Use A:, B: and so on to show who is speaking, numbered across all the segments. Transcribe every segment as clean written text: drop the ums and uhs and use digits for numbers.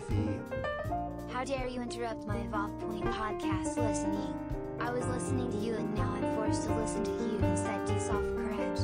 A: Smithy.
B: How dare you interrupt my Evolve Point podcast listening? I was listening to you and now I'm forced to listen to you instead. Do soft cringe.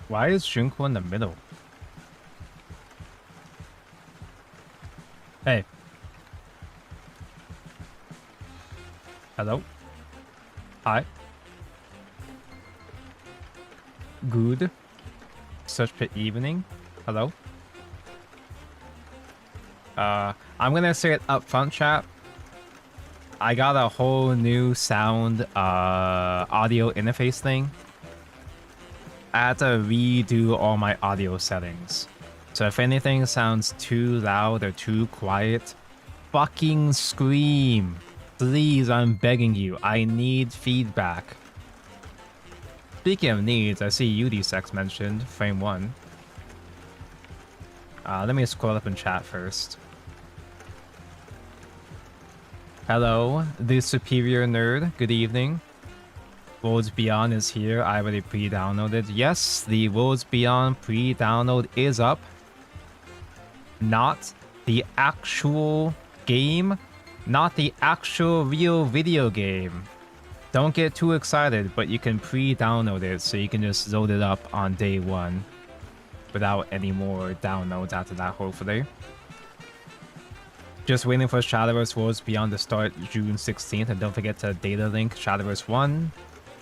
C: Why is Junko in the middle? Hey. Hello? Hi. Good. Such an evening. Hello? I'm gonna say it up front, chat. I got a whole new sound, audio interface thing. I had to redo all my audio settings. So if anything sounds too loud or too quiet, fucking scream. Please, I'm begging you. I need feedback. Speaking of needs, I see UD-Sex mentioned, frame 1. Let me scroll up in chat first. Hello, the superior nerd. Good evening. Worlds Beyond is here. I already pre-downloaded. Yes, the Worlds Beyond pre-download is up. Not the actual game. Not the actual real video game. Don't get too excited, but you can pre-download it so you can just load it up on day 1 without any more downloads after that, hopefully. Just waiting for Shadowverse Worlds Beyond to start June 16th, and don't forget to data link Shadowverse 1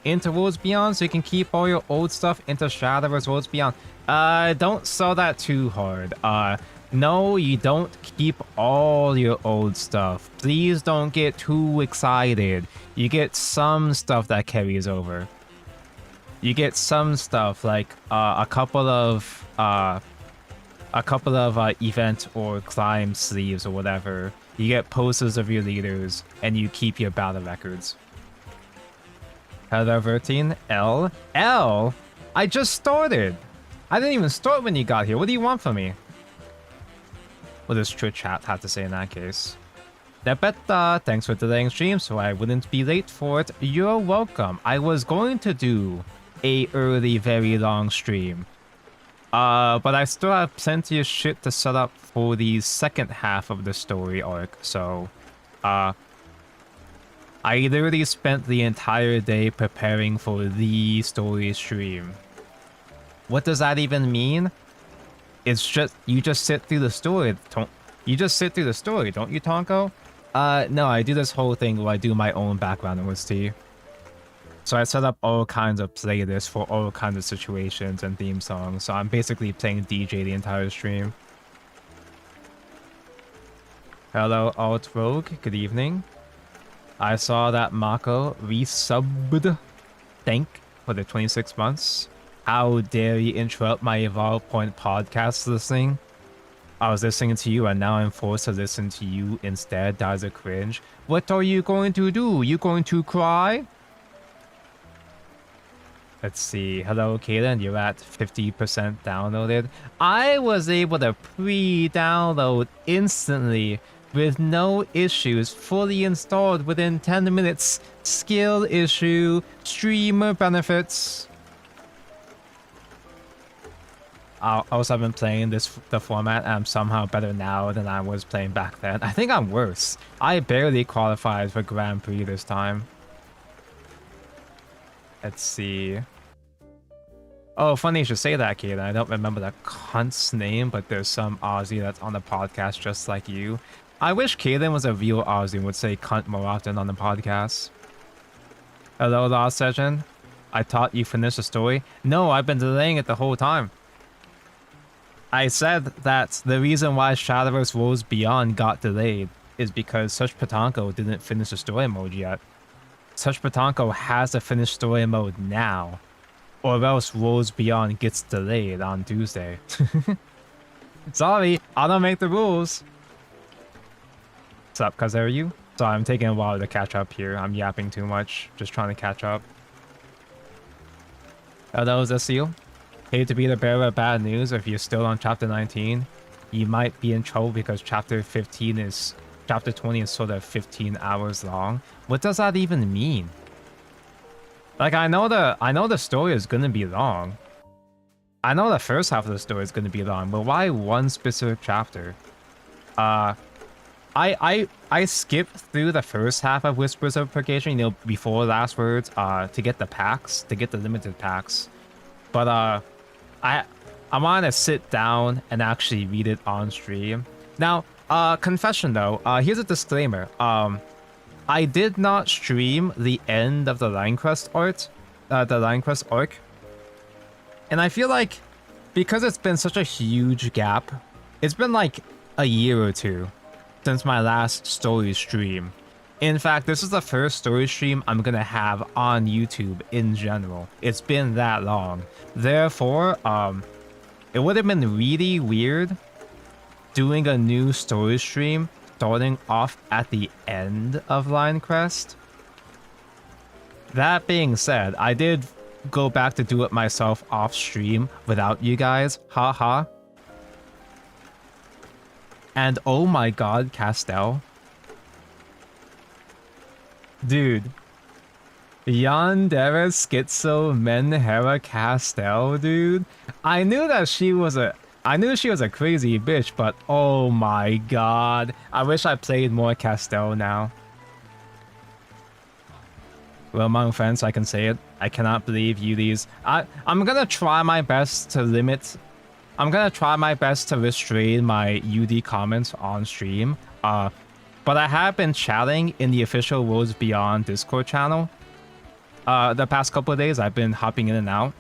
C: into Worlds Beyond so you can keep all your old stuff into Shadowverse Worlds Beyond. Don't sell that too hard. No, you don't keep all your old stuff. Please don't get too excited. You get some stuff that carries over. You get some stuff like a couple of event or climb sleeves or whatever. You get posters of your leaders and you keep your battle records. Hello, Vertine. L. I just started. I didn't even start when you got here. What do you want from me? What does True Chat have to say in that case? Depetta, thanks for delaying stream so I wouldn't be late for it. You're welcome. I was going to do a early, very long stream. But I still have plenty of shit to set up for the second half of the story arc, so I literally spent the entire day preparing for the story stream. What does that even mean? It's just you just sit through the story. You just sit through the story, don't you, Tonko? No, I do this whole thing where I do my own background OST. So I set up all kinds of playlists for all kinds of situations and theme songs. So I'm basically playing DJ the entire stream. Hello, Alt Rogue. Good evening. I saw that Mako resubbed. Thank for the 26 months. How dare you interrupt my Evolve Point podcast listening? I was listening to you and now I'm forced to listen to you instead. That is a cringe. What are you going to do? You going to cry? Let's see. Hello, Kaden. You're at 50% downloaded. I was able to pre-download instantly with no issues. Fully installed within 10 minutes. Skill issue. Streamer benefits. Also, I've been playing the format and I'm somehow better now than I was playing back then. I think I'm worse. I barely qualified for Grand Prix this time. Let's see. Oh, funny you should say that, Kaden. I don't remember the cunt's name, but there's some Aussie that's on the podcast just like you. I wish Kaden was a real Aussie and would say cunt more often on the podcast. Hello, Lost Session. I thought you finished the story. No, I've been delaying it the whole time. I said that the reason why Shadowverse Worlds Beyond got delayed is because Such Patanko didn't finish the story mode yet. Such Patanko has to finish story mode now, or else Worlds Beyond gets delayed on Tuesday. Sorry, I don't make the rules. What's up, Kazeru? Sorry, I'm taking a while to catch up here. I'm yapping too much, just trying to catch up. Hello, Zasil. Hate to be the bearer of bad news. If you're still on chapter 19, you might be in trouble because chapter 20 is sort of 15 hours long. What does that even mean? Like, I know the story is gonna be long. I know the first half of the story is gonna be long, but why one specific chapter? I skipped through the first half of Whispers of Purgation, you know, before Last Words, to get the packs, to get the limited packs. But I want to sit down and actually read it on stream. Now, confession though, here's a disclaimer. I did not stream the end of the Linecrest arc. And I feel like because it's been such a huge gap, it's been like a year or two since my last story stream. In fact, this is the first story stream I'm gonna have on YouTube in general. It's been that long. Therefore, it would have been really weird doing a new story stream starting off at the end of Linecrest. That being said, I did go back to do it myself off stream without you guys. Haha. And oh my god, Castell. Dude. Yandere Schizo Menhera Castell, dude. I knew she was a crazy bitch, but oh my god. I wish I played more Castell now. Well, among friends, I can say it. I cannot believe UDs. I'm gonna try my best to limit. I'm gonna try my best to restrain my UD comments on stream. But I have been chatting in the official Worlds Beyond Discord channel. The past couple of days, I've been hopping in and out.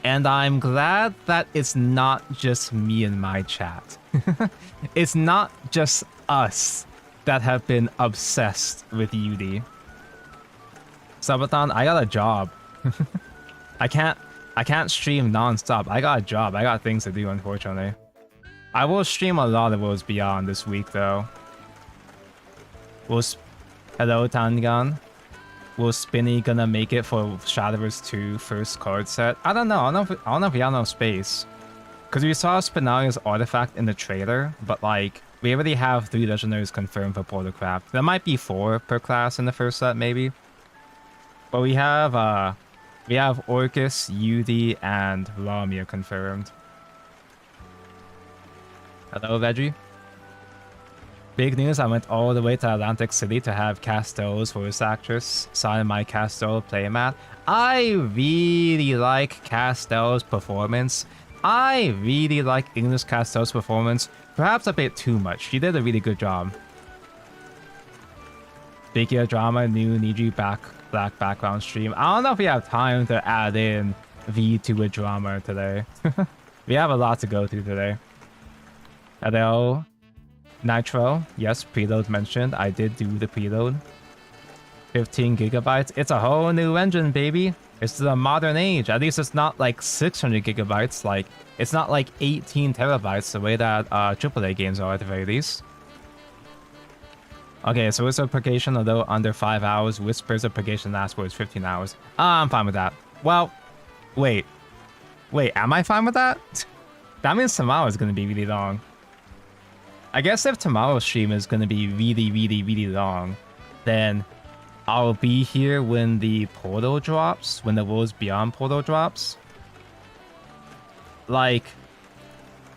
C: And I'm glad that it's not just me and my chat. It's not just us that have been obsessed with UD. Sabaton, I got a job. I can't stream non-stop. I got a job. I got things to do, unfortunately. I will stream a lot of Worlds Beyond this week, though. Hello, Tangan. Will Spinny gonna make it for Shadowverse 2 first card set? I don't know. I don't know if we have no space. Because we saw Spinaria's artifact in the trailer, but like, we already have 3 legendaries confirmed for Portalcraft. There might be 4 per class in the first set, maybe. But we have Orcus, UD, and Lamia confirmed. Hello, Veggie. Big news, I went all the way to Atlantic City to have Castell's voice actress sign my Castell playmat. I really like Castell's performance. I really like Ignis Castel's performance, perhaps a bit too much. She did a really good job. Speaking of drama, new Niji black background stream. I don't know if we have time to add in V to a drama today. We have a lot to go through today. Hello, Nitro. Yes, preload mentioned. I did do the preload. 15 gigabytes. It's a whole new engine, baby. It's the modern age. At least it's not like 600 gigabytes. Like, it's not like 18 terabytes the way that AAA games are at the very least. Okay, so Whispers of Purgation, although under 5 hours, Whispers of Purgation last was 15 hours. I'm fine with that. Well, wait. Wait, am I fine with that? That means tomorrow is going to be really long. I guess if tomorrow's stream is going to be really, really, really long, then I'll be here when the portal drops, when the Worlds Beyond portal drops. Like,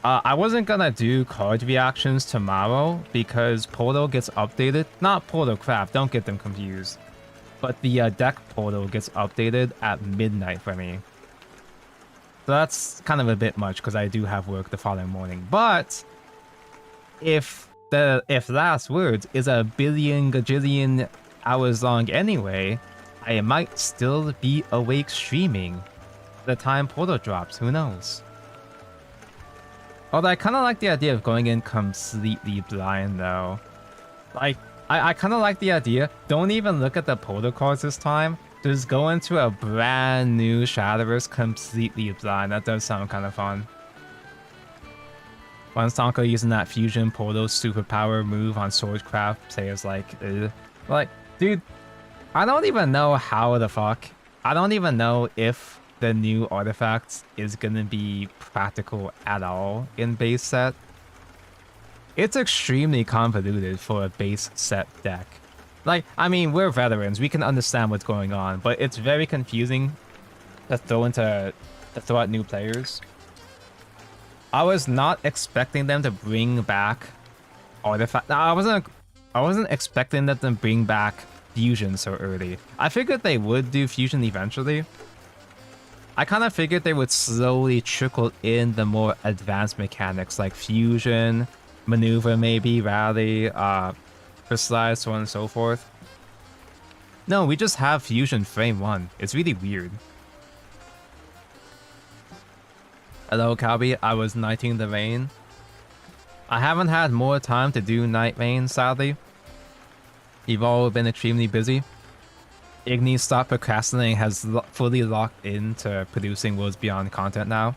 C: I wasn't gonna do card reactions tomorrow because portal gets updated. Not portal craft, don't get them confused. But the deck portal gets updated at midnight for me. So that's kind of a bit much because I do have work the following morning. But if Last Words is a billion gajillion hours long anyway, I might still be awake streaming the time portal drops. Who knows? Although I kind of like the idea of going in completely blind though. Like, I kind of like the idea. Don't even look at the portal cards this time. Just go into a brand new Shadowverse completely blind. That does sound kind of fun. Once Tonko using that fusion portal superpower move on Swordcraft, players like, dude, I don't even know how the fuck. I don't even know if the new artifact is gonna be practical at all in base set. It's extremely convoluted for a base set deck. Like, I mean, we're veterans, we can understand what's going on, but it's very confusing to throw out new players. I was not expecting them to bring back artifact. I wasn't expecting them to bring back fusion so early. I figured they would do fusion eventually. I kind of figured they would slowly trickle in the more advanced mechanics like fusion, maneuver maybe, rally, crystallize, so on and so forth. No, we just have fusion frame 1. It's really weird. Hello, Calby. I was knighting the vein. I haven't had more time to do Night Vein, sadly. You've all been extremely busy. Igni Stop Procrastinating has fully locked into producing Worlds Beyond content now.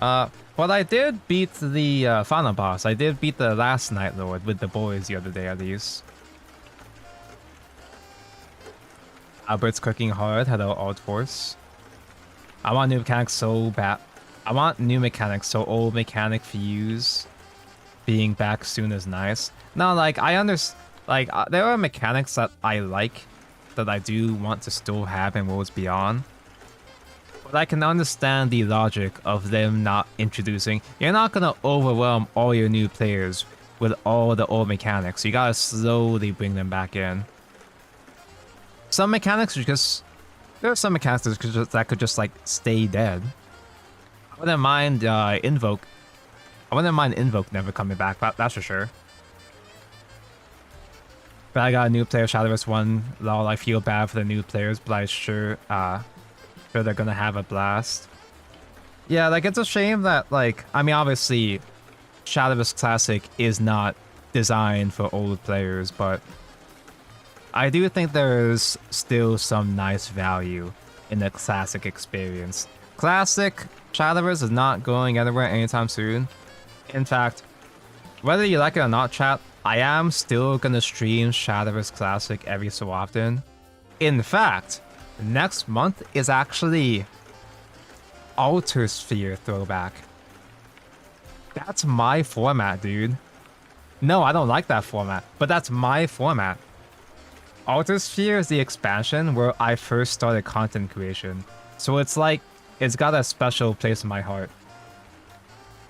C: But I did beat the final boss. I did beat the last Night Lord with the boys the other day at least. Albert's cooking hard. Hello, Alt Force. I want new mechanics so bad. I want new mechanics, so old mechanic fuse being back soon is nice. No, like, I understand. Like, there are mechanics that I like, that I do want to still have in Worlds Beyond. But I can understand the logic of them not introducing. You're not gonna overwhelm all your new players with all the old mechanics. You gotta slowly bring them back in. Some mechanics are just... There are some mechanics that could just like stay dead. I wouldn't mind Invoke. I wouldn't mind Invoke never coming back, that's for sure. But I got a new player, Shadowverse 1. Lol, I feel bad for the new players, but I'm sure they're gonna have a blast. Yeah, like, it's a shame that, like, I mean, obviously, Shadowverse Classic is not designed for old players, but I do think there's still some nice value in the Classic experience. Classic Shadowverse is not going anywhere anytime soon. In fact, whether you like it or not, chat, I am still gonna stream Shadowverse Classic every so often. In fact, next month is actually Alter Sphere Throwback. That's my format, dude. No, I don't like that format, but that's my format. Alter Sphere is the expansion where I first started content creation, so it's like, it's got a special place in my heart.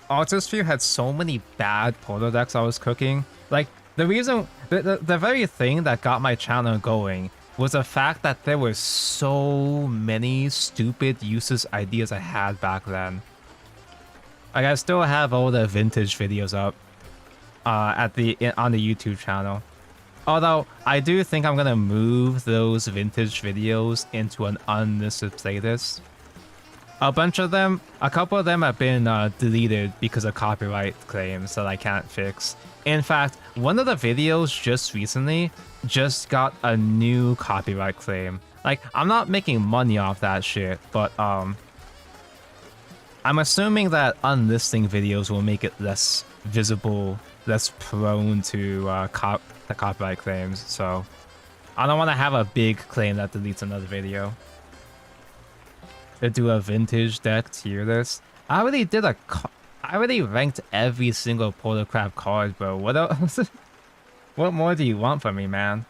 C: Alter Sphere had so many bad portal decks I was cooking. Like, the reason, the very thing that got my channel going was the fact that there were so many stupid uses ideas I had back then. Like, I still have all the vintage videos up on the YouTube channel. Although, I do think I'm gonna move those vintage videos into an unlisted playlist. A couple of them have been deleted because of copyright claims that I can't fix. In fact, one of the videos just recently just got a new copyright claim. Like, I'm not making money off that shit, but I'm assuming that unlisting videos will make it less visible, less prone to the copyright claims. So I don't want to have a big claim that deletes another video. To do a vintage deck tier list. I already ranked every single Polar Crab card, bro. What else? What more do you want from me, man?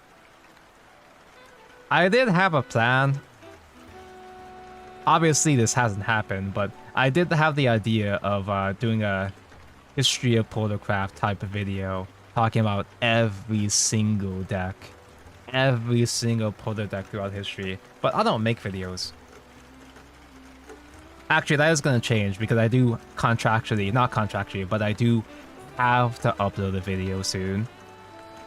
C: I did have a plan. Obviously, this hasn't happened, but I did have the idea of doing a history of Polar Craft type of video, talking about every single deck, every single Polar deck throughout history. But I don't make videos. Actually, that is going to change because I do not contractually, but I do have to upload a video soon.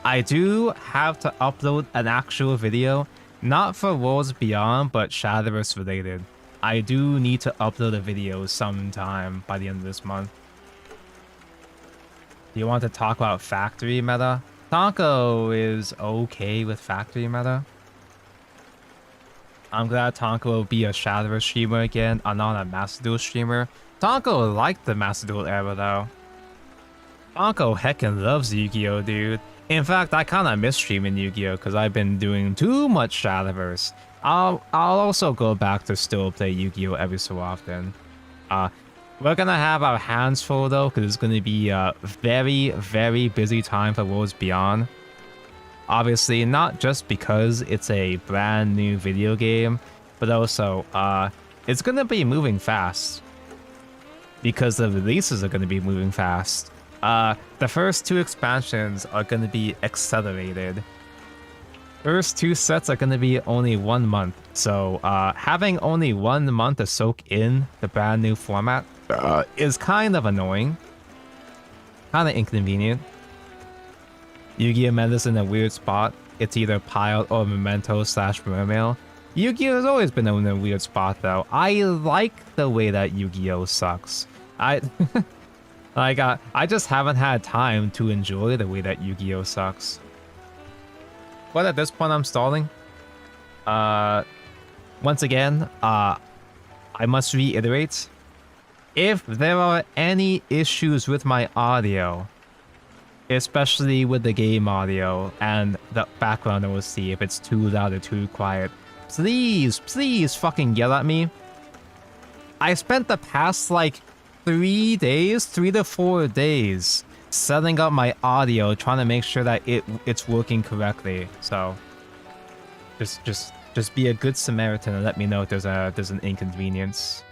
C: I do have to upload an actual video, not for Worlds Beyond, but Shadowverse related. I do need to upload a video sometime by the end of this month. Do you want to talk about factory meta? Tonko is okay with factory meta. I'm glad Tonko will be a Shadowverse streamer again and not a Master Duel streamer. Tonko liked the Master Duel era though. Tonko heckin' loves Yu-Gi-Oh, dude. In fact, I kinda miss streaming Yu-Gi-Oh because I've been doing too much Shadowverse. I'll also go back to still play Yu-Gi-Oh every so often. We're gonna have our hands full though because it's gonna be a very, very busy time for Worlds Beyond. Obviously, not just because it's a brand new video game, but also, it's gonna be moving fast. Because the releases are gonna be moving fast. The first 2 expansions are gonna be accelerated. First 2 sets are gonna be only 1 month, so having only 1 month to soak in the brand new format is kind of annoying. Kinda inconvenient. Yu-Gi-Oh! Meta's in a weird spot. It's either Pilot or Memento / Mermail. Yu-Gi-Oh! Has always been in a weird spot though. I like the way that Yu-Gi-Oh! Sucks. I just haven't had time to enjoy the way that Yu-Gi-Oh! Sucks. But at this point I'm stalling. Once again, I must reiterate. If there are any issues with my audio, especially with the game audio and the background OC, if it's too loud or too quiet, please fucking yell at me. I spent the past like 3 to 4 days setting up my audio, trying to make sure that it's working correctly. So just be a good Samaritan and let me know if there's an inconvenience.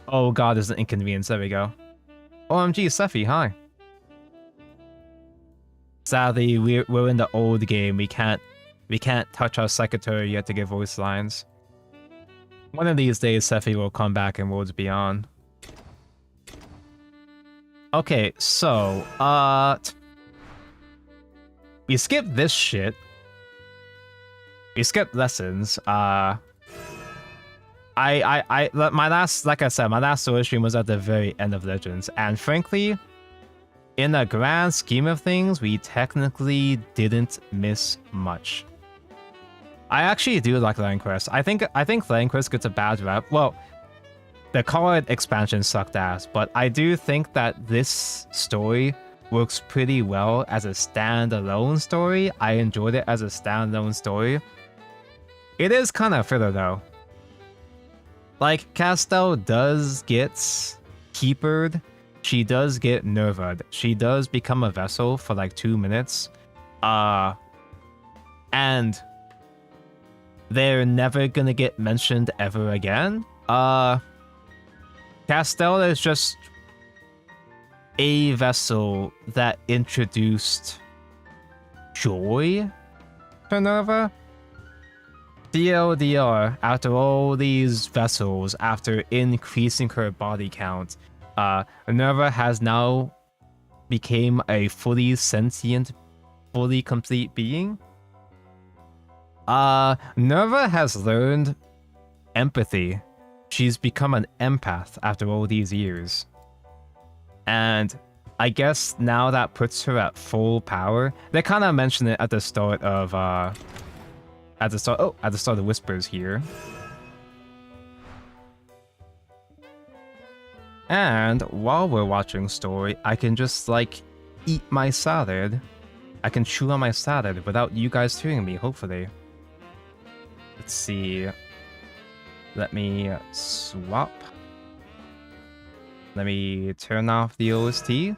C: Oh god, there's an inconvenience. There we go. OMG, Sephi, hi. Sadly, we're in the old game. We can't touch our secretary yet to get voice lines. One of these days, Sephi will come back in Worlds Beyond. Okay, so we skipped this shit. We skipped lessons. My last solo stream was at the very end of Legends, and frankly, in the grand scheme of things, we technically didn't miss much. I actually do like Lion Quest. I think Lion Quest gets a bad rep. Well, the card expansion sucked ass, but I do think that this story works pretty well as a standalone story. I enjoyed it as a standalone story. It is kind of filler though. Like, Castell does get keepered. She does get nerfed. She does become a vessel for like 2 minutes. And they're never gonna get mentioned ever again. Castell is just a vessel that introduced joy to Nerva. DLDR, after all these vessels, after increasing her body count, Nerva has now became a fully sentient, fully complete being. Nerva has learned empathy. She's become an empath after all these years. And I guess now that puts her at full power. They kind of mentioned it at the start of at the start of Whispers here. And while we're watching story, I can just like eat my salad. I can chew on my salad without you guys hearing me, hopefully. Let's see. Let me swap. Let me turn off the OST.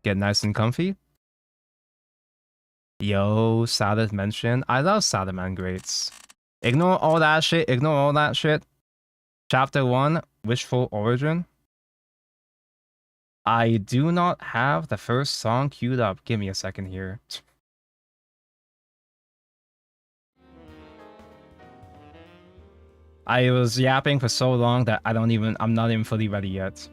C: Get nice and comfy. Yo, salad mention. I love Salaman Greats. Ignore all that shit. Ignore all that shit. Chapter 1, Wishful Origin. I do not have the first song queued up. Give me a second here. I was yapping for so long that I'm not even fully ready yet.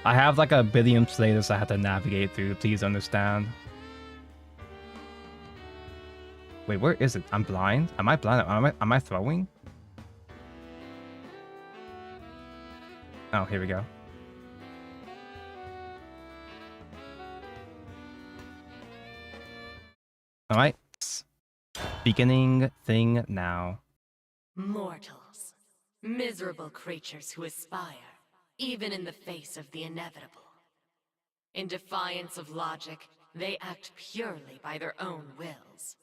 C: I have like a billion playlists I have to navigate through, please understand. Wait, where is it? I'm blind? Am I blind? Am I throwing? Oh, here we go. Alright. Beginning thing now.
A: Mortals. Miserable creatures who aspire, even in the face of the inevitable. In defiance of logic, they act purely by their own wills.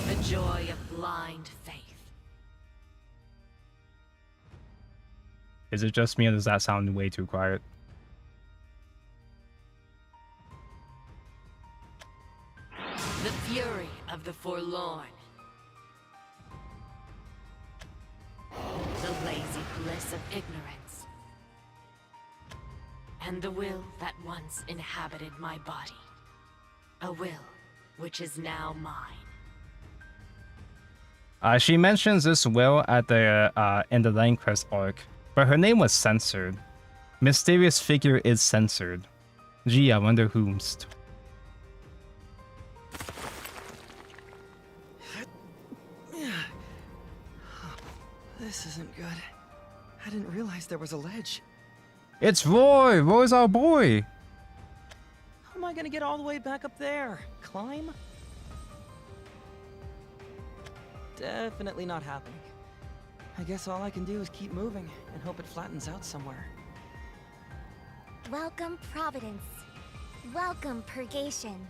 A: The joy of blind faith.
C: Is it just me or does that sound way too quiet?
A: The fury of the forlorn. The lazy bliss of ignorance. And the will that once inhabited my body. A will which is now mine.
C: She mentions this will at the in the Langcrest arc, but her name was censored. Mysterious figure is censored. Gee, I wonder whomst.
D: This isn't good. I didn't realize there was a ledge.
C: It's Roy! Roy's our boy!
D: How am I gonna get all the way back up there? Climb? Definitely not happening. I guess all I can do is keep moving and hope it flattens out somewhere.
B: Welcome, Providence. Welcome, Purgation.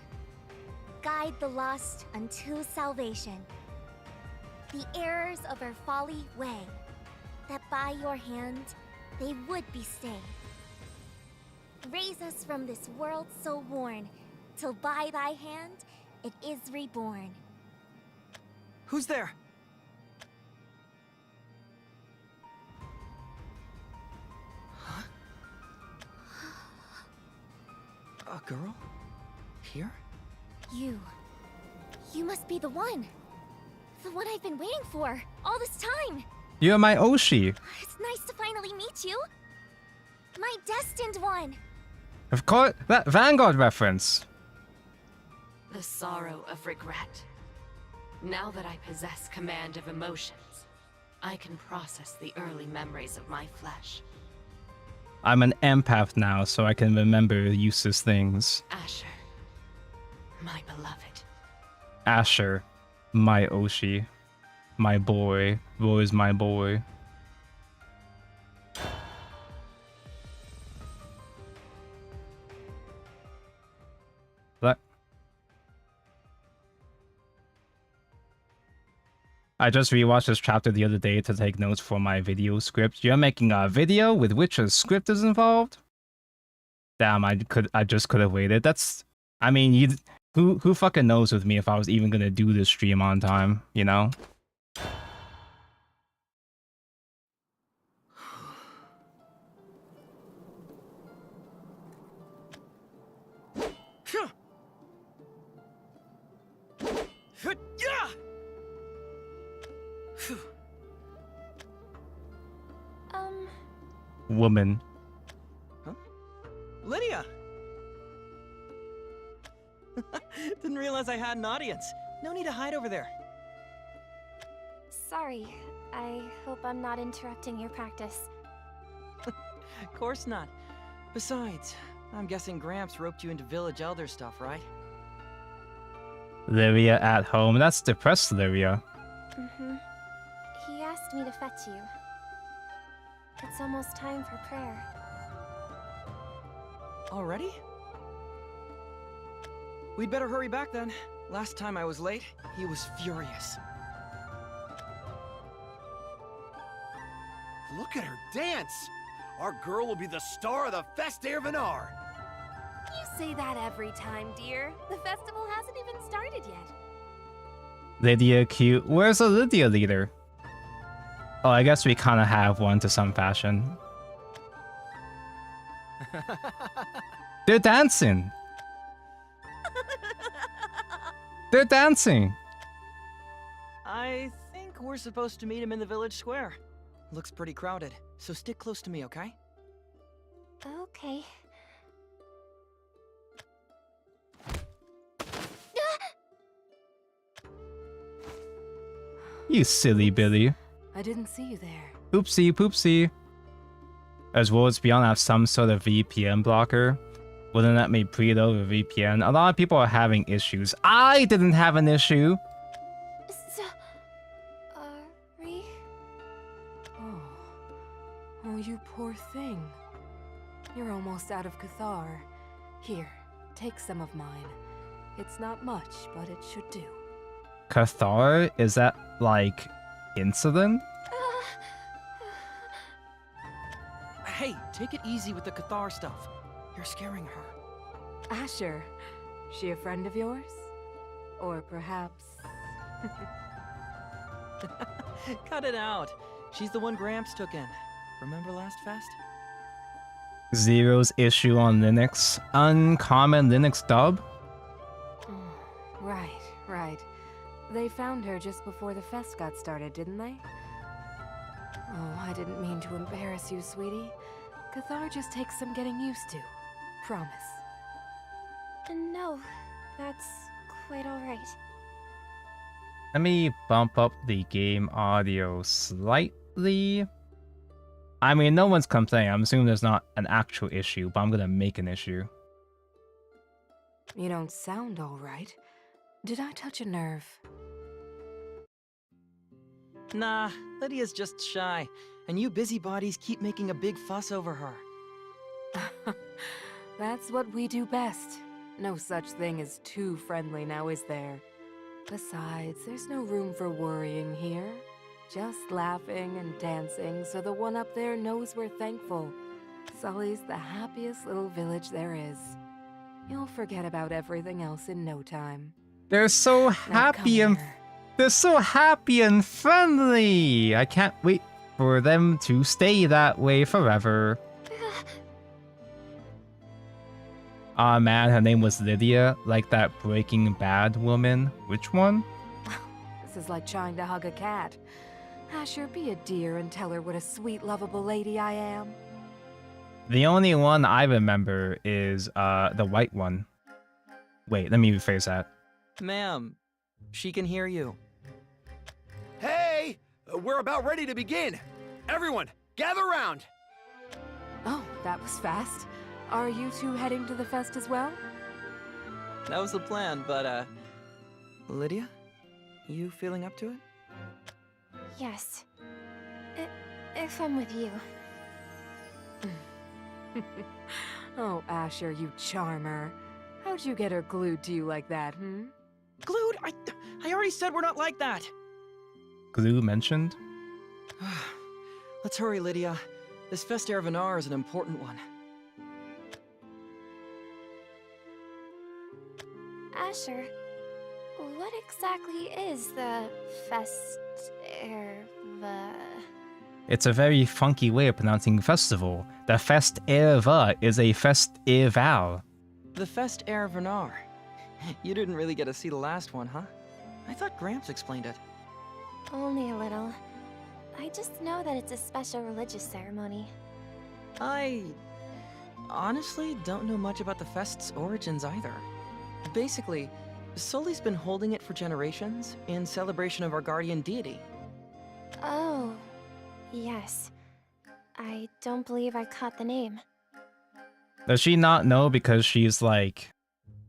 B: Guide the lost unto salvation. The errors of our folly weigh, that by your hand they would be stayed. Raise us from this world so worn, till by thy hand it is reborn.
D: Who's there? Huh? A girl? Here?
B: You must be the one. The one I've been waiting for, all this time.
C: You're my Oshi.
B: It's nice to finally meet you. My destined one.
C: Of course, that Vanguard reference.
A: The sorrow of regret. Now that I possess command of emotions, I can process the early memories of my flesh.
C: I'm an empath now, so I can remember useless things.
A: Asher, my beloved.
C: Asher, my Oshi. My boy. Roy's my boy. What? I just rewatched this chapter the other day to take notes for my video script. You're making a video with which a script is involved? Damn, I just could have waited. That's, I mean, who fucking knows with me if I was even gonna do this stream on time, you know? woman.
D: Huh? Lydia! Didn't realize I had an audience. No need to hide over there.
B: Sorry. I hope I'm not interrupting your practice.
D: Of course not. Besides, I'm guessing Gramps roped you into village elder stuff, right?
C: Livia at home. That's depressed Livia.
B: Mm-hmm. He asked me to fetch you. It's almost time for prayer.
D: Already? We'd better hurry back then. Last time I was late, he was furious.
E: Look at her dance! Our girl will be the star of the Fest Ervenar!
B: You say that every time, dear. The festival hasn't even started yet.
C: Lydia cute. Where's the Lydia leader? Oh, I guess we kind of have one to some fashion. They're dancing! They're dancing!
D: I think we're supposed to meet him in the village square. Looks pretty crowded, so stick close to me, okay?
B: Okay.
C: You silly Billy.
A: I didn't see you there.
C: Oopsie poopsie. As Worlds Beyond have some sort of VPN blocker, wouldn't let me preload a VPN. A lot of people are having issues. I didn't have an issue.
B: Sorry.
A: Oh, you poor thing. You're almost out of Cathar. Here, take some of mine. It's not much, but it should do.
C: Cathar? Is that like insulin?
D: Hey, take it easy with the Cathar stuff. You're scaring her.
A: Asher, she a friend of yours? Or perhaps...
D: Cut it out. She's the one Gramps took in. Remember last fest?
C: Zero's issue on Linux. Uncommon Linux dub?
A: Right. They found her just before the fest got started, didn't they? Oh, I didn't mean to embarrass you, sweetie. Cathar just takes some getting used to. Promise.
B: No, that's quite alright.
C: Let me bump up the game audio slightly. I mean, no one's complaining. I'm assuming there's not an actual issue, but I'm gonna make an issue.
A: You don't sound all right. Did I touch a nerve?
D: Nah, Lydia's just shy, and you busybodies keep making a big fuss over her.
A: That's what we do best. No such thing as too friendly now, is there? Besides, there's no room for worrying here. Just laughing and dancing so the one up there knows we're thankful. Sully's the happiest little village there is. You'll forget about everything else in no time.
C: They're so
A: Now
C: happy
A: come
C: and
A: here.
C: they're so happy and friendly. I can't wait for them to stay that way forever. Aw man, her name was Lydia, like that Breaking Bad woman. Which one?
A: This is like trying to hug a cat. Asher, be a dear and tell her what a sweet, lovable lady I am.
C: The only one I remember is the white one. Wait, let me rephrase that.
D: Ma'am, she can hear you.
E: Hey! We're about ready to begin! Everyone, gather round!
A: Oh, that was fast. Are you two heading to the fest as well?
D: That was the plan, but, Lydia? You feeling up to it?
B: Yes. If I'm with you.
A: Oh, Asher, you charmer. How'd you get her glued to you like that, hmm?
D: Glued? I already said we're not like that!
C: Glue mentioned?
D: Let's hurry, Lydia. This Fest Ervenar is an important one.
B: Asher, what exactly is the
C: It's a very funky way of pronouncing festival. The Fest Erva is a festival.
D: The Fest Ervenar. You didn't really get to see the last one, huh? I thought Gramps explained it.
B: Only a little. I just know that it's a special religious ceremony.
D: I honestly don't know much about the fest's origins either. Basically, Soli's been holding it for generations in celebration of our guardian deity.
B: Oh, yes. I don't believe I caught the name.
C: Does she not know because she's like,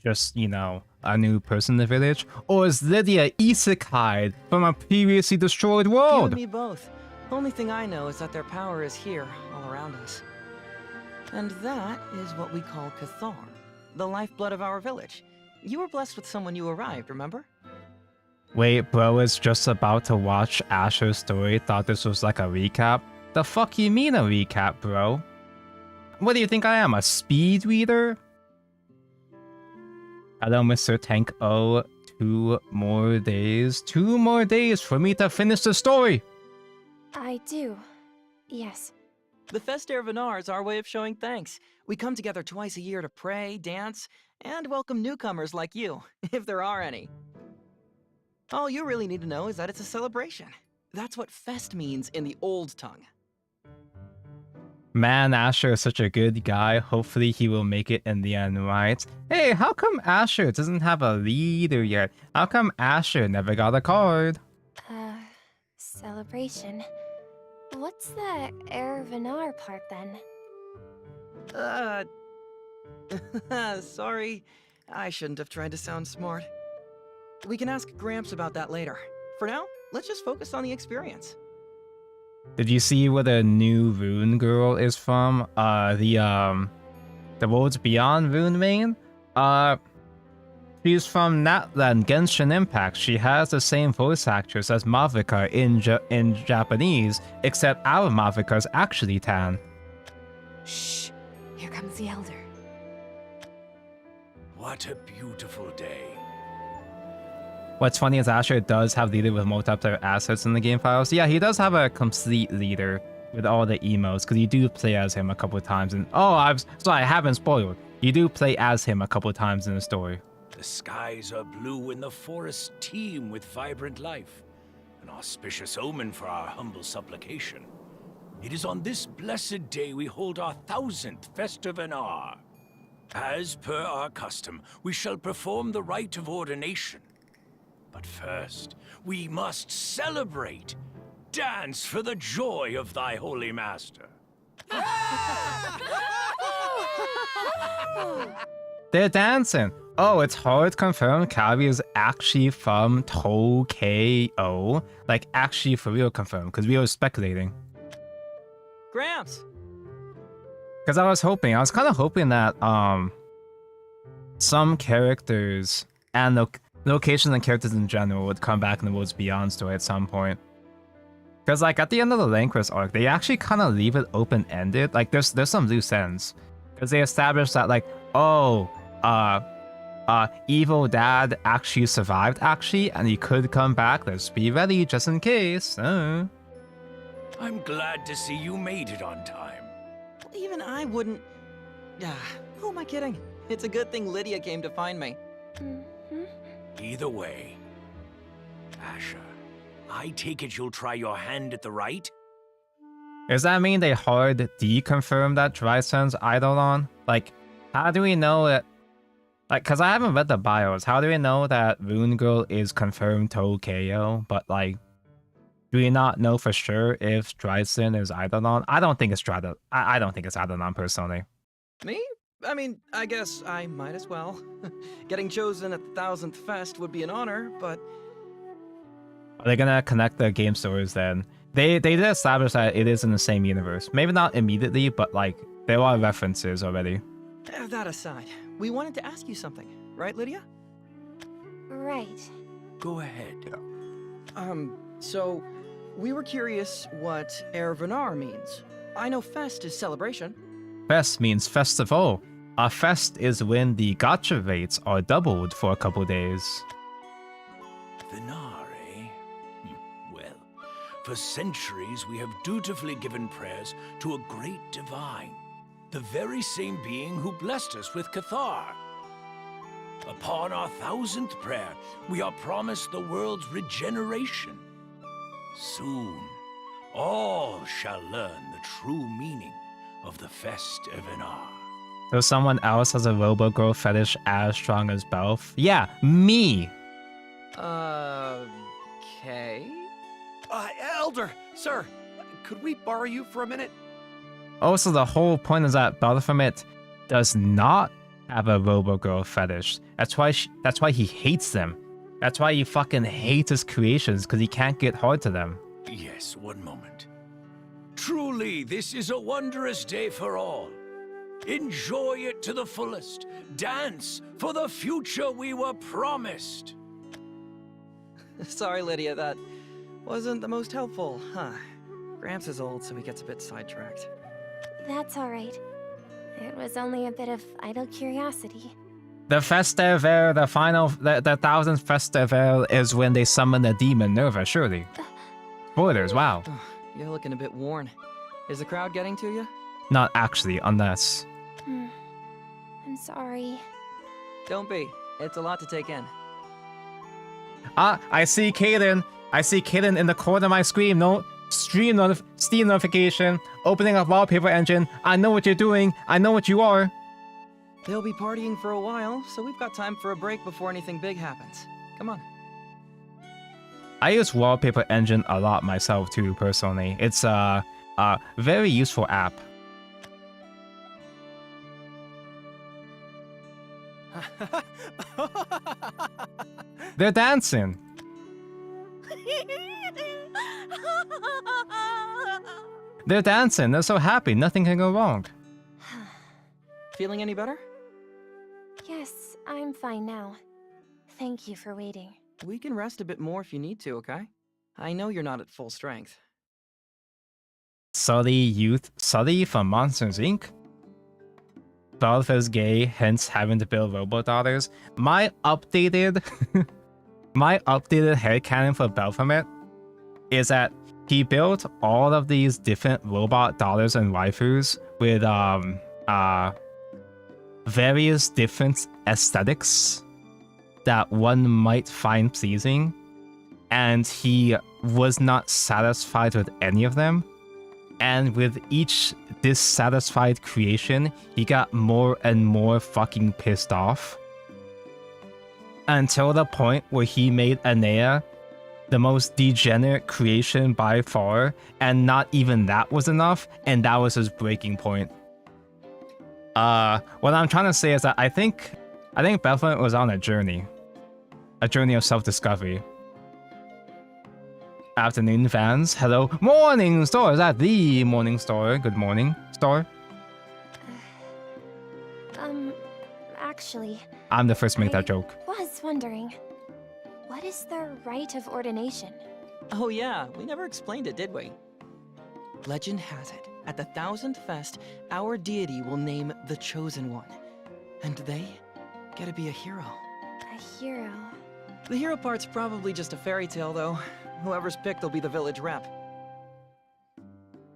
C: just, you know, a new person in the village? Or is Lydia isekai from a previously destroyed
D: You
C: world?
D: and me both. Only thing I know is that their power is here, all around us. And that is what we call Cathar, the lifeblood of our village. You were blessed with someone you arrived, remember?
C: Wait, bro is just about to watch Asher's story, thought this was like a recap? The fuck you mean a recap, bro? What do you think I am, a speed reader? Hello, Mr. Tank O. 2 more days. 2 more days for me to finish the story!
B: I do. Yes.
D: The Fest Ervanar is our way of showing thanks. We come together twice a year to pray, dance, and welcome newcomers like you, if there are any. All you really need to know is that it's a celebration. That's what fest means in the old tongue.
C: Man, Asher is such a good guy. Hopefully he will make it in the end, right? Hey, how come Asher doesn't have a leader yet? How come Asher never got a card?
B: Celebration. What's the Ervanar part then?
D: Sorry. I shouldn't have tried to sound smart. We can ask Gramps about that later. For now, let's just focus on the experience.
C: Did you see where the new Rune girl is from? The Worlds Beyond Rune main? She's from Natlan Genshin Impact. She has the same voice actress as Mavica in Japanese, except our Mavica is actually tan.
A: Shh! Here comes the Elder.
E: What a beautiful day.
C: What's funny is Asher does have leader with multiplayer assets in the game files. Yeah, he does have a complete leader with all the emotes, because you do play as him a couple of times. And I haven't spoiled. You do play as him a couple of times in the story.
E: The skies are blue and the forests teem with vibrant life. An auspicious omen for our humble supplication. It is on this blessed day we hold our 1000th Festivanar. As per our custom, we shall perform the rite of ordination. But first, we must celebrate. Dance for the joy of thy holy master.
C: They're dancing. Oh, it's hard to confirm Calvi is actually from Tokyo. Like, actually for real confirmed, because we were speculating.
D: Gramps!
C: Because I was kind of hoping that, some characters and locations and characters in general would come back in the Worlds Beyond story at some point. Because, like, at the end of the Lancrest arc, they actually kind of leave it open-ended. Like, there's some loose ends. Because they established that, like, evil dad actually survived, and he could come back. Let's be ready, just in case.
E: I'm glad to see you made it on time.
D: Even I wouldn't... who am I kidding? It's a good thing Lydia came to find me.
E: Either way, Asher, I take it you'll try your hand at the rite?
C: Does that mean they hard deconfirm that Drysen's Eidolon? Like, how do we know that? Like, because I haven't read the bios. How do we know that Rune Girl is confirmed Tokyo? But, like, do we not know for sure if Drysen is Eidolon? I don't think it's I don't think it's Eidolon, personally.
D: Me? I mean, I guess I might as well. Getting chosen at the 1000th Fest would be an honor, but...
C: Are they gonna connect the game stories then? They did establish that it is in the same universe. Maybe not immediately, but, like, there are references already.
D: That aside, we wanted to ask you something, right, Lydia?
B: Right.
E: Go ahead.
D: So, we were curious what Ervanar means. I know Fest is celebration.
C: Fest means festival. A fest is when the gacha rates are doubled for a couple days.
E: Vinar, eh? Well, for centuries we have dutifully given prayers to a great divine, the very same being who blessed us with Cathar. Upon our 1000th prayer, we are promised the world's regeneration. Soon, all shall learn the true meaning of the Fest of Anar.
C: So someone else has a robo girl fetish as strong as Belf? Yeah, me!
D: Okay.
F: Elder, sir, could we borrow you for a minute?
C: Also, the whole point is that Baphomet does not have a robo girl fetish. That's why he hates them. That's why he fucking hates his creations, because he can't get hard to them.
E: Yes, one moment. Truly, this is a wondrous day for all. Enjoy it to the fullest. Dance for the future we were promised.
D: Sorry, Lydia, that wasn't the most helpful, huh? Gramps is old, so he gets a bit sidetracked.
B: That's alright. It was only a bit of idle curiosity.
C: The Festival, the 1000th Festival is when they summon the demon Nerva, surely. Spoilers, wow.
D: You're looking a bit worn. Is the crowd getting to you?
C: Not actually, unless...
B: I'm sorry.
D: Don't be. It's a lot to take in.
C: Ah, I see Kaden. I see Kaden in the corner of my screen. No, Steam notification. Opening up wallpaper engine. I know what you're doing. I know what you are.
D: They'll be partying for a while, so we've got time for a break before anything big happens. Come on.
C: I use wallpaper engine a lot myself too, personally. It's a very useful app. They're dancing. They're dancing. They're so happy. Nothing can go wrong.
D: Feeling any better?
B: Yes, I'm fine now. Thank you for waiting.
D: We can rest a bit more if you need to, okay? I know you're not at full strength.
C: Sully from Monsters Inc. Belf is gay, hence having to build robot daughters. My updated headcanon for Baphomet is that he built all of these different robot daughters and waifus with various different aesthetics that one might find pleasing, and he was not satisfied with any of them. And with each dissatisfied creation, he got more and more fucking pissed off. Until the point where he made Anea the most degenerate creation by far, and not even that was enough, and that was his breaking point. What I'm trying to say is that I think Baphomet was on a journey of self-discovery. Afternoon fans, hello. Morning Star, is that the Morning Star? Good morning, Star.
B: Actually...
C: I'm the first to make that joke.
B: was wondering, what is the rite of ordination?
D: Oh yeah, we never explained it, did we? Legend has it, at the 1000th Fest, our deity will name the Chosen One. And they get to be a hero.
B: A hero...
D: The hero part's probably just a fairy tale, though. Whoever's picked will be the village rep.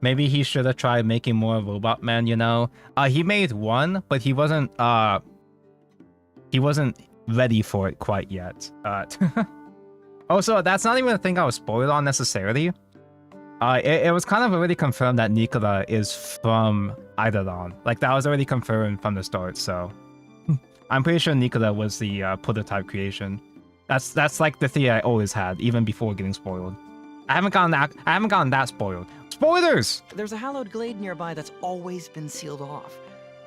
C: Maybe he should have tried making more Robot Man, you know? He made one, but he wasn't ready for it quite yet. Also, that's not even a thing I was spoiled on necessarily. It was kind of already confirmed that Nicola is from Eidolon. Like, that was already confirmed from the start, so... I'm pretty sure Nicola was the prototype creation. That's like the theory I always had, even before getting spoiled. I haven't gotten that spoiled. Spoilers!
D: There's a hallowed glade nearby that's always been sealed off.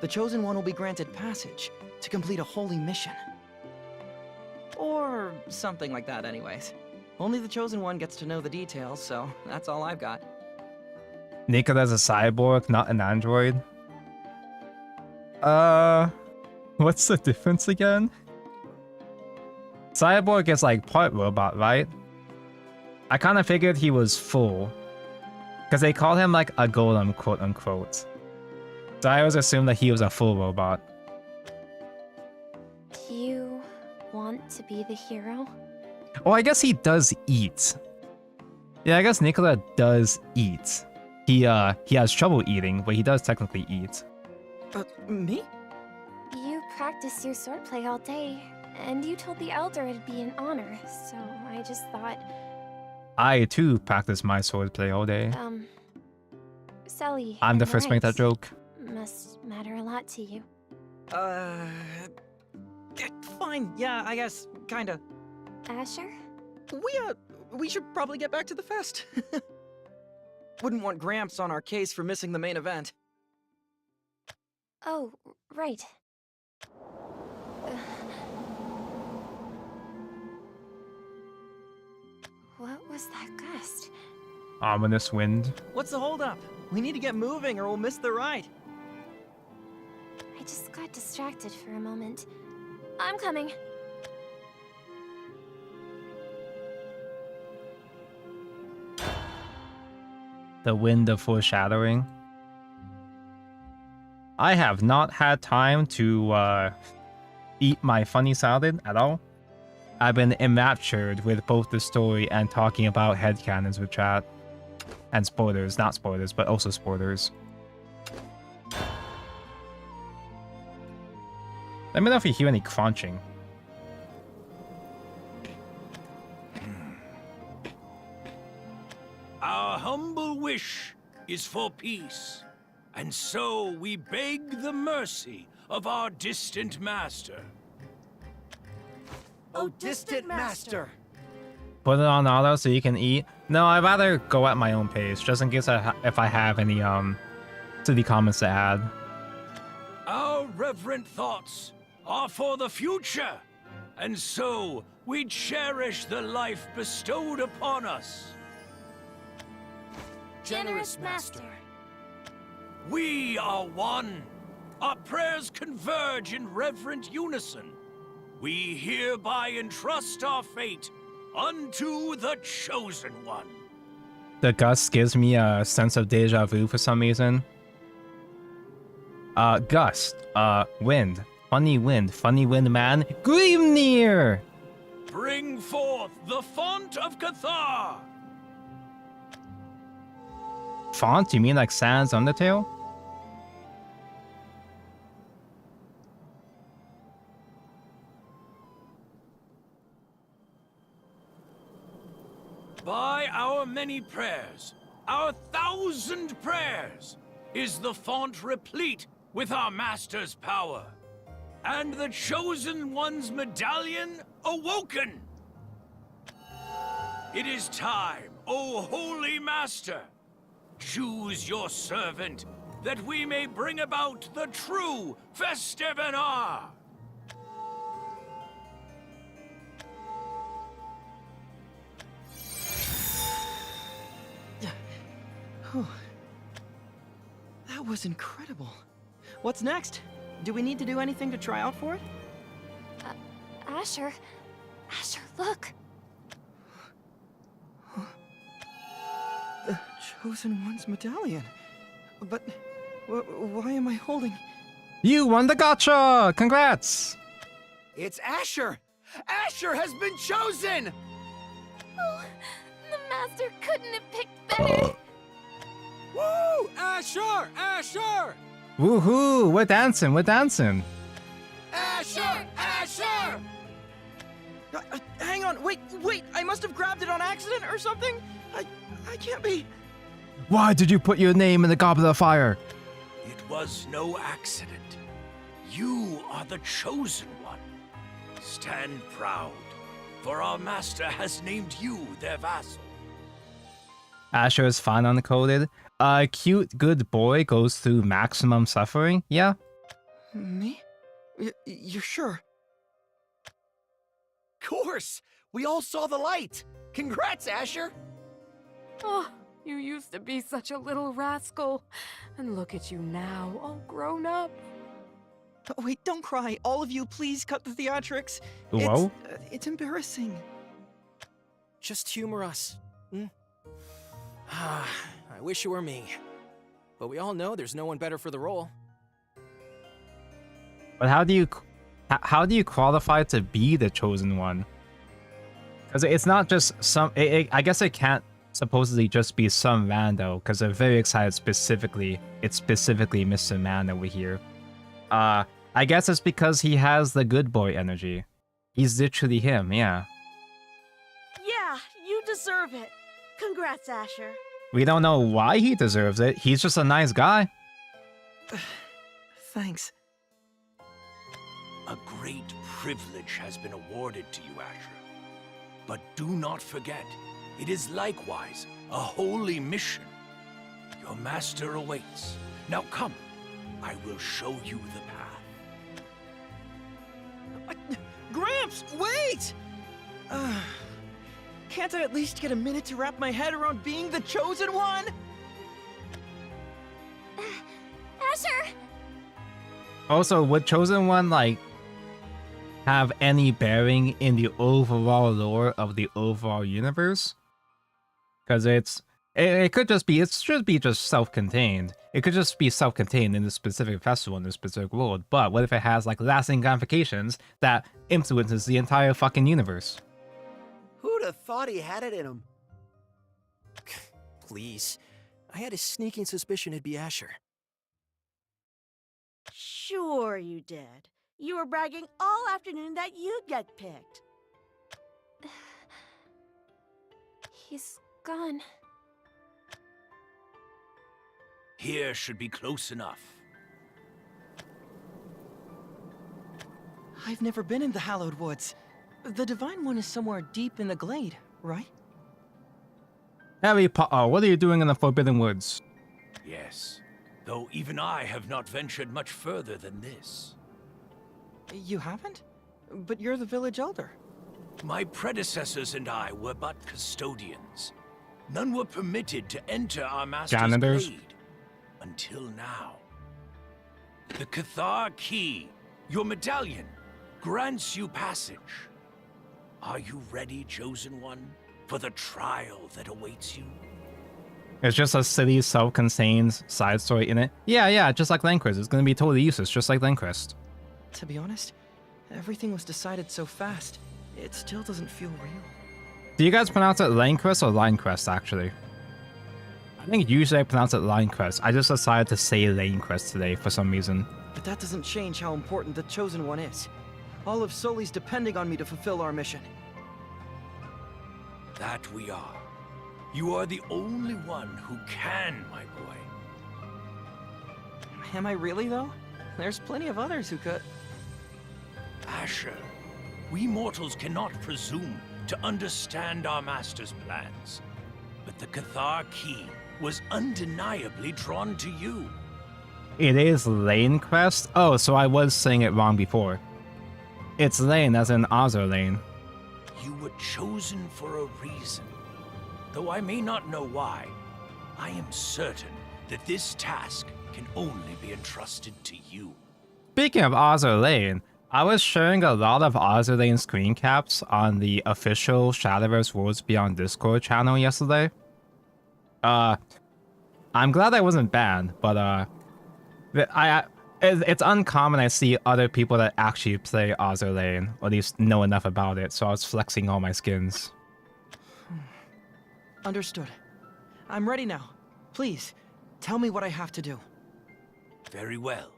D: The Chosen One will be granted passage to complete a holy mission. Or something like that anyways. Only the Chosen One gets to know the details, so that's all I've got.
C: Nicola's a cyborg, not an android. What's the difference again? Cyborg is like part robot, right? I kind of figured he was full. Because they call him like a golem, quote unquote. So I always assumed that he was a full robot.
B: Do you want to be the hero?
C: Oh, I guess he does eat. Yeah, I guess Nicola does eat. He has trouble eating, but he does technically eat.
D: Me?
B: You practice your swordplay all day, and you told the Elder it'd be an honor, so I just thought...
C: I, too, practice my swordplay all day.
B: Sally...
C: I'm the first to make that joke.
B: must matter a lot to you.
D: Uh... Fine, yeah, I guess, kinda.
B: Asher?
D: We should probably get back to the fest. Wouldn't want Gramps on our case for missing the main event.
B: Oh, right. What was that gust?
C: Ominous wind.
D: What's the holdup? We need to get moving or we'll miss the ride.
B: I just got distracted for a moment. I'm coming.
C: The wind of foreshadowing. I have not had time to eat my funny salad at all. I've been enraptured with both the story and talking about headcanons with chat. And spoilers, not spoilers, but also spoilers. Let me know if you hear any crunching.
E: Our humble wish is for peace, and so we beg the mercy of our distant master.
F: Oh, distant master.
C: Put it on auto so you can eat. No, I'd rather go at my own pace, just in case if I have any silly comments to add.
E: Our reverent thoughts are for the future, and so we cherish the life bestowed upon us.
B: Generous Master.
E: We are one. Our prayers converge in reverent unison. We hereby entrust our fate unto the Chosen One.
C: The gust gives me a sense of deja vu for some reason. Gust, wind, funny wind man, Gleamnir!
E: Bring forth the font of Cathar!
C: Font? You mean like Sans Undertale?
E: By our many prayers, our 1,000 prayers, is the font replete with our Master's power, and the Chosen One's medallion awoken. It is time, O Holy Master. Choose your servant, that we may bring about the true Festivanar.
D: That was incredible. What's next? Do we need to do anything to try out for it?
B: Asher. Asher, look.
D: The Chosen One's medallion. But why am I holding...
C: You won the gacha! Congrats!
F: It's Asher! Asher has been chosen!
B: Oh, the Master couldn't have picked better.
F: Woo! Asher! Asher!
C: Woohoo! We're dancing, we're dancing.
F: Asher! Asher!
D: Hang on, wait! I must have grabbed it on accident or something? I can't be...
C: Why did you put your name in the goblet of fire?
E: It was no accident. You are the Chosen One. Stand proud, for our Master has named you their vassal.
C: Asher is fine uncoded. A cute good boy goes through maximum suffering? Yeah?
D: Me? You're sure?
F: Course! We all saw the light! Congrats, Asher!
G: Oh, you used to be such a little rascal. And look at you now, all grown up.
D: Oh, wait, don't cry. All of you, please cut the theatrics.
C: Whoa?
D: It's embarrassing.
H: Just humor us. I wish it were me. But we all know there's no one better for the role.
C: But how do you qualify to be the Chosen One? Because it's not just some... I guess it can't supposedly just be some rando, because they're very excited specifically. It's specifically Mr. Man over here. I guess it's because he has the good boy energy. He's literally him, yeah.
I: Yeah, you deserve it. Congrats, Asher.
C: We don't know why he deserves it. He's just a nice guy.
D: Thanks.
E: A great privilege has been awarded to you, Asher. But do not forget, it is likewise a holy mission. Your master awaits. Now come, I will show you the path.
D: Gramps, wait! Can't I at least get a minute to wrap my head around being the chosen one?
B: Asher!
C: Also, would Chosen One, like, have any bearing in the overall lore of the overall universe? Because it could just be, it should be just self-contained. It could just be self-contained in the specific festival, in the specific world. But what if it has, like, lasting ramifications that influences the entire fucking universe?
F: Who'd have thought he had it in him?
H: Please. I had a sneaking suspicion it'd be Asher.
I: Sure you did. You were bragging all afternoon that you'd get picked.
G: He's gone.
E: Here should be close enough.
D: I've never been in the Hallowed Woods. The Divine One is somewhere deep in the glade, right?
C: Harry Potter, what are you doing in the Forbidden Woods?
E: Yes, though even I have not ventured much further than this.
D: You haven't? But you're the village elder.
E: My predecessors and I were but custodians. None were permitted to enter our master's
C: Janitors?
E: glade until now. The Cathar Key, your medallion, grants you passage. Are you ready, Chosen One, for the trial that awaits you?
C: It's just a city self-contained side story in it. Yeah, just like Landquist. It's gonna be totally useless, just like Landquist.
D: To be honest, everything was decided so fast, it still doesn't feel real.
C: Do you guys pronounce it Landquist or Linecrest, actually? I think usually I pronounce it Linecrest. I just decided to say Lanecrest today for some reason.
D: But that doesn't change how important the Chosen One is. All of Soli's depending on me to fulfill our mission.
E: That we are. You are the only one who can, my boy.
D: Am I really, though? There's plenty of others who could.
E: Asher, we mortals cannot presume to understand our master's plans. But the Cathar Key was undeniably drawn to you.
C: It is Lanecrest? Oh, so I was saying it wrong before. It's Lane as in Azur Lane.
E: You were chosen for a reason. Though I may not know why, I am certain that this task can only be entrusted to you.
C: Speaking of Azur Lane, I was sharing a lot of Azur Lane screen caps on the official Shadowverse Worlds Beyond Discord channel yesterday. I'm glad I wasn't banned, but it's uncommon I see other people that actually play Azur Lane, or at least know enough about it, so I was flexing all my skins.
D: Understood. I'm ready now. Please, tell me what I have to do.
E: Very well.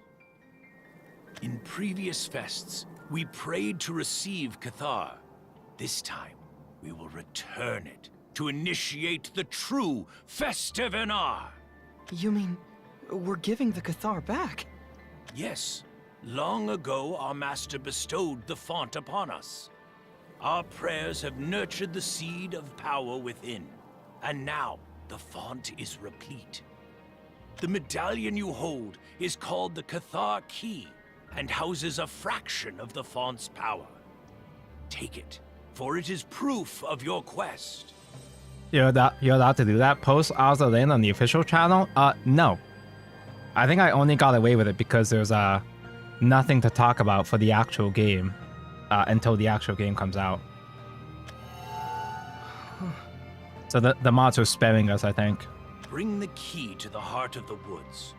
E: In previous fests, we prayed to receive Cathar. This time, we will return it to initiate the true Festivenar.
D: You mean, we're giving the Cathar back?
E: Yes, long ago our master bestowed the font upon us. Our prayers have nurtured the seed of power within, and now the font is replete. The medallion you hold is called the Cathar Key, and houses a fraction of the font's power. Take it, for it is proof of your quest.
C: You're allowed to do that? Post Azur Lane on the official channel? No. I think I only got away with it because there's nothing to talk about for the actual game until the actual game comes out. So the mods are sparing us, I think.
E: Bring the key to the heart of the woods.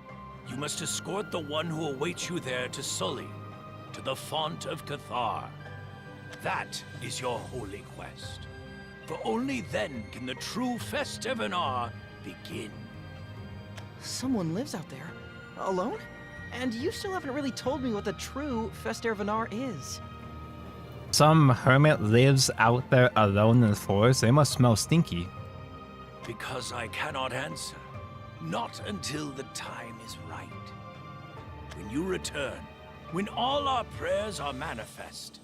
E: You must escort the one who awaits you there to Sully, to the font of Cathar. That is your holy quest. For only then can the true Festivenar begin.
D: Someone lives out there, alone? And you still haven't really told me what the true Festivenar is.
C: Some hermit lives out there alone in the forest. They must smell stinky.
E: Because I cannot answer. Not until the time is right. When you return, when all our prayers are manifest,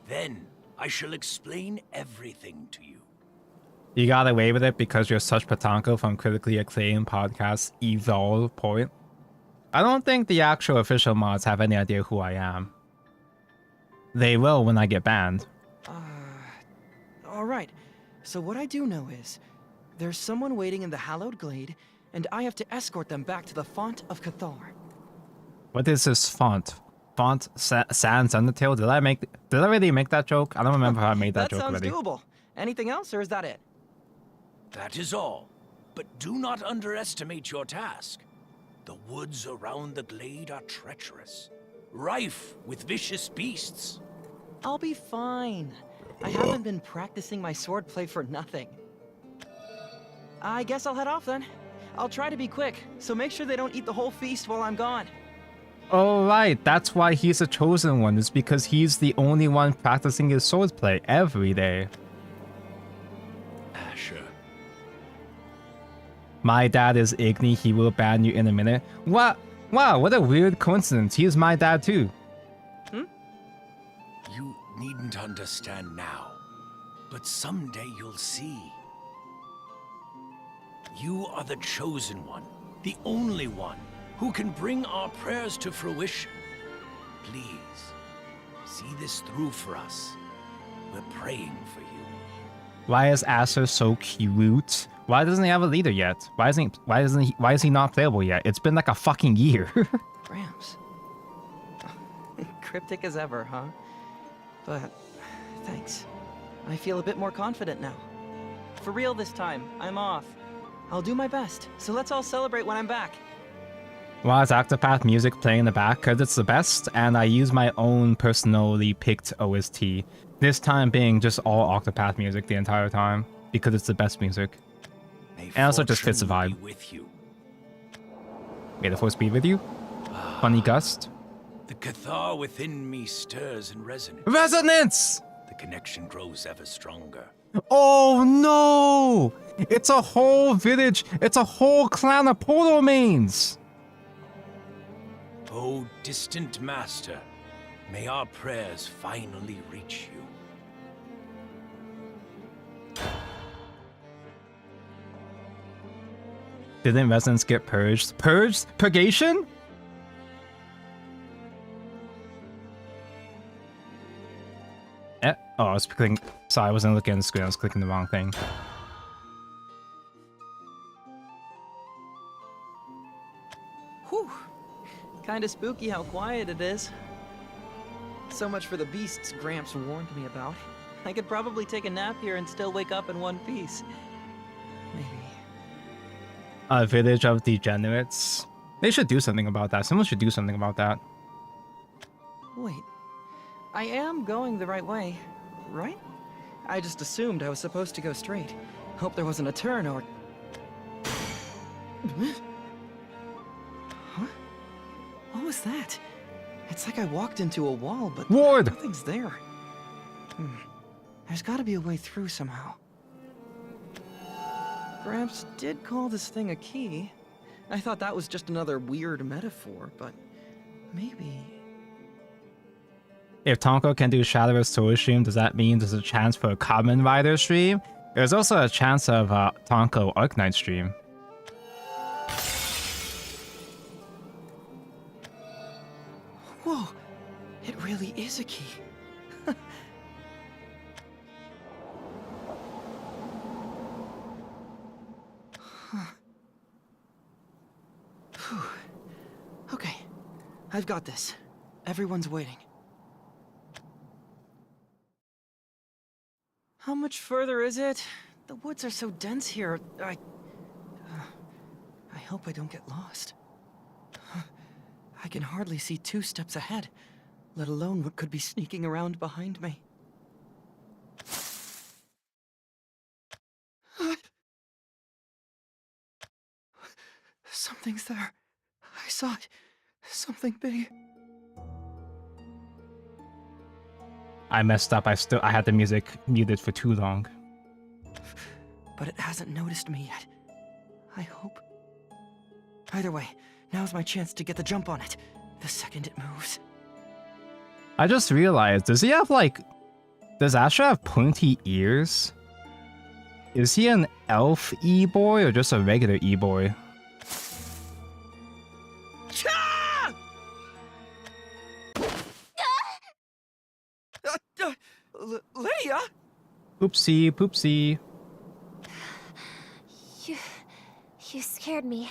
E: then I shall explain everything to you.
C: You got away with it because you're such Patanko from critically acclaimed podcast Evolve Point. I don't think the actual official mods have any idea who I am. They will when I get banned.
D: Alright. So what I do know is, there's someone waiting in the hallowed glade, and I have to escort them back to the Font of Cathar.
C: What is this font? Font Sans Undertale? Did I really make that joke? I don't remember how I made that joke already.
D: That sounds doable. Anything else, or is that it?
E: That is all. But do not underestimate your task. The woods around the glade are treacherous, rife with vicious beasts.
D: I'll be fine. I haven't been practicing my swordplay for nothing. I guess I'll head off then. I'll try to be quick, so make sure they don't eat the whole feast while I'm gone.
C: Oh right, that's why he's a chosen one, is because he's the only one practicing his swordplay every day.
E: Sure.
C: My dad is Igni, he will ban you in a minute. What? Wow, what a weird coincidence. He's my dad too.
E: You needn't understand now, but someday you'll see. You are the chosen one, the only one, who can bring our prayers to fruition. Please, see this through for us. We're praying for you.
C: Why is Acer so cute? Why doesn't he have a leader yet? Why is he not playable yet? It's been like a fucking year.
D: Gramps. Cryptic as ever, huh? But thanks. I feel a bit more confident now. For real this time, I'm off. I'll do my best, so let's all celebrate when I'm back.
C: Why is Octopath music playing in the back? Because it's the best, and I use my own personally picked OST. This time being just all Octopath music the entire time, because it's the best music. And also just fits the vibe.
E: With you.
C: May the force be with you. Funny gust.
E: The Cathar within me stirs in resonance.
C: Resonance!
E: The connection grows ever stronger.
C: Oh no! It's a whole village. It's a whole clan of Polo mains.
E: Oh, distant master, may our prayers finally reach you.
C: Didn't Resonance get purged? Purged? Purgation? Oh, I was clicking. Sorry, I wasn't looking at the screen. I was clicking the wrong thing.
D: Whew. Kinda spooky how quiet it is. So much for the beasts Gramps warned me about. I could probably take a nap here and still wake up in one piece. Maybe.
C: A village of degenerates. They should do something about that. Someone should do something about that.
D: Wait. I am going the right way, right? I just assumed I was supposed to go straight. Hope there wasn't a turn or... Huh? What was that? It's like I walked into a wall, but
C: Ward!
D: nothing's there. There's gotta be a way through somehow. Gramps did call this thing a key. I thought that was just another weird metaphor, but maybe...
C: If Tonko can do Shadow's Soul Stream, does that mean there's a chance for a Common Rider stream? There's also a chance of Tonko Arknight stream.
D: Whoa! It really is a key. Okay, I've got this. Everyone's waiting. How much further is it? The woods are so dense here. I hope I don't get lost. I can hardly see 2 steps ahead, let alone what could be sneaking around behind me. Something's there. I saw it. Something big.
C: I messed up. I had the music muted for too long.
D: But it hasn't noticed me yet. I hope. Either way, now's my chance to get the jump on it. the second it moves.
C: I just realized, does he have like... Does Asher have pointy ears? Is he an elf E-boy or just a regular E-boy?
D: Cha! Lydia?
C: Oopsie poopsie.
B: You scared me.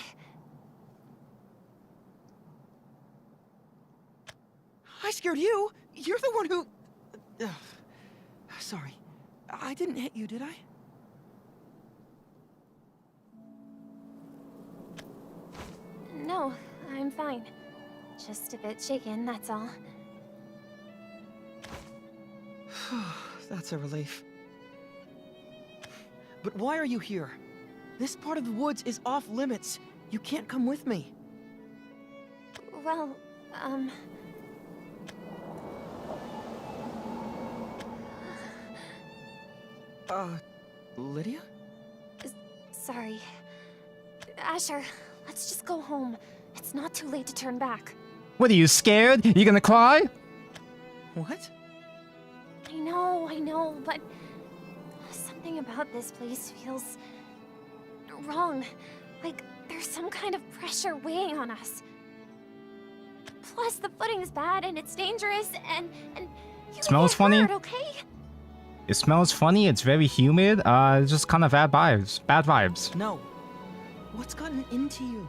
D: I scared you? You're the one who... Sorry. I didn't hit you, did I?
B: No, I'm fine. Just a bit shaken, that's all.
D: That's a relief. But why are you here? This part of the woods is off limits. You can't come with me.
B: Well,
D: Lydia?
B: sorry. Asher, let's just go home. It's not too late to turn back.
C: What are you, scared? You gonna cry?
D: What?
B: I know, but something about this place feels wrong. Like there's some kind of pressure weighing on us. Plus, the footing's bad and it's dangerous, and you
C: Smells
B: get
C: funny?
B: hurt, okay?
C: It smells funny, it's very humid, it's just kind of bad vibes. Bad vibes.
D: No. What's gotten into you?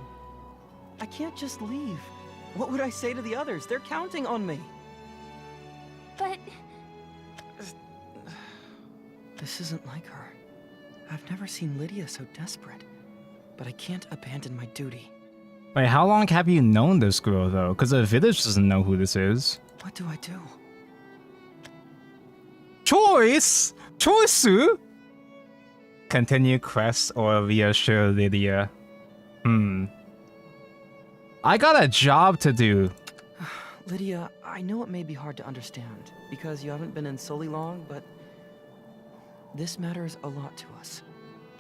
D: I can't just leave. What would I say to the others? They're counting on me.
B: But
D: This isn't like her. I've never seen Lydia so desperate. But I can't abandon my duty.
C: Wait, how long have you known this girl, though? Because the village doesn't know who this is.
D: What do I do?
C: Choice? Choice? Continue quest or reassure Lydia. I got a job to do.
D: Lydia, I know it may be hard to understand, because you haven't been in Sully long, but this matters a lot to us.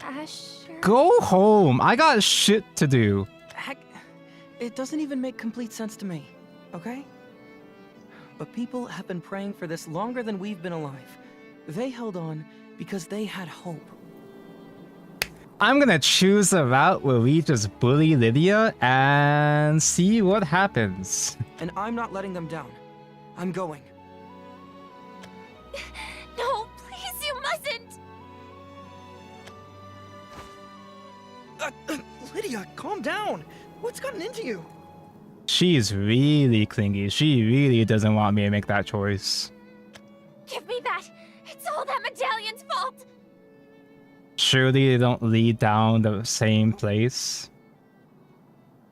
B: Asher...
C: Go home. I got shit to do.
D: Heck, it doesn't even make complete sense to me, okay? But people have been praying for this longer than we've been alive. They held on because they had hope.
C: I'm gonna choose a route where we just bully Lydia and see what happens.
D: And I'm not letting them down. I'm going.
B: No, please, you mustn't!
D: Lydia, calm down! What's gotten into you?
C: She's really clingy. She really doesn't want me to make that choice.
B: Give me that! It's all that medallion's fault!
C: Surely they don't lead down the same place.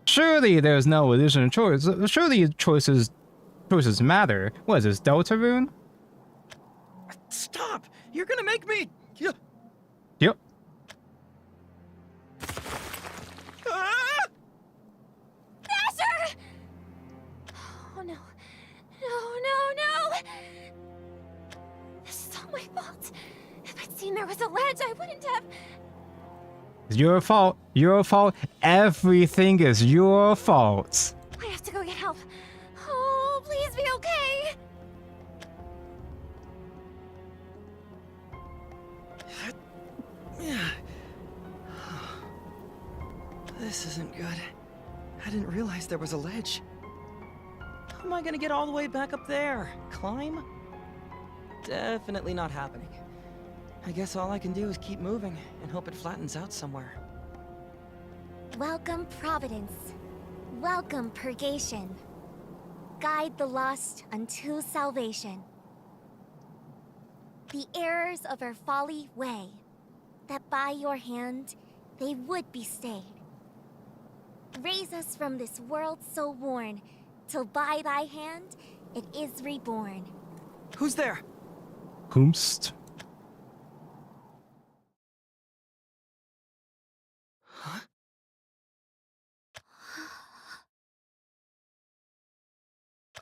C: Surely there's no additional choice. Surely choices matter. What is this, Deltarune?
D: Stop! You're gonna make me...
C: Yep.
D: Ah!
B: Asher! Oh no. No! This is all my fault. If I'd seen there was a ledge, I wouldn't have...
C: It's your fault. Your fault. Everything is your fault.
B: I have to go get help. Oh, please be okay.
D: This isn't good. I didn't realize there was a ledge. How am I gonna get all the way back up there? Climb? Definitely not happening. I guess all I can do is keep moving and hope it flattens out somewhere.
B: Welcome, Providence. Welcome, Purgation. Guide the lost unto salvation. The errors of our folly weigh, that by your hand they would be stayed. Raise us from this world so worn, till by thy hand it is reborn.
D: Who's there?
C: Whomst?
D: Huh?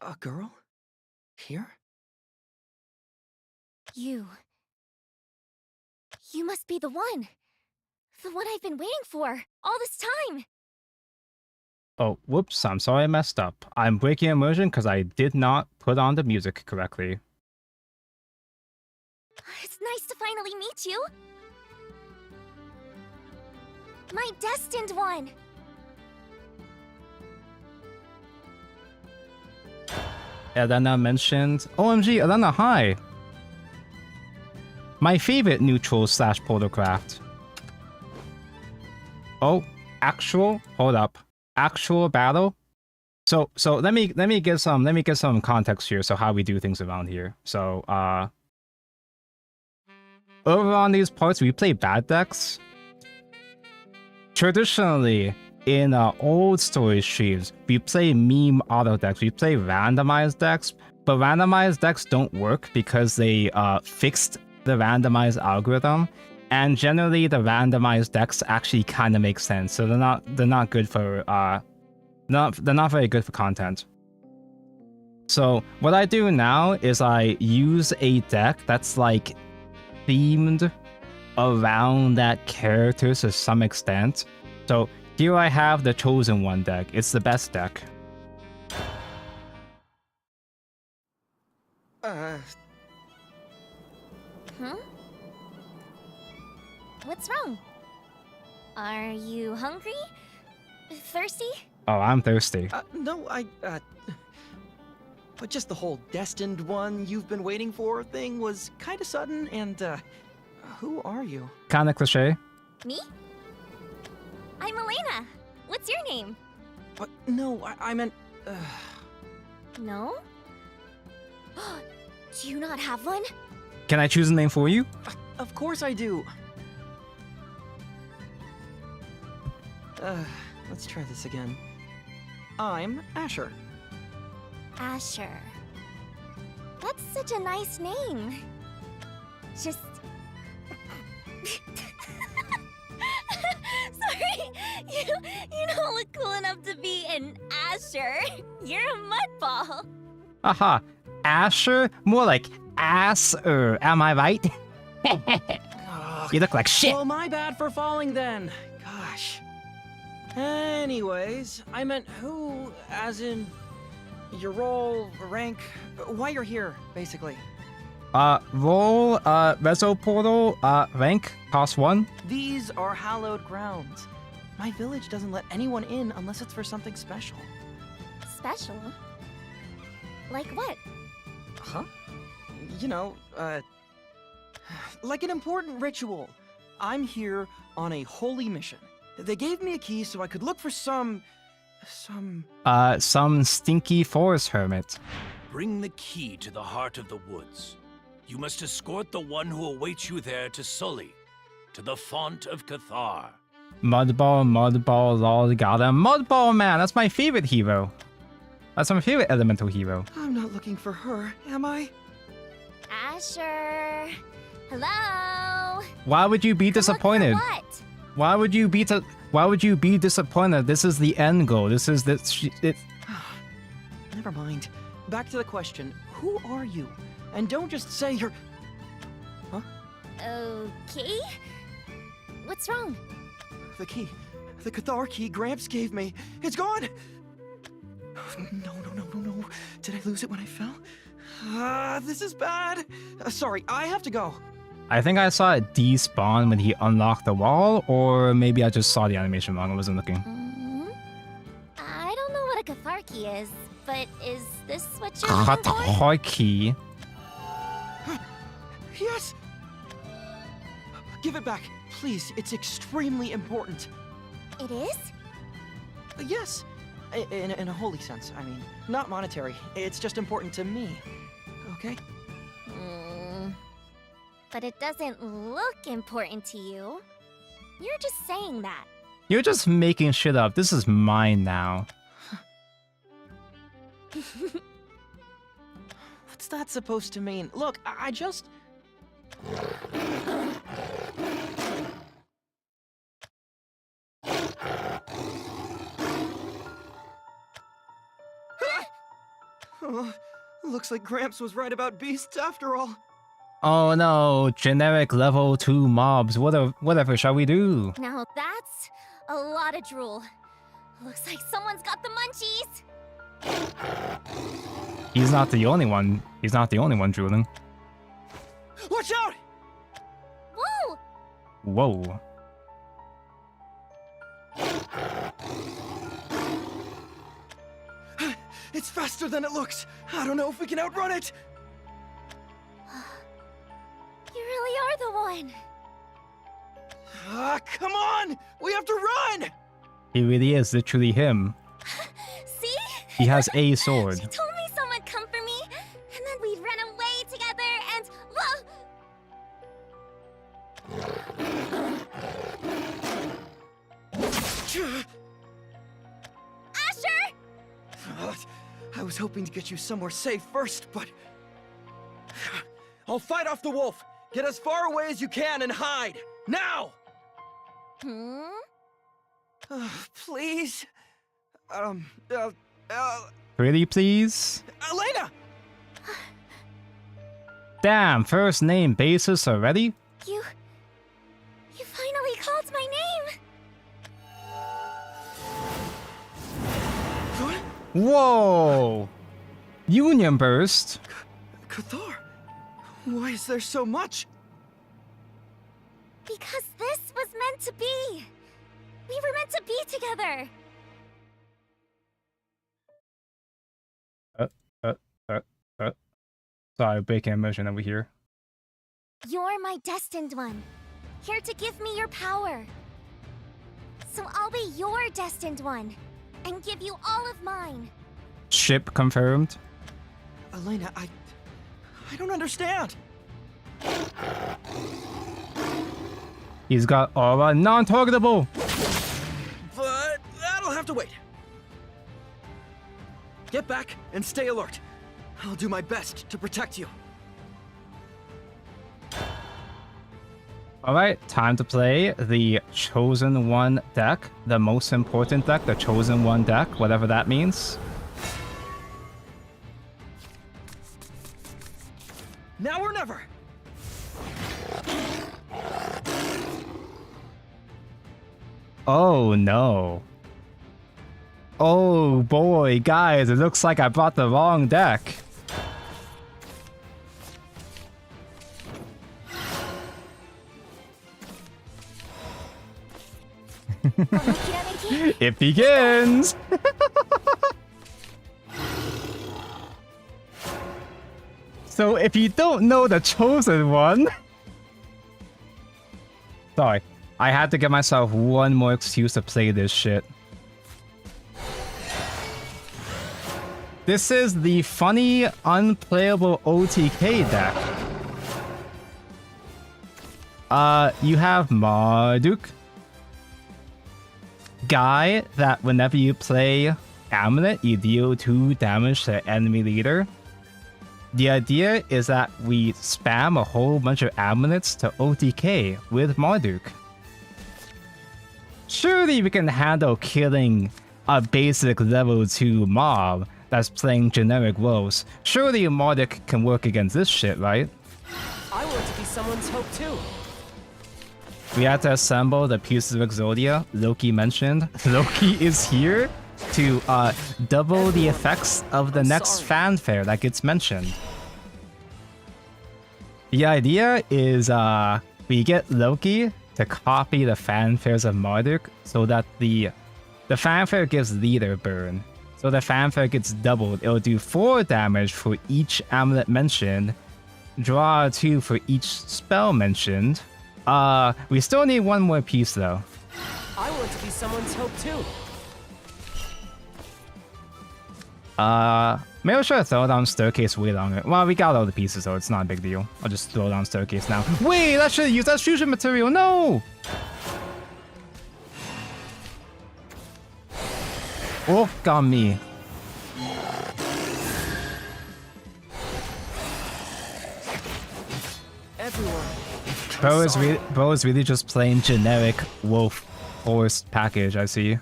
D: A girl? Here?
B: You must be the one. The one I've been waiting for, all this time.
C: Oh, whoops, I'm sorry I messed up. I'm breaking immersion because I did not put on the music correctly.
B: It's nice to finally meet you. My destined one.
C: Elena mentioned, OMG, Elena, hi! My favorite neutral slash protocraft. Oh, hold up. Actual battle? So let me give some context here, so how we do things around here. So over on these parts we play bad decks. Traditionally, in old story streams, we play meme auto decks, we play randomized decks, but randomized decks don't work because they fixed the randomized algorithm, and generally the randomized decks actually kind of make sense, so they're not good for they're not very good for content. So what I do now is I use a deck that's like themed around that character to some extent. So here I have the Chosen One deck. It's the best deck.
B: What's wrong? Are you hungry? Thirsty?
C: Oh, I'm thirsty.
D: No, but just the whole destined one you've been waiting for thing was kind of sudden, and, who are you?
C: Kinda cliche.
B: Me? I'm Elena. What's your name?
D: What? No, I meant,
B: No? Do you not have one?
C: Can I choose a name for you?
D: Of course I do. Let's try this again. I'm Asher.
B: Asher. That's such a nice name. Just... Sorry, you don't look cool enough to be an Asher. You're a mudball.
C: Aha. Asher? More like Asser, am I right? You look like shit.
D: Well, my bad for falling then. Gosh. Anyways, I meant who, as in your role, rank, why you're here, basically.
C: Roll, Rezo Portal, rank, cost 1.
D: These are hallowed grounds. My village doesn't let anyone in unless it's for something special.
B: Special? Like what?
D: Huh? You know, like an important ritual. I'm here on a holy mission. They gave me a key so I could look for some
C: Stinky forest hermit.
E: Bring the key to the heart of the woods. You must escort the one who awaits you there to Sully, to the font of Cathar.
C: Mudball, lol, got him. Mudball, man, that's my favorite hero. That's my favorite elemental hero.
D: I'm not looking for her, am I?
B: Asher. Hello.
C: Why would you be
B: Come look for
C: disappointed?
B: what?
C: Why would you be disappointed? This is the end goal. This is it.
D: Never mind. Back to the question. Who are you? And don't just say you're... Huh?
B: Okay. What's wrong?
D: The key. The Cathar key Gramps gave me. It's gone! No. Did I lose it when I fell? This is bad. Sorry, I have to go.
C: I think I saw it despawn when he unlocked the wall, or maybe I just saw the animation wrong. I wasn't looking.
B: I don't know what a Cathar key is, but is this what you're looking for?
C: Cathar key.
D: Yes! Give it back, please. It's extremely important.
B: It is?
D: Yes. In a holy sense, I mean. Not monetary. It's just important to me. Okay?
B: But it doesn't look important to you. You're just saying that.
C: You're just making shit up. This is mine now.
D: What's that supposed to mean? Look, I just... Looks like Gramps was right about beasts after all.
C: Oh no, generic level 2 mobs. Whatever shall we do?
B: Now that's a lot of drool. Looks like someone's got the munchies.
C: He's not the only one. He's not the only one drooling.
D: Watch out!
B: Whoa!
C: Whoa.
D: It's faster than it looks. I don't know if we can outrun it.
B: You really are the one.
D: Ah, come on! We have to run!
C: He really is literally him.
B: See?
C: He has a sword.
B: She told me someone come for me, and then we'd run away together, and well. Asher!
D: I was hoping to get you somewhere safe first, but... I'll fight off the wolf! Get as far away as you can and hide! Now! Please?
C: Pretty please?
D: Elena!
C: Damn, first name basis already?
B: You finally called my name!
D: What?
C: Whoa! Union burst?
D: Cathar? Why is there so much?
B: Because this was meant to be! We were meant to be together!
C: Sorry, breaking immersion over here.
B: You're my destined one, here to give me your power. So I'll be your destined one, and give you all of mine.
C: Ship confirmed.
D: Elena, I don't understand.
C: He's got aura non-targetable.
D: But that'll have to wait. Get back and stay alert. I'll do my best to protect you.
C: Alright, time to play the Chosen One deck. The most important deck, the Chosen One deck, whatever that means.
D: Now or never!
C: Oh no. Oh boy, guys, it looks like I brought the wrong deck. It begins! So if you don't know the Chosen One... Sorry, I had to give myself one more excuse to play this shit. This is the funny, unplayable OTK deck. You have Marduk. Guy that whenever you play Amulet, you deal 2 damage to enemy leader. The idea is that we spam a whole bunch of amulets to OTK with Marduk. Surely we can handle killing a basic level 2 mob that's playing generic roles. Surely Marduk can work against this shit, right?
H: I want to be someone's hope too.
C: We had to assemble the pieces of Exodia Loki mentioned. Loki is here to double the effects of the next fanfare that gets mentioned. The idea is we get Loki to copy the fanfares of Marduk so that the fanfare gives leader burn. So the fanfare gets doubled. It'll do 4 damage for each amulet mentioned, draw 2 for each spell mentioned. We still need one more piece though.
H: I want to be someone's hope too.
C: Maybe I should throw down staircase way longer. Well, we got all the pieces, so it's not a big deal. I'll just throw down staircase now. Wait, I should have used that fusion material. No! Oh, got me.
H: Everyone.
C: Bro is really just plain generic wolf horse package, I see.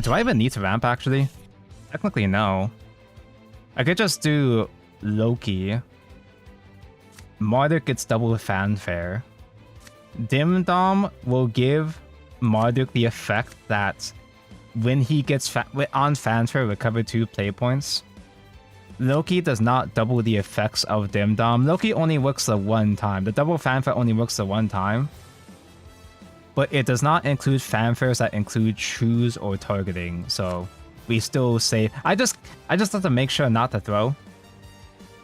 C: Do I even need to ramp, actually? Technically, no. I could just do Loki. Marduk gets double fanfare. Dim Dom will give Marduk the effect that when he gets on Fanfare recover 2 play points, Loki does not double the effects of Dim Dom. Loki only works the one time. The double Fanfare only works the one time. But it does not include fanfares that include choose or targeting. So we still say I just have to make sure not to throw.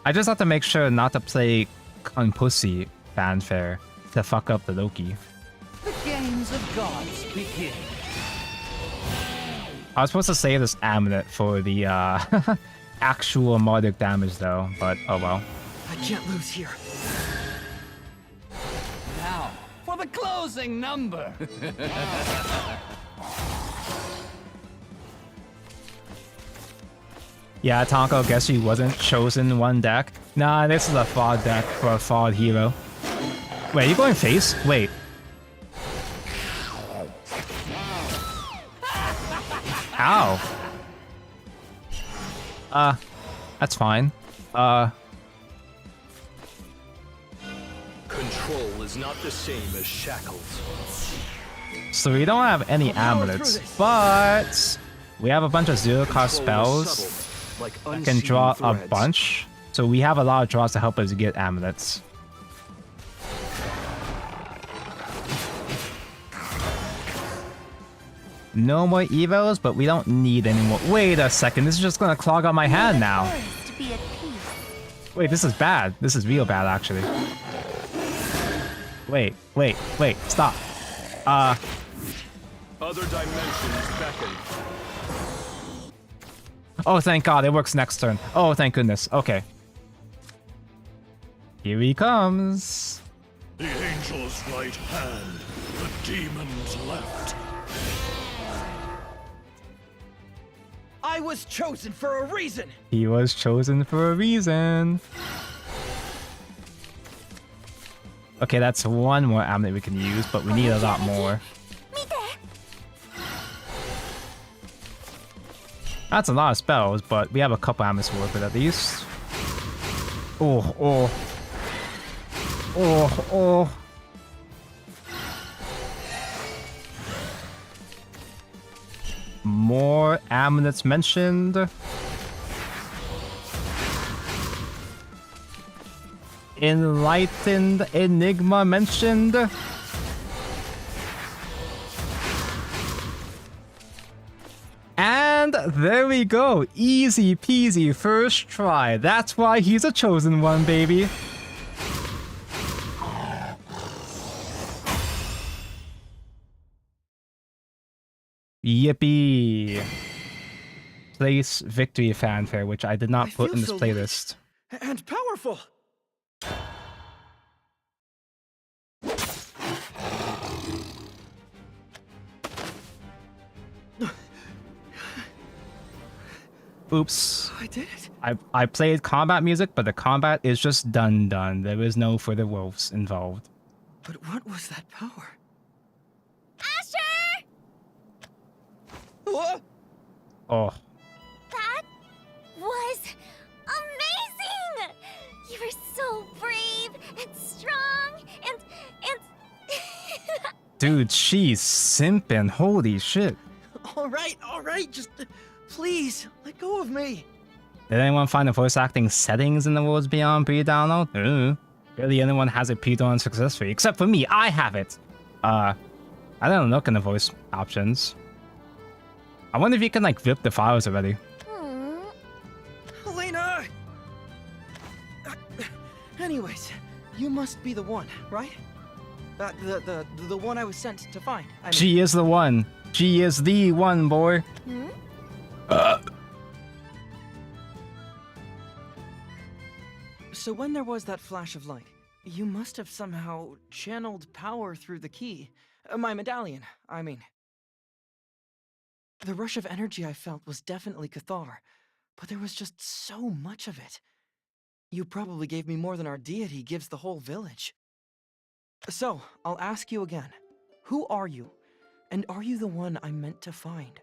C: I just have to make sure not to play Pussy fanfare to fuck up the Loki.
J: The games of gods begin.
C: I was supposed to save this amulet for the actual Marduk damage though, but oh well.
D: I can't lose here.
J: Now, for the closing number.
C: Yeah, Tonko, guess he wasn't chosen one deck. Nah, this is a fraud deck for a fraud hero. Wait, you going face? Wait. Ow. That's fine.
F: Control is not the same as shackles.
C: So we don't have any amulets, but we have a bunch of zero-cost spells that can draw a bunch. So we have a lot of draws to help us get amulets. No more evos, but we don't need any more. Wait a second, this is just gonna clog up my hand now. Wait, this is bad. This is real bad, actually. Wait, stop.
F: Other dimensions beckon.
C: Oh, thank God, it works next turn. Oh, thank goodness. Okay. Here he comes.
E: The angel's right hand, the demon's left.
D: I was chosen for a reason.
C: He was chosen for a reason. Okay, that's one more amulet we can use, but we need a lot more. That's a lot of spells, but we have a couple amulets to work with at least. Oh. More amulets mentioned. Enlightened Enigma mentioned. And there we go. Easy peasy first try. That's why he's a chosen one, baby. Yippee. Place victory fanfare, which I did not put in this playlist.
D: And powerful.
C: Oops.
D: I did it.
C: I played combat music, but the combat is just done. There is no further wolves involved.
D: But what was that power?
B: Asher!
D: What?
C: Oh.
B: That was amazing! You were so brave and strong and...
C: Dude, she's simping. Holy shit.
D: All right. Just please let go of me.
C: Did anyone find the voice acting settings in the Worlds Beyond pre-download? Barely anyone has a pre-download successfully, except for me. I have it. I didn't look in the voice options. I wonder if you can like rip the files already.
D: Helena! Anyways, you must be the one, right? The one I was sent to find. I mean,
C: She is the one. She is the one, boy.
D: So when there was that flash of light, you must have somehow channeled power through the key. My medallion, I mean. The rush of energy I felt was definitely Cathar, but there was just so much of it. You probably gave me more than our deity gives the whole village. So, I'll ask you again. Who are you? And are you the one I'm meant to find?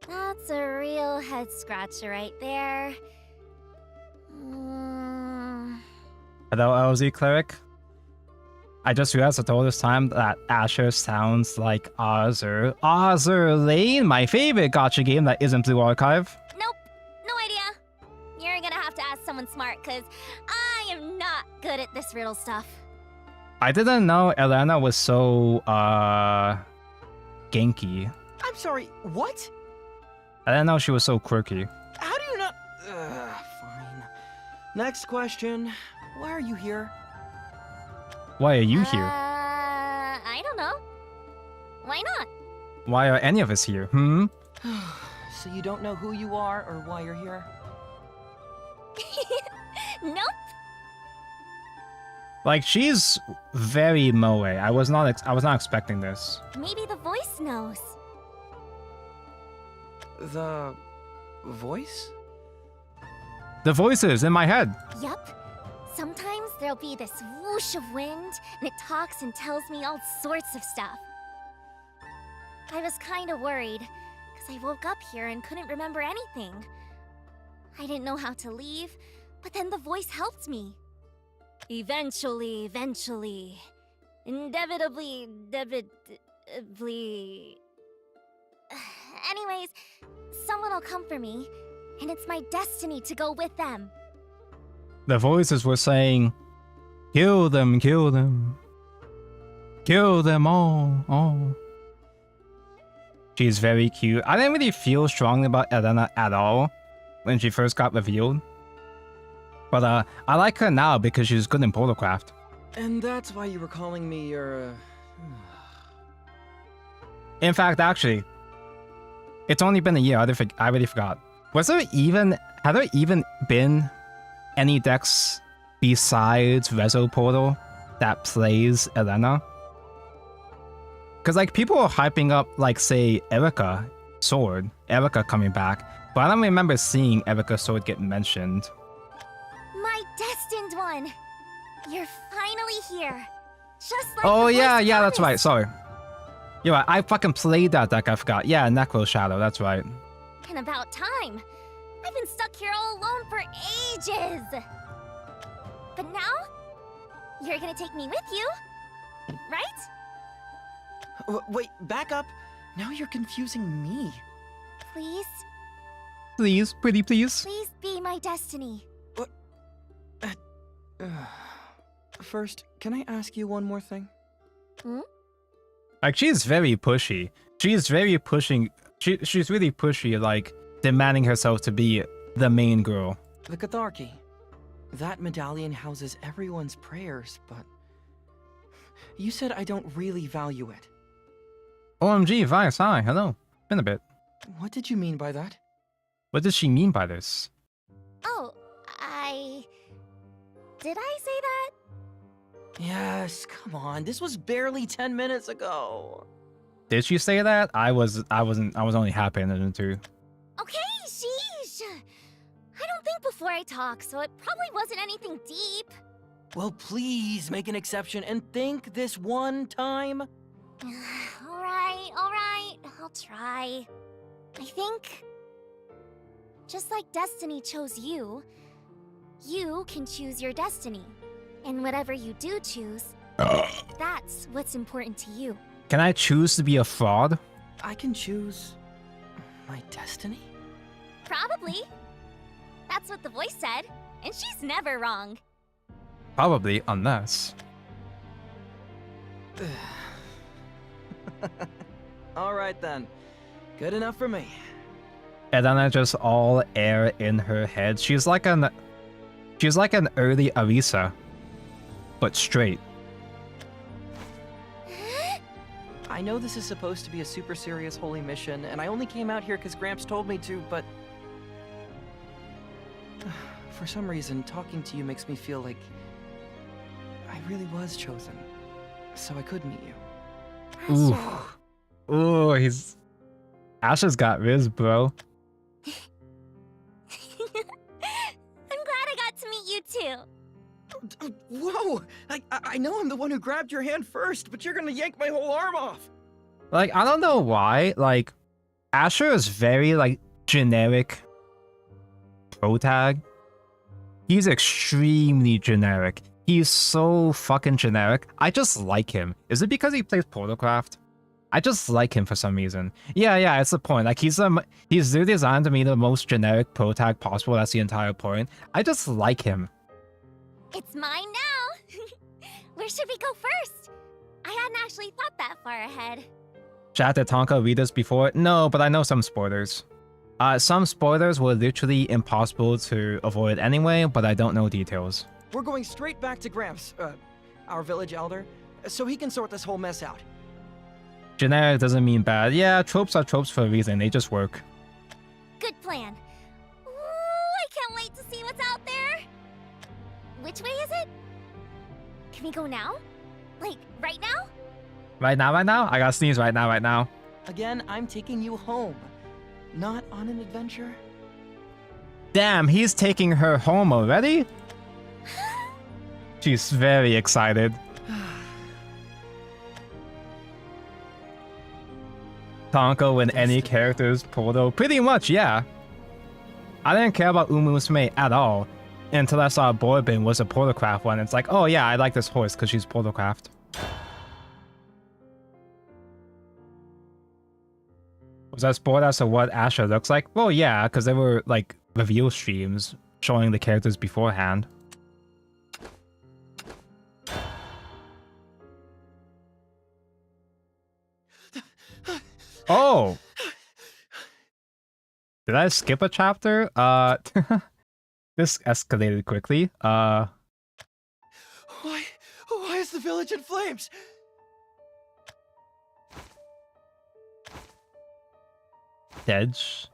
B: That's a real head scratcher right there.
C: Hello, LZ Cleric. I just realized all this time that Asher sounds like Azur. Azur Lane, my favorite gacha game that isn't Blue Archive.
B: Nope, no idea. You're gonna have to ask someone smart, cause I am not good at this riddle stuff.
C: I didn't know Elena was so, ganky.
D: I'm sorry, what?
C: I didn't know she was so quirky.
D: How do you not... fine. Next question. Why are you here?
C: Why are you here?
B: I don't know. Why not?
C: Why are any of us here,
D: So you don't know who you are or why you're here?
B: Nope.
C: Like, she's very moe. I was not expecting this.
B: Maybe the voice knows.
D: The... voice?
C: The voices in my head.
B: Yup. Sometimes there'll be this whoosh of wind, and it talks and tells me all sorts of stuff. I was kinda worried, because I woke up here and couldn't remember anything. I didn't know how to leave, but then the voice helped me. Eventually... Inevitably... Anyways, someone will come for me, and it's my destiny to go with them.
C: The voices were saying, kill them, kill them. Kill them all. She's very cute. I didn't really feel strongly about Elena at all when she first got revealed. But I like her now because she's good in Photograft.
D: And that's why you were calling me your...
C: In fact, actually, it's only been a year. I already forgot. Had there even been any decks besides Rezo Portal that plays Elena? Because, like, people are hyping up, like, say, Erica coming back, but I don't remember seeing Erica Sword get mentioned.
B: My destined one! You're finally here! Just like
C: Oh,
B: the
C: yeah,
B: voice
C: that's right,
B: promised.
C: sorry. You're right, I fucking played that deck, I forgot. Yeah, Necro Shadow, that's right.
B: And about time! I've been stuck here all alone for ages! But now, you're gonna take me with you, right?
D: Wait, back up. Now you're confusing me.
B: Please,
C: Please, pretty please.
B: please be my destiny.
D: First, can I ask you one more thing?
C: Like, she's very pushy. She's very pushing. She's really pushy, like, demanding herself to be the main girl.
D: The Catharchy. That medallion houses everyone's prayers, but... You said I don't really value it.
C: OMG, Vice, hi, hello. Been a bit.
D: What did you mean by that?
C: What does she mean by this?
B: Oh, Did I say that?
D: Yes, come on. This was barely 10 minutes ago.
C: Did she say that? I was only half paying attention to.
B: Okay, sheesh! I don't think before I talk, so it probably wasn't anything deep.
D: Well, please make an exception and think this one time.
B: Alright, I'll try. I think... just like destiny chose you, you can choose your destiny. And whatever you do choose, that's what's important to you.
C: Can I choose to be a fraud?
D: I can choose... my destiny?
B: Probably. That's what the voice said, and she's never wrong.
C: Probably, unless...
D: Alright then. Good enough for me.
C: Elena just all air in her head. She's like an early Arisa, but straight.
D: I know this is supposed to be a super serious holy mission, and I only came out here because Gramps told me to, but... for some reason, talking to you makes me feel like... I really was chosen. So I could meet you.
C: Ooh. Ooh, he's... Asher's got Riz, bro.
B: I'm glad I got to meet you too.
D: Whoa! I know I'm the one who grabbed your hand first, but you're gonna yank my whole arm off!
C: Like, I don't know why, like, Asher is very, like, generic protag. He's extremely generic. He's so fucking generic. I just like him. Is it because he plays Portalcraft? I just like him for some reason. Yeah, it's the point. Like he's designed to be the most generic protag possible. That's the entire point. I just like him.
B: It's mine now. Where should we go first? I hadn't actually thought that far ahead.
C: Chat, did Tonka read this before? No, but I know some spoilers. Some spoilers were literally impossible to avoid anyway, but I don't know details.
D: We're going straight back to Gramps, our village elder, so he can sort this whole mess out.
C: Generic doesn't mean bad. Yeah, tropes are tropes for a reason. They just work.
B: Good plan. Ooh, I can't wait to see what's out there. Which way is it? Can we go now? Like, right now?
C: Right now? I gotta sneeze right now.
D: Again, I'm taking you home, not on an adventure.
C: Damn, he's taking her home already? She's very excited. Tonka with any characters, Portal. Pretty much, yeah. I didn't care about Umusume at all until I saw Borbin was a Portalcraft one. It's like, oh yeah, I like this horse because she's Portalcraft. Was I spoiled as to what Asha looks like? Well, yeah, because there were like reveal streams showing the characters beforehand. Oh! Did I skip a chapter? This escalated quickly.
F: Why is the village in flames?
C: Edge.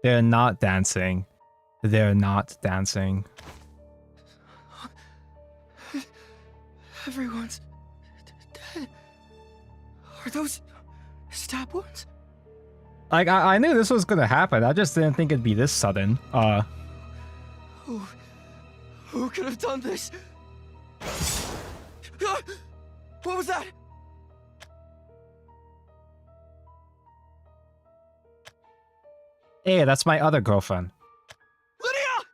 C: They're not dancing. They're not dancing.
F: Everyone's dead. Are those stab wounds?
C: Like, I knew this was gonna happen. I just didn't think it'd be this sudden.
F: Who could have done this? Ah! What was that?
C: Hey, that's my other girlfriend.
F: Lydia!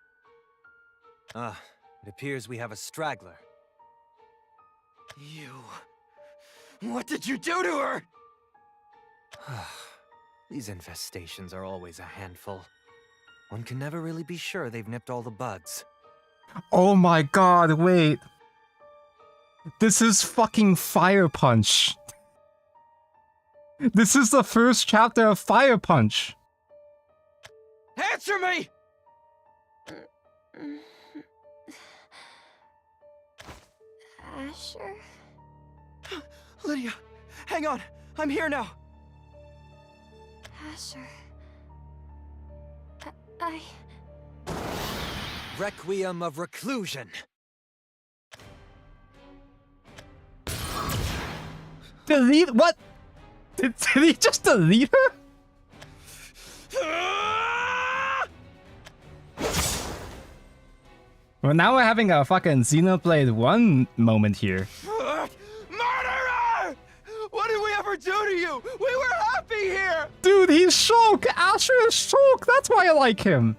H: Ah, it appears we have a straggler.
F: You... What did you do to her?
H: These infestations are always a handful. One can never really be sure they've nipped all the bugs.
C: Oh my god, wait. This is fucking Fire Punch. This is the first chapter of Fire Punch.
F: Answer me!
B: Asher?
F: Lydia, hang on. I'm here now.
B: Asher...
H: Requiem of Reclusion.
C: Delete? What? Did he just delete her? Well, now we're having a fucking Xenoblade 1 moment here.
F: Murderer! What did we ever do to you? We were happy here!
C: Dude, he's Shulk! Asher is Shulk! That's why I like him!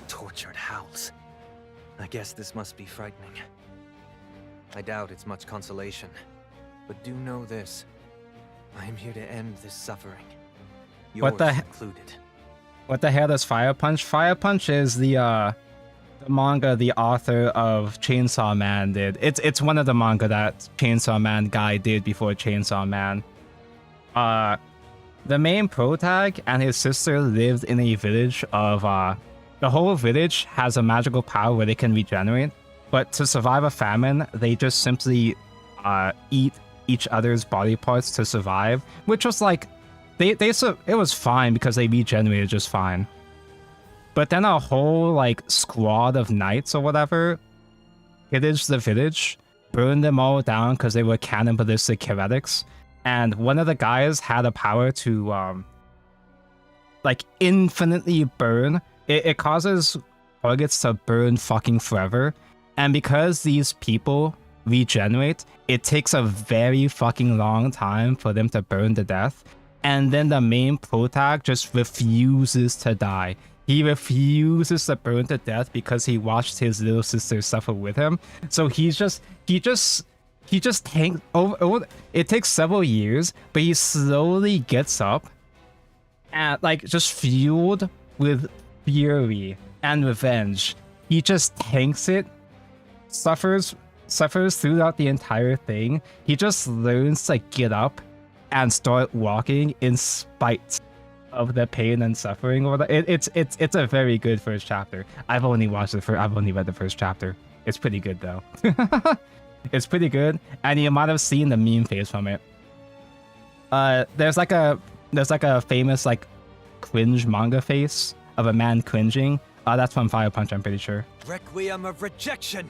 H: Tortured howls. I guess this must be frightening. I doubt it's much consolation. But do know this. I am here to end this suffering. Yours
C: What the
H: included.
C: What the hell is Fire Punch? Fire Punch is the manga the author of Chainsaw Man did. It's one of the manga that Chainsaw Man guy did before Chainsaw Man. The main protag and his sister lived in a village of the whole village has a magical power where they can regenerate, but to survive a famine, they just simply eat each other's body parts to survive, which was like it was fine because they regenerated just fine. But then a whole like squad of knights or whatever pillaged the village, burned them all down because they were cannibalistic heretics, and one of the guys had a power to like infinitely burn. It causes targets to burn fucking forever, and because these people regenerate, it takes a very fucking long time for them to burn to death. And then the main protag just refuses to die. He refuses to burn to death because he watched his little sister suffer with him. So he just tanks over. It takes several years, but he slowly gets up and like just fueled with fury and revenge. He just tanks it, suffers throughout the entire thing. He just learns to get up and start walking in spite of the pain and suffering. It's a very good first chapter. I've only read the first chapter. It's pretty good though. It's pretty good, and you might have seen the meme face from it. There's like a famous like cringe manga face of a man cringing. That's from Fire Punch, I'm pretty sure.
H: Requiem of rejection.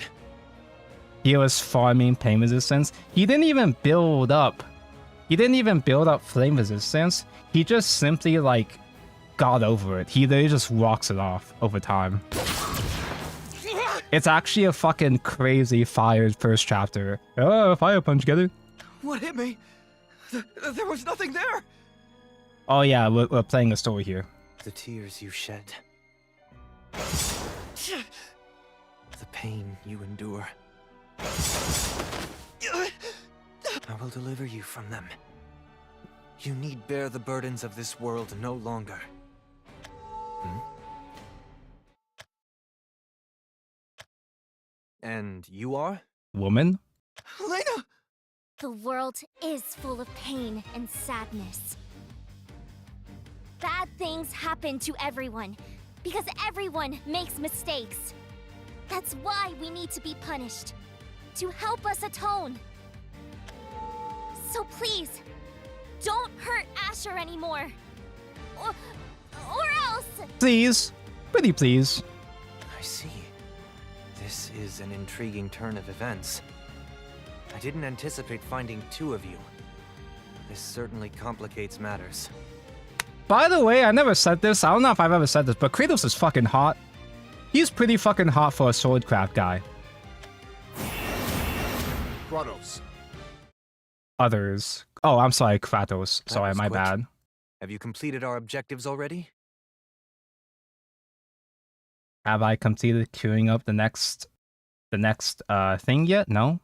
C: He was farming pain resistance. He didn't even build up flame resistance. He just simply like got over it. He literally just rocks it off over time. It's actually a fucking crazy fired first chapter. Oh, Fire Punch, get it?
H: What hit me? There was nothing there.
C: Oh yeah, we're playing a story here.
H: The tears you shed. The pain you endure. I will deliver you from them. You need bear the burdens of this world no longer. And you are?
C: Woman?
H: Lena!
B: The world is full of pain and sadness. Bad things happen to everyone, because everyone makes mistakes. That's why we need to be punished, to help us atone. So please, don't hurt Asher anymore. Or else...
C: Please. Pretty please.
H: I see. This is an intriguing turn of events. I didn't anticipate finding two of you. This certainly complicates matters.
C: By the way, I never said this. I don't know if I've ever said this, but Kratos is fucking hot. He's pretty fucking hot for a swordcraft guy.
F: Kratos.
C: Others. Oh, I'm sorry, Kratos.
H: That
C: Sorry,
H: was
C: my
H: quick.
C: bad.
H: Have you completed our objectives already?
C: Have I completed queuing up the next thing yet? No?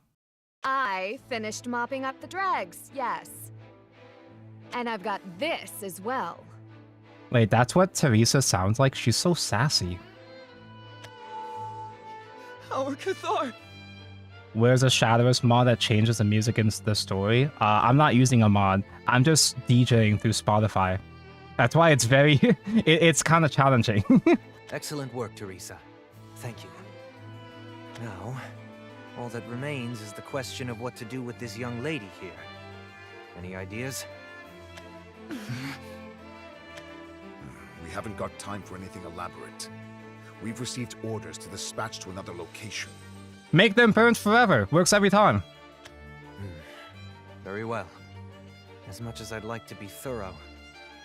G: I finished mopping up the dregs, yes. And I've got this as well.
C: Wait, that's what Teresa sounds like? She's so sassy.
H: Our Cathar!
C: Where's a Shadowless mod that changes the music in the story? I'm not using a mod. I'm just DJing through Spotify. That's why it's very... it's kind of challenging.
H: Excellent work, Teresa. Thank you. Now, all that remains is the question of what to do with this young lady here. Any ideas?
F: We haven't got time for anything elaborate. We've received orders to dispatch to another location.
C: Make them burn forever. Works every time.
H: Very well. As much as I'd like to be thorough,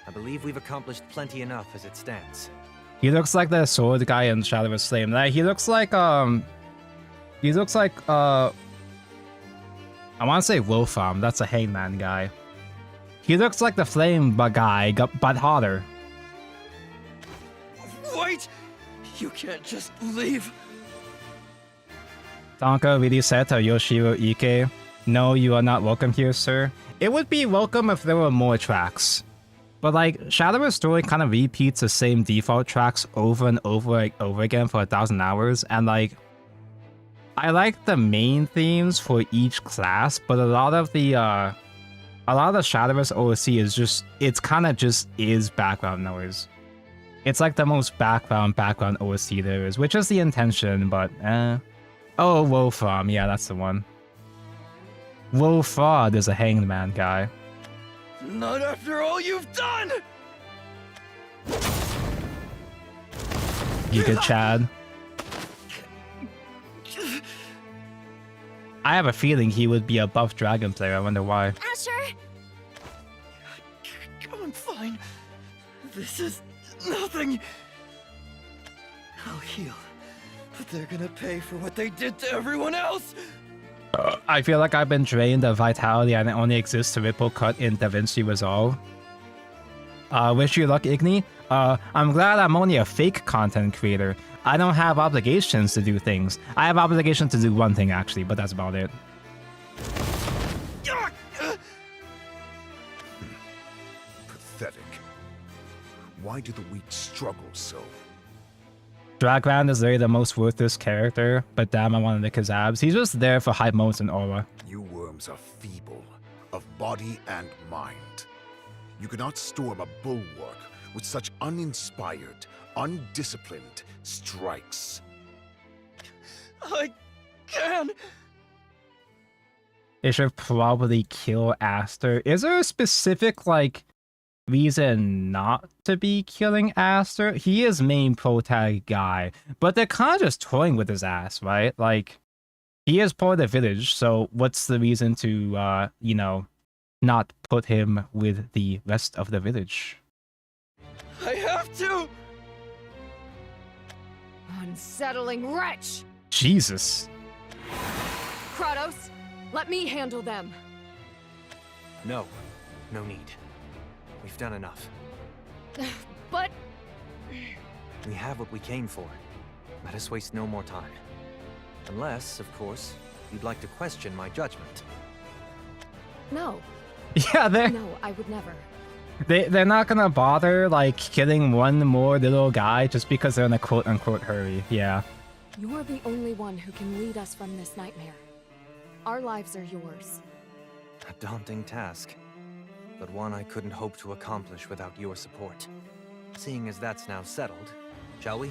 H: I believe we've accomplished plenty enough as it stands.
C: He looks like the sword guy in Shadowless Flame. Like, he looks like I want to say Wolfram. That's a Hangman guy. He looks like the Flame guy, but hotter.
H: Wait! You can't just leave.
C: Tonka really said to Yoshiro Ike, "No, you are not welcome here, sir." It would be welcome if there were more tracks. But like, Shadowless Story kind of repeats the same default tracks over and over again for 1,000 hours, and like, I like the main themes for each class, but a lot of the Shadowless OSC is just, it's kind of just is background noise. It's like the most background OSC there is, which is the intention, but Oh, Wolfram, yeah, that's the one. Wolfram is a Hangman guy.
H: Not after all you've done!
C: You good, Chad? I have a feeling he would be a buff dragon player. I wonder why.
B: Asher!
H: I'm fine. This is nothing. I'll heal. But they're gonna pay for what they did to everyone else!
C: I feel like I've been drained of vitality and it only exists to ripple cut in DaVinci Resolve. Wish you luck, Igni. I'm glad I'm only a fake content creator. I don't have obligations to do things. I have obligations to do one thing, actually, but that's about it.
F: Pathetic. Why do the weak struggle so?
C: Dragland is literally the most worthless character, but damn, I want to lick his abs. He's just there for hype moments and aura.
F: You worms are feeble, of body and mind. You cannot storm a bulwark with such uninspired, undisciplined strikes.
D: I can.
C: They should probably kill Aster. Is there a specific, like, reason not to be killing Aster? He is main protag guy, but they're kind of just toying with his ass, right? Like, he is part of the village, so what's the reason to, you know, not put him with the rest of the village?
D: I have to.
G: Unsettling wretch!
C: Jesus.
G: Kratos, let me handle them.
H: No. No need. We've done enough.
G: But
H: We have what we came for. Let us waste no more time. Unless, of course, you'd like to question my judgment.
G: no,
C: Yeah,
G: no, I would never.
C: they're not gonna bother, like, killing one more little guy just because they're in a quote-unquote hurry. Yeah.
G: You're the only one who can lead us from this nightmare. Our lives are yours.
H: A daunting task, but one I couldn't hope to accomplish without your support. Seeing as that's now settled, shall we?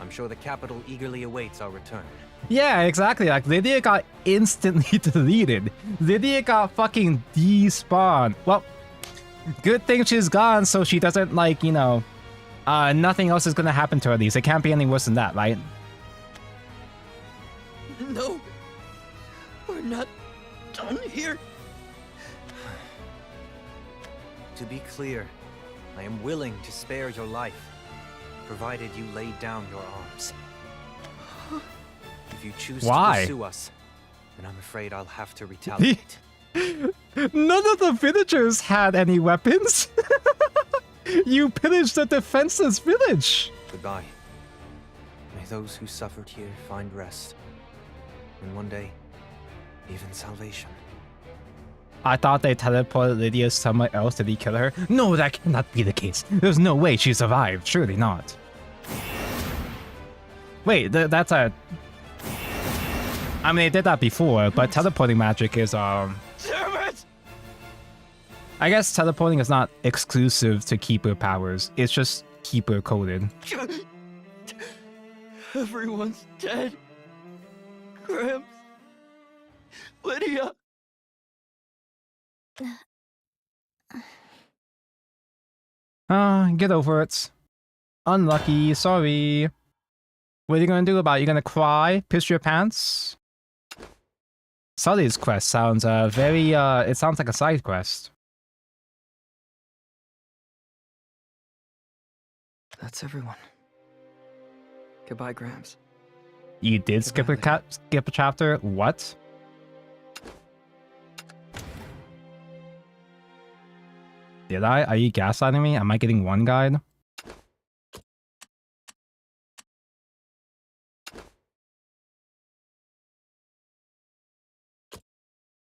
H: I'm sure the capital eagerly awaits our return.
C: Yeah, exactly. Like, Lydia got instantly deleted. Lydia got fucking despawned. Well, good thing she's gone so she doesn't, like, you know, nothing else is gonna happen to her at least. It can't be any worse than that, right?
D: No. We're not done here.
H: To be clear, I am willing to spare your life, provided you lay down your arms. If you choose
C: Why?
H: to pursue us, then I'm afraid I'll have to retaliate.
C: None of the villagers had any weapons. You pillaged a defenseless village.
H: Goodbye. May those who suffered here find rest. And one day, even salvation.
C: I thought they teleported Lydia somewhere else. Did he kill her? No, that cannot be the case. There's no way she survived. Surely not. Wait, that's a... I mean, they did that before, but teleporting magic is,
D: Damn it!
C: I guess teleporting is not exclusive to Keeper powers. It's just Keeper coded.
D: Everyone's dead. Gramps. Lydia.
C: Get over it. Unlucky, sorry. What are you gonna do about it? You gonna cry? Piss your pants? Sully's quest sounds very it sounds like a side quest.
D: That's everyone. Goodbye, Gramps.
C: You did skip a chapter? What? Did I? Are you gaslighting me? Am I getting one guide?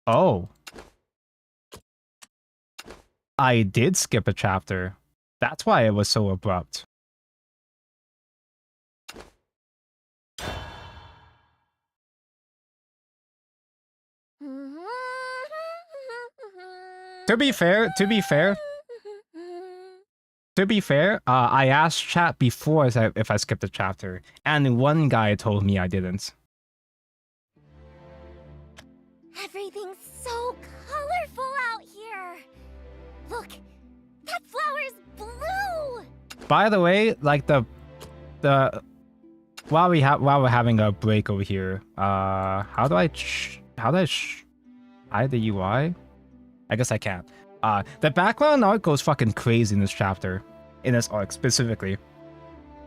C: Oh. I did skip a chapter. That's why it was so abrupt. To be fair, I asked chat before if I skipped a chapter, and one guy told me I didn't.
B: Everything's so colorful out here. Look, that flower's blue.
C: By the way, like while we're having a break over here, how do I hide the UI? I guess I can't. The background art goes fucking crazy in this chapter, in this arc specifically.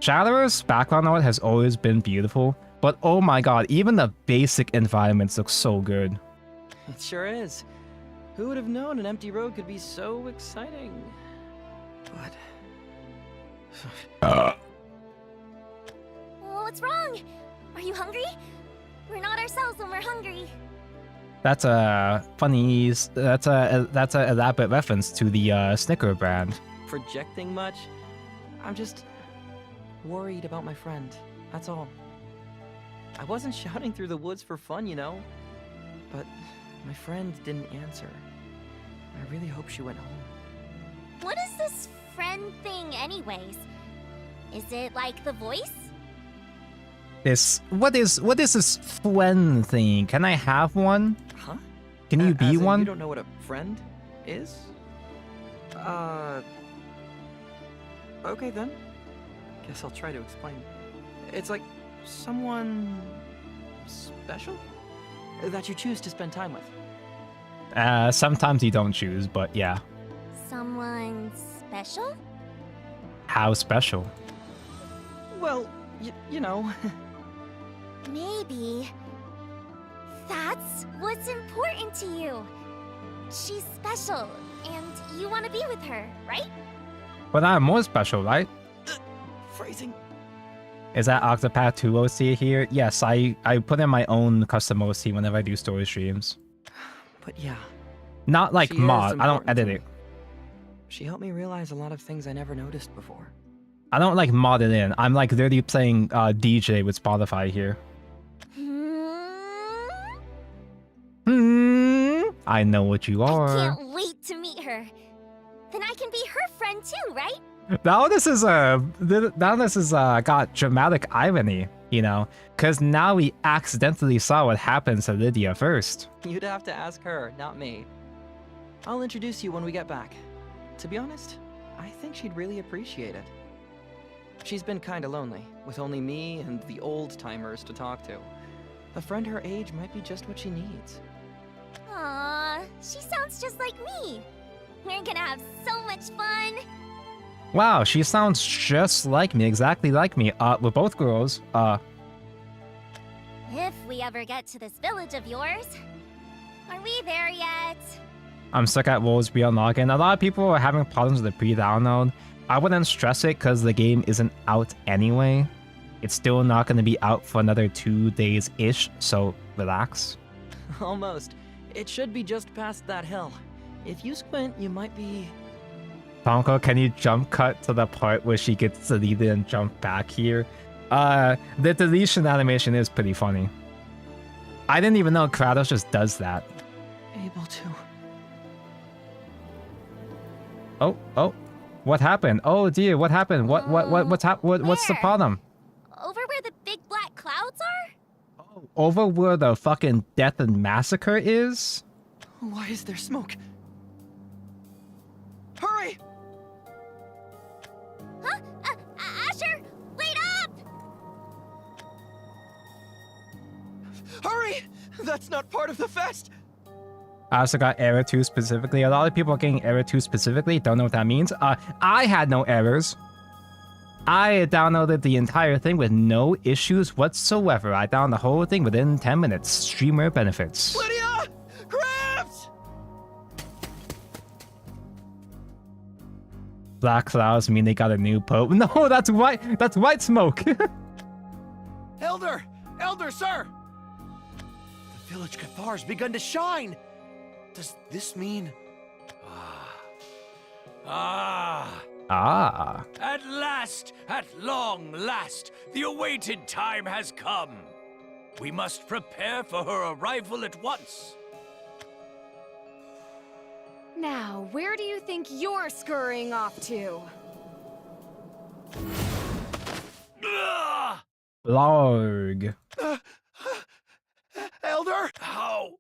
C: Shadow's background art has always been beautiful, but oh my god, even the basic environments look so good.
D: It sure is. Who would have known an empty road could be so exciting? But...
B: What's wrong? Are you hungry? We're not ourselves when we're hungry.
C: That's a funny. That's a elaborate reference to the Snicker brand.
D: projecting much. I'm just worried about my friend. That's all. I wasn't shouting through the woods for fun, you know. But my friend didn't answer. I really hope she went home.
B: What is this friend thing anyways? Is it like the voice?
C: What is this friend thing? Can I have one?
D: Huh?
C: Can you
D: As
C: be
D: in
C: one?
D: You don't know what a friend is? Okay then. Guess I'll try to explain. It's like someone special that you choose to spend time with.
C: Sometimes you don't choose, but yeah.
B: Someone special?
C: How special?
D: Well, you know.
B: Maybe that's what's important to you. She's special, and you want to be with her, right?
C: But I'm more special, right?
D: Phrasing.
C: Is that Octopath 2 OC here? Yes, I put in my own custom OC whenever I do story streams.
D: But yeah.
C: Not like
D: She is
C: mod, I don't
D: important to
C: edit
D: me.
C: it.
D: She helped me realize a lot of things I never noticed before.
C: I don't like mod it in. I'm like literally playing DJ with Spotify here. I know what you
B: I
C: are.
B: can't wait to meet her. Then I can be her friend too, right?
C: Now this is got dramatic irony, you know, because now we accidentally saw what happens to Lydia first.
D: You'd have to ask her, not me. I'll introduce you when we get back. To be honest, I think she'd really appreciate it. She's been kinda lonely, with only me and the old-timers to talk to. A friend her age might be just what she needs.
B: Aww, she sounds just like me. We're gonna have so much fun.
C: Wow, she sounds just like me, exactly like me. We're both girls.
B: If we ever get to this village of yours. Are we there yet?
C: I'm stuck at Worlds Beyond Login. A lot of people are having problems with the pre-download. I wouldn't stress it because the game isn't out anyway. It's still not going to be out for another 2 days-ish, so relax.
D: Almost. It should be just past that hill. If you squint, you might be...
C: Tonko, can you jump cut to the part where she gets deleted and jump back here? The deletion animation is pretty funny. I didn't even know Kratos just does that.
D: able to...
C: Oh, what happened? Oh dear, what happened? What's the
B: Where?
C: problem?
B: Over where the big black clouds are?
C: Over where the fucking death and massacre is?
D: Why is there smoke? Hurry!
B: Huh? Asher, wait up!
D: Hurry! That's not part of the fest!
C: I also got error 2 specifically. A lot of people are getting error 2 specifically. Don't know what that means. I had no errors. I downloaded the entire thing with no issues whatsoever. I downloaded the whole thing within 10 minutes. Streamer benefits.
D: Lydia! Crabs!
C: Black clouds mean they got a new pope. No, that's white. That's white smoke.
H: Elder! Elder, sir! The village Cathar's begun to shine! Does this mean...
C: Ah.
E: At long last, the awaited time has come. We must prepare for her arrival at once.
G: Now, where do you think you're scurrying off to?
C: Blarg.
E: Elder? How?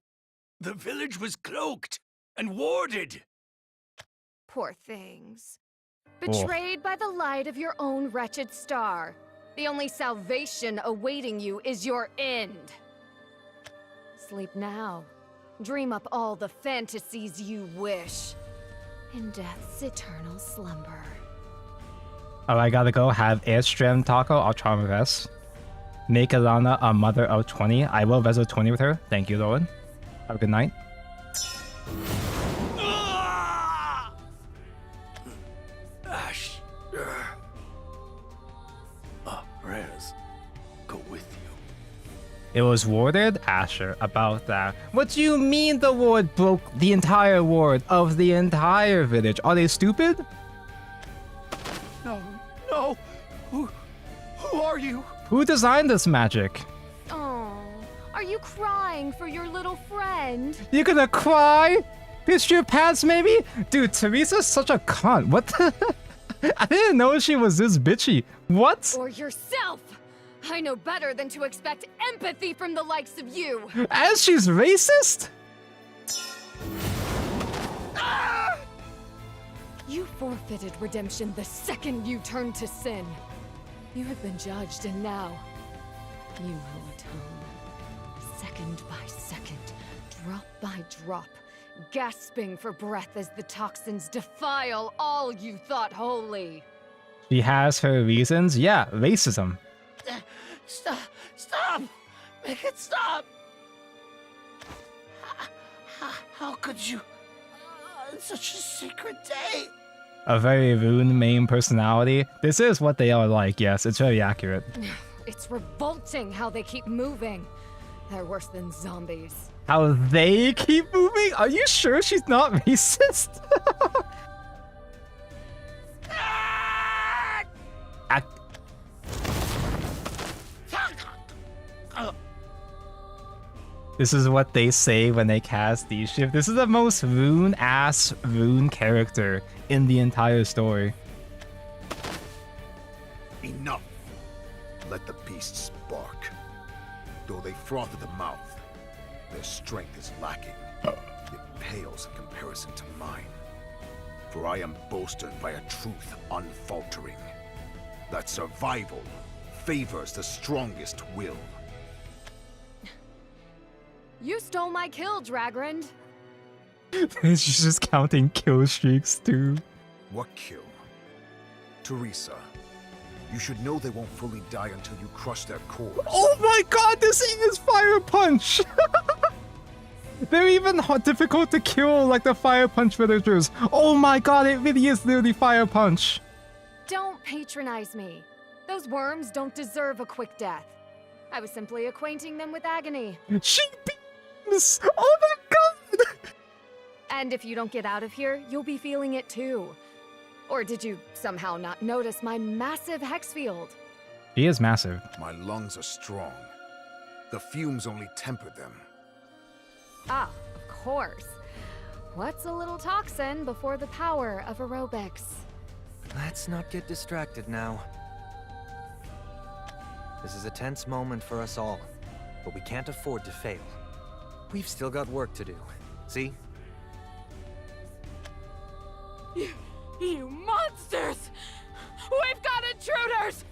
E: The village was cloaked and warded.
G: Poor things. Betrayed by the light of your own wretched star. The only salvation awaiting you is your end. Sleep now. Dream up all the fantasies you wish. In death's eternal slumber.
C: Oh, I gotta go have Airstream Taco. I'll try my best. Make Alana a mother of 20. I will Rezo 20 with her. Thank you, Lord. Have a good night. It was warded? Asher, about that. What do you mean the ward broke the entire ward of the entire village? Are they stupid?
J: No, no. Who are you?
C: Who designed this magic?
G: Oh, are you crying for your little friend?
C: You're gonna cry? Piss your pants, maybe? Dude, Teresa's such a cunt. What the? I didn't know she was this bitchy. What?
G: Or yourself? I know better than to expect empathy from the likes of you.
C: And she's racist?
G: You forfeited redemption the second you turned to sin. You have been judged, and now you will atone. Second by second, drop by drop, gasping for breath as the toxins defile all you thought holy.
C: She has her reasons. Yeah, racism.
J: Stop! Stop! Make it stop! How could you? On such a secret day.
C: A very rude main personality. This is what they are like, yes, it's very accurate.
G: It's revolting how they keep moving. They're worse than zombies.
C: How they keep moving? Are you sure she's not racist? This is what they say when they cast these shift. This is the most rune-ass rune character in the entire story.
F: Enough. Let the beasts bark. Though they froth at the mouth, their strength is lacking. It pales in comparison to mine. For I am bolstered by a truth unfaltering. That survival favors the strongest will.
G: You stole my kill, Dragrand.
C: She's just counting kill streaks too.
F: What kill? Teresa, you should know they won't fully die until you crush their cores.
C: Oh my god, this is Fire Punch! They're even difficult to kill like the Fire Punch villagers. Oh my god, it really is literally Fire Punch.
G: Don't patronize me. Those worms don't deserve a quick death. I was simply acquainting them with agony.
C: She beams! Oh my god!
G: And if you don't get out of here, you'll be feeling it too. Or did you somehow not notice my massive hex field?
C: She is massive.
F: My lungs are strong. The fumes only temper them.
G: Ah, of course. What's a little toxin before the power of aerobics?
H: Let's not get distracted now. This is a tense moment for us all, but we can't afford to fail. We've still got work to do. See?
G: You monsters! We've got intruders!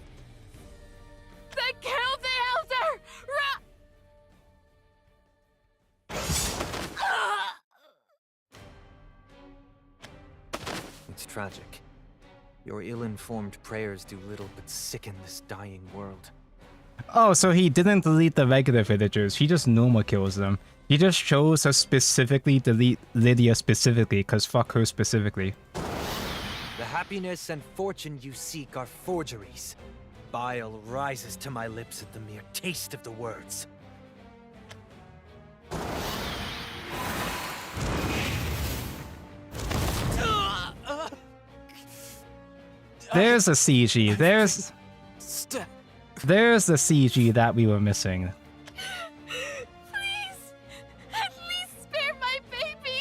G: They killed the Elder!
H: It's tragic. Your ill-informed prayers do little but sicken this dying world.
C: Oh, so he didn't delete the regular villagers, he just normal kills them. He just chose to specifically delete Lydia specifically, cause fuck her specifically.
H: The happiness and fortune you seek are forgeries. Bile rises to my lips at the mere taste of the words.
C: There's a CG, there's the CG that we were missing.
G: Please! At least spare my baby!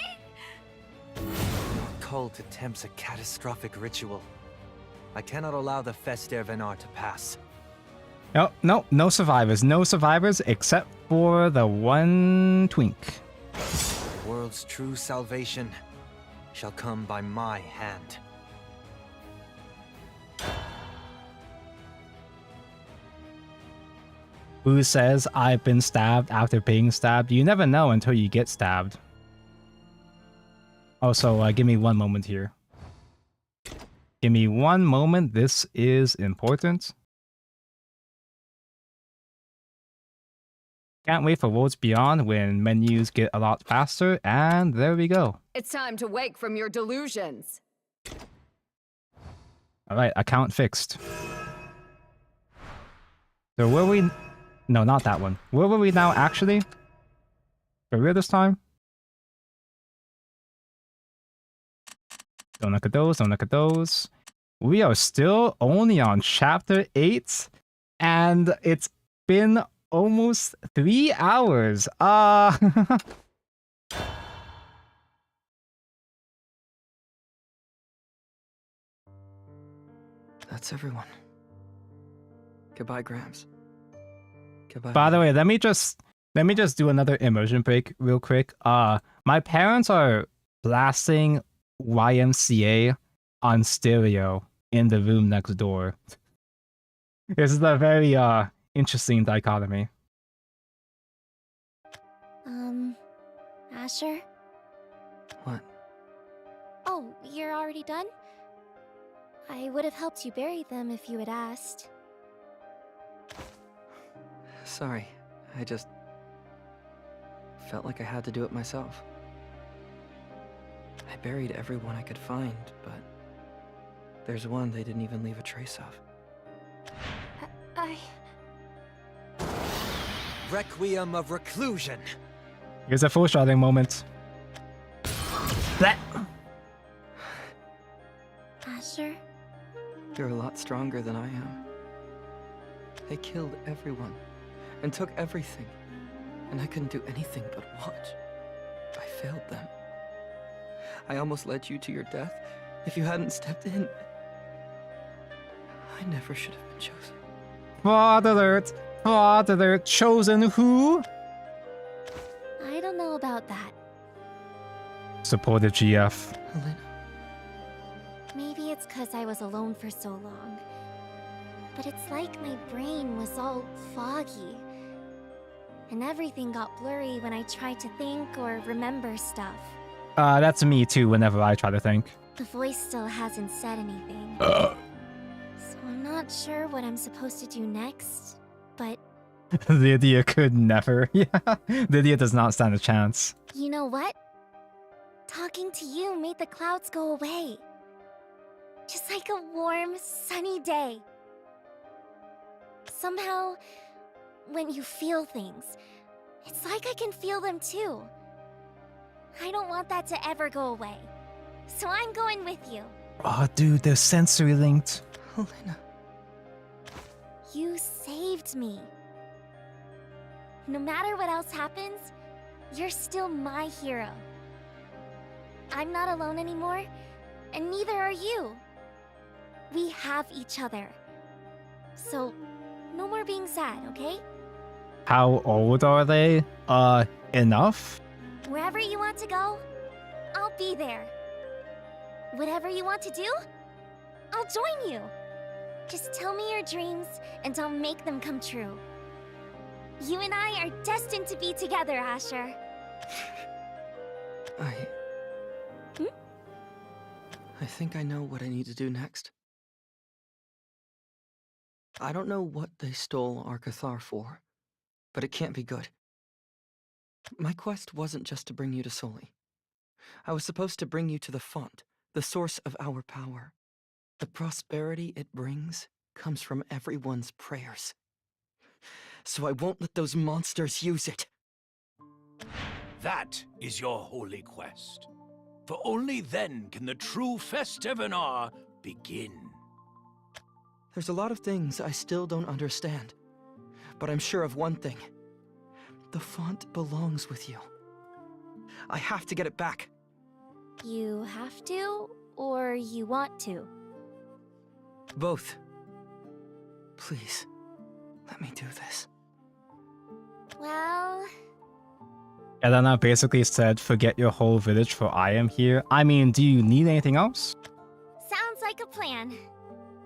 H: Cult attempts a catastrophic ritual. I cannot allow the Fester Venar to pass.
C: No survivors. No survivors except for the one twink.
H: The world's true salvation shall come by my hand.
C: Who says I've been stabbed after being stabbed? You never know until you get stabbed. Also, give me one moment here. Give me one moment. This is important. Can't wait for Worlds Beyond when menus get a lot faster, and there we go.
G: It's time to wake from your delusions.
C: Alright, account fixed. So were we... No, not that one. Where were we now, actually? For real this time? Don't look at those, don't look at those. We are still only on chapter 8, and it's been almost 3 hours.
D: That's everyone. Goodbye, Gramps. Goodbye.
C: By the way, let me just do another immersion break real quick. My parents are blasting YMCA on stereo in the room next door. This is a very interesting dichotomy.
B: Asher?
D: What?
B: Oh, you're already done? I would have helped you bury them if you had asked.
D: Sorry, I just felt like I had to do it myself. I buried everyone I could find, but there's one they didn't even leave a trace of.
H: Requiem of Reclusion.
C: Here's a foreshadowing moment. Blech.
B: Asher?
D: You're a lot stronger than I am. They killed everyone and took everything, and I couldn't do anything but watch. I failed them. I almost led you to your death if you hadn't stepped in. I never should have been chosen.
C: Fraud alert! Fraud alert! Chosen who?
B: I don't know about that.
C: Supported GF.
D: Helena.
B: Maybe it's because I was alone for so long. But it's like my brain was all foggy. And everything got blurry when I tried to think or remember stuff.
C: That's me too whenever I try to think.
B: The voice still hasn't said anything. So I'm not sure what I'm supposed to do next, but...
C: Lydia could never. Yeah, Lydia does not stand a chance.
B: You know what? Talking to you made the clouds go away. Just like a warm, sunny day. Somehow, when you feel things, it's like I can feel them too. I don't want that to ever go away. So I'm going with you.
C: Oh, dude, they're sensory linked.
D: Helena.
B: You saved me. No matter what else happens, you're still my hero. I'm not alone anymore, and neither are you. We have each other. So, no more being sad, okay?
C: How old are they? Enough?
B: Wherever you want to go, I'll be there. Whatever you want to do, I'll join you. Just tell me your dreams, and I'll make them come true. You and I are destined to be together, Asher.
D: I think I know what I need to do next. I don't know what they stole our Cathar for, but it can't be good. My quest wasn't just to bring you to Soli. I was supposed to bring you to the font, the source of our power. The prosperity it brings comes from everyone's prayers. So I won't let those monsters use it.
E: That is your holy quest. For only then can the true Festivanar begin.
D: There's a lot of things I still don't understand, but I'm sure of one thing. The font belongs with you. I have to get it back.
B: You have to, or you want to?
D: Both. Please, let me do this.
B: Well...
C: Elena basically said, forget your whole village for I am here. I mean, do you need anything else?
B: Sounds like a plan.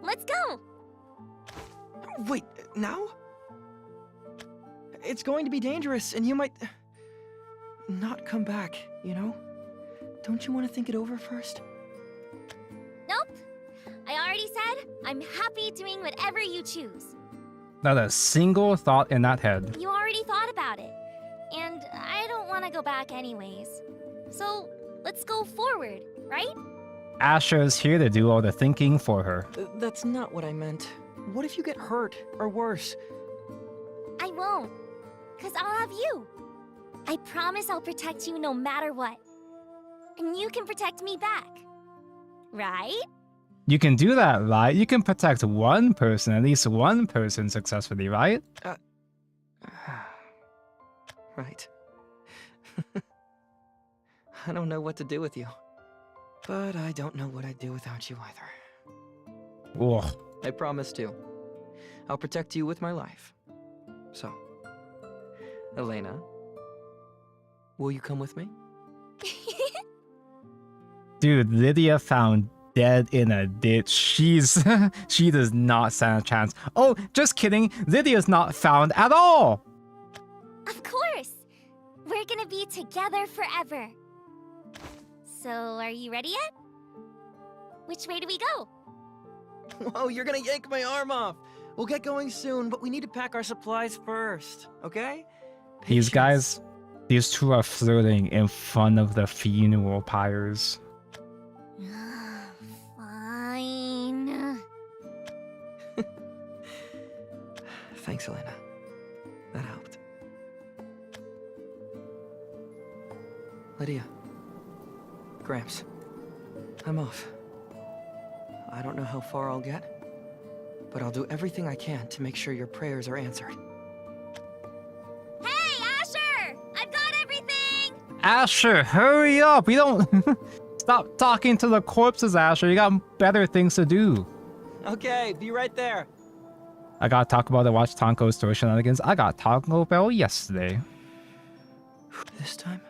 B: Let's go!
D: Wait, now? It's going to be dangerous, and you might... not come back, you know? Don't you want to think it over first?
B: Nope. I already said I'm happy doing whatever you choose.
C: Not a single thought in that head.
B: You already thought about it. And I don't want to go back anyways. So, let's go forward, right?
C: Asher's here to do all the thinking for her.
D: That's not what I meant. What if you get hurt, or worse?
B: I won't. 'Cause I'll have you. I promise I'll protect you no matter what. And you can protect me back. Right?
C: You can do that, right? You can protect one person, at least one person successfully, right?
D: Right. I don't know what to do with you. But I don't know what I'd do without you either.
C: Ugh.
D: I promise to. I'll protect you with my life. So, Elena, will you come with me?
C: Dude, Lydia found dead in a ditch. She does not stand a chance. Oh, just kidding. Lydia's not found at all.
B: Of course! We're gonna be together forever. So, are you ready yet? Which way do we go?
D: Whoa, you're gonna yank my arm off! We'll get going soon, but we need to pack our supplies first, okay?
C: These guys, these two are flirting in front of the funeral pyres.
B: Fine.
D: Thanks, Elena. That helped. Lydia. Gramps. I'm off. I don't know how far I'll get, but I'll do everything I can to make sure your prayers are answered.
B: Hey, Asher! I've got everything!
C: Asher, hurry up! We don't... Stop talking to the corpses, Asher. You got better things to do.
D: Okay, be right there.
C: I gotta talk about the Watch Tonko store shenanigans. I got Taco Bell yesterday.
D: This time,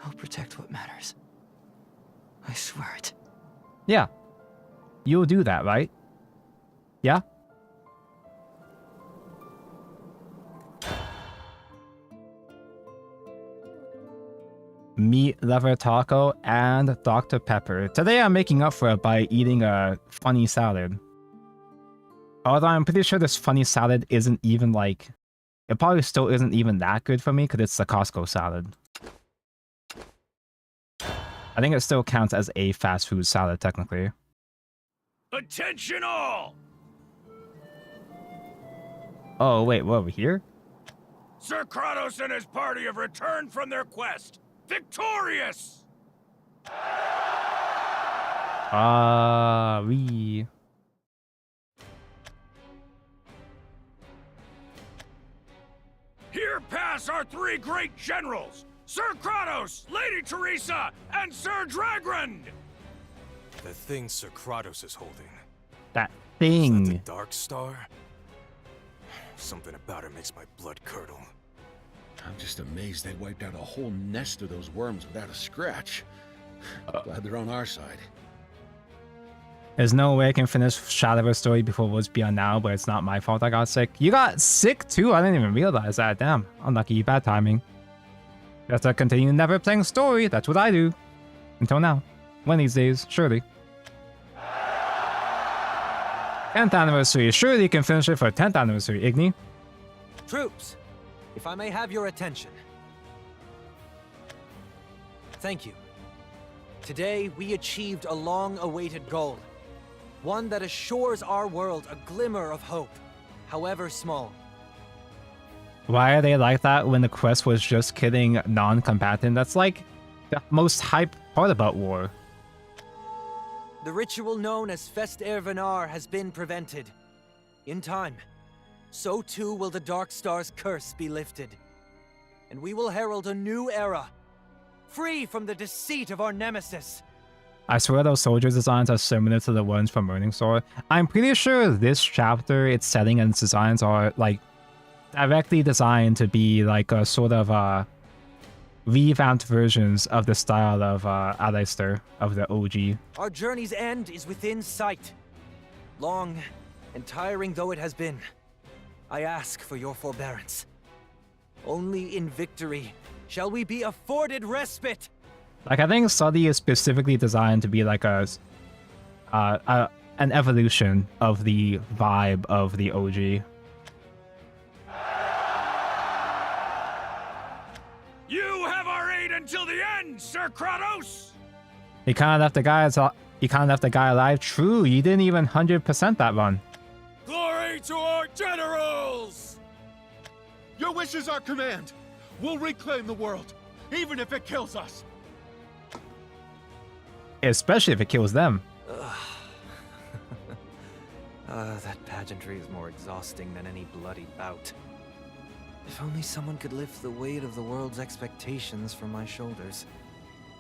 D: I'll protect what matters. I swear it.
C: Yeah. You'll do that, right? Yeah? Meat Lover Taco and Dr. Pepper. Today I'm making up for it by eating a funny salad. Although I'm pretty sure this funny salad isn't even like... It probably still isn't even that good for me because it's the Costco salad. I think it still counts as a fast food salad, technically.
E: Attention all!
C: Oh, wait, we're over here?
E: Sir Kratos and his party have returned from their quest, victorious!
C: We...
E: Here pass our three great generals, Sir Kratos, Lady Teresa, and Sir Dragrand!
K: The thing Sir Kratos is holding.
C: That
K: Is that the
C: thing.
K: Dark Star? Something about it makes my blood curdle.
F: I'm just amazed they wiped out a whole nest of those worms without a scratch. Glad they're on our side.
C: There's no way I can finish Shadow's story before Woods Beyond now, but it's not my fault I got sick. You got sick too? I didn't even realize that. Damn. Unlucky. Bad timing. You have to continue never playing story. That's what I do. Until now. One of these days. Surely. 10th anniversary. Surely you can finish it for 10th anniversary, Igni.
H: Troops, if I may have your attention. Thank you. Today, we achieved a long-awaited goal. One that assures our world a glimmer of hope, however small.
C: Why are they like that when the quest was just killing non-combatant? That's like the most hype part about war.
H: The ritual known as Fest Ervenar has been prevented. In time, so too will the Dark Star's curse be lifted. And we will herald a new era, free from the deceit of our nemesis.
C: I swear those soldier designs are similar to the ones from Burning Sword. I'm pretty sure this chapter, its setting and its designs are like directly designed to be like a sort of revamped versions of the style of Alistair of the OG.
H: Our journey's end is within sight. Long and tiring though it has been, I ask for your forbearance. Only in victory shall we be afforded respite.
C: Like I think Suddy is specifically designed to be like an evolution of the vibe of the OG.
E: You have our aid until the end, Sir Kratos!
C: He kind of left the guy alive. True, you didn't even 100% that run.
K: Glory to our generals!
F: Your wish is our command. We'll reclaim the world, even if it kills us.
C: Especially if it kills them.
H: That pageantry is more exhausting than any bloody bout. If only someone could lift the weight of the world's expectations from my shoulders.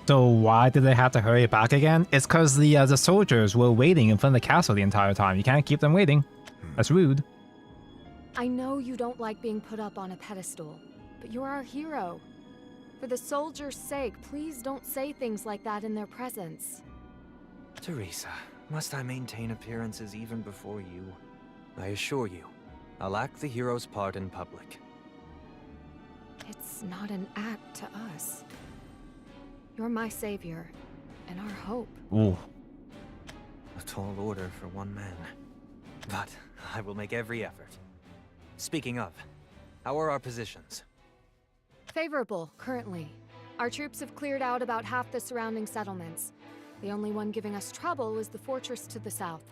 C: So why did they have to hurry back again? It's because the soldiers were waiting in front of the castle the entire time. You can't keep them waiting. That's rude.
G: I know you don't like being put up on a pedestal, but you're our hero. For the soldiers' sake, please don't say things like that in their presence.
H: Teresa, must I maintain appearances even before you? I assure you, I'll act the hero's part in public.
G: It's not an act to us. You're my savior, and our hope.
C: Ooh.
H: A tall order for one man. But I will make every effort. Speaking of, how are our positions?
G: Favorable, currently. Our troops have cleared out about half the surrounding settlements. The only one giving us trouble is the fortress to the south.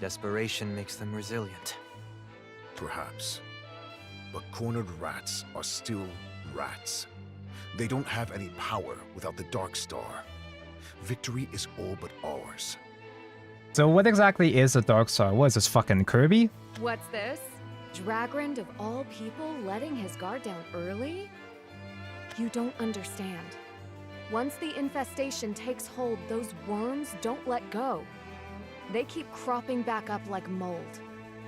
H: Desperation makes them resilient.
F: Perhaps. But cornered rats are still rats. They don't have any power without the Dark Star. Victory is all but ours.
C: So what exactly is the Dark Star? What is this, fucking Kirby?
G: What's this? Dragrand of all people letting his guard down early? You don't understand. Once the infestation takes hold, those worms don't let go. They keep cropping back up like mold,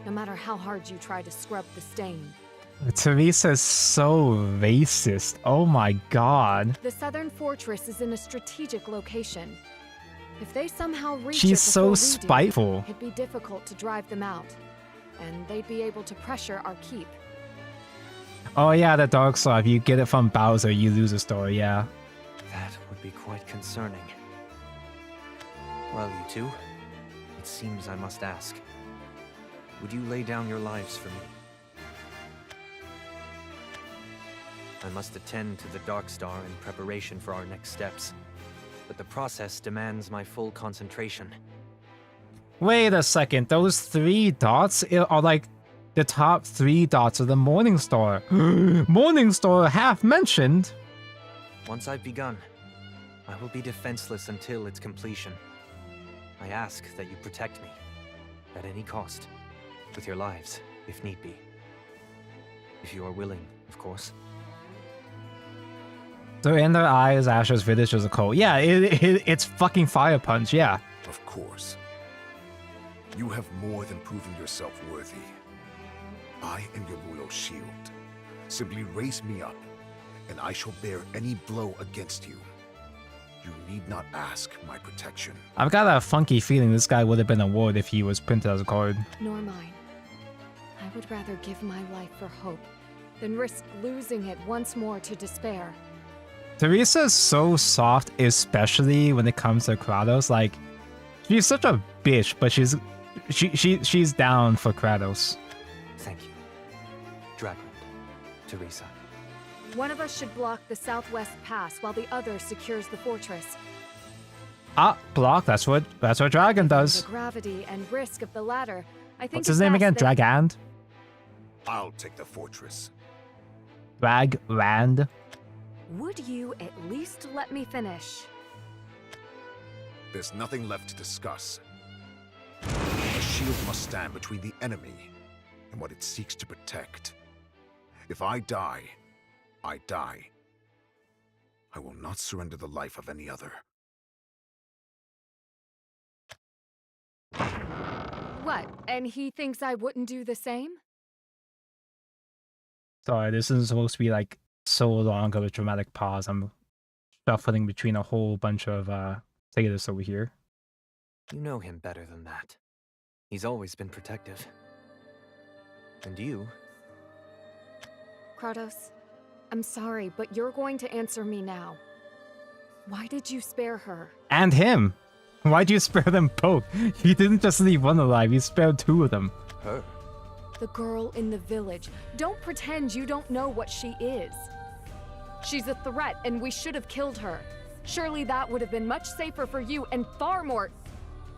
G: no matter how hard you try to scrub the stain.
C: Teresa's so racist. Oh my god.
G: The southern fortress is in a strategic location. If they somehow reach
C: She's
G: it
C: so
G: before we
C: spiteful.
G: do, it'd be difficult to drive them out, and they'd be able to pressure our keep.
C: Oh yeah, the Dark Star. If you get it from Bowser, you lose a star, yeah.
H: That would be quite concerning. Well, you two, it seems I must ask. Would you lay down your lives for me? I must attend to the Dark Star in preparation for our next steps. But the process demands my full concentration.
C: Wait a second, those 3 dots are like the top 3 dots of the Morning Star. Morning Star half mentioned.
H: Once I've begun, I will be defenseless until its completion. I ask that you protect me, at any cost, with your lives, if need be. If you are willing, of course.
C: So in their eyes, Asher's village is a cult. Yeah, it's fucking Fire Punch, yeah.
F: Of course. You have more than proven yourself worthy. I am your loyal shield. Simply raise me up, and I shall bear any blow against you. You need not ask my protection.
C: I've got a funky feeling this guy would have been a ward if he was printed as a card.
G: Nor mine. I would rather give my life for hope than risk losing it once more to despair.
C: Teresa's so soft, especially when it comes to Kratos. Like, she's such a bitch, but she's down for Kratos.
H: Thank you. Dragrand, Teresa.
G: One of us should block the southwest pass while the other secures the fortress.
C: Ah, block. That's what Dragon does.
G: The gravity and risk of the latter, I think.
C: What's his name again? Dragand?
F: I'll take the fortress.
C: Dragrand.
G: Would you at least let me finish?
F: There's nothing left to discuss. A shield must stand between the enemy and what it seeks to protect. If I die, I die. I will not surrender the life of any other.
G: What, and he thinks I wouldn't do the same?
C: Sorry, this isn't supposed to be like so long of a dramatic pause. I'm shuffling between a whole bunch of status over here.
H: You know him better than that. He's always been protective. And you?
G: Kratos, I'm sorry, but you're going to answer me now. Why did you spare her?
C: And him! Why'd you spare them both? You didn't just leave one alive, you spared 2 of them.
H: Her?
G: The girl in the village. Don't pretend you don't know what she is. She's a threat, and we should have killed her. Surely that would have been much safer for you and far more...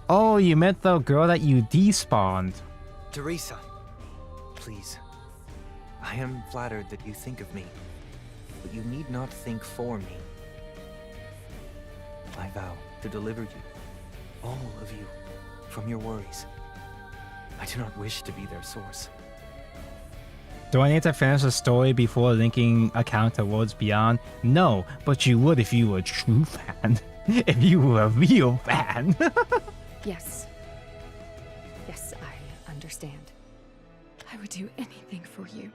C: Oh, you meant the girl that you despawned.
H: Teresa, please. I am flattered that you think of me, but you need not think for me. I vow to deliver you, all of you, from your worries. I do not wish to be their source.
C: Do I need to finish the story before linking account to Worlds Beyond? No, but you would if you were a true fan. If you were a real fan.
G: Yes. Yes, I understand. I would do anything for you.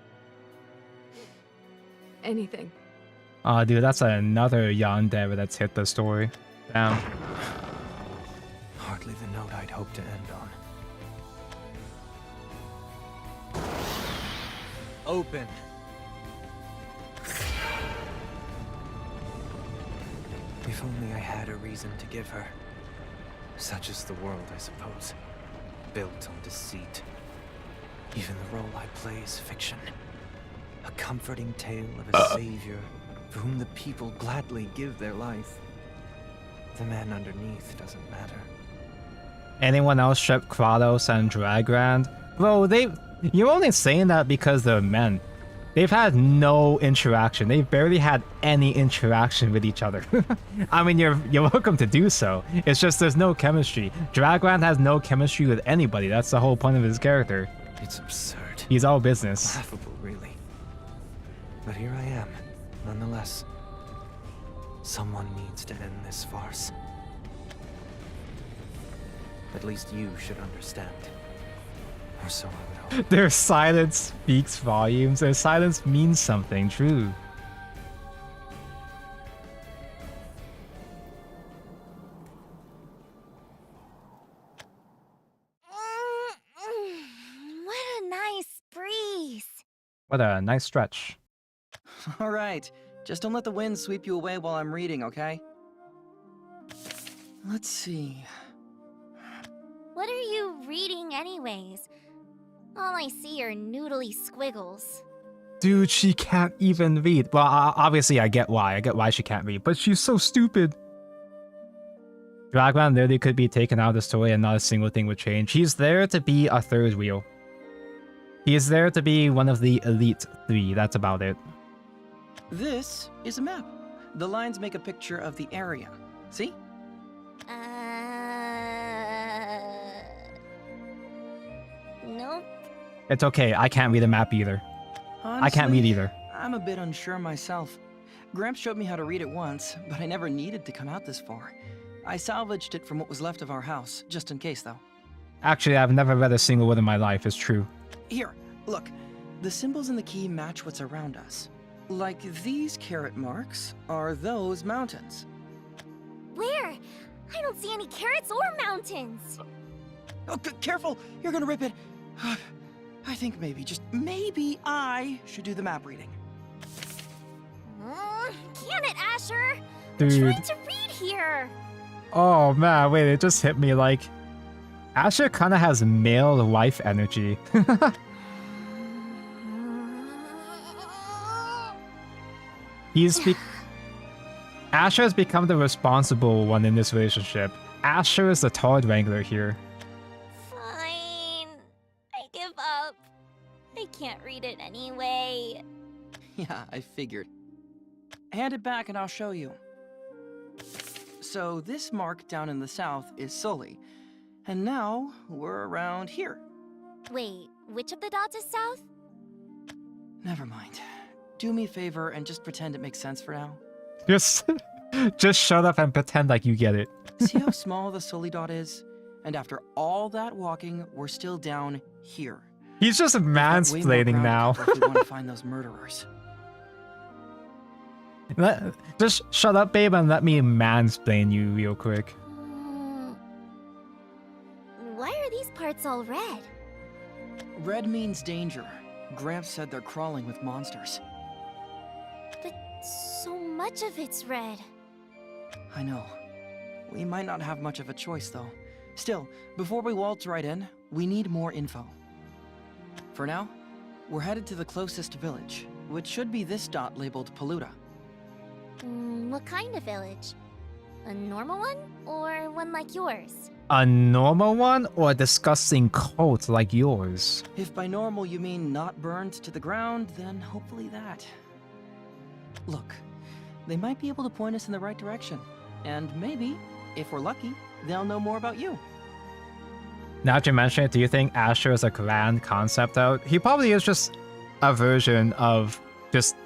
G: Anything.
C: Oh, dude, that's another yandere that's hit the story. Damn.
H: Hardly the note I'd hoped to end on. Open. If only I had a reason to give her. Such is the world, I suppose. Built on deceit. Even the role I play is fiction. A comforting tale of a savior for whom the people gladly give their life. The man underneath doesn't matter.
C: Anyone else ship Kratos and Dragrand? Bro, you're only saying that because they're men. They've had no interaction. They've barely had any interaction with each other. I mean, you're welcome to do so. It's just there's no chemistry. Dragrand has no chemistry with anybody. That's the whole point of his character.
H: It's absurd.
C: He's all business.
H: Laughable, really. But here I am, nonetheless. Someone needs to end this farce. At least you should understand. Or so I would hope.
C: Their silence speaks volumes. Their silence means something, true.
B: What a nice breeze.
C: What a nice stretch.
D: All right, just don't let the wind sweep you away while I'm reading, okay? Let's see.
B: What are you reading anyways? All I see are noodly squiggles.
C: Dude, she can't even read. Well, obviously I get why. I get why she can't read, but she's so stupid. Dragrand literally could be taken out of the story and not a single thing would change. He's there to be a third wheel. He is there to be one of the elite 3. That's about it.
D: This is a map. The lines make a picture of the area. See?
B: Nope.
C: It's okay. I can't read a map either.
D: Honestly,
C: I can't read either.
D: I'm a bit unsure myself. Gramps showed me how to read it once, but I never needed to come out this far. I salvaged it from what was left of our house, just in case, though.
C: Actually, I've never read a single word in my life. It's true.
D: Here, look. The symbols in the key match what's around us. Like these carrot marks are those mountains.
B: Where? I don't see any carrots or mountains.
D: Oh, careful! You're gonna rip it. I think maybe, just maybe I should do the map reading.
B: Can it, Asher?
C: Dude.
B: I'm trying to read here.
C: Oh man, wait, it just hit me like... Asher kind of has male wife energy. Asher has become the responsible one in this relationship. Asher is the Todd Wrangler here.
B: Fine. I give up. I can't read it anyway.
D: Yeah, I figured. Hand it back and I'll show you. So this mark down in the south is Sully. And now we're around here.
B: Wait, which of the dots is south?
D: Never mind. Do me a favor and just pretend it makes sense for now.
C: Just shut up and pretend like you get it.
D: See how small the Sully dot is? And after all that walking, we're still down here.
C: He's just
D: We've got way more
C: mansplaining
D: ground
C: now.
D: to cover if we want to find those murderers.
C: Just shut up, babe, and let me mansplain you real quick.
B: Why are these parts all red?
D: Red means danger. Gramps said they're crawling with monsters.
B: But so much of it's red.
D: I know. We might not have much of a choice, though. Still, before we waltz right in, we need more info. For now, we're headed to the closest village, which should be this dot labeled Paluda.
B: What kind of village? A normal one? Or one like yours?
C: A normal one or a disgusting cult like yours?
D: If by normal you mean not burned to the ground, then hopefully that. Look, they might be able to point us in the right direction. And maybe, if we're lucky, they'll know more about you.
C: Now that you mention it, do you think Asher is a grand concept out? He probably is just a version of just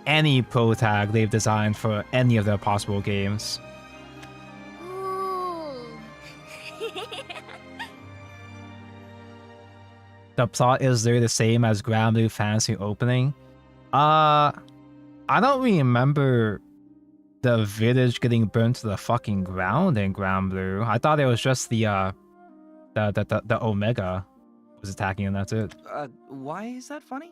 C: any pro tag they've designed for any of their possible games.
B: Ooh.
C: The plot is literally the same as Grand Blue Fantasy opening. I don't remember the village getting burnt to the fucking ground in Grand Blue. I thought it was just the Omega was attacking and that's it.
D: Why is that funny?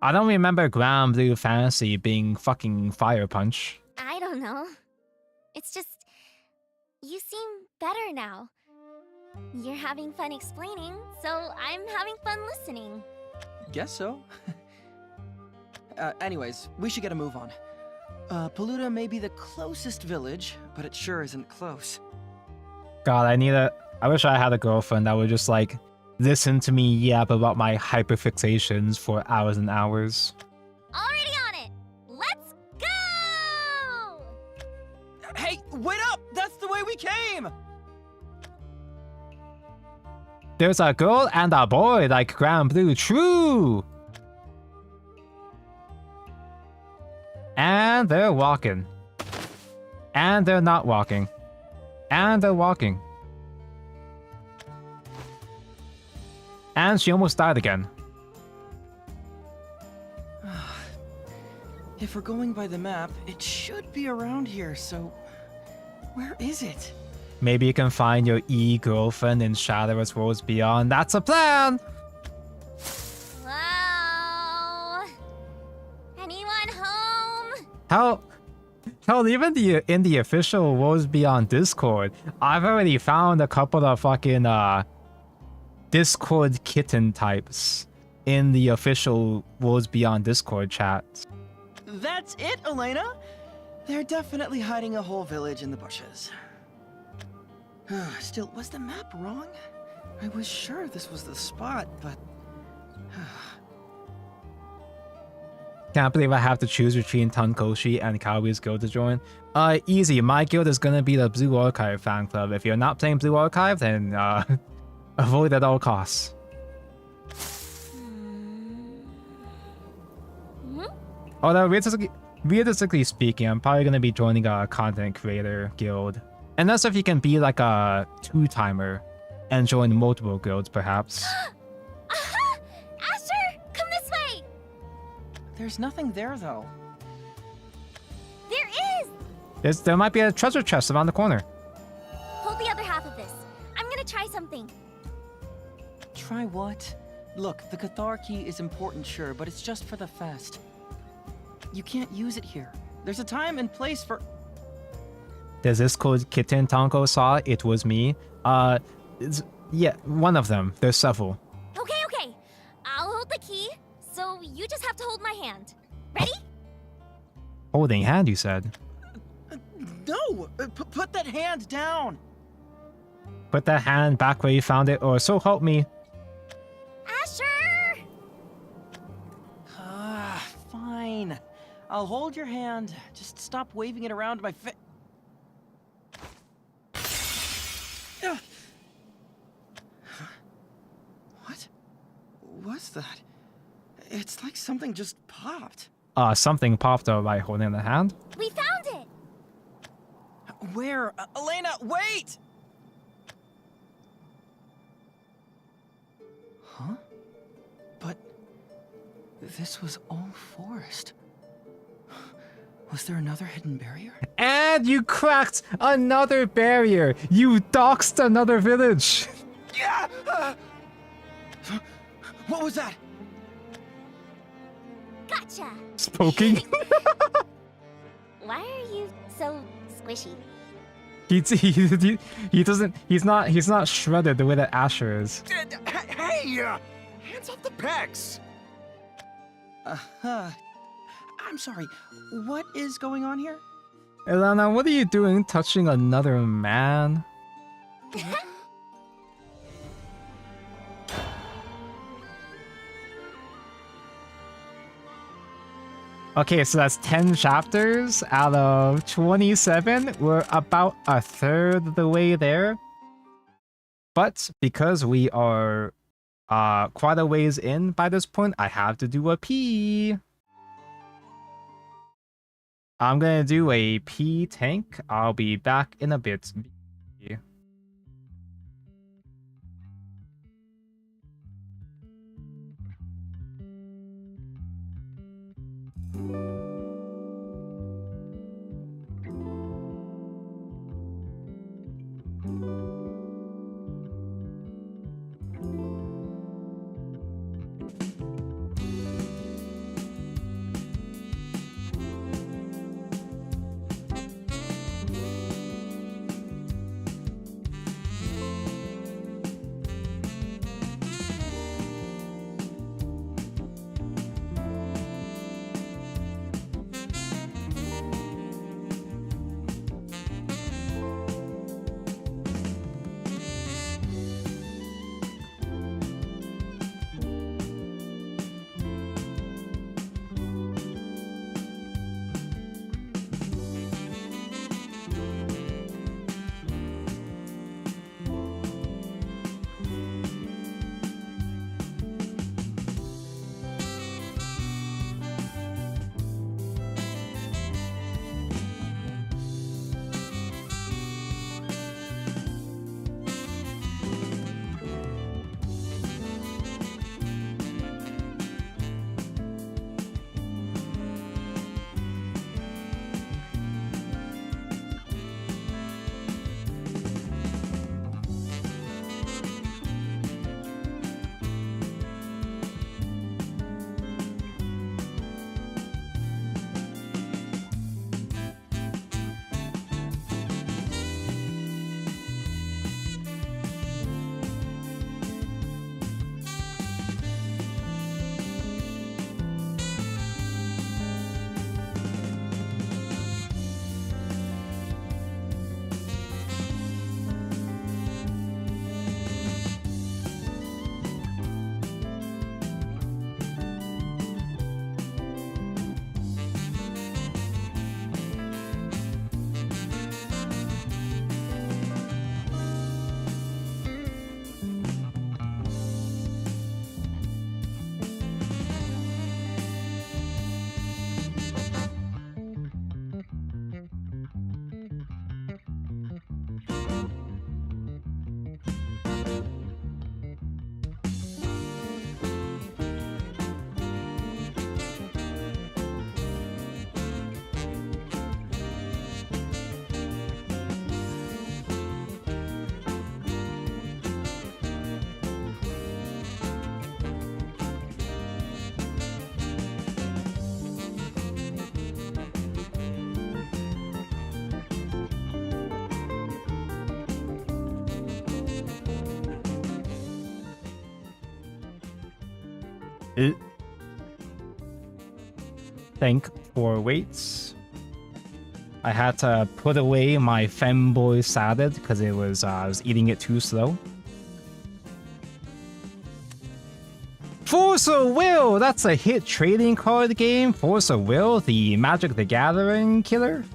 C: I don't remember Grand Blue Fantasy being fucking Fire Punch.
B: I don't know. It's just... You seem better now. You're having fun explaining, so I'm having fun listening.
D: Guess so. Anyways, we should get a move on. Paluda may be the closest village, but it sure isn't close.
C: God, I wish I had a girlfriend that would just like listen to me yap about my hyperfixations for hours and hours.
B: Already on it! Let's go!
D: Hey, wait up! That's the way we came!
C: There's a girl and a boy like Grand Blue, true! And they're walking. And they're not walking. And they're walking. And she almost died again.
D: If we're going by the map, it should be around here, so... Where is it?
C: Maybe you can find your E-girlfriend in Shadowless Worlds Beyond. That's a plan!
B: Wow. Anyone home?
C: Hell, even in the official Worlds Beyond Discord, I've already found a couple of fucking Discord kitten types in the official Worlds Beyond Discord chat.
D: That's it, Elena! They're definitely hiding a whole village in the bushes. Still, was the map wrong? I was sure this was the spot, but...
C: Can't believe I have to choose between Tankoshi and Kaoru's guild to join. Easy. My guild is gonna be the Blue Archive fan club. If you're not playing Blue Archive, then avoid at all costs. Although realistically speaking, I'm probably gonna be joining a content creator guild. Unless if you can be like a two-timer and join multiple guilds, perhaps.
B: Aha! Asher, come this way!
D: There's nothing there, though.
B: There is!
C: There might be a treasure chest around the corner.
B: Hold the other half of this. I'm gonna try something.
D: Try what? Look, the Cathar key is important, sure, but it's just for the fest. You can't use it here. There's a time and place for...
C: Does this code Kitten Tonko saw? It was me. Yeah, one of them. There's several.
B: Okay. I'll hold the key, so you just have to hold my hand. Ready?
C: Holding hand, you said.
D: No! Put that hand down!
C: Put that hand back where you found it, or so help me.
B: Asher!
D: Fine. I'll hold your hand. Just stop waving it around my face. What was that? It's like something just popped.
C: Something popped out by holding the hand.
B: We found it!
D: Where? Elena, wait! Huh? But this was all forest. Was there another hidden barrier?
C: And you cracked another barrier! You doxed another village!
D: Yeah! What was that?
B: Gotcha!
C: Spoking?
B: Why are you so squishy?
C: He's not shredded the way that Asher is.
F: Hey! Hands off the pecs!
D: I'm sorry, what is going on here?
C: Elena, what are you doing touching another man? Okay, so that's 10 chapters out of 27. We're about a third of the way there. But because we are quite a ways in by this point, I have to do a pee. I'm gonna do a pee tank. I'll be back in a bit. Thank for weights. I had to put away my femboy salad because it was I was eating it too slow. Force of Will! That's a hit trading card game. Force of Will, the Magic the Gathering killer.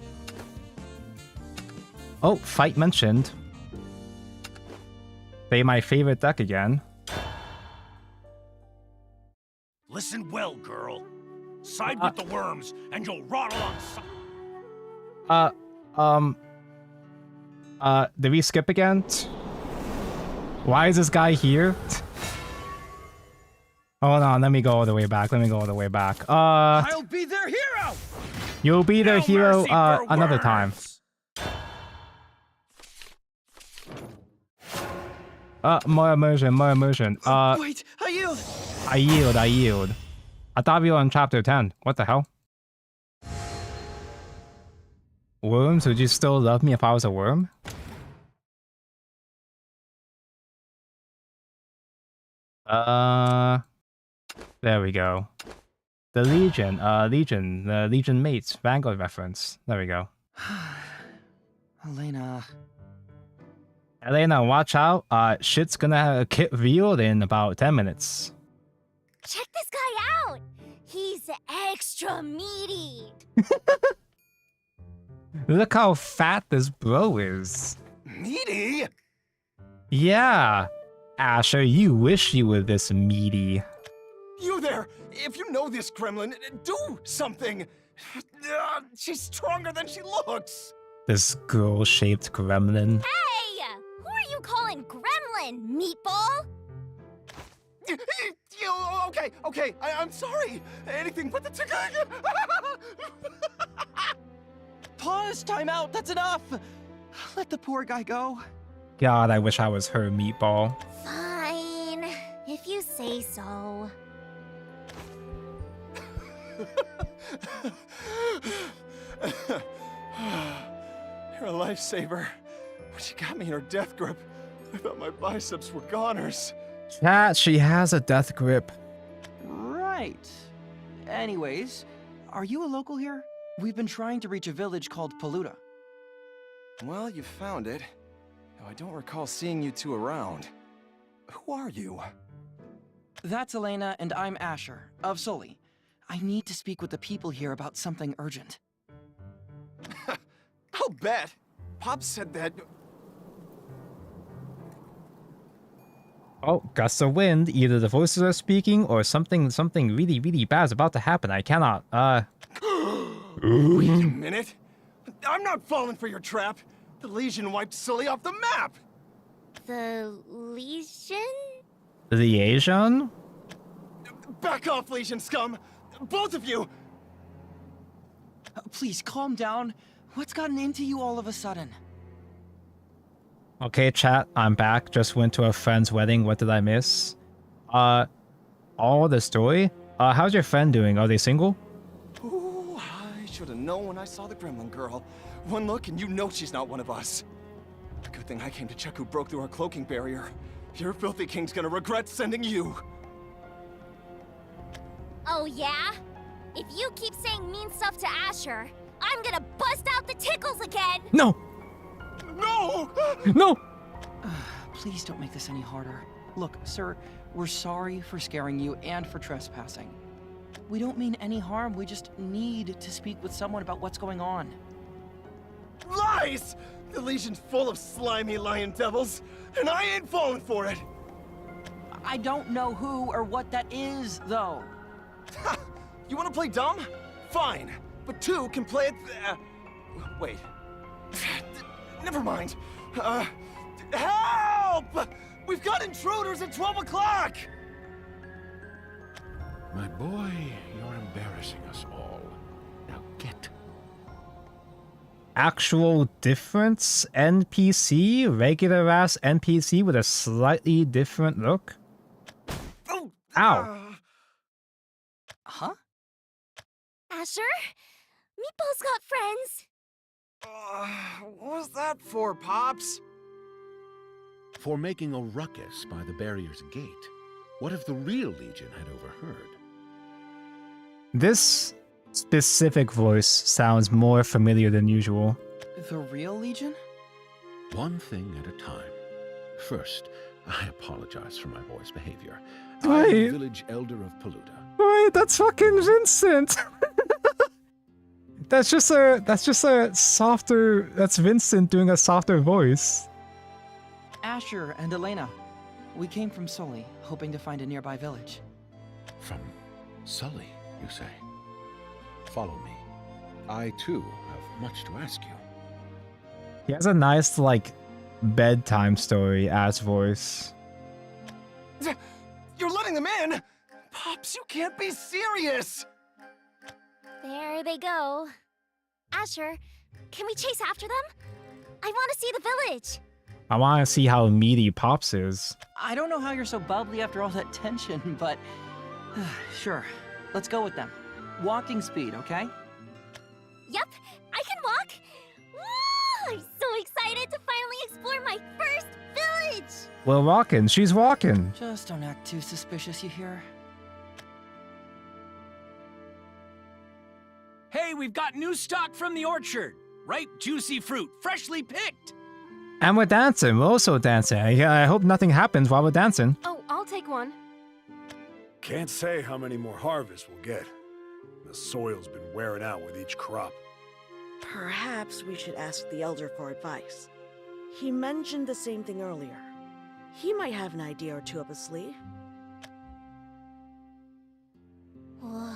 C: Oh, fight mentioned. Play my favorite deck again.
E: Listen well, girl. Side with the worms, and you'll rot alongside.
C: Did we skip again? Why is this guy here? Hold on, let me go all the way back.
E: I'll be their hero!
C: You'll be their
E: No
C: hero
E: mercy for
C: another time.
E: worms.
C: More immersion.
J: Wait, I yield!
C: I yield. I thought we were on chapter 10. What the hell? Worms, would you still love me if I was a worm? There we go. The Legion, the Legion mates, Vanguard reference. There we go.
D: Elena.
C: Elena, watch out. Shit's gonna get revealed in about 10 minutes.
B: Check this guy out! He's extra meaty!
C: Look how fat this bro is.
K: Meaty?
C: Yeah. Asher, you wish you were this meaty.
K: You there! If you know this gremlin, do something! She's stronger than she looks!
C: This girl-shaped gremlin.
B: Hey! Who are you calling gremlin, meatball?
K: Okay, I'm sorry! Anything but the tickle!
D: Pause, time out, that's enough! Let the poor guy go.
C: God, I wish I was her meatball.
B: Fine, if you say so.
K: You're a lifesaver. When she got me in her death grip, I thought my biceps were goners.
C: Chat, she has a death grip.
D: Right. Anyways, are you a local here? We've been trying to reach a village called Paluda.
K: Well, you found it. Though I don't recall seeing you two around. Who are you?
D: That's Elena, and I'm Asher, of Sully. I need to speak with the people here about something urgent.
K: I'll bet. Pop said that...
C: Oh, gusts of wind. Either the voices are speaking or something really, really bad is about to happen. I cannot,
K: Wait a minute. I'm not falling for your trap. The Legion wiped Sully off the map.
B: The Legion?
C: Liaison?
K: Back off, Legion scum. Both of you.
D: Please, calm down. What's gotten into you all of a sudden?
C: Okay, chat, I'm back. Just went to a friend's wedding. What did I miss? All the story? How's your friend doing? Are they single?
K: Ooh, I should have known when I saw the gremlin girl. One look and you know she's not one of us. Good thing I came to check who broke through our cloaking barrier. Your filthy king's gonna regret sending you.
B: Oh yeah? If you keep saying mean stuff to Asher, I'm gonna bust out the tickles again!
C: No!
K: No!
C: No!
D: Please don't make this any harder. Look, sir, we're sorry for scaring you and for trespassing. We don't mean any harm, we just need to speak with someone about what's going on.
K: Lies! The Legion's full of slimy lion devils, and I ain't falling for it!
D: I don't know who or what that is, though.
K: You wanna play dumb? Fine, but two can play it... wait. Never mind. Help! We've got intruders at 12 o'clock!
F: My boy, you're embarrassing us all. Now get.
C: Actual difference? NPC? Regular ass NPC with a slightly different look?
K: Oh,
C: Ow.
D: Huh?
B: Asher? Meatball's got friends!
K: what was that for, Pops?
F: For making a ruckus by the barrier's gate. What if the real Legion had overheard?
C: This specific voice sounds more familiar than usual.
D: The real Legion?
F: One thing at a time. First, I apologize for my boy's behavior. I'm
C: Wait.
F: the village elder of Paluda.
C: Wait, that's fucking Vincent! That's just a softer, that's Vincent doing a softer voice.
D: Asher and Elena. We came from Sully, hoping to find a nearby village.
F: From Sully, you say? Follow me. I, too, have much to ask you.
C: He has a nice, like, bedtime story ass voice.
K: You're letting them in? Pops, you can't be serious!
B: There they go. Asher, can we chase after them? I want to see the village.
C: I want to see how meaty Pops is.
D: I don't know how you're so bubbly after all that tension, but... sure, let's go with them. Walking speed, okay?
B: Yep, I can walk. Woo! I'm so excited to finally explore my first village.
C: Well, walking. She's walking.
D: Just don't act too suspicious, you hear?
E: Hey, we've got new stock from the orchard. Ripe, juicy fruit, freshly picked.
C: And we're dancing. We're also dancing. I hope nothing happens while we're dancing.
G: Oh, I'll take one.
F: Can't say how many more harvests we'll get. The soil's been wearing out with each crop.
I: Perhaps we should ask the Elder for advice. He mentioned the same thing earlier. He might have an idea or two up his sleeve.
B: Whoa.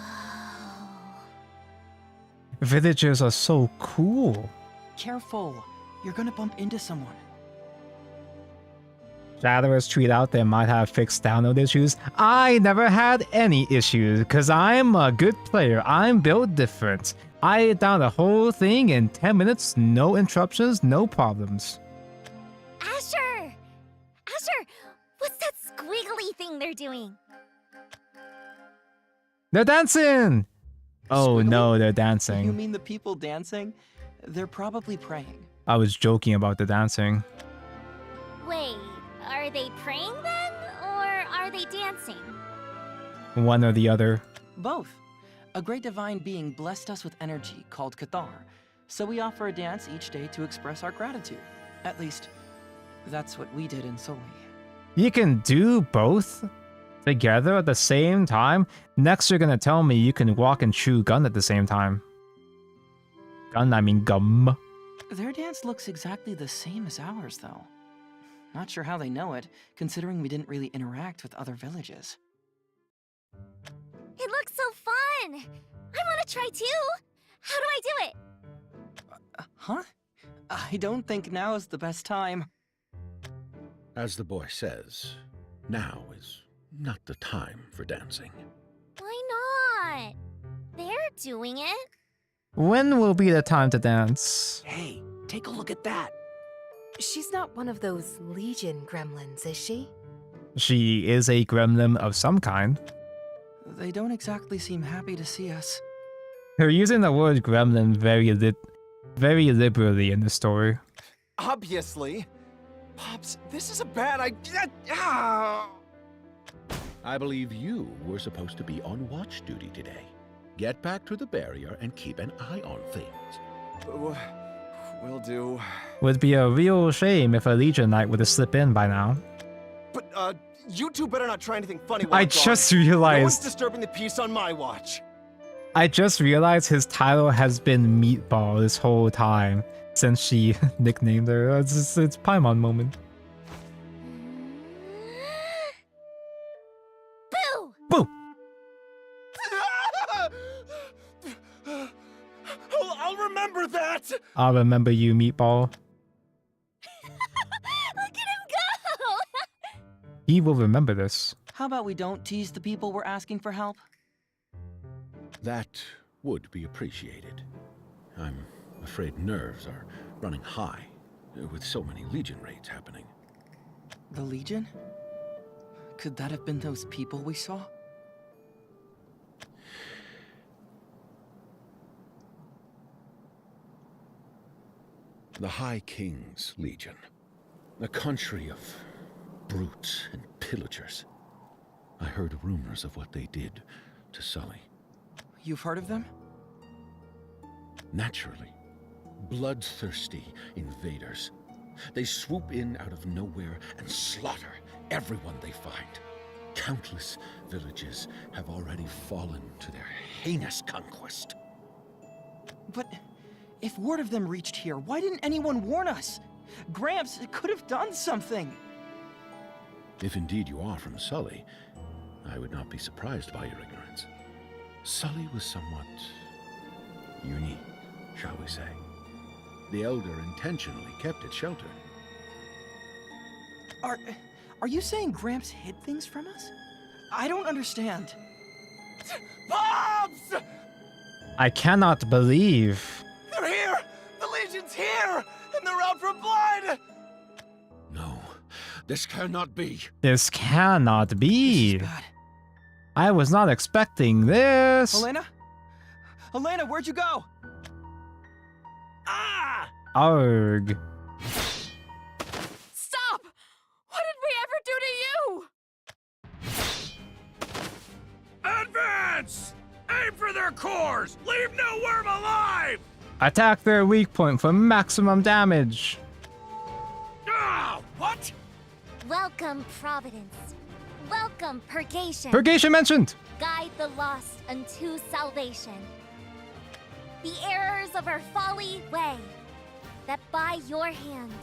C: Villagers are so cool.
D: Careful. You're gonna bump into someone.
C: Shadowers tweet out they might have fixed download issues. I never had any issues because I'm a good player. I'm built different. I downloaded the whole thing in 10 minutes, no interruptions, no problems.
B: Asher! Asher! What's that squiggly thing they're doing?
C: They're dancing! Oh
D: Squiggly?
C: no, they're
D: You
C: dancing.
D: mean the people dancing? They're probably praying.
C: I was joking about the dancing.
B: Wait, are they praying then? Or are they dancing?
C: One or the other.
D: Both. A great divine being blessed us with energy called Cathar, so we offer a dance each day to express our gratitude. At least, that's what we did in Soli.
C: You can do both together at the same time? Next you're gonna tell me you can walk and chew gum at the same time. Gun, I mean gum.
D: Their dance looks exactly the same as ours, though. Not sure how they know it, considering we didn't really interact with other villages.
B: It looks so fun! I want to try too! How do I do it?
D: Huh? I don't think now is the best time.
L: As the boy says, now is not the time for dancing.
B: Why not? They're doing it.
C: When will be the time to dance?
J: Hey, take a look at that.
M: She's not one of those Legion gremlins, is she?
C: She is a gremlin of some kind.
D: They don't exactly seem happy to see us.
C: They're using the word gremlin very liberally in the story.
K: Obviously. Pops, this is a bad idea. Ah!
L: I believe you were supposed to be on watch duty today. Get back to the barrier and keep an eye on things.
K: Will do.
C: Would be a real shame if a Legion Knight would have slipped in by now.
K: But, you two better not try anything funny while
C: I
K: I'm gone.
C: just
K: No one's
C: realized.
K: disturbing the peace on my watch.
C: I just realized his title has been Meatball this whole time since she nicknamed her. It's Paimon moment.
B: Boo!
C: Boo!
K: I'll remember that!
C: I'll remember you, Meatball.
B: Look at him go!
C: He will remember this.
D: How about we don't tease the people we're asking for help?
L: That would be appreciated. I'm afraid nerves are running high with so many Legion raids happening.
D: The Legion? Could that have been those people we saw?
L: The High King's Legion. A country of brutes and pillagers. I heard rumors of what they did to Sully.
D: You've heard of them?
L: Naturally. Bloodthirsty invaders. They swoop in out of nowhere and slaughter everyone they find. Countless villages have already fallen to their heinous conquest.
D: But if word of them reached here, why didn't anyone warn us? Gramps could have done something.
L: If indeed you are from Sully, I would not be surprised by your ignorance. Sully was somewhat unique, shall we say. The Elder intentionally kept it sheltered.
D: Are you saying Gramps hid things from us? I don't understand.
K: Pops!
C: I cannot believe.
K: They're here! The Legion's here! And they're out for blood!
L: No, this cannot be.
C: This cannot be.
D: This is bad.
C: I was not expecting this.
D: Elena? Elena, where'd you go?
K: Ah!
C: Arg.
G: Stop! What did we ever do to you?
E: Advance! Aim for their cores! Leave no worm alive!
C: Attack their weak point for maximum damage.
B: Welcome, Providence. Welcome, Purgation.
C: Purgation mentioned!
B: Guide the lost unto salvation. The errors of our folly way, that by your hand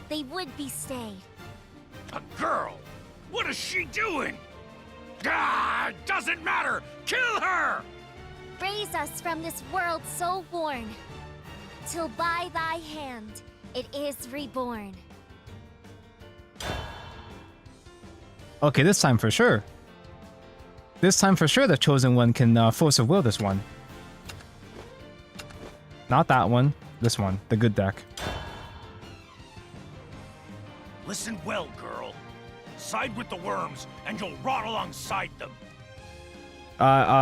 B: they would be stayed.
E: A girl? What is she doing? Ah, doesn't matter! Kill her!
B: Raise us from this world so worn, till by thy hand it is reborn.
C: Okay, this time for sure. This time for sure the Chosen One can force of will this one. Not that one. This one. The good deck.
E: Listen well, girl. Side with the worms, and you'll rot alongside them.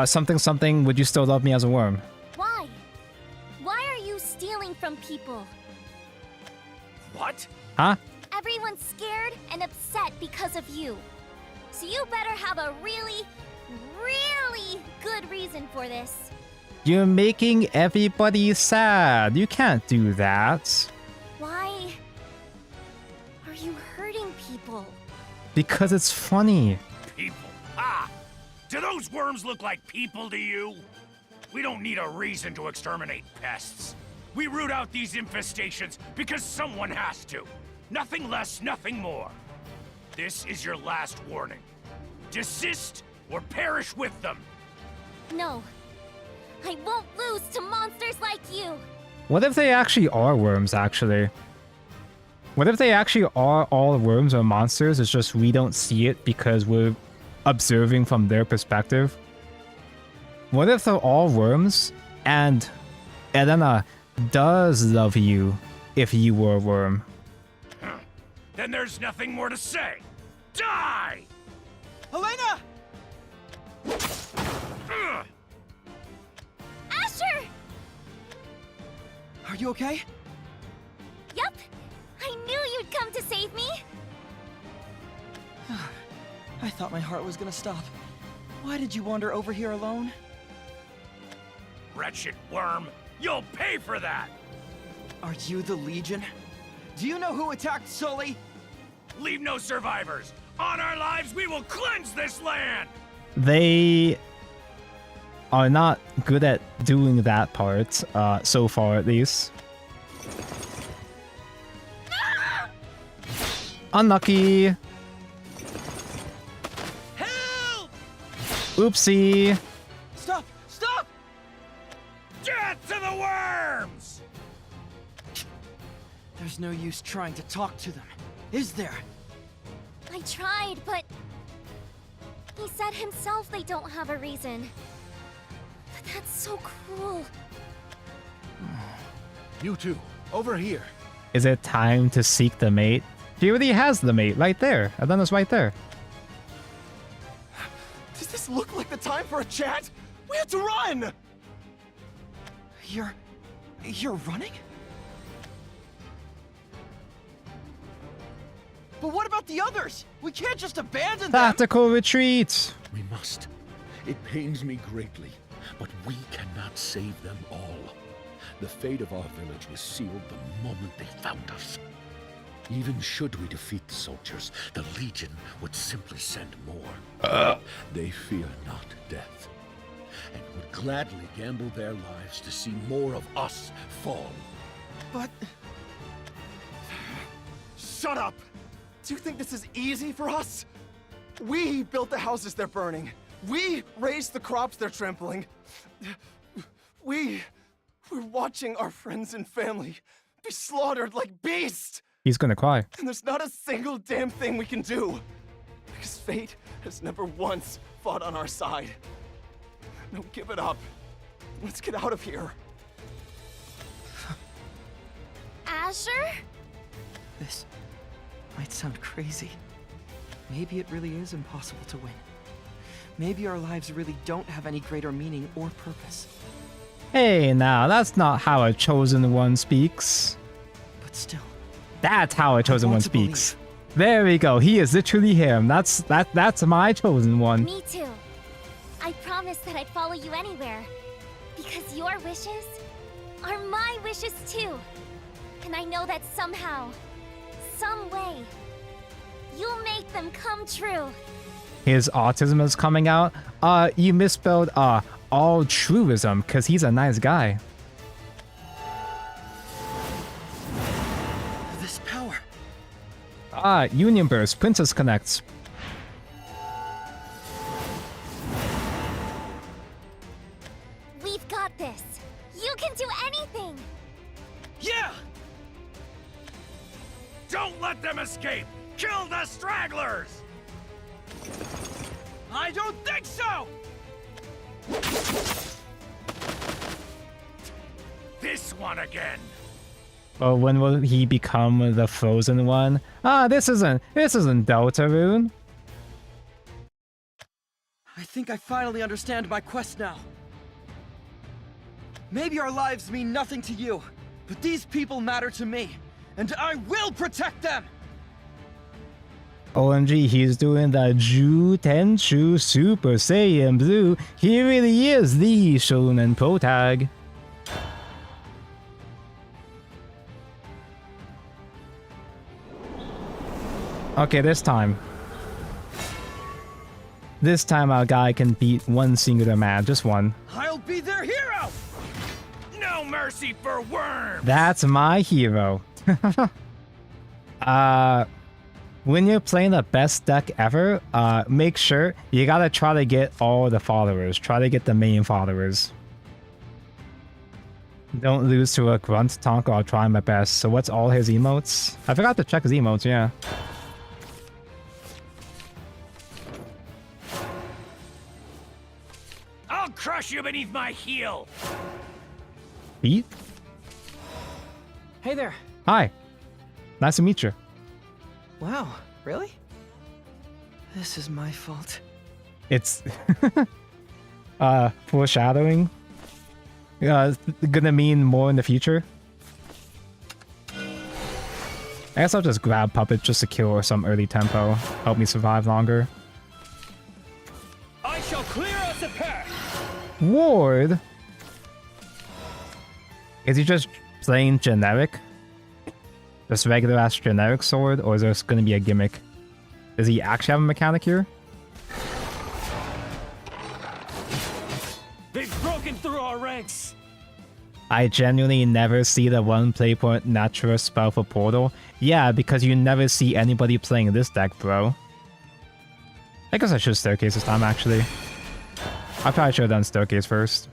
C: Something something, would you still love me as a worm?
B: Why? Why are you stealing from people?
E: What?
C: Huh?
B: Everyone's scared and upset because of you. So you better have a really, really good reason for this.
C: You're making everybody sad. You can't do that.
B: Why are you hurting people?
C: Because it's funny.
E: People. Ah! Do those worms look like people to you? We don't need a reason to exterminate pests. We root out these infestations because someone has to. Nothing less, nothing more. This is your last warning. Desist or perish with them.
B: No. I won't lose to monsters like you.
C: What if they actually are worms, actually? What if they actually are all worms or monsters? It's just we don't see it because we're observing from their perspective. What if they're all worms and Elena does love you if you were a worm?
E: Then there's nothing more to say. Die!
K: Helena!
E: Ugh.
B: Asher!
K: Are you okay?
B: Yup. I knew you'd come to save me.
K: I thought my heart was gonna stop. Why did you wander over here alone?
E: Wretched worm, you'll pay for that!
K: Are you the Legion? Do you know who attacked Sully?
E: Leave no survivors! On our lives, we will cleanse this land!
C: They are not good at doing that part, so far at least. Unlucky.
K: Help!
C: Oopsie.
K: Stop! Stop!
E: Death to the worms!
K: There's no use trying to talk to them, is there?
B: I tried, but he said himself they don't have a reason. But that's so cruel.
F: You two, over here.
C: Is it time to seek the mate? He already has the mate right there. Elena's right there.
K: Does this look like the time for a chat? We have to run! You're running? But what about the others? We can't just abandon them!
C: Tactical retreat.
L: We must. It pains me greatly, but we cannot save them all. The fate of our village was sealed the moment they found us. Even should we defeat the soldiers, the Legion would simply send more. They fear not death, and would gladly gamble their lives to see more of us fall.
K: But... Shut up! Do you think this is easy for us? We built the houses they're burning. We raised the crops they're trampling. We're watching our friends and family be slaughtered like beasts!
C: He's gonna cry.
K: And there's not a single damn thing we can do. Because fate has never once fought on our side. No, give it up. Let's get out of here.
B: Asher?
K: This might sound crazy. Maybe it really is impossible to win. Maybe our lives really don't have any greater meaning or purpose.
C: Hey, now that's not how a chosen one speaks.
K: But still,
C: That's how a chosen
K: want
C: one
K: to
C: speaks. There we go. He is literally him. That's my chosen one.
B: Me too. I promised that I'd follow you anywhere. Because your wishes are my wishes too. And I know that somehow, some way, you'll make them come true.
C: His autism is coming out. You misspelled altruism, because he's a nice guy.
D: This power.
C: Union Burst, Princess Connects.
B: We've got this. You can do anything.
E: Yeah! Don't let them escape! Kill the stragglers! I don't think so! This one again!
C: Well, when will he become the frozen one? This isn't Deltarune.
D: I think I finally understand my quest now. Maybe our lives mean nothing to you, but these people matter to me, and I will protect them!
C: OMG, he's doing the Ju Tenchu Super Saiyan Blue. He really is the Shonen Protag. Okay, this time. This time our guy can beat one singular man, just one.
D: I'll be their hero!
E: No mercy for worms!
C: That's my hero. When you're playing the best deck ever, make sure you gotta try to get all the followers. Try to get the main followers. Don't lose to a grunt Tonka. I'll try my best. So what's all his emotes? I forgot to check his emotes, yeah.
E: I'll crush you beneath my heel!
C: Beat?
D: Hey there.
C: Hi. Nice to meet you.
D: Wow, really? This is my fault.
C: It's foreshadowing. Gonna mean more in the future. I guess I'll just grab Puppet just to kill some early tempo. Help me survive longer.
E: I shall clear us a path!
C: Ward? Is he just plain generic? Just regular ass generic sword? Or is there gonna be a gimmick? Does he actually have a mechanic here?
E: They've broken through our ranks!
C: I genuinely never see the one play point natural spell for Portal. Yeah, because you never see anybody playing this deck, bro. I guess I should Staircase this time, actually. I probably should have done Staircase first.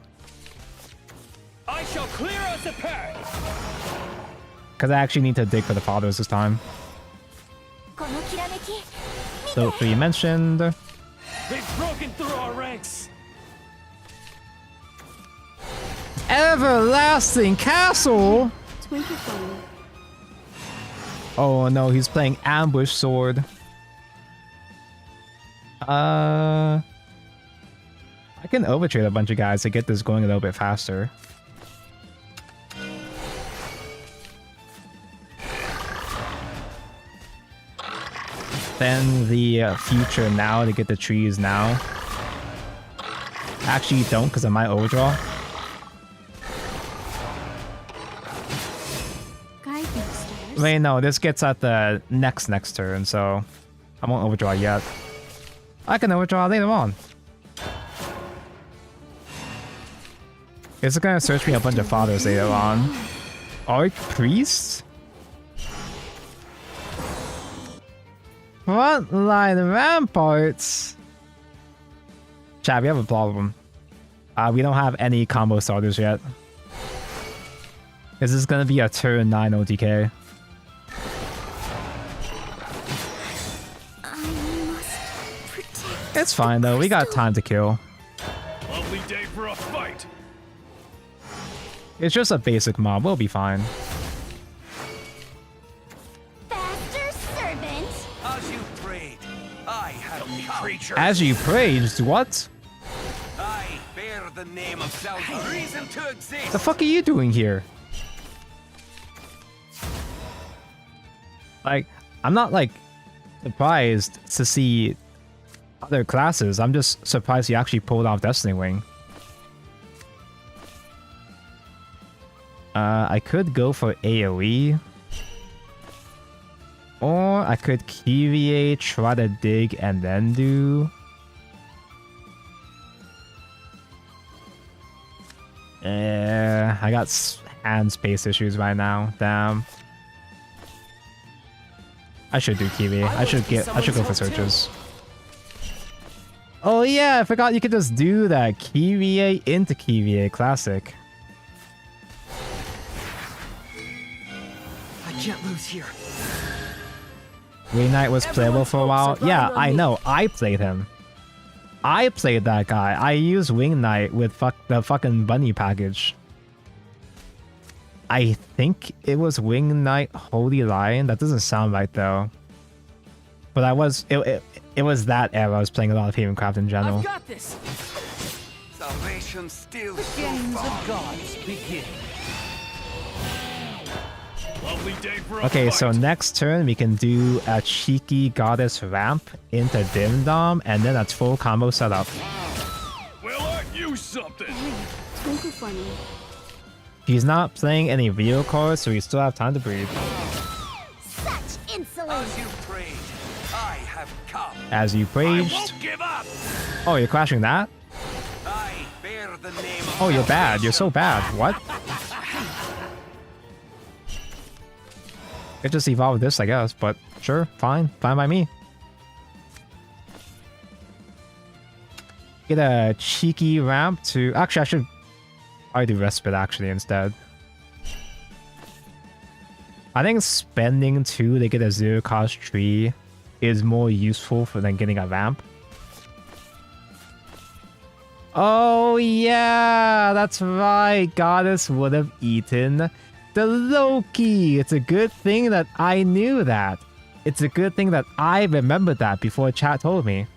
E: I shall clear us a path!
C: Because I actually need to dig for the fathers this time. So, 3 mentioned.
E: They've broken through our ranks!
C: Everlasting Castle! Oh no, he's playing Ambush Sword. I can overtrade a bunch of guys to get this going a little bit faster. Then the future now to get the trees now. Actually, don't, because I might overdraw. Wait, no, this gets at the next turn, so I won't overdraw yet. I can overdraw later on. It's gonna search me a bunch of fathers later on. Archpriest? Frontline Ramparts? Chat, we have a problem. We don't have any combo starters yet. This is gonna be a turn 9 OTK. It's fine though, we got time to kill.
E: Lovely day for a fight!
C: It's just a basic mob, we'll be fine.
B: Faster, servant.
E: As you prayed, I have creature.
C: As you praised, what?
E: I bear the name of salvation. Reason to exist.
C: The fuck are you doing here? Like, I'm not like surprised to see other classes. I'm just surprised he actually pulled off Destiny Wing. I could go for AoE. Or I could Kyrie, try to dig, and then do... I got hand space issues right now. Damn. I should do Kyrie. I should go for searches. Oh yeah, I forgot you could just do that. Kyrie into Kyrie. Classic.
D: I can't lose here.
C: Green Knight was playable for a while. Yeah, I know. I played him. I played that guy. I used Wing Knight with the fucking bunny package. I think it was Wing Knight Holy Lion. That doesn't sound right though. But it was that era. I was playing a lot of Havencraft in general.
J: I've got this.
N: Salvation still
J: The games of gods begin.
E: Lovely day for a
C: Okay,
E: fight.
C: so next turn we can do a cheeky goddess ramp into Dim Dom, and then a full combo setup.
E: Well, aren't you something?
B: Twinkle for me.
C: He's not playing any real cards, so we still have time to breathe.
B: Such insolence!
N: as you prayed. I have come.
C: As you
E: I
C: praised.
E: won't give up.
C: Oh, you're crashing that?
N: I bear the name of
C: Oh, you're bad. You're so bad. What? It just evolved this, I guess, but sure, fine. Fine by me. Get a cheeky ramp to... Actually, I should probably do Respite, actually, instead. I think spending 2 to get a 0-cost tree is more useful than getting a ramp. Oh, yeah! That's right! Goddess would have eaten the Loki! It's a good thing that I knew that. It's a good thing that I remembered that before chat told me.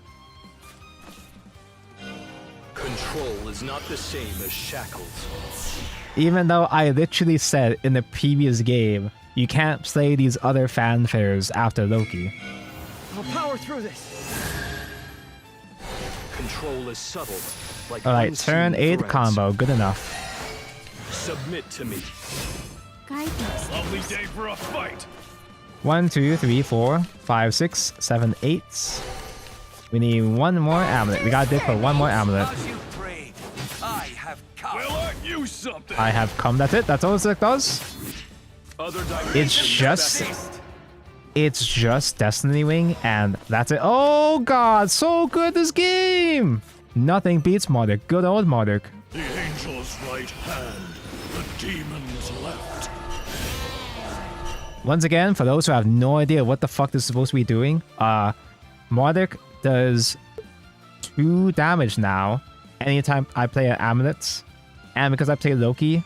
E: Control is not the same as shackles.
C: Even though I literally said in the previous game, you can't play these other fanfares after Loki.
D: I'll power through this.
E: Control is subtle. Like
C: Alright,
E: unseen
C: turn 8
E: threads.
C: combo, good enough.
E: Submit to me.
B: Guidance.
E: Lovely day for a fight.
C: 1, 2, 3, 4, 5, 6, 7, 8. We need one more amulet. We gotta dig for one more amulet.
N: As you prayed. I have come.
E: Well, aren't you something?
C: I have come, that's it. That's all it does.
E: Other
C: It's just Destiny Wing, and that's it. Oh god, so good this game! Nothing beats Marduk. Good old Marduk.
E: The angel's right hand, the demon's left.
C: Once again, for those who have no idea what the fuck this is supposed to be doing, Marduk does 2 damage now anytime I play an amulet. And because I play Loki,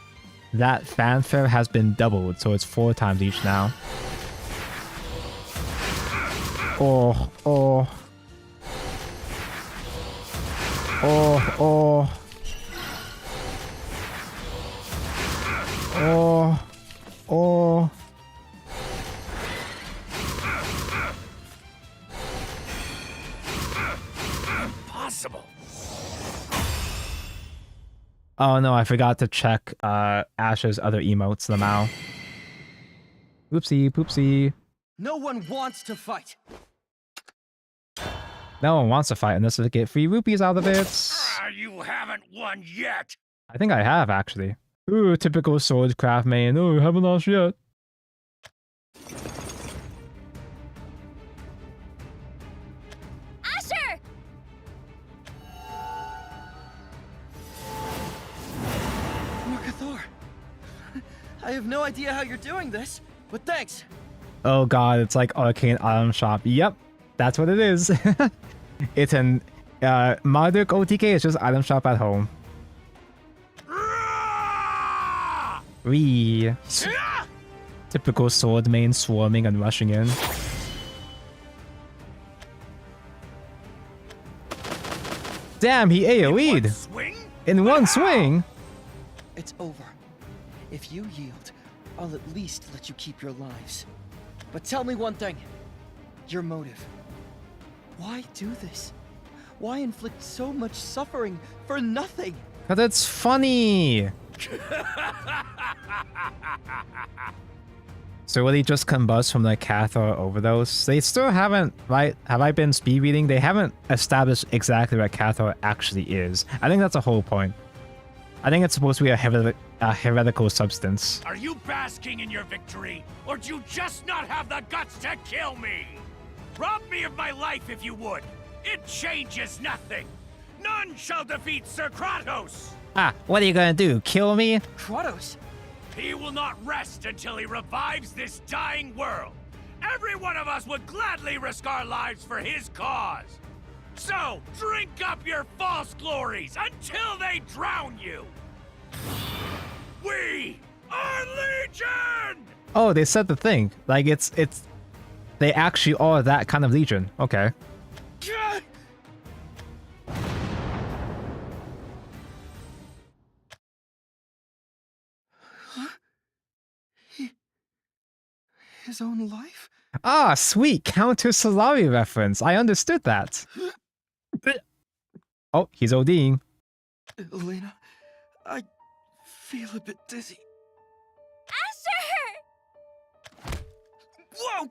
C: that fanfare has been doubled, so it's 4 times each now. Oh, oh. Oh, oh. Oh, oh.
E: Impossible.
C: Oh no, I forgot to check Ash's other emotes, Lamau. Oopsie, poopsie.
D: No one wants to fight.
C: No one wants to fight unless they get free rupees out of it.
E: You haven't won yet.
C: I think I have, actually. Ooh, typical swordcraft main. Oh, haven't lost yet.
B: Asher!
D: Markathor. I have no idea how you're doing this, but thanks.
C: Oh god, it's like Arcane Item Shop. Yep, that's what it is. It's an Marduk OTK is just item shop at home. Wee. Typical sword main swarming and rushing in. Damn, he AoE'd! In one swing?
D: It's over. If you yield, I'll at least let you keep your lives. But tell me one thing. Your motive. Why do this? Why inflict so much suffering for nothing?
C: Cause it's funny! So will he just combust from the cathode overdose? They still haven't, right? Have I been speed reading? They haven't established exactly what cathode actually is. I think that's the whole point. I think it's supposed to be a heretical substance.
E: Are you basking in your victory, or do you just not have the guts to kill me? Rob me of my life if you would. It changes nothing. None shall defeat Sir Kratos.
C: Ah, what are you gonna do? Kill me?
D: Kratos!
E: He will not rest until he revives this dying world. Every one of us would gladly risk our lives for his cause. So, drink up your false glories until they drown you. We are Legion!
C: Oh, they said the thing. Like, it's... They actually are that kind of Legion. Okay.
K: His own life?
C: Ah, sweet counter Solari reference. I understood that. Oh, he's ODing.
K: Elena, I feel a bit dizzy.
B: Asher!
K: Whoa!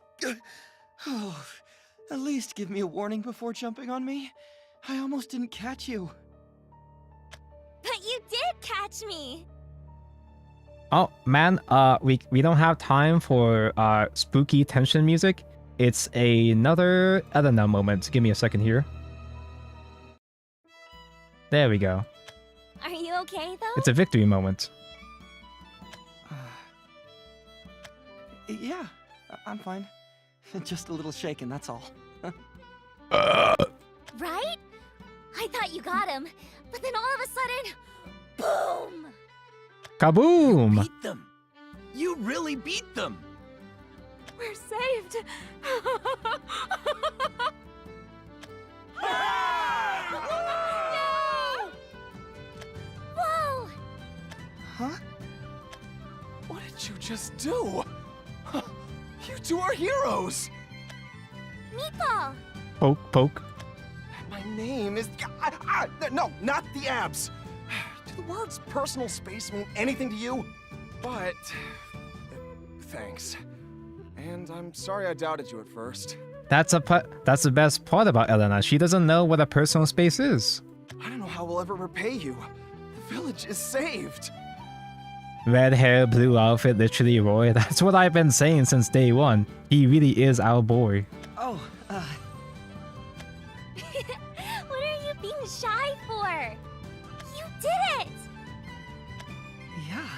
K: Oh, at least give me a warning before jumping on me. I almost didn't catch you.
B: But you did catch me!
C: Oh, man, we don't have time for spooky tension music. It's another Elena moment. Give me a second here. There we go.
B: Are you okay, though?
C: It's a victory moment.
K: Yeah, I'm fine. Just a little shaken, that's all.
B: Right? I thought you got him, but then all of a sudden, boom!
C: Kaboom!
E: Beat them. You really beat them.
G: We're saved!
B: Whoa!
K: Huh? What did you just do? You two are heroes!
B: Meatball!
C: Poke, poke.
K: My name is... no, not the abs! Do the words personal space mean anything to you? But... thanks. And I'm sorry I doubted you at first.
C: That's the best part about Elena. She doesn't know what a personal space is.
K: I don't know how we'll ever repay you. The village is saved.
C: Red hair, blue outfit, literally Roy. That's what I've been saying since day one. He really is our boy.
K: Oh,
B: What are you being shy for? You did it!
K: yeah.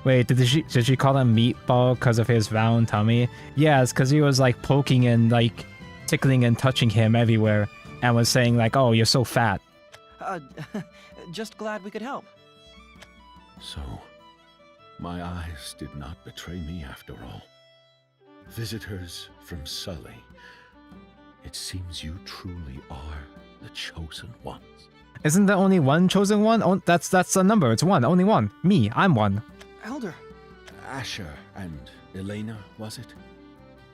C: Wait, did she call him Meatball because of his round tummy? Yeah, it's because he was like poking and like tickling and touching him everywhere and was saying like, oh, you're so fat.
D: Just glad we could help.
L: So, my eyes did not betray me after all. Visitors from Sully, it seems you truly are the chosen ones.
C: Isn't there only one chosen one? Oh, that's the number. It's one. Only one. Me. I'm one.
K: Elder.
L: Asher and Elena, was it?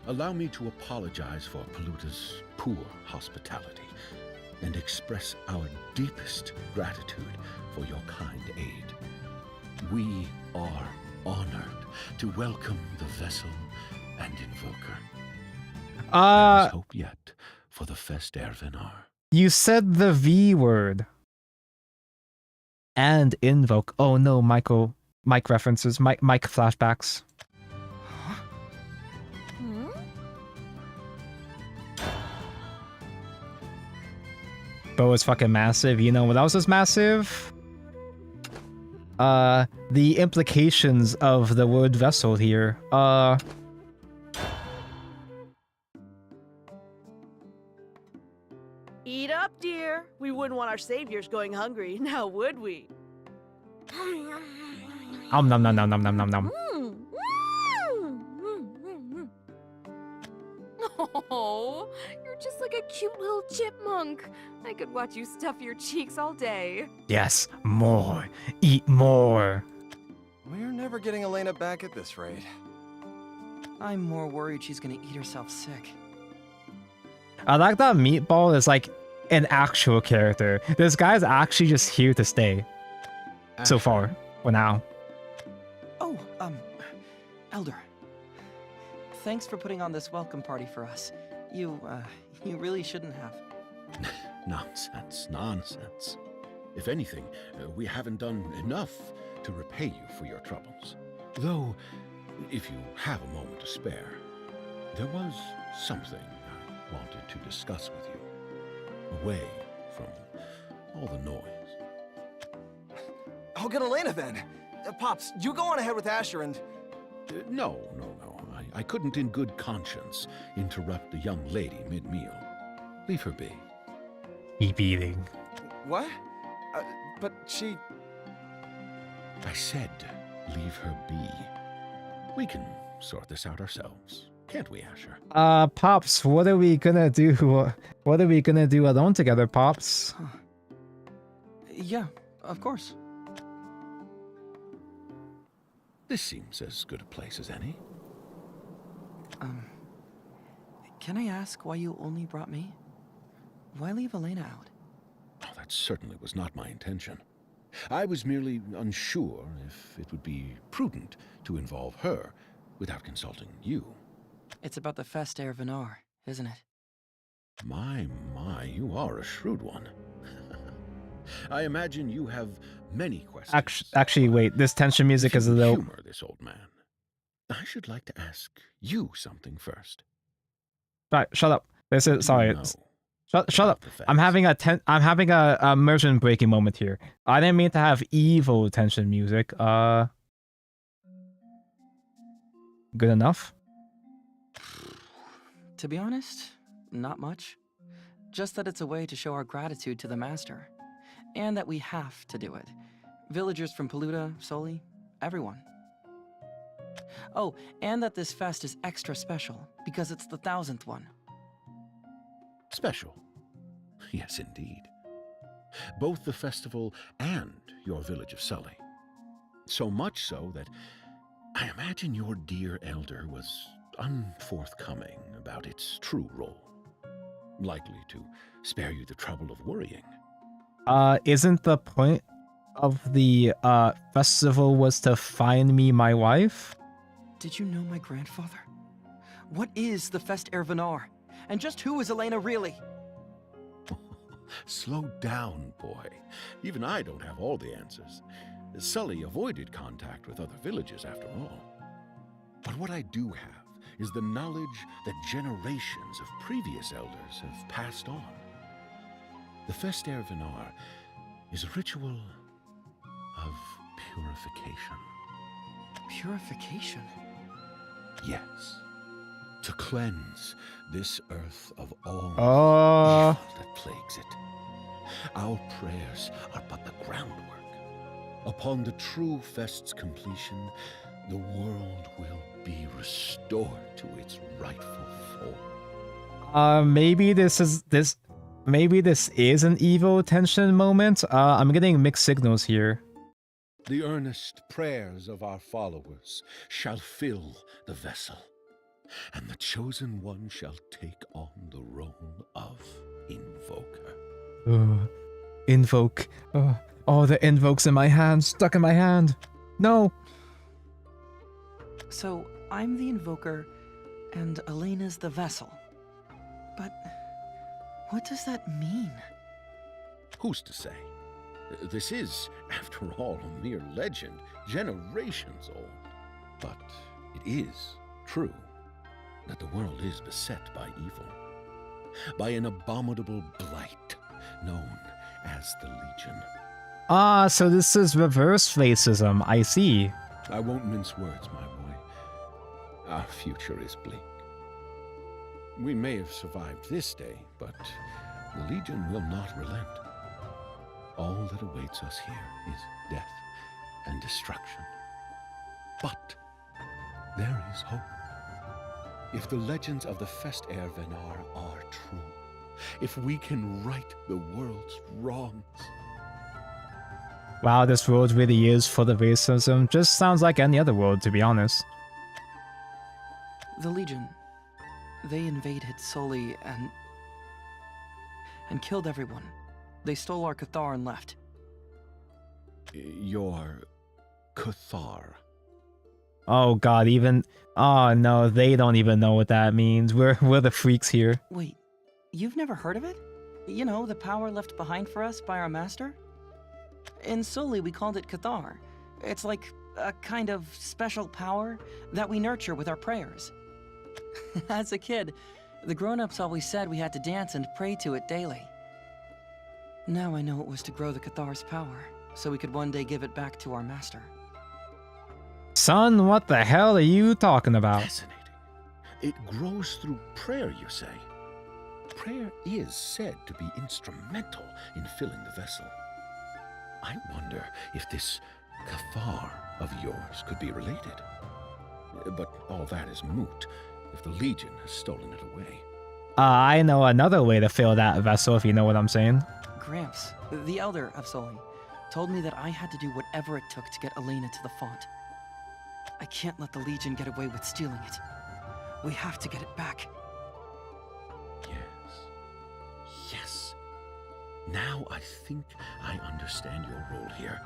L: Allow me to apologize for Paluta's poor hospitality and express our deepest gratitude for your kind aid. We are honored to welcome the vessel and invoker. There is hope yet for the Fest Ervinar.
C: You said the V word. And invoke. Oh no, Mike references. Mike flashbacks.
B: Hmm?
C: Bo is fucking massive. You know what else is massive? The implications of the word vessel here.
I: Eat up, dear. We wouldn't want our saviors going hungry, now would we?
C: Nom nom nom nom nom nom nom nom.
G: Oh, you're just like a cute little chipmunk. I could watch you stuff your cheeks all day.
C: Yes, more. Eat more.
K: We're never getting Elena back at this rate.
D: I'm more worried she's gonna eat herself sick.
C: I like that Meatball is like an actual character. This guy's actually just here to stay. So far, for now.
D: Oh, Elder, thanks for putting on this welcome party for us. You really shouldn't have.
L: Nonsense, nonsense. If anything, we haven't done enough to repay you for your troubles. Though, if you have a moment to spare, there was something I wanted to discuss with you, away from all the noise.
K: I'll get Elena then. Pops, you go on ahead with Asher and...
L: No. I couldn't in good conscience interrupt a young lady mid-meal. Leave her be.
C: Keep eating.
K: What? But she...
L: I said, leave her be. We can sort this out ourselves, can't we, Asher?
C: Pops, what are we gonna do? What are we gonna do alone together, Pops?
D: Yeah, of course.
L: This seems as good a place as any.
D: Can I ask why you only brought me? Why leave Elena out?
L: Oh, that certainly was not my intention. I was merely unsure if it would be prudent to involve her without consulting you.
D: It's about the Festair Venar, isn't it?
L: My, you are a shrewd one. I imagine you have many questions.
C: Actually, wait. This tension music is a little...
L: Humor this old man. I should like to ask you something first.
C: Right, shut up. This is sorry.
L: No.
C: Shut up. I'm having a immersion breaking moment here. I didn't mean to have evil tension music. Good enough?
D: To be honest, not much. Just that it's a way to show our gratitude to the Master. And that we have to do it. Villagers from Paluda, Soli, everyone. Oh, and that this fest is extra special, because it's the 1000th one.
L: Special? Yes, indeed. Both the festival and your village of Sully. So much so that I imagine your dear elder was unforthcoming about its true role. Likely to spare you the trouble of worrying.
C: Isn't the point of the festival was to find me my wife?
D: Did you know my grandfather? What is the Festair Venar? And just who is Elena really?
L: Slow down, boy. Even I don't have all the answers. Sully avoided contact with other villages, after all. But what I do have is the knowledge that generations of previous elders have passed on. The Festair Venar is a ritual of purification.
D: Purification?
L: Yes. To cleanse this earth of all evil that plagues it. Our prayers are but the groundwork. Upon the true fest's completion, the world will be restored to its rightful form.
C: Maybe this is an evil tension moment. I'm getting mixed signals here.
L: The earnest prayers of our followers shall fill the vessel, and the chosen one shall take on the role of invoker.
C: Invoke. Oh, the invokes in my hand, stuck in my hand. No.
D: So, I'm the invoker, and Elena's the vessel. But what does that mean?
L: Who's to say? This is, after all, a mere legend, generations old. But it is true that the world is beset by evil, by an abominable blight known as the Legion.
C: So this is reverse racism, I see.
L: I won't mince words, my boy. Our future is bleak. We may have survived this day, but the Legion will not relent. All that awaits us here is death and destruction. But there is hope. If the legends of the Festair Venar are true, if we can right the world's wrongs.
C: Wow, this world really is full of racism. Just sounds like any other world, to be honest.
D: The Legion, they invaded Soli and killed everyone. They stole our Cathar and left.
L: Your Cathar?
C: Oh god, even... Oh no, they don't even know what that means. We're the freaks here.
D: Wait, you've never heard of it? You know, the power left behind for us by our master? In Soli, we called it Cathar. It's like a kind of special power that we nurture with our prayers. As a kid, the grown-ups always said we had to dance and pray to it daily. Now I know it was to grow the Cathar's power, so we could one day give it back to our master.
C: Son, what the hell are you talking about?
L: Fascinating. It grows through prayer, you say? Prayer is said to be instrumental in filling the vessel. I wonder if this Cathar of yours could be related. But all that is moot if the Legion has stolen it away.
C: I know another way to fill that vessel, if you know what I'm saying.
D: Gramps, the elder of Soli, told me that I had to do whatever it took to get Elena to the font. I can't let the Legion get away with stealing it. We have to get it back.
L: Yes. Now I think I understand your role here.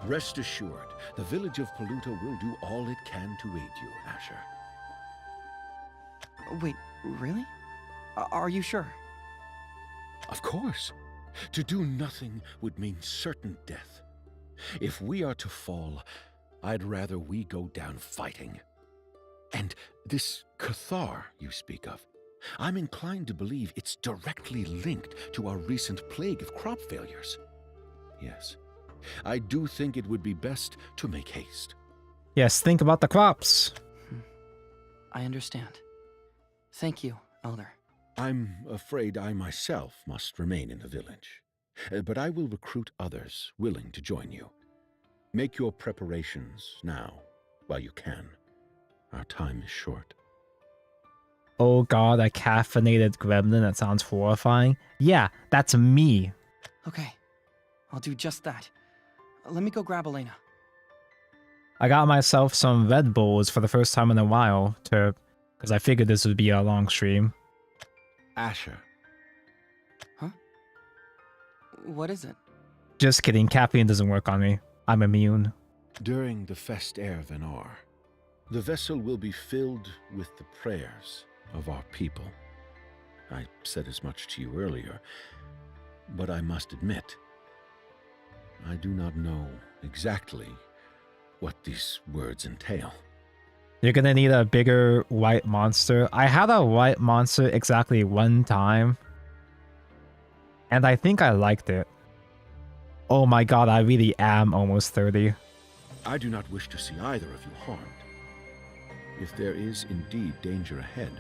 L: Rest assured, the village of Paluta will do all it can to aid you, Asher.
D: Wait, really? Are you sure?
L: Of course. To do nothing would mean certain death. If we are to fall, I'd rather we go down fighting. And this Cathar you speak of, I'm inclined to believe it's directly linked to our recent plague of crop failures. Yes, I do think it would be best to make haste.
C: Yes, think about the crops.
D: I understand. Thank you, Elder.
L: I'm afraid I myself must remain in the village, but I will recruit others willing to join you. Make your preparations now, while you can. Our time is short.
C: Oh god, a caffeinated gremlin, that sounds horrifying. Yeah, that's me.
D: Okay, I'll do just that. Let me go grab Elena.
C: I got myself some Red Bulls for the first time in a while, because I figured this would be a long stream.
L: Asher.
D: Huh? What is it?
C: Just kidding, caffeine doesn't work on me. I'm immune.
L: During the Fest Air Venar, the vessel will be filled with the prayers of our people. I said as much to you earlier, but I must admit, I do not know exactly what these words entail.
C: You're gonna need a bigger white monster. I had a white monster exactly one time, and I think I liked it. Oh my god, I really am almost 30.
L: I do not wish to see either of you harmed. If there is indeed danger ahead,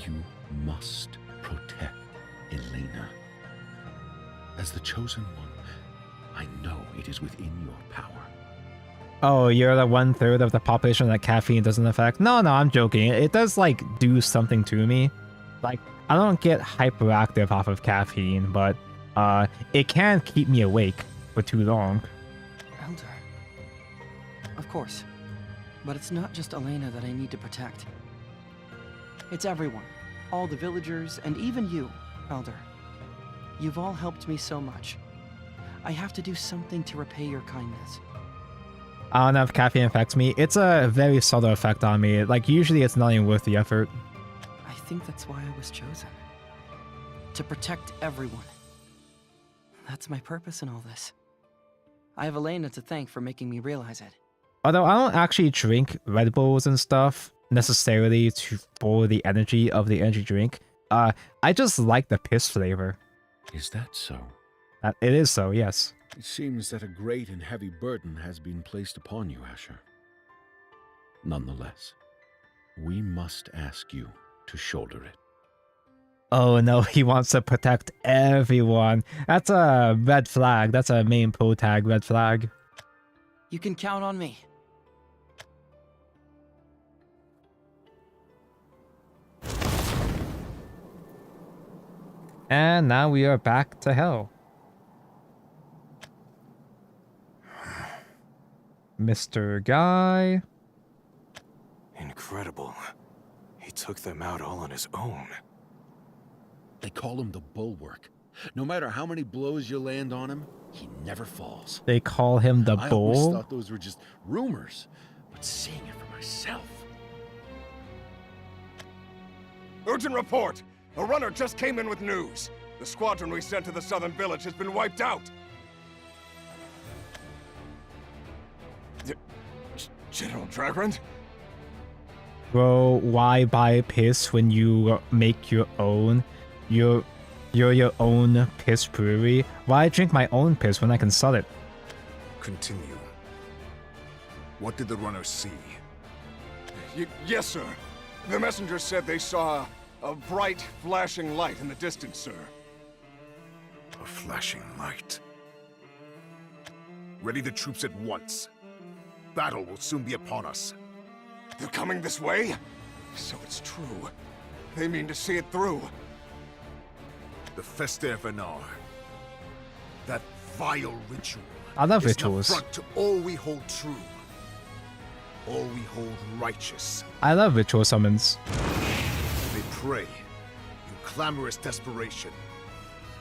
L: you must protect Elena. As the chosen one, I know it is within your power.
C: Oh, you're the 1/3 of the population that caffeine doesn't affect? No, I'm joking. It does, like, do something to me. Like, I don't get hyperactive off of caffeine, but it can keep me awake for too long.
D: Elder. Of course. But it's not just Elena that I need to protect. It's everyone. All the villagers, and even you, Elder. You've all helped me so much. I have to do something to repay your kindness.
C: I don't know if caffeine affects me. It's a very subtle effect on me. Like, usually it's not even worth the effort.
D: I think that's why I was chosen. To protect everyone. That's my purpose in all this. I have Elena to thank for making me realize it.
C: Although I don't actually drink Red Bulls and stuff necessarily for the energy of the energy drink. I just like the piss flavor.
L: Is that so?
C: It is so, yes.
L: It seems that a great and heavy burden has been placed upon you, Asher. Nonetheless, we must ask you to shoulder it.
C: Oh no, he wants to protect everyone. That's a red flag. That's a main pro tag red flag.
D: You can count on me.
C: And now we are back to hell. Mr. Guy.
K: Incredible. He took them out all on his own.
L: They call him the Bulwark. No matter how many blows you land on him, he never falls.
C: They call him the
L: I
C: Bull?
L: always thought those were just rumors, but seeing it for myself.
K: Urgent report! A runner just came in with news. The squadron we sent to the southern village has been wiped out. General Dragrand?
C: Bro, why buy piss when you make your own? You're your own piss brewery. Why drink my own piss when I can sell it?
F: Continue. What did the runners see?
K: Yes, sir. The messenger said they saw a bright, flashing light in the distance, sir.
F: A flashing light. Ready the troops at once. Battle will soon be upon us.
K: They're coming this way? So it's true. They mean to see it through.
F: The Fester Venar. That vile ritual.
C: I love
F: is
C: rituals.
F: an affront to all we hold true. All we hold righteous.
C: I love ritual summons.
F: They pray in clamorous desperation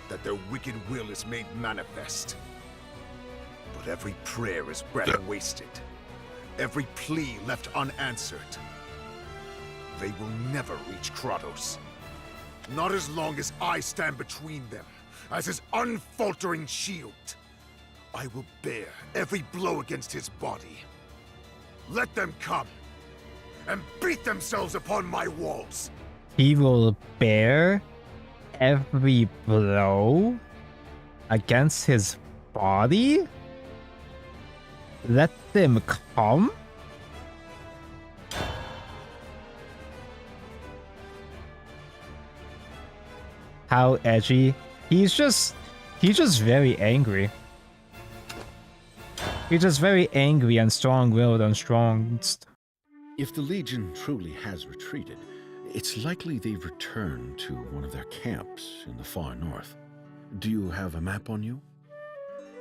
F: that their wicked will is made manifest. But every prayer is breath wasted. Every plea left unanswered. They will never reach Kratos. Not as long as I stand between them, as his unfaltering shield. I will bear every blow against his body. Let them come, and beat themselves upon my walls.
C: He will bear every blow against his body? Let them come? How edgy. He's just very angry. He's just very angry and strong-willed and strong.
L: If the Legion truly has retreated, it's likely they've returned to one of their camps in the far north. Do you have a map on you?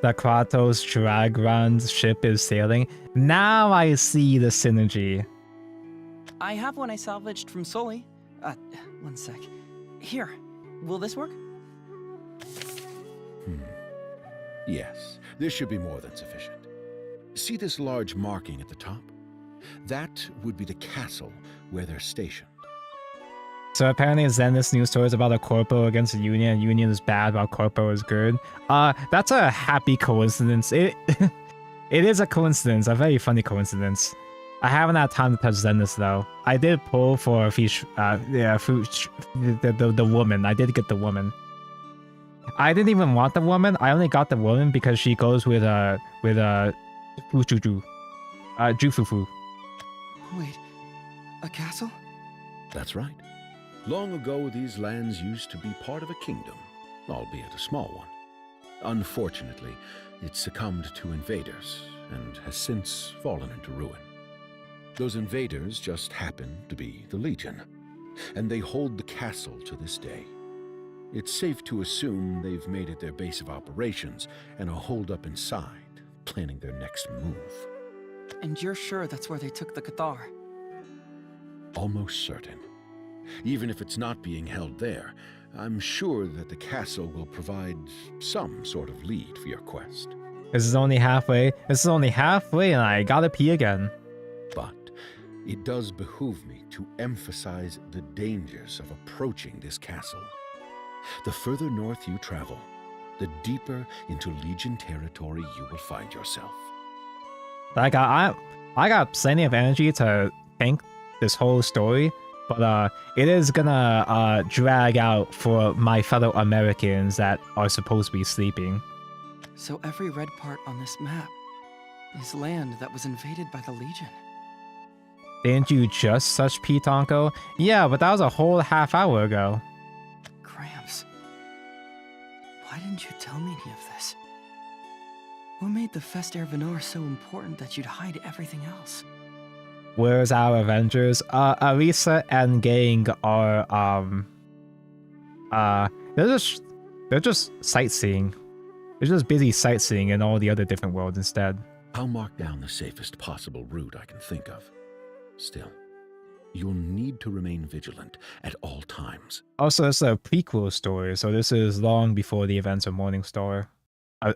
C: The Kratos Dragrand ship is sailing. Now I see the synergy.
D: I have one I salvaged from Sully. One sec. Here, will this work?
L: Yes, this should be more than sufficient. See this large marking at the top? That would be the castle where they're stationed.
C: So apparently Zenith's news story is about a corpo against the Union, and Union is bad while corpo is good. That's a happy coincidence. It is a coincidence, a very funny coincidence. I haven't had time to touch Zenith though. I did pull for the woman. I did get the woman. I didn't even want the woman. I only got the woman because she goes with Fujuju. Jufufu.
D: Wait, a castle?
L: That's right. Long ago, these lands used to be part of a kingdom, albeit a small one. Unfortunately, it succumbed to invaders and has since fallen into ruin. Those invaders just happen to be the Legion, and they hold the castle to this day. It's safe to assume they've made it their base of operations and are holed up inside, planning their next move.
D: And you're sure that's where they took the Cathar?
L: Almost certain. Even if it's not being held there, I'm sure that the castle will provide some sort of lead for your quest.
C: This is only halfway. And I gotta pee again.
L: But it does behoove me to emphasize the dangers of approaching this castle. The further north you travel, the deeper into Legion territory you will find yourself.
C: I got plenty of energy to think this whole story, but it is gonna drag out for my fellow Americans that are supposed to be sleeping.
D: So every red part on this map is land that was invaded by the Legion.
C: Didn't you just touch P. Tonko? Yeah, but that was a whole half hour ago.
D: Gramps, why didn't you tell me any of this? What made the Fester Venar so important that you'd hide everything else?
C: Where's our Avengers? Arisa and Gang are they're just sightseeing. They're just busy sightseeing in all the other different worlds instead.
L: I'll mark down the safest possible route I can think of. Still, you'll need to remain vigilant at all times.
C: Also, it's a prequel story, so this is long before the events of Morning Star.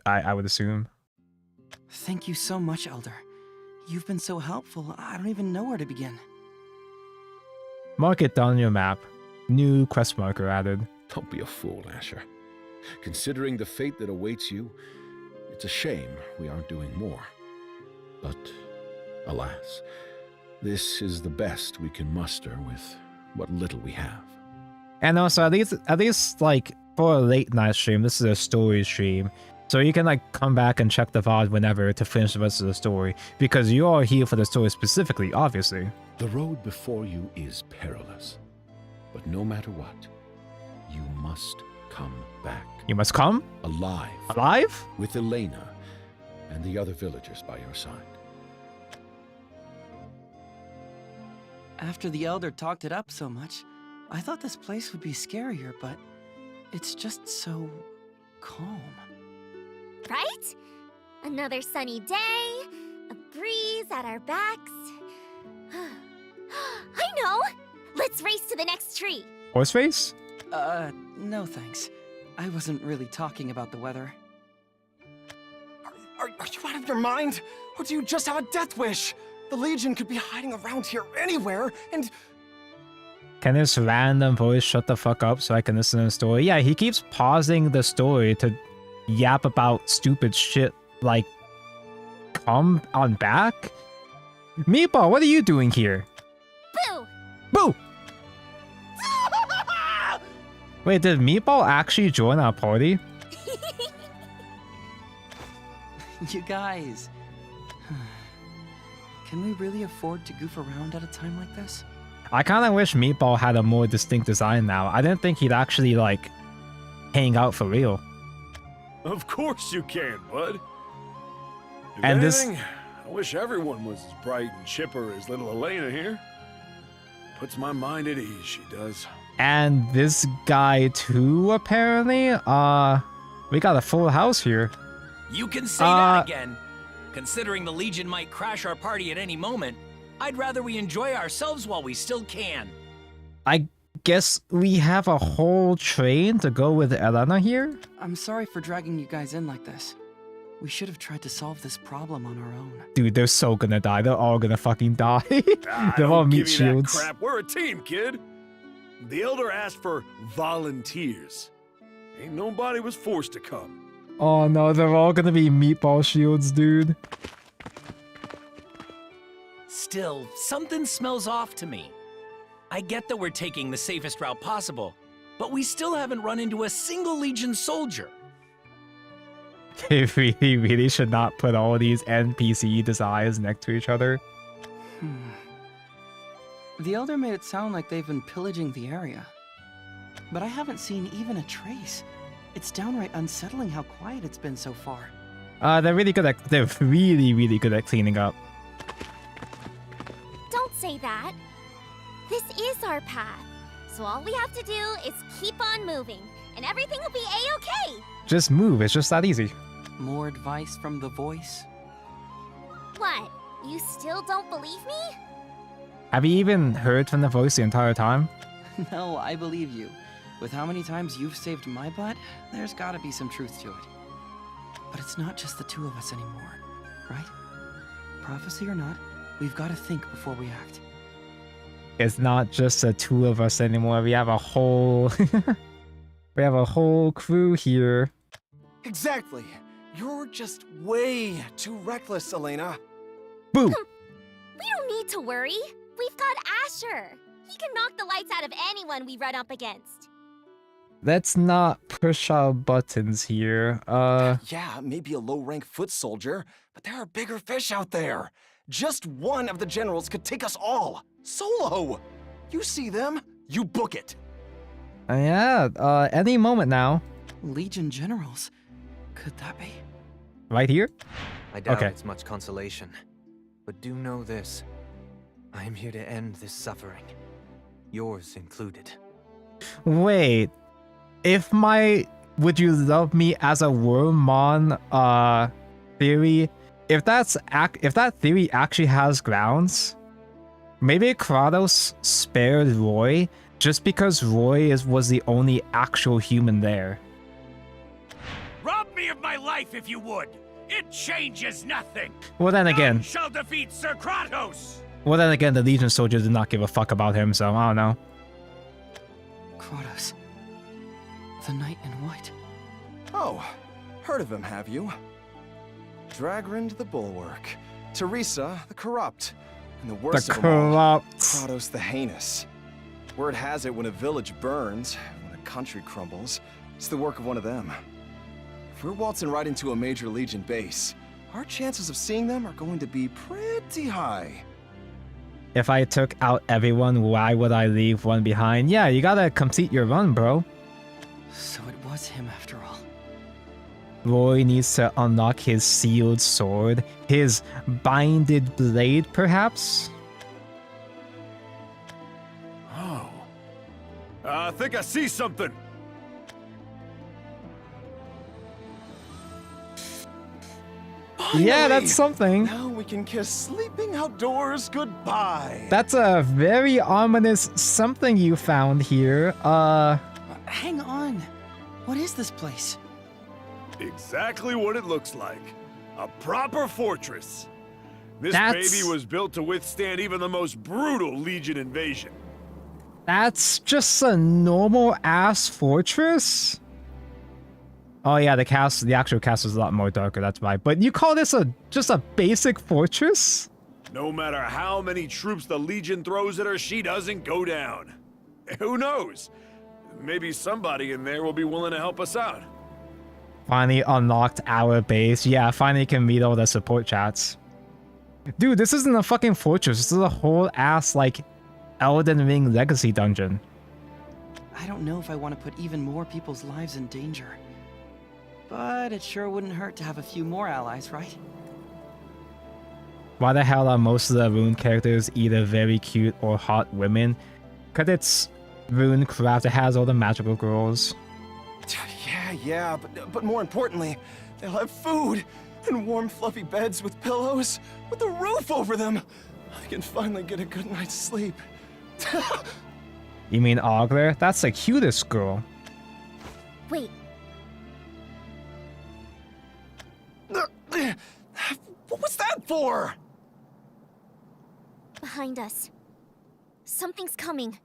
C: I would assume.
D: Thank you so much, Elder. You've been so helpful, I don't even know where to begin.
C: Mark it down on your map. New quest marker added.
L: Don't be a fool, Asher. Considering the fate that awaits you, it's a shame we aren't doing more. But, alas, this is the best we can muster with what little we have.
C: And also, at least like for a late night stream, this is a story stream. So you can like come back and check the VOD whenever to finish the rest of the story, because you are here for the story specifically, obviously.
L: The road before you is perilous, but no matter what, you must come back.
C: You must come?
L: Alive.
C: Alive?
L: With Elena and the other villagers by your side.
D: After the Elder talked it up so much, I thought this place would be scarier, but it's just so calm.
B: Right? Another sunny day, a breeze at our backs. I know! Let's race to the next tree.
C: Horse race?
D: No thanks. I wasn't really talking about the weather.
K: Are you out of your mind? Or do you just have a death wish? The Legion could be hiding around here anywhere, and...
C: Can this random voice shut the fuck up so I can listen to the story? Yeah, he keeps pausing the story to yap about stupid shit like, come on back? Meatball, what are you doing here?
B: Boo!
C: Boo! Wait, did Meatball actually join our party?
D: You guys... Can we really afford to goof around at a time like this?
C: I kind of wish Meatball had a more distinct design now. I didn't think he'd actually, like, hang out for real.
O: Of course you can, bud. If
C: And
O: anything, I wish everyone was as bright and chipper as little Elena here. Puts my mind at ease, she does.
C: And this guy too, apparently? We got a full house here.
E: You can say that again. Considering the Legion might crash our party at any moment, I'd rather we enjoy ourselves while we still can.
C: I guess we have a whole train to go with Elena here?
D: I'm sorry for dragging you guys in like this. We should have tried to solve this problem on our own.
C: Dude, they're so gonna die. They're all gonna fucking die. They're all
O: Don't
C: meat
O: give you that
C: shields.
O: crap. We're a team, kid. The Elder asked for volunteers. Ain't nobody was forced to come.
C: Oh no, they're all gonna be meatball shields, dude.
E: Still, something smells off to me. I get that we're taking the safest route possible, but we still haven't run into a single Legion soldier.
C: They really should not put all these NPC designs next to each other.
D: The Elder made it sound like they've been pillaging the area. But I haven't seen even a trace. It's downright unsettling how quiet it's been so far.
C: They're really good at cleaning up.
B: Don't say that. This is our path. So all we have to do is keep on moving, and everything will be a-okay.
C: Just move, it's just that easy.
D: More advice from the voice?
B: What? You still don't believe me?
C: Have you even heard from the voice the entire time?
D: No, I believe you. With how many times you've saved my butt, there's gotta be some truth to it. But it's not just the two of us anymore, right? Prophecy or not, we've gotta think before we act.
C: It's not just the two of us anymore. We have a whole... we have a whole crew here.
K: Exactly. You're just way too reckless, Elena.
C: Boo!
B: We don't need to worry. We've got Asher. He can knock the lights out of anyone we run up against.
C: Let's not push our buttons here.
K: Yeah, maybe a low-rank foot soldier, but there are bigger fish out there. Just one of the generals could take us all. Solo! You see them, you book it.
C: Yeah, any moment now.
D: Legion generals. Could that be?
C: Right here?
H: I doubt
C: Okay.
H: it's much consolation. But do know this. I am here to end this suffering. Yours included.
C: Wait. If my would you love me as a Wormmon theory, if that theory actually has grounds, maybe Kratos spared Roy just because Roy was the only actual human there.
E: Rob me of my life if you would! It changes nothing.
C: Well, then
E: None
C: again,
E: shall defeat Sir Kratos.
C: the Legion soldiers did not give a fuck about him, so I don't know.
D: Kratos. The Knight in White.
K: Oh, heard of him, have you? Dragrind the Bulwark, Teresa the Corrupt, and the worst
C: The
K: of them all,
C: corrupt.
K: Kratos the Heinous. Word has it when a village burns, when a country crumbles, it's the work of one of them. If we're waltzing right into a major Legion base, our chances of seeing them are going to be pretty high.
C: If I took out everyone, why would I leave one behind? Yeah, you gotta complete your run, bro.
D: So it was him after all.
C: Roy needs to unlock his sealed sword, his binded blade, perhaps?
O: Oh. I think I see something.
C: Yeah,
K: Finally!
C: that's something.
K: Now we can kiss sleeping outdoors goodbye.
C: That's a very ominous something you found here.
D: Hang on. What is this place?
O: Exactly what it looks like. A proper fortress. This
C: That's-
O: baby was built to withstand even the most brutal Legion invasion.
C: That's just a normal ass fortress? Oh yeah, the actual castle is a lot more darker, that's why. But you call this just a basic fortress?
O: No matter how many troops the Legion throws at her, she doesn't go down. Who knows? Maybe somebody in there will be willing to help us out.
C: Finally unlocked our base. Yeah, finally can meet all the support chats. Dude, this isn't a fucking fortress. This is a whole ass, like, Elden Ring Legacy dungeon.
D: I don't know if I want to put even more people's lives in danger. But it sure wouldn't hurt to have a few more allies, right?
C: Why the hell are most of the Rune characters either very cute or hot women? Cause it's Runecraft, it has all the magical girls.
K: Yeah, but more importantly, they'll have food and warm fluffy beds with pillows, with a roof over them. I can finally get a good night's sleep.
C: You mean Ogre? That's the cutest girl.
B: Wait,
K: What was that for?
B: behind us. Something's coming.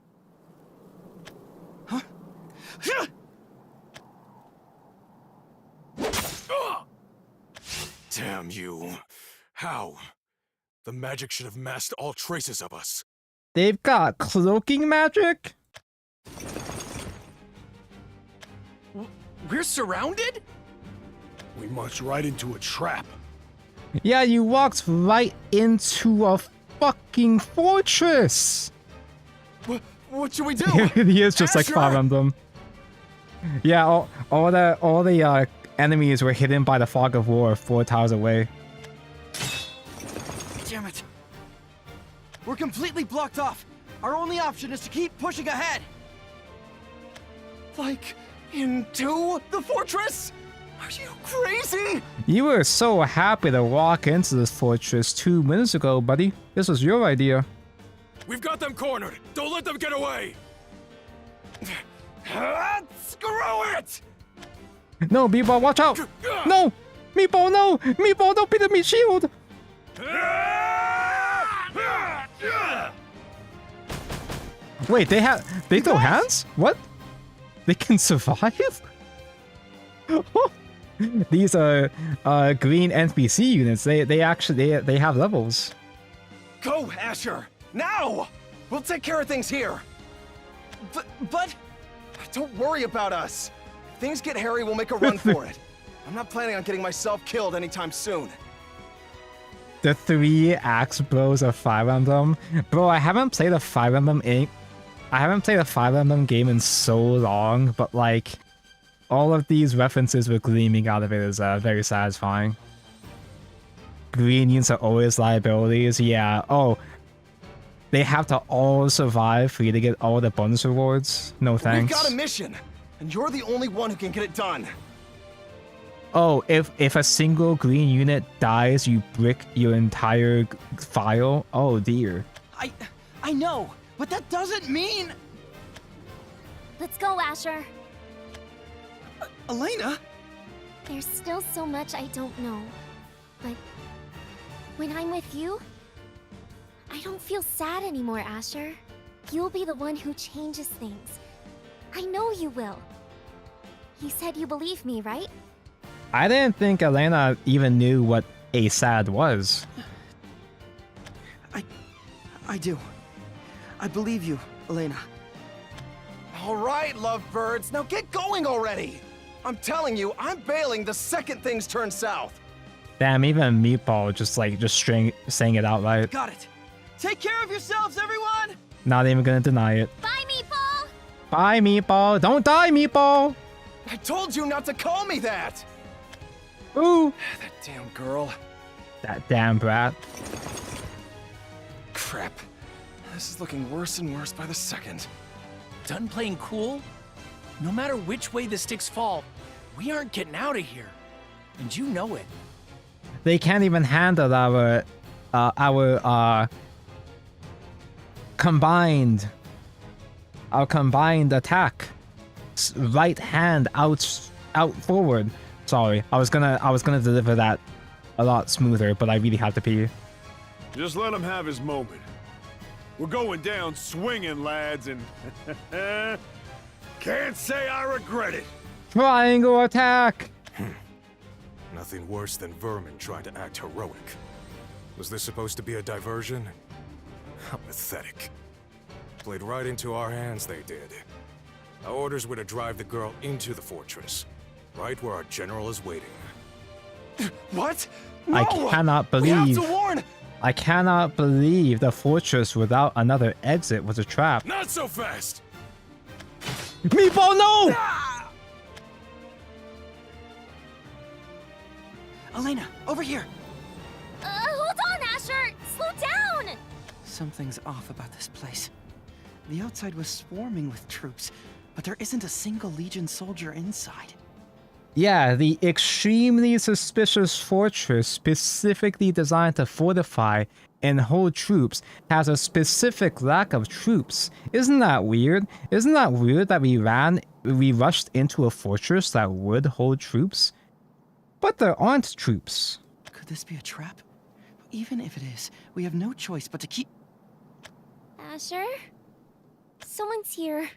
F: Damn you. How? The magic should have masked all traces of us.
C: They've got cloaking magic?
K: We're surrounded?
F: We marched right into a trap.
C: Yeah, you walked right into a fucking fortress!
K: What should we do?
C: He is just like
K: Asher!
C: Fire Emblem. Yeah, all the enemies were hidden by the fog of war 4 tiles away.
D: Damn it. We're completely blocked off. Our only option is to keep pushing ahead.
K: Like, into the fortress? Are you crazy?
C: You were so happy to walk into this fortress 2 minutes ago, buddy. This was your idea.
F: We've got them cornered. Don't let them get away.
K: Screw it!
C: No, Meatball, watch out! No! Meatball, no! Meatball, don't beat the meat shield! Wait, they throw hands? What? They can survive? These are green NPC units. They actually have levels.
K: Go, Asher! Now! We'll take care of things here.
D: But
K: don't worry about us. If things get hairy, we'll make a run for it. I'm not planning on getting myself killed anytime soon.
C: The 3 axe bros of Fire Emblem. Bro, I haven't played a Fire Emblem game in so long, but like all of these references were gleaming out of it is very satisfying. Green units are always liabilities. Yeah. Oh, they have to all survive for you to get all the bonus rewards. No thanks.
K: We've got a mission, and you're the only one who can get it done.
C: Oh, if a single green unit dies, you brick your entire file? Oh dear.
D: I know, but that doesn't mean...
B: Let's go, Asher.
D: Elena?
B: There's still so much I don't know. But when I'm with you, I don't feel sad anymore, Asher. You'll be the one who changes things. I know you will. You said you believe me, right?
C: I didn't think Elena even knew what a sad was.
K: I do. I believe you, Elena. All right, lovebirds, now get going already! I'm telling you, I'm bailing the second things turn south.
C: Damn, even Meatball just saying it outright.
K: Got it. Take care of yourselves, everyone!
C: Not even gonna deny it.
B: Bye, Meatball!
C: Bye, Meatball. Don't die, Meatball!
K: I told you not to call me that!
C: Ooh!
K: That damn girl.
C: That damn brat.
K: Crap. This is looking worse and worse by the second.
E: Done playing cool? No matter which way the sticks fall, we aren't getting out of here. And you know it.
C: They can't even handle our combined attack. Right hand out forward. Sorry, I was gonna deliver that a lot smoother, but I really had to pee.
O: Just let him have his moment. We're going down swinging, lads, and can't say I regret it.
C: Triangle attack!
F: Nothing worse than vermin trying to act heroic. Was this supposed to be a diversion? How pathetic. Played right into our hands, they did. Our orders were to drive the girl into the fortress, right where our general is waiting.
K: What? No!
C: I cannot
K: We
C: believe.
K: have to warn!
C: I cannot believe the fortress without another exit was a trap.
O: Not so fast!
C: Meatball, no!
K: Ah! Elena, over here!
B: Hold on, Asher! Slow down!
D: Something's off about this place. The outside was swarming with troops, but there isn't a single Legion soldier inside.
C: Yeah, the extremely suspicious fortress specifically designed to fortify and hold troops has a specific lack of troops. Isn't that weird? Isn't that weird that we rushed into a fortress that would hold troops? But there aren't troops.
D: Could this be a trap? Even if it is, we have no choice but to keep...
B: Asher? Someone's here.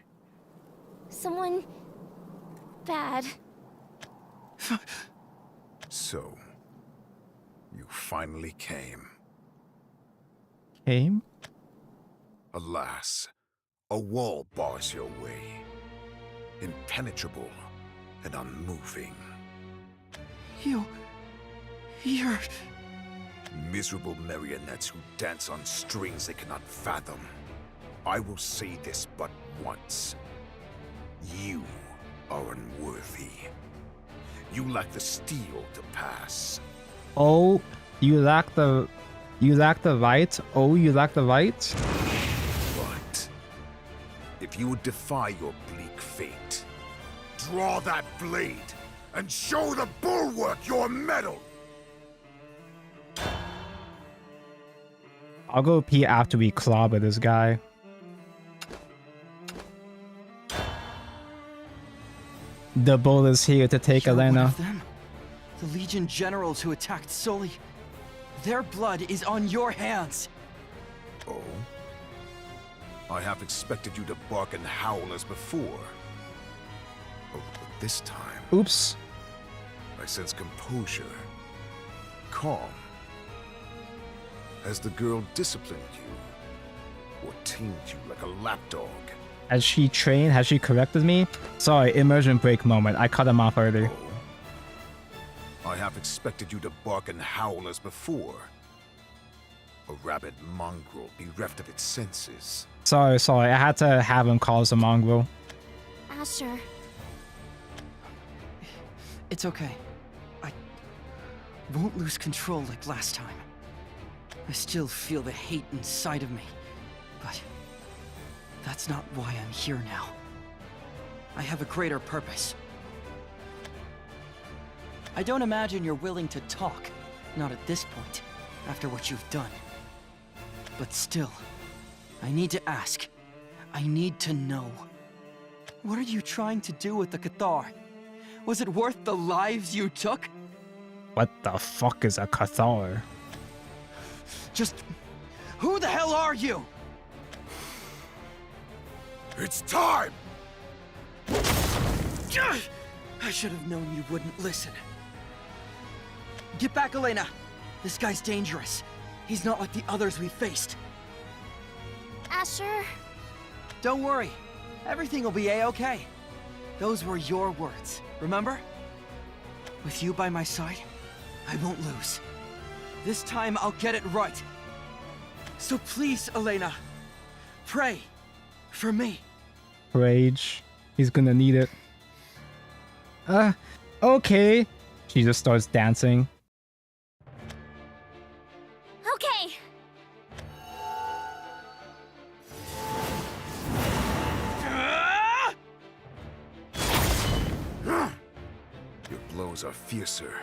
B: Someone... bad.
F: So, you finally came.
C: Came?
F: Alas, a wall bars your way. Impenetrable and unmoving.
D: You're...
F: Miserable marionettes who dance on strings they cannot fathom. I will say this but once. You are unworthy. You lack the steel to pass.
C: Oh, you lack the right? Oh, you lack the right?
F: But if you would defy your bleak fate, draw that blade and show the bulwark your mettle.
C: I'll go pee after we clobber this guy. The bull is here to take
D: You're
C: Elena.
D: one of them? The Legion generals who attacked Soli. Their blood is on your hands.
F: Oh? I have expected you to bark and howl as before. Oh, but this time...
C: Oops.
F: I sense composure. Calm. Has the girl disciplined you? Or tamed you like a lapdog?
C: Has she trained? Has she corrected me? Sorry, immersion break moment. I cut him off early.
F: Oh? I have expected you to bark and howl as before. A rabid mongrel bereft of its senses.
C: Sorry. I had to have him call us a mongrel.
B: Asher.
D: It's okay. I won't lose control like last time. I still feel the hate inside of me, but that's not why I'm here now. I have a greater purpose. I don't imagine you're willing to talk. Not at this point, after what you've done. But still, I need to ask. I need to know. What are you trying to do with the Cathar? Was it worth the lives you took?
C: What the fuck is a Cathar?
D: Just... who the hell are you?
F: It's time!
D: I should have known you wouldn't listen. Get back, Elena! This guy's dangerous. He's not like the others we faced.
B: Asher?
D: Don't worry. Everything will be a-okay. Those were your words, remember? With you by my side, I won't lose. This time I'll get it right. So please, Elena, pray for me.
C: Rage. He's gonna need it. Okay. She just starts dancing.
B: Okay.
F: Your blows are fiercer,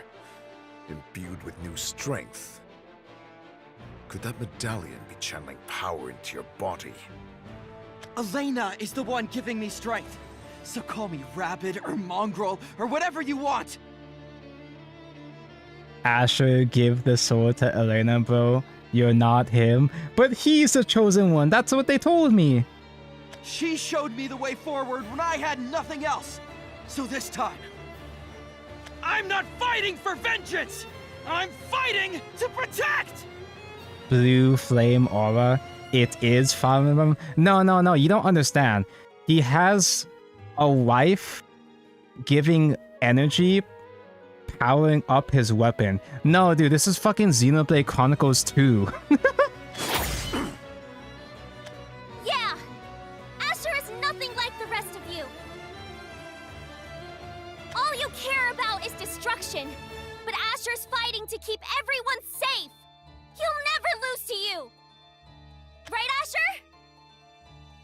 F: imbued with new strength. Could that medallion be channeling power into your body?
D: Elena is the one giving me strength. So call me Rabid or Mongrel or whatever you want.
C: Asher, give the sword to Elena, bro. You're not him, but he's the chosen one. That's what they told me.
D: She showed me the way forward when I had nothing else. So this time, I'm not fighting for vengeance! I'm fighting to protect!
C: Blue flame aura. It is Fire Emblem. No, you don't understand. He has a wife giving energy, powering up his weapon. No, dude, this is fucking Xenoblade Chronicles 2.
B: Yeah! Asher is nothing like the rest of you. All you care about is destruction. But Asher's fighting to keep everyone safe. He'll never lose to you. Right, Asher?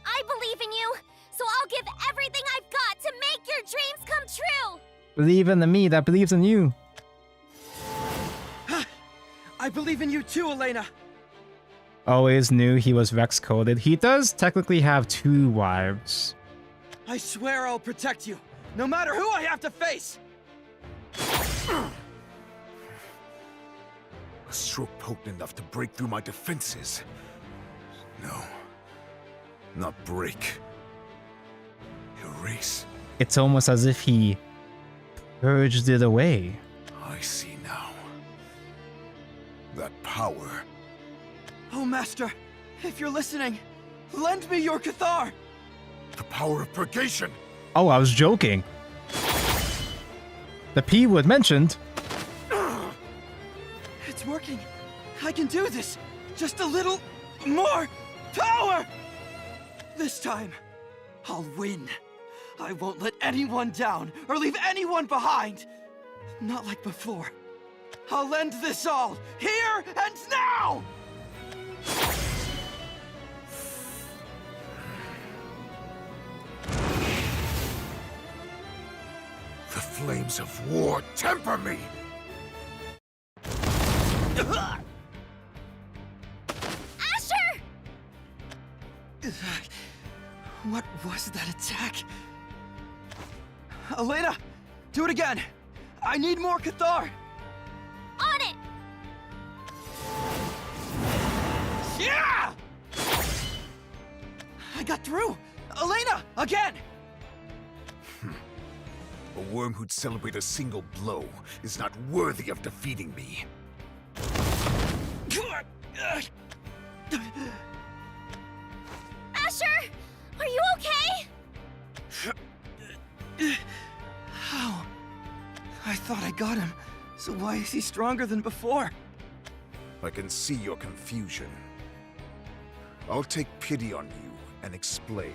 B: I believe in you, so I'll give everything I've got to make your dreams come true.
C: Believe in the me that believes in you.
D: I believe in you too, Elena.
C: Always knew he was Vex-coded. He does technically have 2 wives.
D: I swear I'll protect you, no matter who I have to face.
F: A stroke potent enough to break through my defenses. No. Not break. Erase.
C: It's almost as if he purged it away.
F: I see now. That power.
D: Oh, Master, if you're listening, lend me your Cathar.
F: The power of purgation.
C: Oh, I was joking. The P word mentioned.
D: It's working. I can do this. Just a little more power. This time, I'll win. I won't let anyone down or leave anyone behind. Not like before. I'll end this all, here and now!
F: The flames of war temper me!
B: Asher!
D: What was that attack? Elena, do it again! I need more Cathar!
B: On it!
D: Yeah! I got through! Elena, again!
F: A worm who'd celebrate a single blow is not worthy of defeating me.
B: Asher! Are you okay?
D: How? I thought I got him. So why is he stronger than before?
F: I can see your confusion. I'll take pity on you and explain.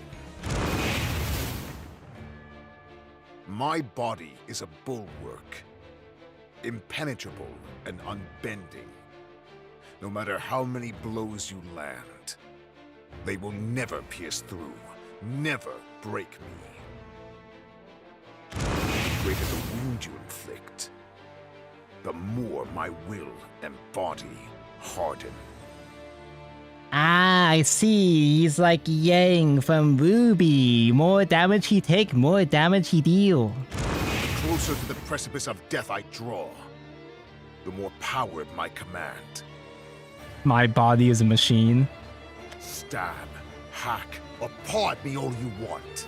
F: My body is a bulwark, impenetrable and unbending. No matter how many blows you land, they will never pierce through, never break me. The greater the wound you inflict, the more my will and body harden.
C: Ah, I see. He's like Yang from Ruby. More damage he take, more damage he deal.
F: Closer to the precipice of death I draw, the more power at my command.
C: My body is a machine.
F: Stab, hack, or paw at me all you want.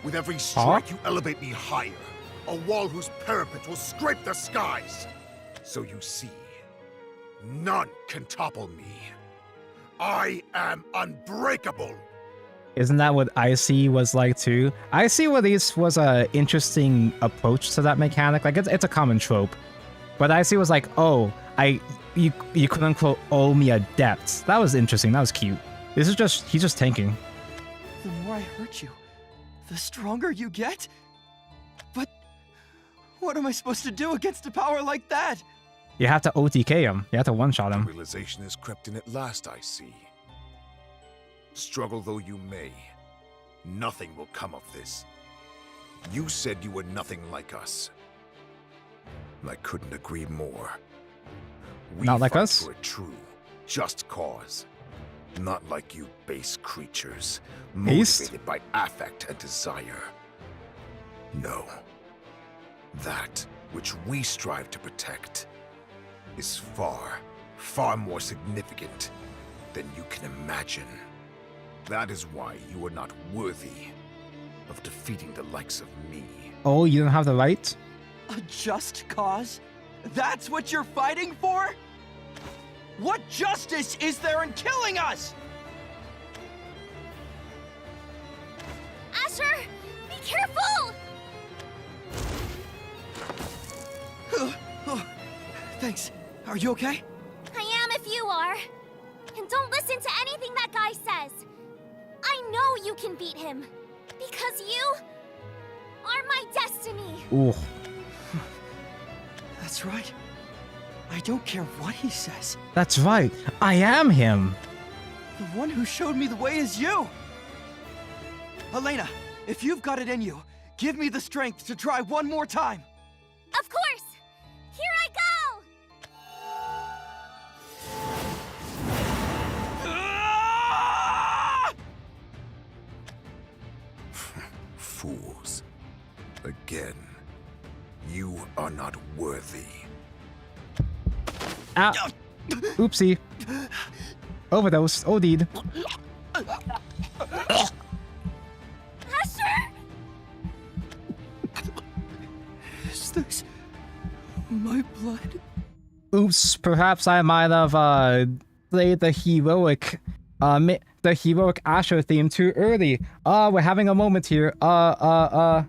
F: With every strike, you elevate me higher. A wall whose parapet will scrape the skies. So you see, none can topple me. I am unbreakable.
C: Isn't that what IC was like too? IC at least was a interesting approach to that mechanic. Like it's a common trope, but IC was like, oh, you quote unquote owe me a debt. That was interesting. That was cute. This is just he's just tanking.
D: The more I hurt you, the stronger you get? But what am I supposed to do against a power like that?
C: You have to OTK him. You have to one-shot him.
F: Realization has crept in at last, I see. Struggle though you may, nothing will come of this. You said you were nothing like us. I couldn't agree more. We
C: Not like
F: fight
C: us?
F: for a true, just cause. Not like you base creatures, motivated by affect and desire. No. That which we strive to protect is far, far more significant than you can imagine. That is why you are not worthy of defeating the likes of me.
C: Oh, you don't have the right?
D: A just cause? That's what you're fighting for? What justice is there in killing us?
B: Asher, be careful!
D: Oh, thanks. Are you okay?
B: I am if you are. And don't listen to anything that guy says. I know you can beat him. Because you are my destiny.
C: Ooh.
D: That's right. I don't care what he says.
C: That's right. I am him.
D: The one who showed me the way is you. Elena, if you've got it in you, give me the strength to try one more time.
B: Of course. Here I go.
F: Fools. Again, you are not worthy.
C: Ah. Oopsie. Overdose. OD'd.
B: Asher!
D: Is this my blood?
C: Oops. Perhaps I might have played the heroic Asher theme too early. We're having a moment here.
D: But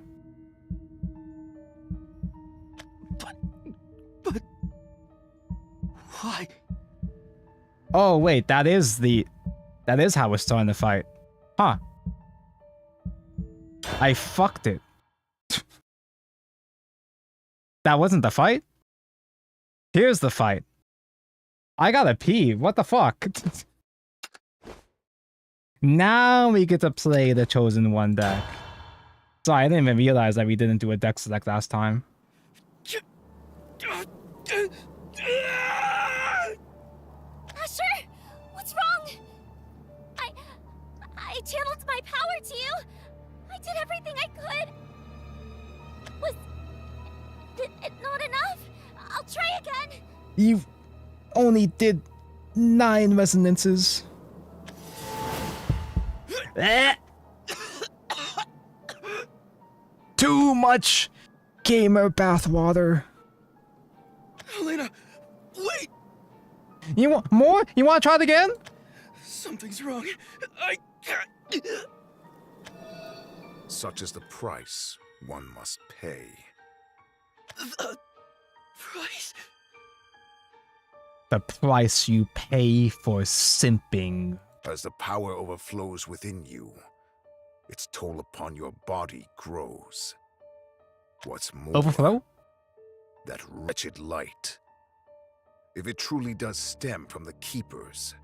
D: why?
C: Oh wait, that is how we're starting the fight. Huh. I fucked it. That wasn't the fight? Here's the fight. I gotta pee. What the fuck? Now we get to play the Chosen One deck. Sorry, I didn't even realize that we didn't do a deck select last time.
B: Asher, what's wrong? I channeled my power to you. I did everything I could. Was it not enough? I'll try again.
C: You only did 9 resonances. Too much gamer bathwater.
D: Elena, wait!
C: You want more? You want to try it again?
D: Something's wrong. I can't.
F: Such is the price one must pay.
D: The price?
C: The price you pay for simping.
F: As the power overflows within you, its toll upon your body grows. What's more,
C: Overflow?
F: that wretched light, if it truly does stem from the Keepers,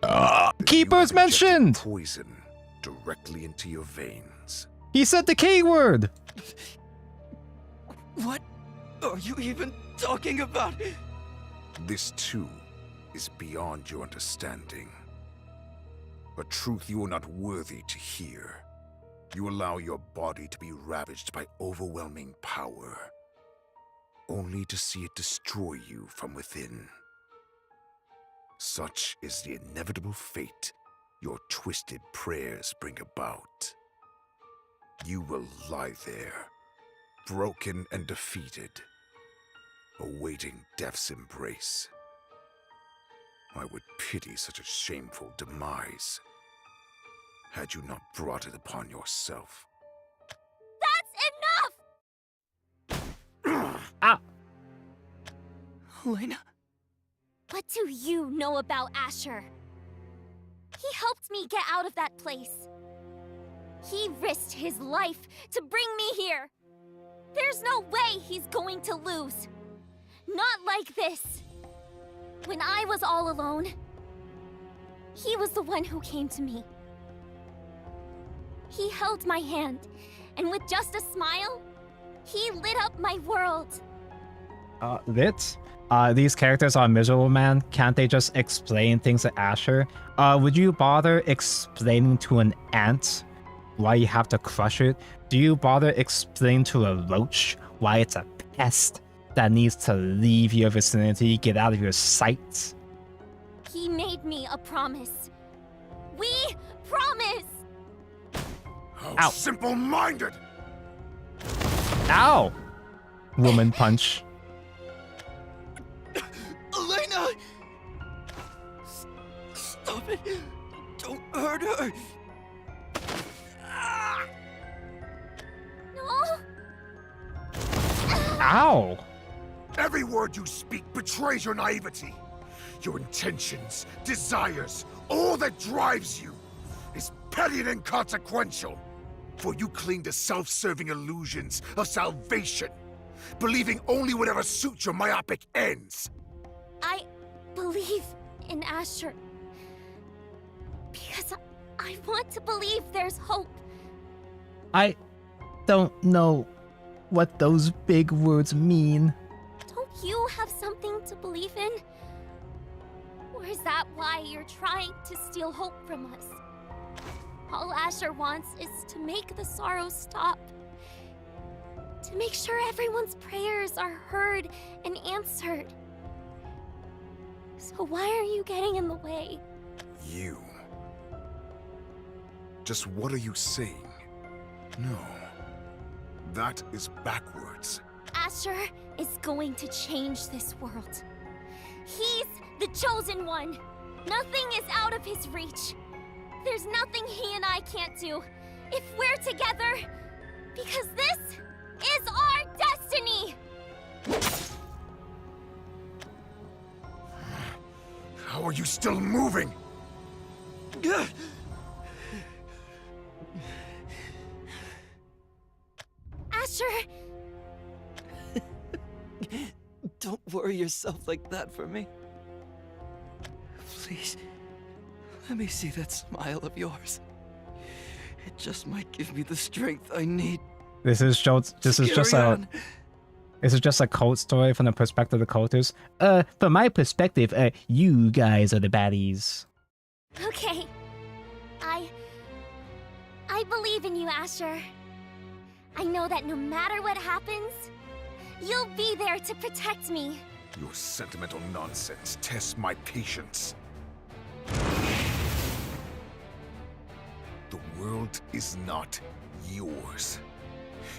F: then
C: Keepers
F: you have injected
C: mentioned!
F: poison directly into your veins.
C: He said the K word!
D: What are you even talking about?
F: This too is beyond your understanding. A truth you are not worthy to hear. You allow your body to be ravaged by overwhelming power. only to see it destroy you from within. Such is the inevitable fate your twisted prayers bring about. You will lie there, broken and defeated, awaiting death's embrace. I would pity such a shameful demise, had you not brought it upon yourself.
B: That's enough!
C: Ah!
K: Elena.
B: What do you know about Asher? He helped me get out of that place. He risked his life to bring me here. There's no way he's going to lose. Not like this. When I was all alone, he was the one who came to me. He held my hand, and with just a smile, he lit up my world.
C: These characters are miserable, man. Can't they just explain things to Asher? Would you bother explaining to an ant why you have to crush it? Do you bother explaining to a roach why it's a pest that needs to leave your vicinity, get out of your sight?
B: He made me a promise. We promise!
F: How
C: Ow.
F: simple-minded!
C: Ow! Woman punch.
K: Elena! Stop it! Don't hurt her!
B: No!
C: Ow!
F: Every word you speak betrays your naivety. Your intentions, desires, all that drives you is petty and inconsequential. For you cling to self-serving illusions of salvation, believing only whatever suits your myopic ends.
B: I believe in Asher. Because I want to believe there's hope.
C: I don't know what those big words mean.
B: Don't you have something to believe in? Or is that why you're trying to steal hope from us? All Asher wants is to make the sorrow stop. To make sure everyone's prayers are heard and answered. So why are you getting in the way?
F: You. Just what are you saying? No. That is backwards.
B: Asher is going to change this world. He's the chosen one. Nothing is out of his reach. There's nothing he and I can't do if we're together, because this is our destiny!
F: How are you still moving?
B: Asher!
K: Don't worry yourself like that for me. Please, let me see that smile of yours. It just might give me the strength I need.
C: This is just a cult story from the perspective of the cultists. From my perspective, you guys are the baddies.
B: Okay. I believe in you, Asher. I know that no matter what happens, you'll be there to protect me.
F: Your sentimental nonsense tests my patience. The world is not yours.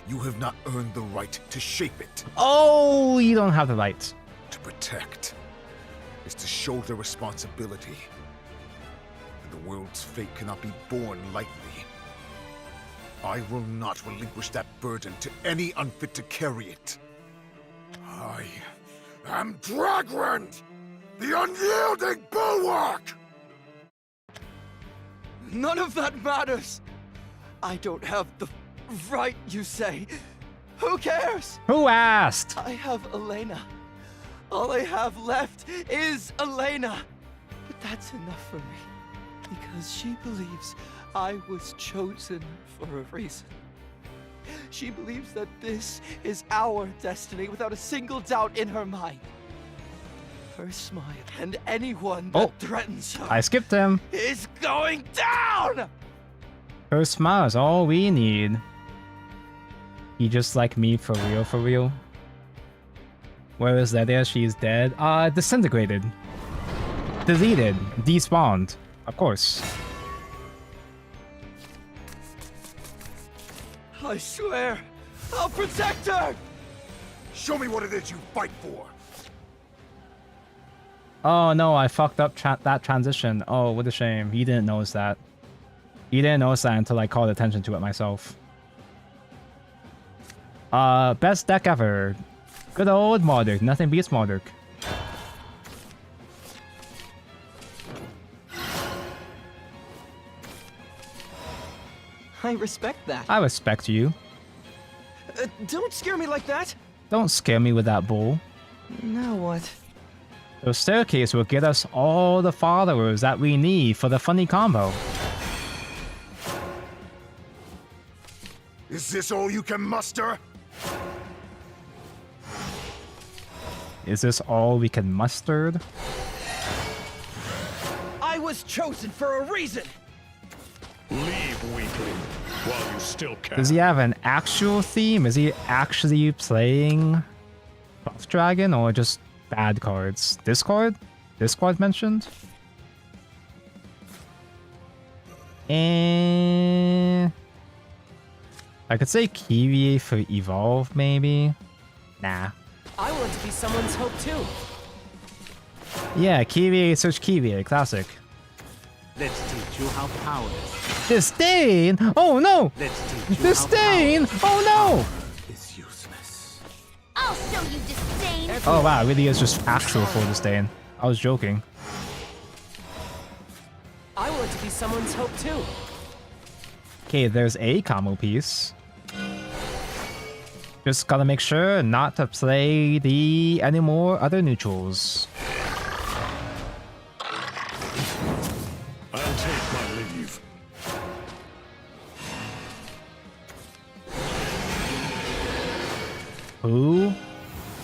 F: You have not earned the right to shape it.
C: Oh, you don't have the right.
F: To protect is to shoulder responsibility. And the world's fate cannot be borne lightly. I will not relinquish that burden to any unfit to carry it. I am Dragrand, the unyielding bulwark!
K: None of that matters! I don't have the right, you say. Who cares?
C: Who asked?
K: I have Elena. All I have left is Elena. But that's enough for me. Because she believes I was chosen for a reason. She believes that this is our destiny without a single doubt in her mind. Her smile and anyone that threatens her
C: I skipped him.
K: is going down!
C: Her smile is all we need. You just like me for real, for real? Where is Lydia? She's dead. Disintegrated. Deleted. Despawned. Of course.
K: I swear, I'll protect her!
F: Show me what it is you fight for.
C: Oh no, I fucked up that transition. Oh, what a shame. You didn't notice that. You didn't notice that until I called attention to it myself. Best deck ever. Good old Marduk. Nothing beats Marduk.
D: I respect that.
C: I respect you.
D: Don't scare me like that!
C: Don't scare me with that bull.
D: Now what?
C: The staircase will get us all the followers that we need for the funny combo.
F: Is this all you can muster?
C: Is this all we can muster?
K: I was chosen for a reason!
O: Leave, weakling, while you still can.
C: Does he have an actual theme? Is he actually playing Buff Dragon or just bad cards? Discord? Discord mentioned? And I could say Kyrie for Evolve, maybe? Nah.
J: I want to be someone's hope too.
C: Yeah, Kyrie, search Kyrie, classic.
J: Let's teach you how powerless.
C: Disdain! Oh no!
J: Let's teach you
C: Disdain! Oh no!
J: is useless.
B: I'll show you disdain.
C: Oh wow, it really is just actual full disdain. I was joking.
J: I want to be someone's hope too.
C: Okay, there's a combo piece. Just gotta make sure not to play any more other neutrals.
O: I'll take my leave.
C: Who?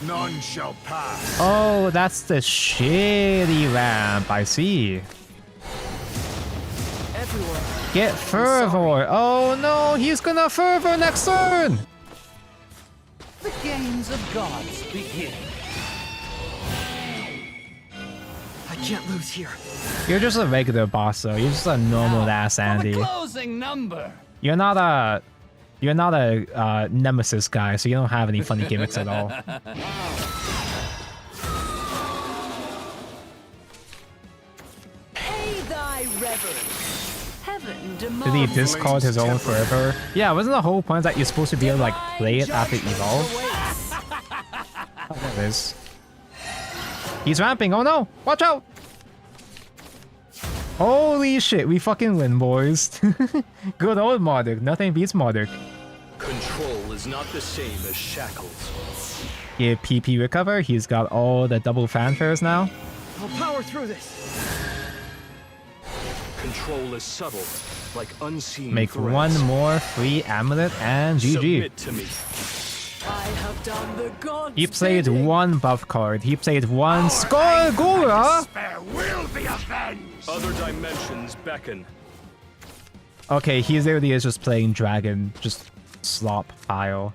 F: None shall pass.
C: Oh, that's the shitty ramp. I see.
J: Everyone.
C: Get fervor. Oh no, he's gonna fervor next turn.
J: The games of gods begin.
D: I can't lose here.
C: You're just a regular boss, though. You're just a normal ass Andy.
J: Closing number.
C: You're not a nemesis guy, so you don't have any funny gimmicks at all.
J: Pay thy reverence. Heaven demands.
C: Did he discard his own forever? Yeah, wasn't the whole point that you're supposed to be able to like play it after Evolve? Oh, there it is. He's ramping. Oh no! Watch out! Holy shit, we fucking win, boys. Good old Marduk. Nothing beats Marduk.
P: Control is not the same as shackles.
C: Yeah, PP recover. He's got all the double fanfares now.
K: I'll power through this.
P: Control is subtle, like unseen
C: Make
P: threats.
C: one more free amulet and GG.
P: Submit to me.
J: I have done the gods.
C: He played one buff card. He played one Skargora.
F: Despair will be avenged.
P: Other dimensions beckon.
C: Okay, he literally is just playing dragon, just slop pile.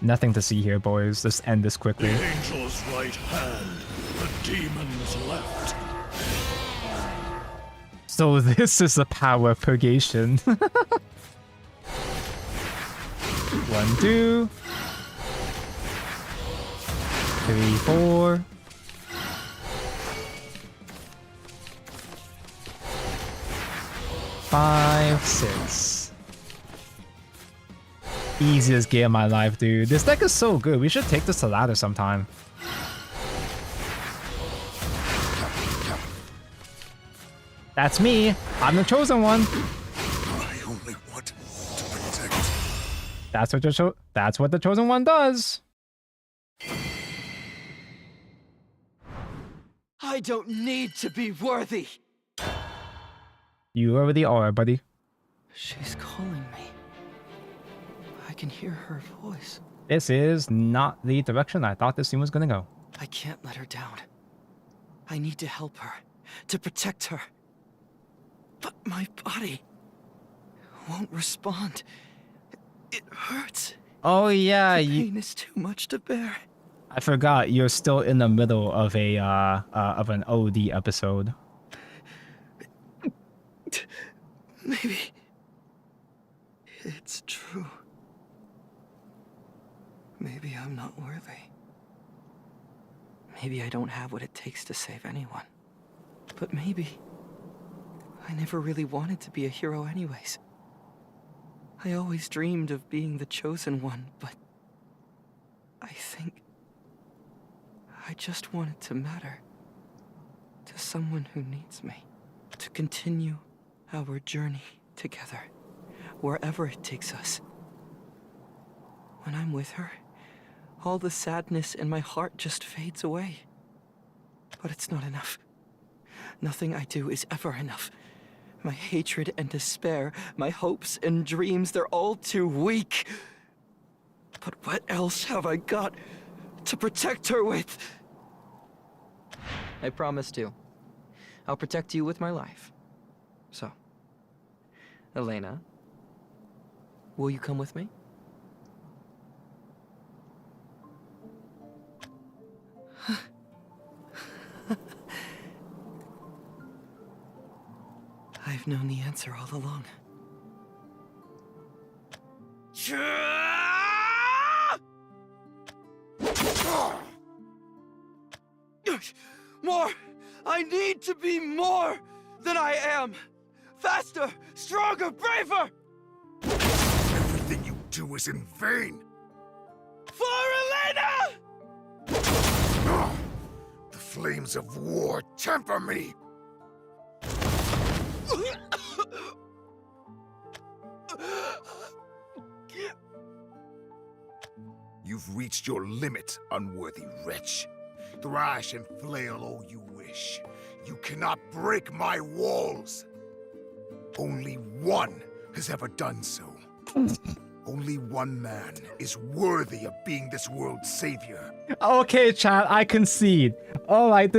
C: Nothing to see here, boys. Let's end this quickly.
O: The angel's right hand, the demon's left.
C: So this is the power of purgation. 1, 2, 3, 4. 5, 6. Easiest game of my life, dude. This deck is so good. We should take this to ladder sometime. That's me. I'm the chosen one.
F: I only want to protect.
C: That's what the chosen one does.
K: I don't need to be worthy.
C: You already are, buddy.
D: She's calling me. I can hear her voice.
C: This is not the direction I thought this scene was gonna go.
D: I can't let her down. I need to help her, to protect her. But my body won't respond. It hurts.
C: Oh yeah,
D: The pain is too much to bear.
C: I forgot you're still in the middle of a of an OD episode.
D: Maybe it's true. Maybe I'm not worthy. Maybe I don't have what it takes to save anyone. But maybe I never really wanted to be a hero anyways. I always dreamed of being the chosen one, but I think I just wanted to matter to someone who needs me, to continue our journey together, wherever it takes us. When I'm with her, all the sadness in my heart just fades away. But it's not enough. Nothing I do is ever enough. My hatred and despair, my hopes and dreams, they're all too weak. But what else have I got to protect her with? I promise to. I'll protect you with my life. So, Elena, will you come with me? I've known the answer all along. More! I need to be more than I am! Faster! Stronger! Braver!
F: Everything you do is in vain!
D: For Elena!
F: The flames of war temper me! You've reached your limit, unworthy wretch. Thrash and flail all you wish. You cannot break my walls. Only one has ever done so. Only one man is worthy of being this world's savior.
C: Okay, chat, I concede. Alright,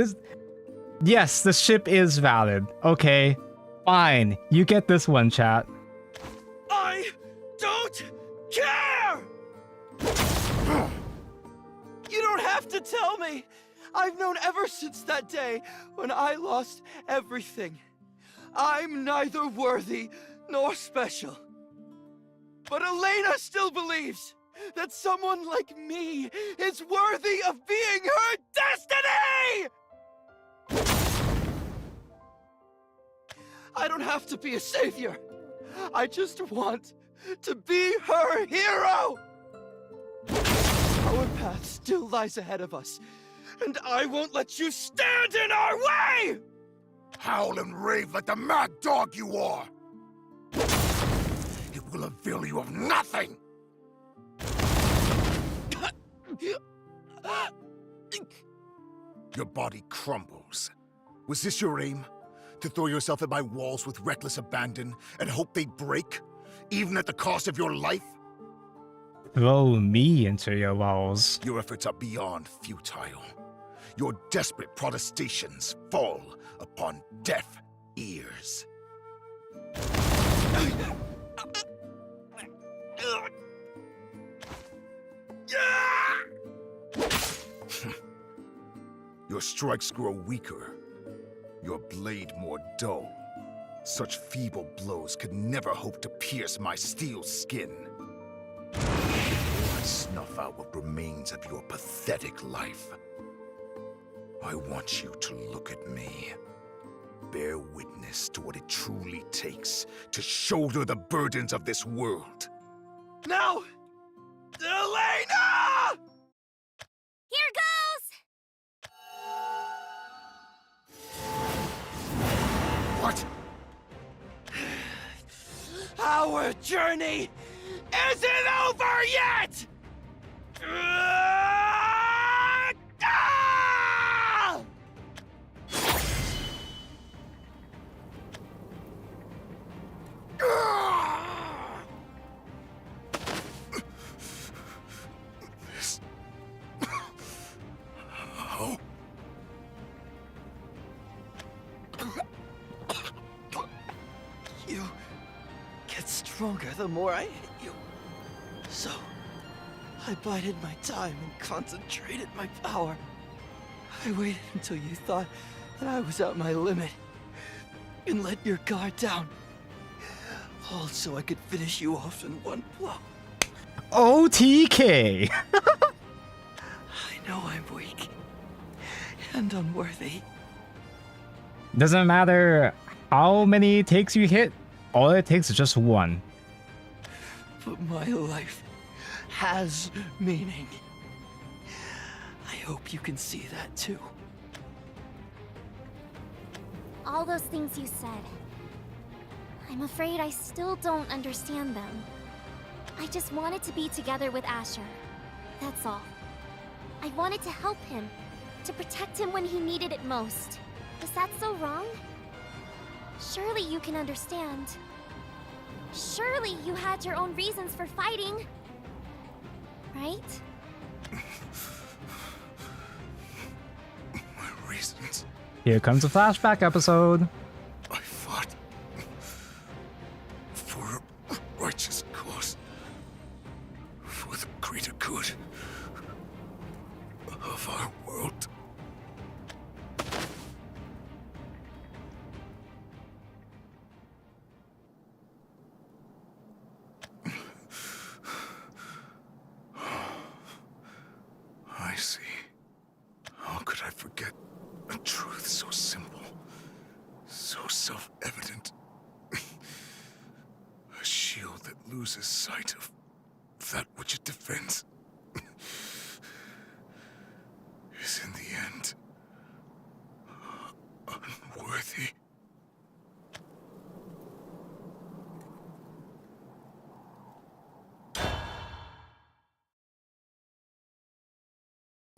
C: yes, the ship is valid. Okay, fine. You get this one, chat.
D: I don't care! You don't have to tell me! I've known ever since that day when I lost everything. I'm neither worthy nor special. But Elena still believes that someone like me is worthy of being her destiny! I don't have to be a savior. I just want to be her hero! Our path still lies ahead of us, and I won't let you stand in our way!
F: Howl and rave like the mad dog you are! It will avail you of nothing! Your body crumbles. Was this your aim? To throw yourself at my walls with reckless abandon and hope they break? Even at the cost of your life?
C: Throw me into your walls.
F: Your efforts are beyond futile. Your desperate protestations fall upon deaf ears. Your strikes grow weaker, your blade more dull. Such feeble blows could never hope to pierce my steel skin. I snuff out what remains of your pathetic life. I want you to look at me. Bear witness to what it truly takes to shoulder the burdens of this world.
D: Now! Elena!
B: Here goes!
F: What?
D: Our journey isn't over yet! You get stronger the more I hit you. So,
Q: I bided my time and concentrated my power. I waited until you thought that I was at my limit and let your guard down. All so I could finish you off in one blow.
C: OTK!
Q: I know I'm weak and unworthy.
C: Doesn't matter how many takes you hit, all it takes is just one.
Q: But my life has meaning. I hope you can see that too.
B: All those things you said. I'm afraid I still don't understand them. I just wanted to be together with Asher. That's all. I wanted to help him, to protect him when he needed it most. Was that so wrong? Surely you can understand. Surely you had your own reasons for fighting. Right?
F: My reasons?
C: Here comes a flashback episode.
F: I fought for a righteous cause. For the greater good of our world. I see. How could I forget a truth so simple, so self-evident? A shield that loses sight of that which it defends is in the end unworthy.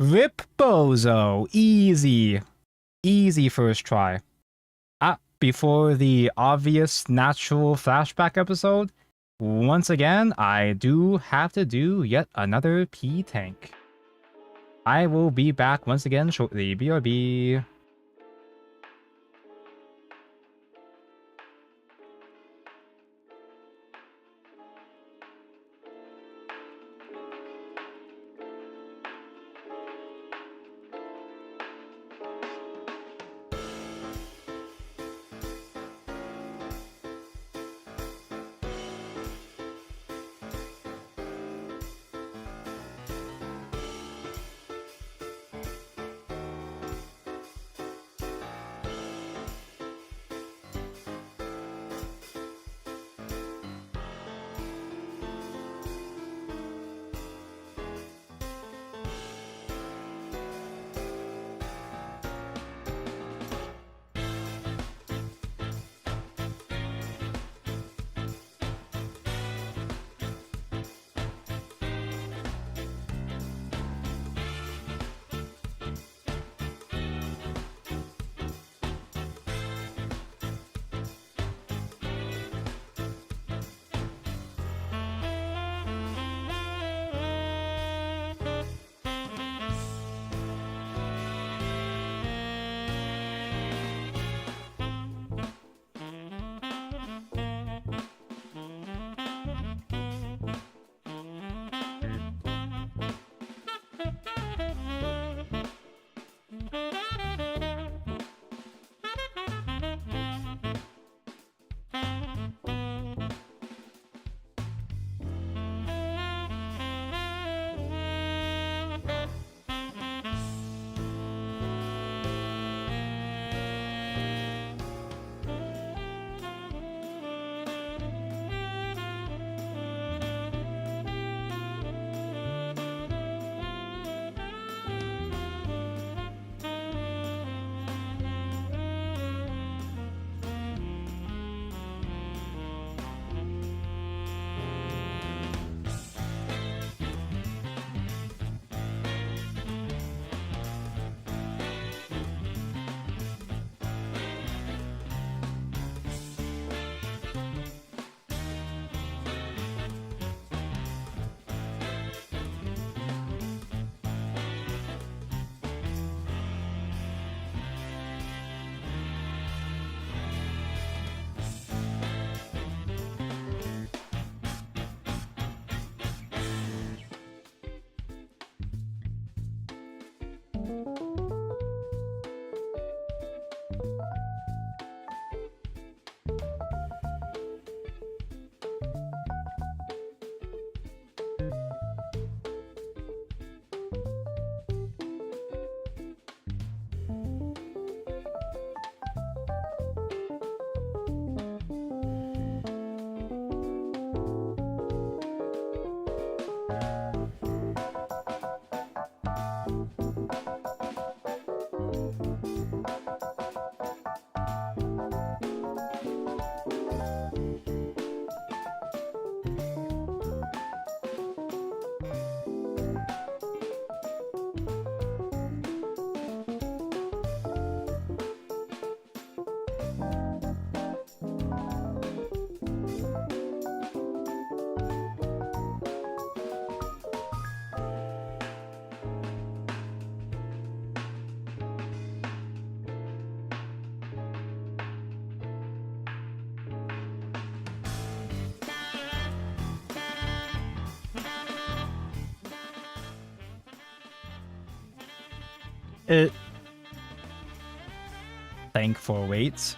C: Rip Bozo. Easy. Easy first try. Before the obvious natural flashback episode, once again, I do have to do yet another P-Tank. I will be back once again shortly. BRB. Thankful wait.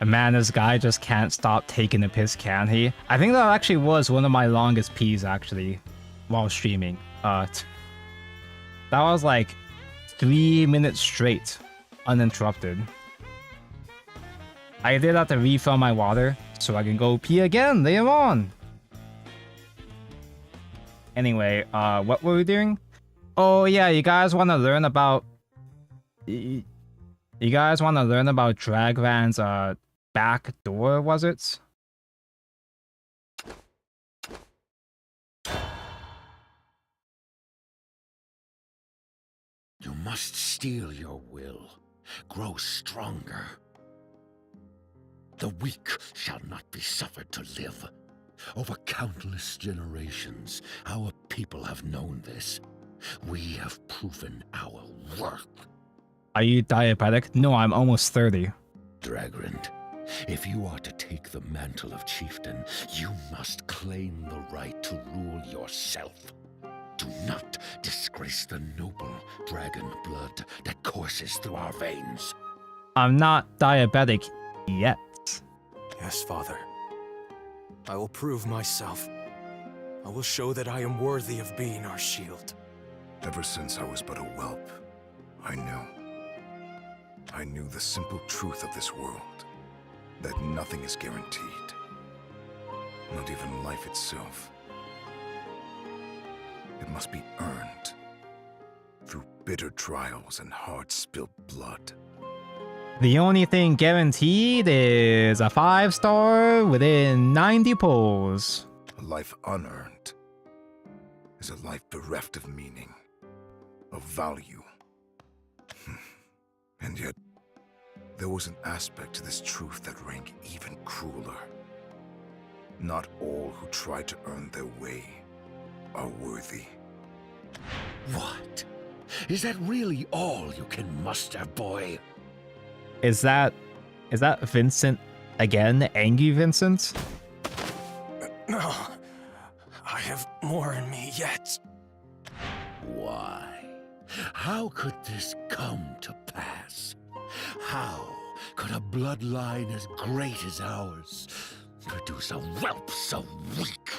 C: Man, this guy just can't stop taking the piss, can he? I think that actually was one of my longest pees, actually, while streaming. That was like 3 minutes straight, uninterrupted. I did have to refill my water, so I can go pee again later on. Anyway, what were we doing? Oh yeah, you guys want to learn about... You guys want to learn about Dragvan's, back door, was it?
L: You must steel your will, grow stronger. The weak shall not be suffered to live. Over countless generations, our people have known this. We have proven our worth.
C: Are you diabetic? No, I'm almost 30.
L: Dragrand, if you are to take the mantle of chieftain, you must claim the right to rule yourself. Do not disgrace the noble dragon blood that courses through our veins.
C: I'm not diabetic yet.
R: Yes, Father. I will prove myself. I will show that I am worthy of being our shield.
F: Ever since I was but a whelp, I knew the simple truth of this world, that nothing is guaranteed. Not even life itself. It must be earned through bitter trials and hard-spilled blood.
C: The only thing guaranteed is a 5-star within 90 pulls.
F: A life unearned is a life bereft of meaning, of value. And yet, there was an aspect to this truth that rang even crueler. Not all who try to earn their way are worthy.
L: What? Is that really all you can muster, boy?
C: Is that Vincent again? Angry Vincent?
R: No. I have more in me yet.
L: Why? How could this come to pass? How could a bloodline as great as ours produce a whelp so weak?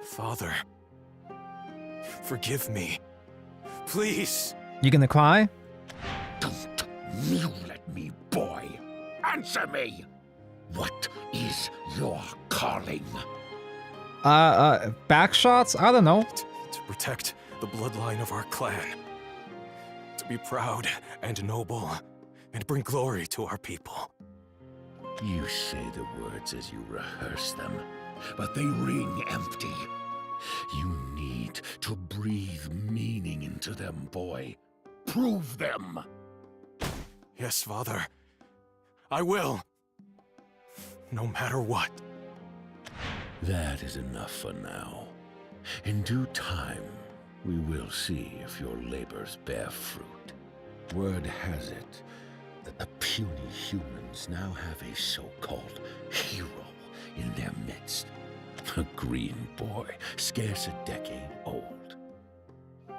R: Father, forgive me. Please.
C: You gonna cry?
L: Don't mew at me, boy. Answer me. What is your calling?
C: Backshots? I don't know.
R: To protect the bloodline of our clan. To be proud and noble, and bring glory to our people.
L: You say the words as you rehearse them, but they ring empty. You need to breathe meaning into them, boy. Prove them!
R: Yes, Father. I will. No matter what.
L: That is enough for now. In due time, we will see if your labors bear fruit. Word has it that the puny humans now have a so-called hero in their midst. A green boy, scarce a decade old.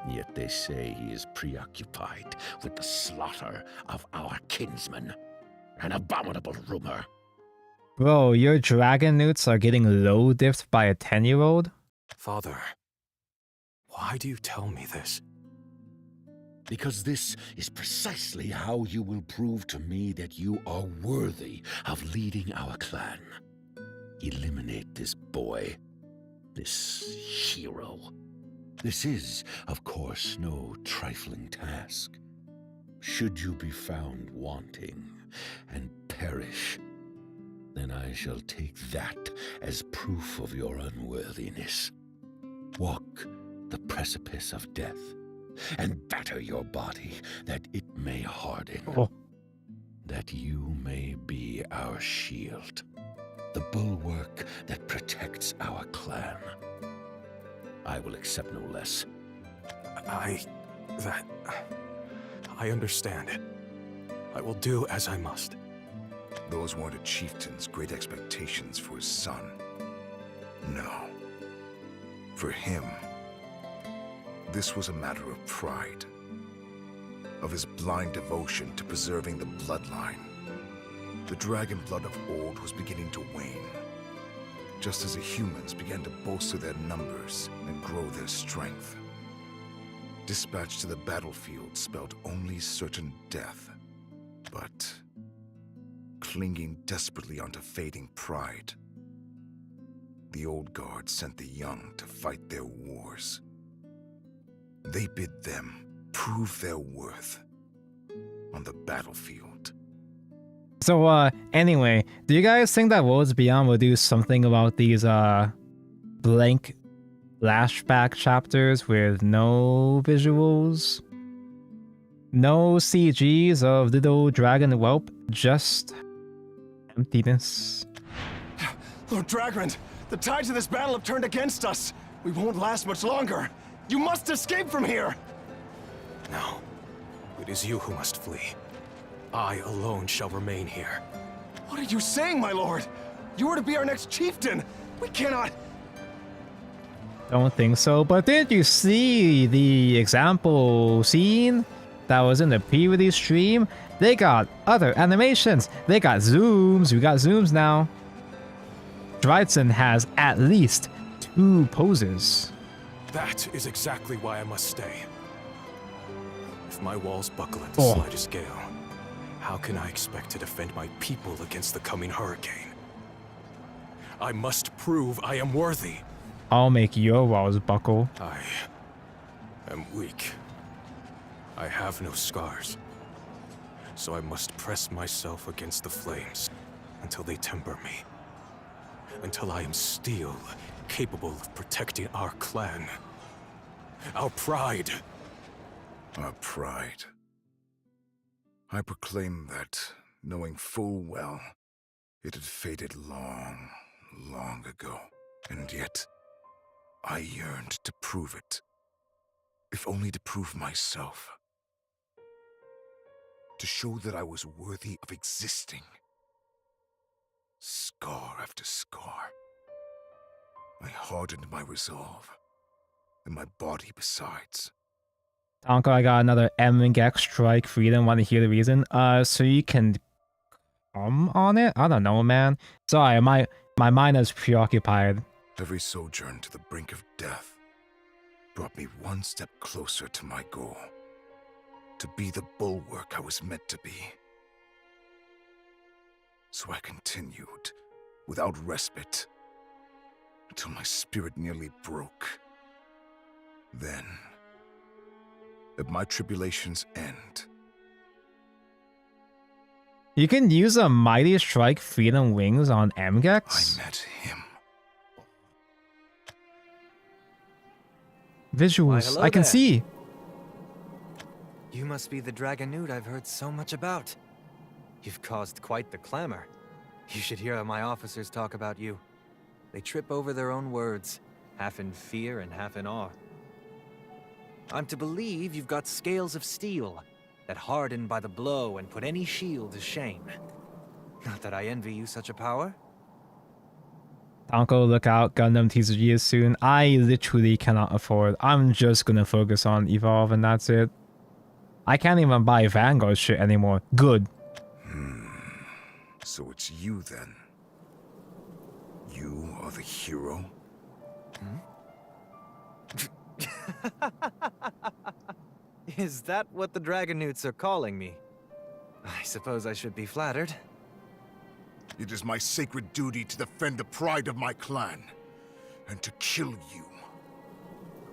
L: Yet they say he is preoccupied with the slaughter of our kinsmen. An abominable rumor.
C: Bro, your dragon newts are getting low diffed by a 10-year-old?
R: Father, why do you tell me this?
L: Because this is precisely how you will prove to me that you are worthy of leading our clan. Eliminate this boy, this hero. This is, of course, no trifling task. Should you be found wanting and perish, then I shall take that as proof of your unworthiness. Walk the precipice of death and batter your body that it may harden. That you may be our shield. The bulwark that protects our clan. I will accept no less.
R: I understand it. I will do as I must.
F: Those weren't a chieftain's great expectations for his son. No. For him, This was a matter of pride, of his blind devotion to preserving the bloodline. The dragon blood of old was beginning to wane, just as the humans began to bolster their numbers and grow their strength. Dispatch to the battlefield spelled only certain death, but clinging desperately onto fading pride, the old guard sent the young to fight their wars. They bid them prove their worth on the battlefield.
C: So, anyway, do you guys think that Worlds Beyond will do something about these, blank flashback chapters with no visuals? No CGs of little dragon whelp, just emptiness.
K: Lord Dragrand, the tides of this battle have turned against us. We won't last much longer. You must escape from here!
R: No. It is you who must flee. I alone shall remain here.
K: What are you saying, my lord? You are to be our next chieftain! We cannot...
C: Don't think so, but didn't you see the example scene that was in the pre-release stream? They got other animations. They got zooms. We got zooms now. Dryson has at least 2 poses.
R: That is exactly why I must stay. If my walls buckle at the slightest gale, how can I expect to defend my people against the coming hurricane? I must prove I am worthy.
C: I'll make your walls buckle.
R: I am weak. I have no scars. So I must press myself against the flames until they temper me. Until I am steel, capable of protecting our clan. Our pride.
F: Our pride. I proclaim that, knowing full well, it had faded long, long ago. And yet, I yearned to prove it. If only to prove myself. To show that I was worthy of existing. Scar after scar. I hardened my resolve. And my body besides.
C: Tonko, I got another MGX strike freedom. Want to hear the reason? So you can come on it? I don't know, man. Sorry, my mind is preoccupied.
F: Every sojourn to the brink of death brought me one step closer to my goal. To be the bulwark I was meant to be. So I continued, without respite, until my spirit nearly broke. Then, at my tribulation's end...
C: You can use a Mighty Strike Freedom Wings on MGX?
F: I met him.
C: Visuals, I can see.
H: You must be the Dragonood I've heard so much about. You've caused quite the clamor. You should hear my officers talk about you. They trip over their own words, half in fear and half in awe. I'm to believe you've got scales of steel that harden by the blow and put any shield to shame. Not that I envy you such a power.
C: Tonko, look out, Gundam TCG is soon. I literally cannot afford. I'm just gonna focus on Evolve and that's it. I can't even buy Vanguard shit anymore. Good.
F: So it's you then. You are the hero?
H: Is that what the Dragonoots are calling me? I suppose I should be flattered.
F: It is my sacred duty to defend the pride of my clan, and to kill you.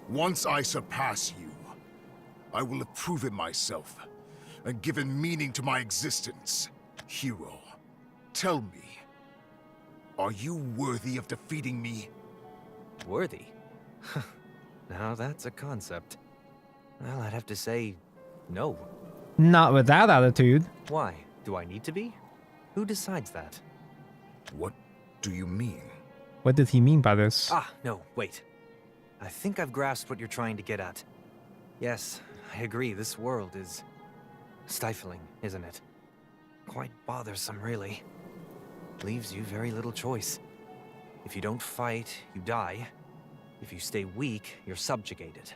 F: Once I surpass you, I will have proven myself, and given meaning to my existence. Hero, tell me, are you worthy of defeating me?
H: Worthy? Now that's a concept. Well, I'd have to say, no.
C: Not with that attitude.
H: Why? Do I need to be? Who decides that?
F: What do you mean?
C: What did he mean by this?
H: Ah, no, wait. I think I've grasped what you're trying to get at. Yes, I agree, this world is stifling, isn't it? Quite bothersome, really. Leaves you very little choice. If you don't fight, you die. If you stay weak, you're subjugated.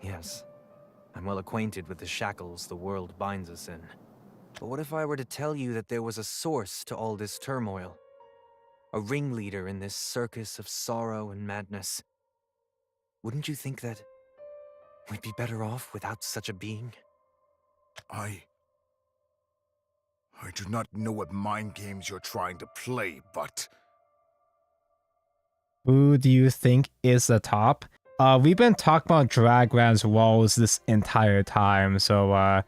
H: Yes. I'm well acquainted with the shackles the world binds us in. But what if I were to tell you that there was a source to all this turmoil? A ringleader in this circus of sorrow and madness? Wouldn't you think that we'd be better off without such a being?
F: I do not know what mind games you're trying to play, but...
C: Who do you think is the top? We've been talking about Dragran's walls this entire time, so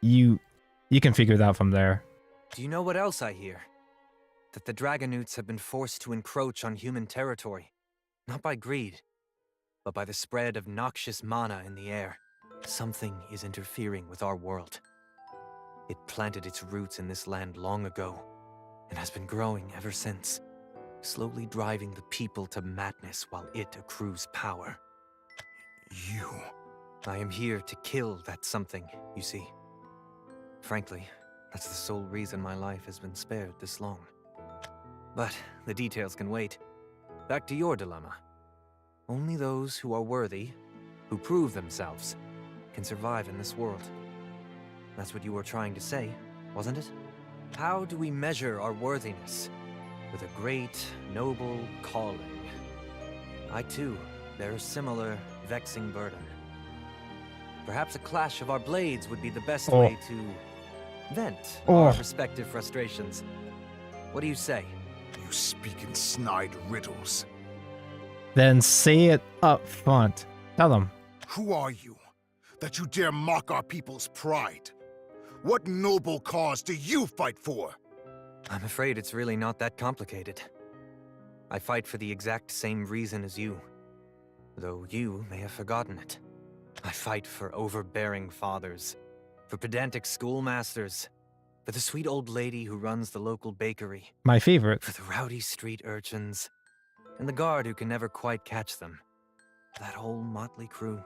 C: you can figure it out from there.
H: Do you know what else I hear? That the Dragonutes have been forced to encroach on human territory. Not by greed, but by the spread of noxious mana in the air. Something is interfering with our world. It planted its roots in this land long ago, and has been growing ever since, slowly driving the people to madness while it accrues power.
F: You...
H: I am here to kill that something, you see. Frankly, that's the sole reason my life has been spared this long. But the details can wait. Back to your dilemma. Only those who are worthy, who prove themselves, can survive in this world. That's what you were trying to say, wasn't it? How do we measure our worthiness? With a great, noble calling. I too bear a similar, vexing burden. Perhaps a clash of our blades would be the best way to vent our respective frustrations. What do you say?
F: You speak in snide riddles.
C: Then say it up front. Tell them.
F: Who are you, that you dare mock our people's pride? What noble cause do you fight for?
H: I'm afraid it's really not that complicated. I fight for the exact same reason as you, though you may have forgotten it. I fight for overbearing fathers, for pedantic schoolmasters, for the sweet old lady who runs the local bakery.
C: My favorite.
H: For the rowdy street urchins, and the guard who can never quite catch them. That whole motley crew,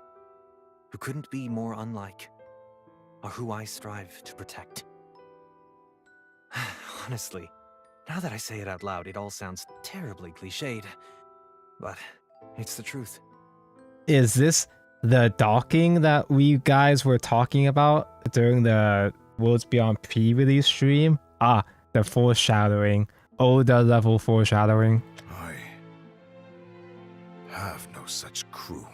H: who couldn't be more unlike, are who I strive to protect. Honestly, now that I say it out loud, it all sounds terribly cliched. But it's the truth.
C: Is this the docking that we guys were talking about during the Worlds Beyond pre-release stream? Ah, the foreshadowing. Oh, the level foreshadowing.
F: I have no such crew.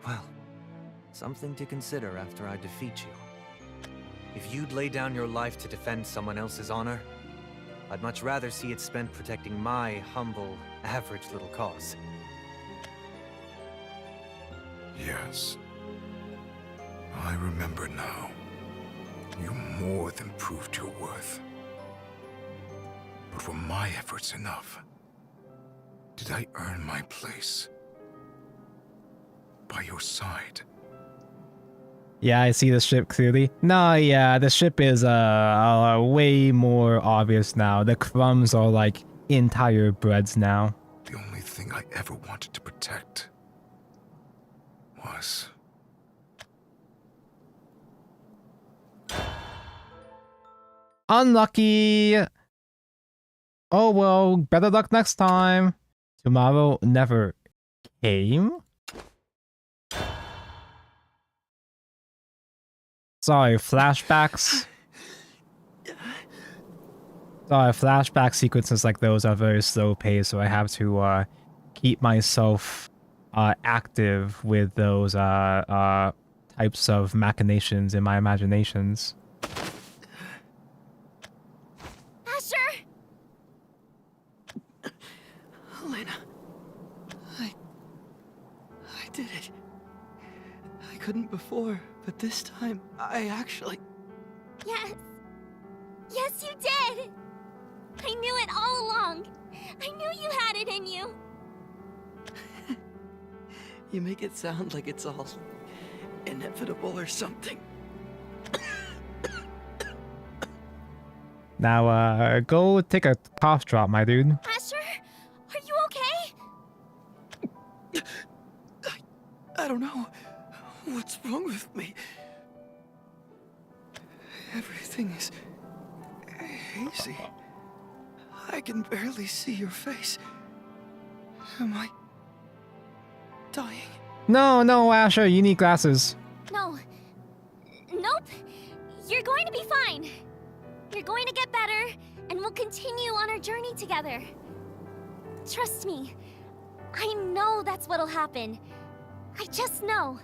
H: Well, something to consider after I defeat you. If you'd lay down your life to defend someone else's honor, I'd much rather see it spent protecting my humble, average little cause.
F: Yes. I remember now. You more than proved your worth. But were my efforts enough? Did I earn my place? By your side?
C: Yeah, I see the ship clearly. No, yeah, the ship is way more obvious now. The crumbs are like entire breads now.
F: The only thing I ever wanted to protect was...
C: Unlucky! Oh well, better luck next time. Tomorrow never came? Sorry, flashbacks. Sorry, flashback sequences like those are very slow paced, so I have to keep myself active with those types of machinations in my imaginations.
B: Asher!
Q: Elena, I did it. I couldn't before, but this time, I actually...
B: Yes. Yes, you did! I knew it all along. I knew you had it in you.
Q: You make it sound like it's all inevitable or something.
C: Now, go take a cough drop, my dude.
B: Asher, are you okay?
Q: I don't know. What's wrong with me? Everything is hazy. I can barely see your face. Am I dying?
C: No, no, Asher, you need glasses.
B: No. Nope. You're going to be fine. You're going to get better, and we'll continue on our journey together. Trust me. I know that's what'll happen. I just know.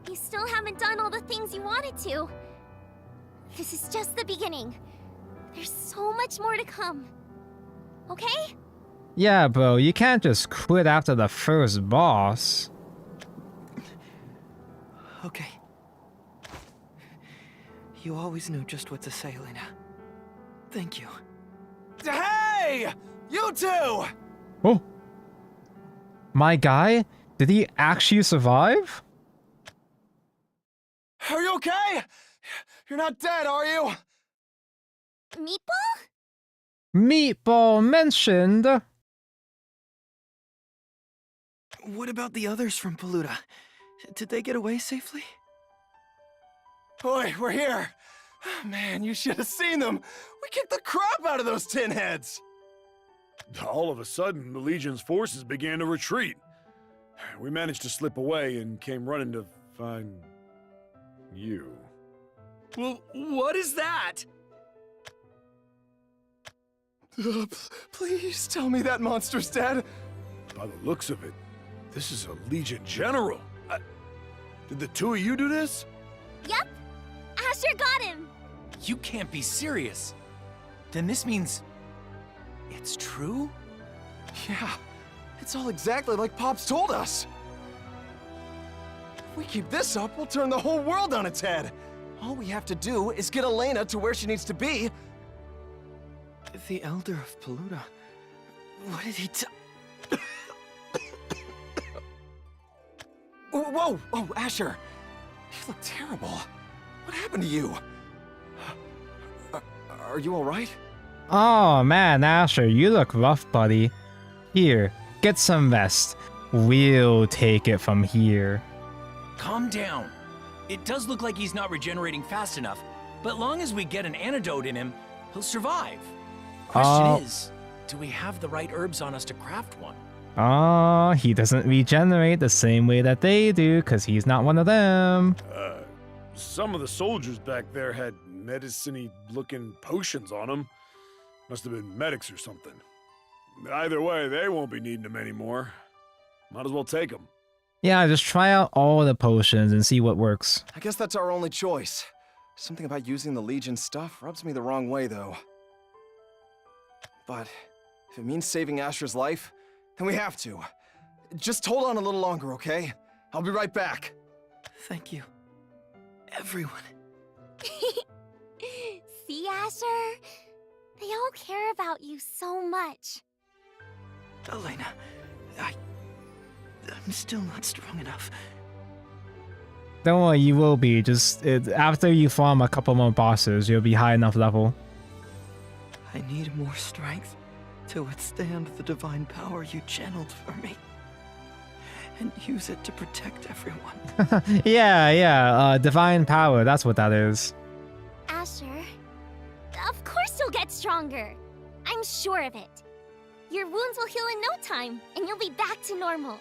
B: You still haven't done all the things you wanted to. This is just the beginning. There's so much more to come. Okay?
C: Yeah, bro, you can't just quit after the first boss.
Q: Okay. You always knew just what to say, Lena. Thank you.
K: Hey! You two!
C: Oh. My guy? Did he actually survive?
K: Are you okay? You're not dead, are you?
B: Meatball?
C: Meatball mentioned.
Q: What about the others from Paluda? Did they get away safely?
K: Boy, we're here. Man, you should have seen them. We kicked the crap out of those tin heads.
O: All of a sudden, the Legion's forces began to retreat. We managed to slip away and came running to find you.
K: Well, what is that? Please tell me that monster's dead.
O: By the looks of it, this is a Legion general. Did the two of you do this?
B: Yep. Asher got him.
E: You can't be serious. Then this means... it's true?
K: Yeah, it's all exactly like Pops told us. If we keep this up, we'll turn the whole world on its head. All we have to do is get Elena to where she needs to be.
Q: The Elder of Paluda. What did he tell?
K: Whoa! Oh, Asher! You look terrible. What happened to you? Are you alright?
C: Oh man, Asher, you look rough, buddy. Here, get some rest. We'll take it from here.
E: Calm down. It does look like he's not regenerating fast enough, but long as we get an antidote in him, he'll survive. Question is, do we have the right herbs on us to craft one?
C: Oh, he doesn't regenerate the same way that they do, because he's not one of them.
O: Some of the soldiers back there had medicine-y looking potions on them. Must have been medics or something. Either way, they won't be needing them anymore. Might as well take them.
C: Yeah, just try out all the potions and see what works.
K: I guess that's our only choice. Something about using the Legion stuff rubs me the wrong way, though. But if it means saving Asher's life, then we have to. Just hold on a little longer, okay? I'll be right back.
Q: Thank you. Everyone.
B: See, Asher? They all care about you so much.
Q: Elena, I'm still not strong enough.
C: Don't worry, you will be. Just after you farm a couple more bosses, you'll be high enough level.
Q: I need more strength to withstand the divine power you channeled for me. And use it to protect everyone.
C: yeah, divine power, that's what that is.
B: Asher, of course you'll get stronger. I'm sure of it. Your wounds will heal in no time, and you'll be back to normal.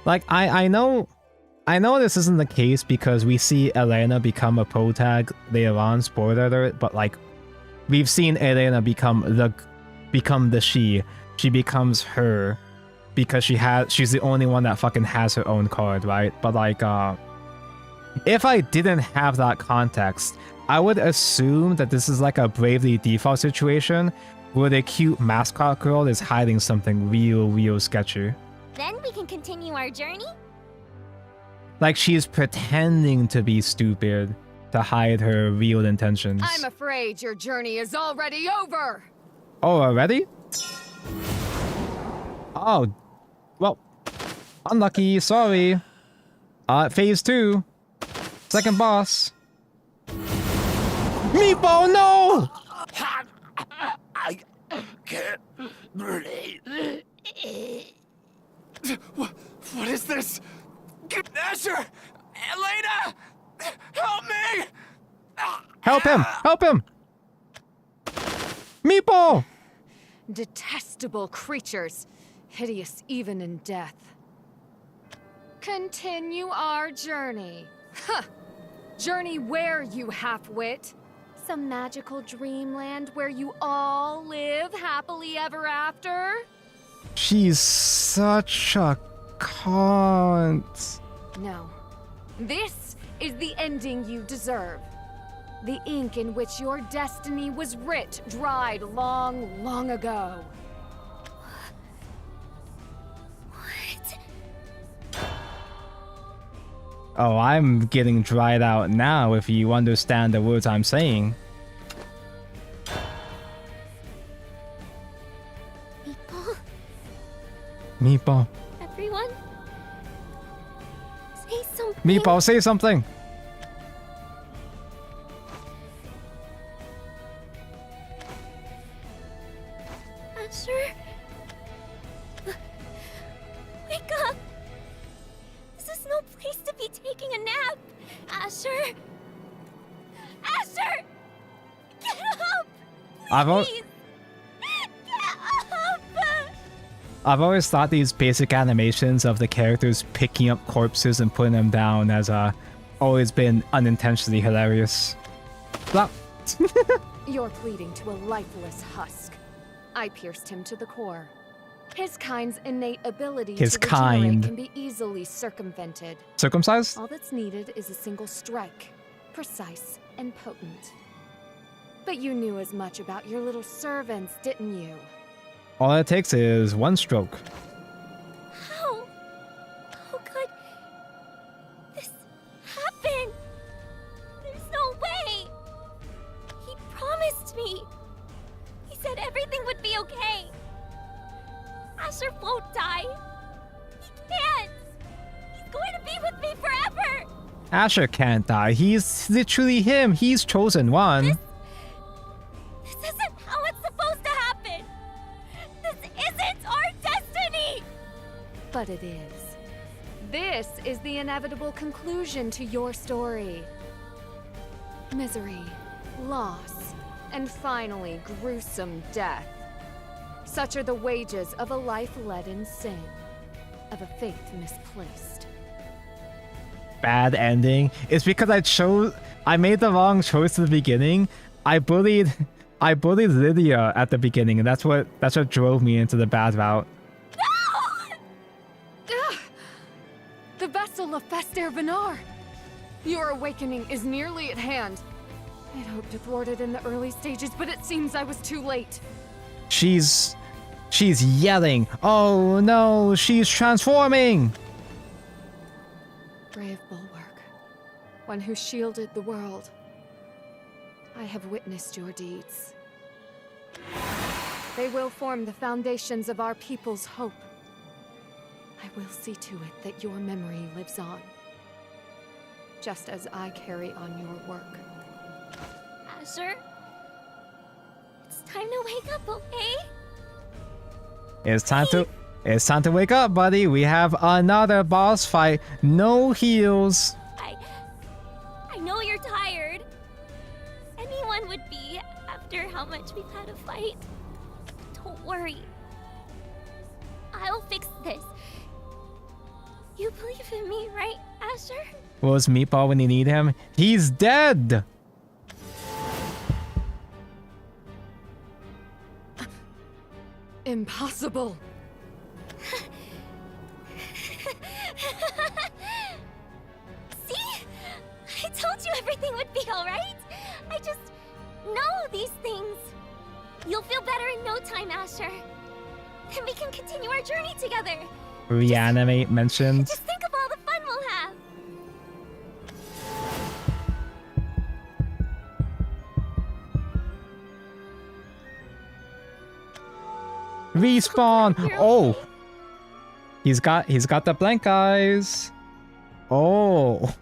C: Like, I know this isn't the case because we see Elena become a protag later on, spoiler alert, but like, we've seen Elena become the she. She becomes her because she's the only one that fucking has her own card, right? But like, if I didn't have that context, I would assume that this is like a Bravely Default situation where the cute mascot girl is hiding something real sketchy.
B: Then we can continue our journey?
C: Like she's pretending to be stupid to hide her real intentions.
G: I'm afraid your journey is already over!
C: Oh, already? Oh, well, unlucky, sorry. Phase 2. Second boss. Meatball, no!
J: I can't breathe.
K: What is this? Asher! Elena! Help me!
C: Help him! Help him! Meatball!
G: Detestable creatures, hideous even in death. Continue our journey. Huh! Journey where, you half-wit? Some magical dreamland where you all live happily ever after?
C: She's such a cunt.
G: No. This is the ending you deserve. The ink in which your destiny was writ dried long, long ago.
C: Oh, I'm getting dried out now if you understand the words I'm saying.
B: Meatball?
C: Meatball.
B: Everyone? Say something.
C: Meatball, say something.
B: Asher? Wake up! This is no place to be taking a nap! Asher! Asher! Get up! Please!
C: I've always thought these basic animations of the characters picking up corpses and putting them down as always been unintentionally hilarious. Blah.
G: You're pleading to a lifeless husk. I pierced him to the core. His kind's innate ability
C: His
G: to regenerate
C: kind.
G: can be easily circumvented.
C: Circumcised?
G: All that's needed is a single strike, precise and potent. But you knew as much about your little servants, didn't you?
C: All it takes is one stroke.
B: How? How could this happen? There's no way! He promised me! He said everything would be okay! Asher won't die! He can't! He's going to be with me forever!
C: Asher can't die. He's literally him. He's chosen one.
B: This isn't how it's supposed to happen! This isn't our destiny!
G: But it is. This is the inevitable conclusion to your story. Misery, loss, and finally gruesome death. Such are the wages of a life led in sin, of a faith misplaced.
C: Bad ending. It's because I made the wrong choice at the beginning. I bullied Lydia at the beginning, and that's what drove me into the bad route.
G: Ugh! The vessel of Fester Vinar! Your awakening is nearly at hand. I'd hoped to thwart it in the early stages, but it seems I was too late.
C: She's yelling. Oh no, she's transforming.
G: Brave bulwark, one who shielded the world. I have witnessed your deeds. They will form the foundations of our people's hope. I will see to it that your memory lives on, just as I carry on your work.
B: Asher? It's time to wake up, okay?
C: It's time to wake up, buddy. We have another boss fight. No heals.
B: I know you're tired. Anyone would be after how much we've had to fight. Don't worry. I'll fix this. You believe in me, right, Asher?
C: Was Meatball when you need him? He's dead.
G: Impossible!
B: See? I told you everything would be alright. I just know these things. You'll feel better in no time, Asher. Then we can continue our journey together.
C: Reanimate mentioned.
B: Just think of all the fun we'll have.
C: Respawn. Oh. He's got the blank eyes. Oh.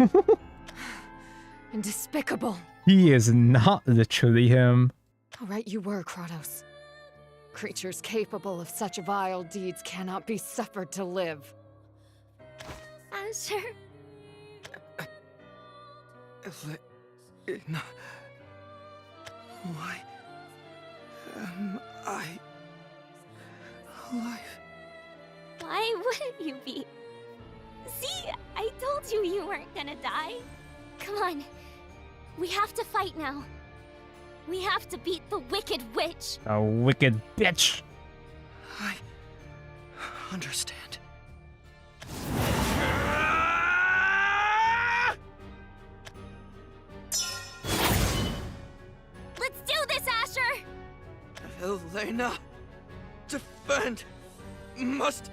G: And despicable.
C: He is not literally him.
G: How right you were, Kratos. Creatures capable of such vile deeds cannot be suffered to live.
B: Asher.
Q: Elena. Why am I alive?
B: Why wouldn't you be? See? I told you you weren't gonna die. Come on. We have to fight now. We have to beat the Wicked Witch.
C: A wicked bitch.
Q: I understand.
B: Let's do this, Asher!
Q: Elena, defend! Must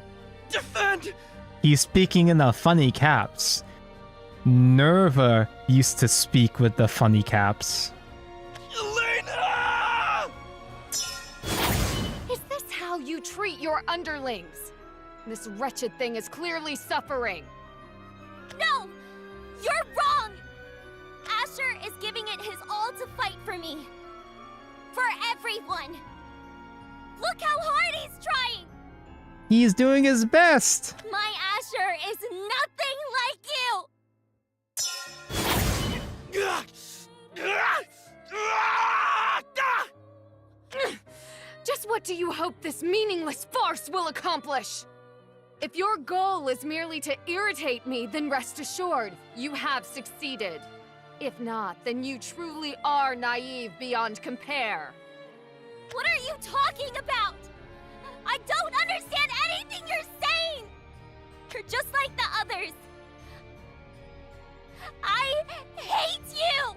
Q: defend!
C: He's speaking in the funny caps. Nerva used to speak with the funny caps.
Q: Elena!
G: Is this how you treat your underlings? This wretched thing is clearly suffering.
B: No! You're wrong! Asher is giving it his all to fight for me. For everyone. Look how hard he's trying!
C: He's doing his best.
B: My Asher is nothing like you!
G: Just what do you hope this meaningless farce will accomplish? If your goal is merely to irritate me, then rest assured, you have succeeded. If not, then you truly are naive beyond compare.
B: What are you talking about? I don't understand anything you're saying! You're just like the others. I hate you!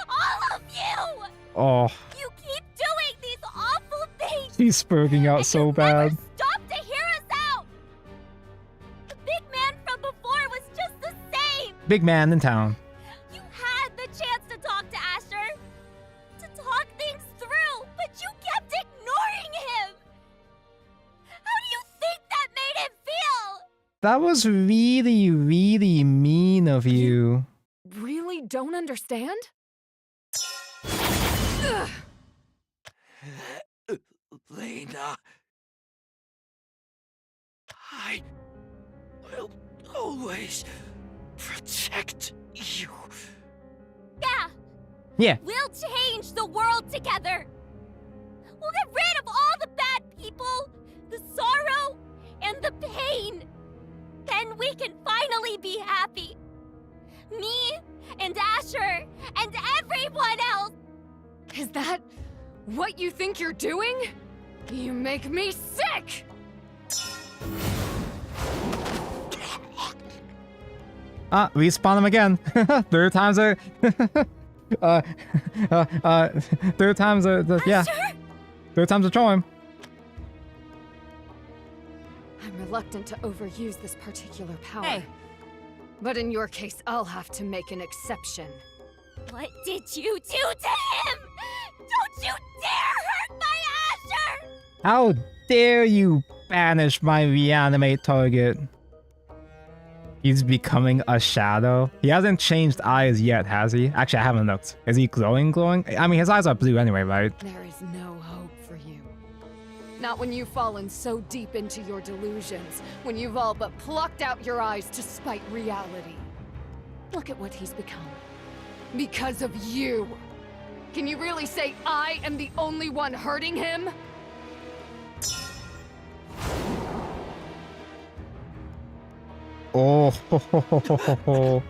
B: All of you!
C: Oh,
B: You keep doing these awful things!
C: he's spurting out so bad.
B: Stop to hear us out! The big man from before was just the same!
C: Big man in town.
B: You had the chance to talk to Asher! To talk things through, but you kept ignoring him! How do you think that made him feel?
C: That was really, really mean of you.
G: Really don't understand? Ugh.
Q: Elena. I will always protect you.
B: Yeah!
C: Yeah.
B: We'll change the world together! We'll get rid of all the bad people, the sorrow, and the pain! Then we can finally be happy! Me, and Asher, and everyone else!
G: Is that what you think you're doing? You make me sick!
C: Respawn him again. Third time's a... third time's a... yeah. Third time's a charm.
G: I'm reluctant to overuse this particular power.
B: Hey.
G: But in your case, I'll have to make an exception.
B: What did you do to him? Don't you dare hurt my Asher!
C: How dare you banish my reanimate target? He's becoming a shadow. He hasn't changed eyes yet, has he? Actually, I haven't looked. Is he glowing? I mean, his eyes are blue anyway, right?
G: There is no hope for you. Not when you've fallen so deep into your delusions, when you've all but plucked out your eyes to spite reality. Look at what he's become. Because of you! Can you really say I am the only one hurting him?
C: Oh, oh.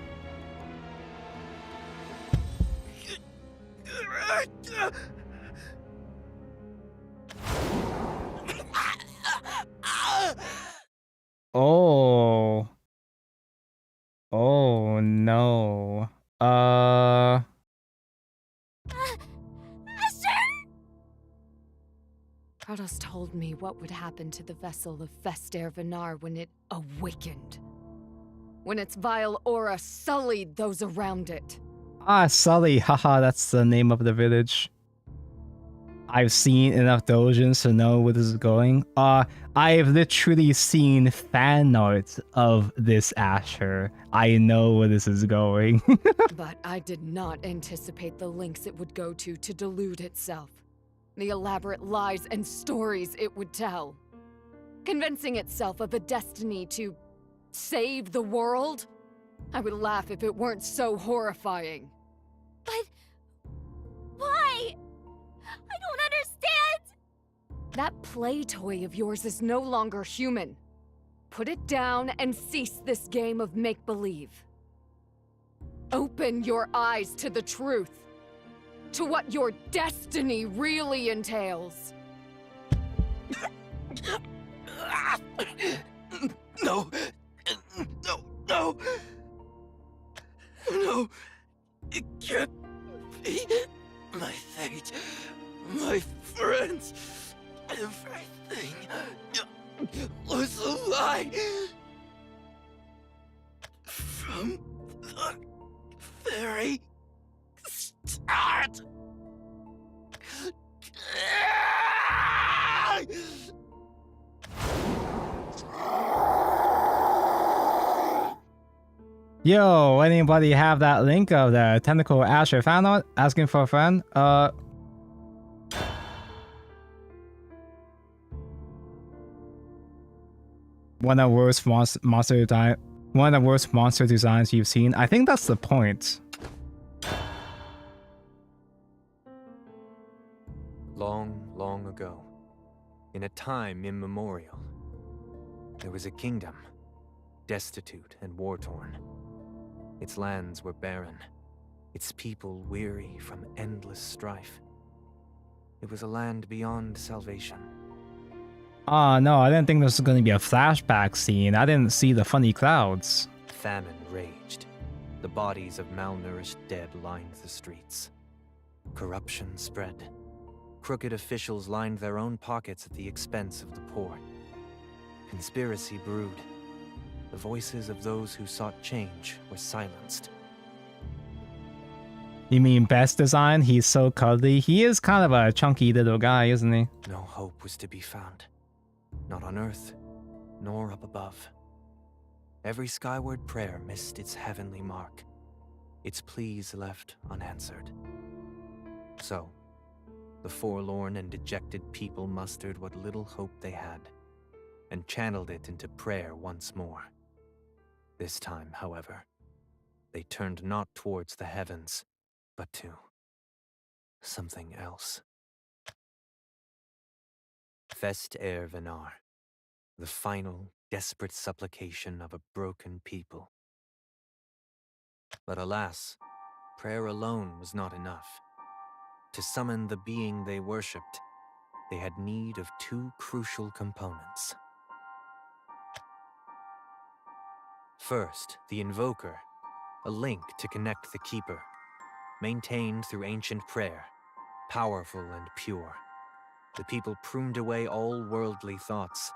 C: Oh, no.
B: Asher!
G: Kratos told me what would happen to the vessel of Fester Vinar when it awakened. When its vile aura sullied those around it.
C: Ah, Sully. Haha, that's the name of the village. I've seen enough dojins to know where this is going. I've literally seen fan art of this Asher. I know where this is going.
G: But I did not anticipate the lengths it would go to delude itself. The elaborate lies and stories it would tell. Convincing itself of a destiny to save the world? I would laugh if it weren't so horrifying.
B: But... why? I don't understand!
G: That play toy of yours is no longer human. Put it down and cease this game of make-believe. Open your eyes to the truth. To what your destiny really entails.
Q: No. No. No. No. It can't be. My fate. My friends. Everything was a lie. From the very start.
C: Yo, anybody have that link of the Tentacle Asher fan art? Asking for a friend? One of the worst one of the worst monster designs you've seen. I think that's the point.
H: Long, long ago, in a time immemorial, there was a kingdom, destitute and war-torn. Its lands were barren, its people weary from endless strife. It was a land beyond salvation.
C: No, I didn't think this was going to be a flashback scene. I didn't see the funny clouds.
H: Famine raged. The bodies of malnourished dead lined the streets. Corruption spread. Crooked officials lined their own pockets at the expense of the poor. Conspiracy brewed. The voices of those who sought change were silenced.
C: You mean best design? He's so cuddly. He is kind of a chunky little guy, isn't he?
H: No hope was to be found. Not on Earth, nor up above. Every skyward prayer missed its heavenly mark. Its pleas left unanswered. So, the forlorn and dejected people mustered what little hope they had, and channeled it into prayer once more. This time, however, they turned not towards the heavens, but to something else. Fest er Venar, the final, desperate supplication of a broken people. But alas, prayer alone was not enough. To summon the being they worshipped, they had need of two crucial components. First, the Invoker, a link to connect the Keeper, maintained through ancient prayer, powerful and pure. The people pruned away all worldly thoughts,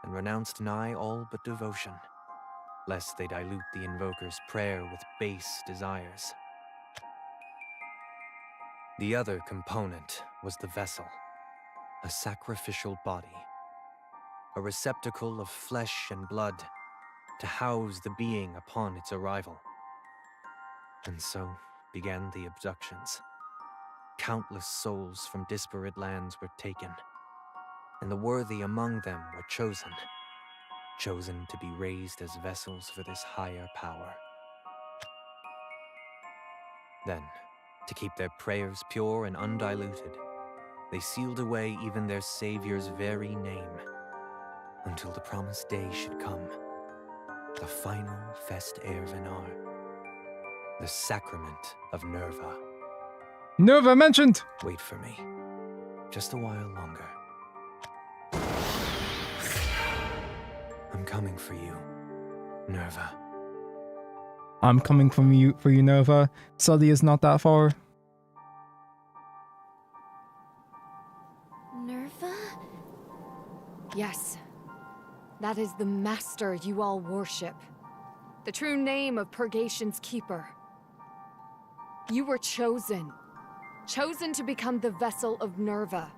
H: and renounced nigh all but devotion, lest they dilute the Invoker's prayer with base desires. The other component was the vessel, a sacrificial body, a receptacle of flesh and blood to house the being upon its arrival. And so began the abductions. Countless souls from disparate lands were taken, and the worthy among them were chosen to be raised as vessels for this higher power. Then, to keep their prayers pure and undiluted, they sealed away even their Savior's very name, until the promised day should come, the final Fest er Venar, the sacrament of Nerva.
C: Nerva mentioned!
H: Wait for me, just a while longer. I'm coming for you, Nerva.
C: I'm coming for you, Nerva. Sully is not that far.
B: Nerva?
G: Yes. That is the master you all worship. The true name of Purgation's keeper. You were chosen. Chosen to become the vessel of Nerva.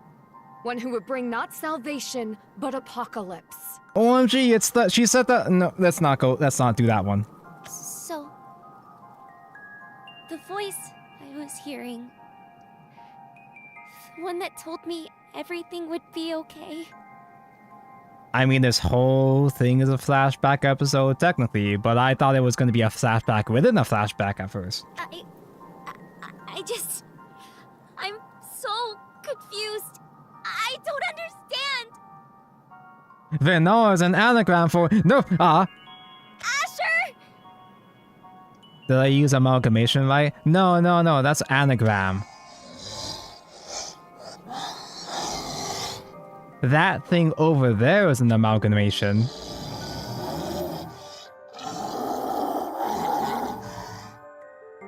G: One who would bring not salvation, but apocalypse.
C: OMG, it's that she said that. No, let's not do that one.
B: So, the voice I was hearing, the one that told me everything would be okay.
C: I mean, this whole thing is a flashback episode, technically, but I thought it was going to be a flashback within a flashback at first.
B: I'm so confused. I don't understand.
C: Venor is an anagram for no.
B: Asher!
C: Did I use amalgamation right? No. That's anagram. That thing over there is an amalgamation.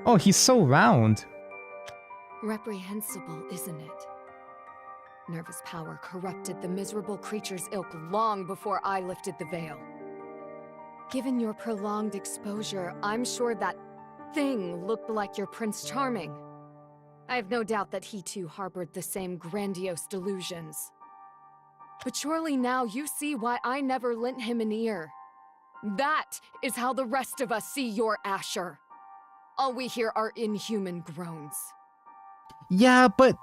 C: Oh, he's so round.
G: Reprehensible, isn't it? Nervous power corrupted the miserable creature's ilk long before I lifted the veil. Given your prolonged exposure, I'm sure that thing looked like your Prince Charming. I have no doubt that he too harbored the same grandiose delusions. But surely now you see why I never lent him an ear. That is how the rest of us see your Asher. All we hear are inhuman groans.
C: Yeah, but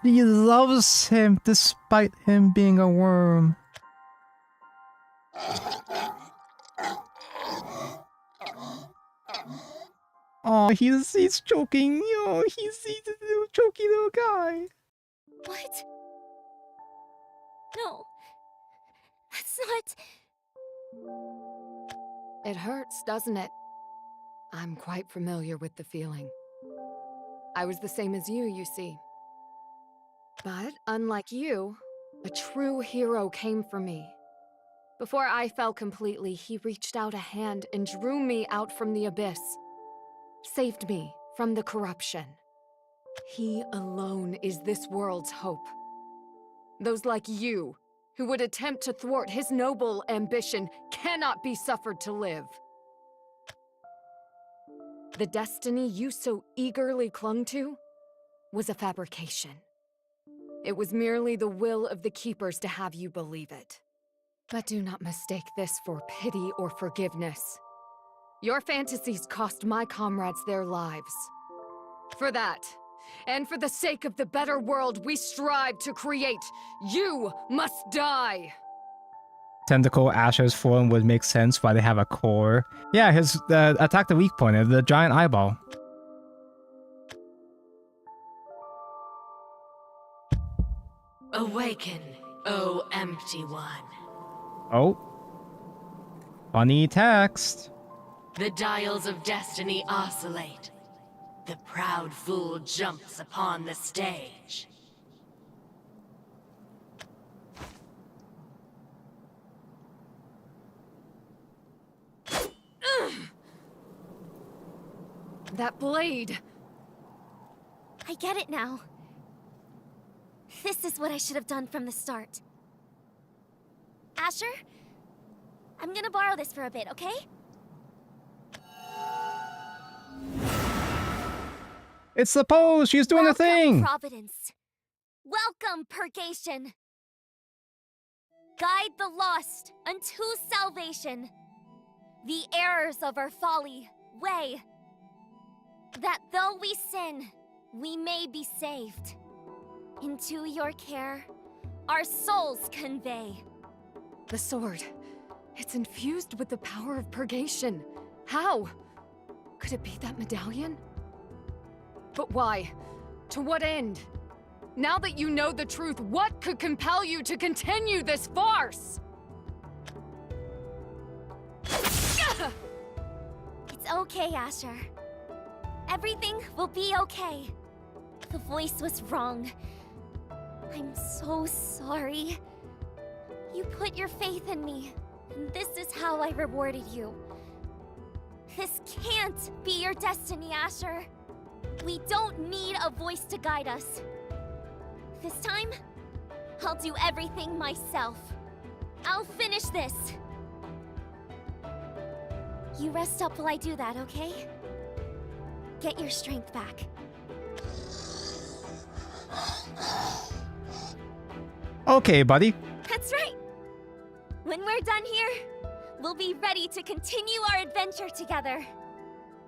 C: he loves him despite him being a worm. Oh, he's choking. Oh, he's a little choky little guy.
B: What? No. That's not...
G: It hurts, doesn't it? I'm quite familiar with the feeling. I was the same as you see. But, unlike you, a true hero came for me. Before I fell completely, he reached out a hand and drew me out from the abyss. Saved me from the corruption. He alone is this world's hope. Those like you, who would attempt to thwart his noble ambition, cannot be suffered to live. The destiny you so eagerly clung to was a fabrication. It was merely the will of the Keepers to have you believe it. But do not mistake this for pity or forgiveness. Your fantasies cost my comrades their lives. For that, and for the sake of the better world we strive to create, you must die!
C: Tentacle Asher's form would make sense why they have a core. Yeah, his attack the weak point, the giant eyeball.
A: Awaken, O empty one.
C: Oh. Funny text.
A: The dials of destiny oscillate. The proud fool jumps upon the stage.
G: That blade!
B: I get it now. This is what I should have done from the start. Asher? I'm gonna borrow this for a bit, okay?
C: It's the pose! She's doing her thing!
B: Providence. Welcome, Purgation. Guide the lost unto salvation. The errors of our folly weigh. That though we sin, we may be saved. Into your care, our souls convey.
G: The sword. It's infused with the power of purgation. How? Could it be that medallion? But why? To what end? Now that you know the truth, what could compel you to continue this farce?
B: It's okay, Asher. Everything will be okay. The voice was wrong. I'm so sorry. You put your faith in me, and this is how I rewarded you. This can't be your destiny, Asher. We don't need a voice to guide us. This time, I'll do everything myself. I'll finish this. You rest up while I do that, okay? Get your strength back.
C: Okay, buddy.
B: That's right. When we're done here, we'll be ready to continue our adventure together.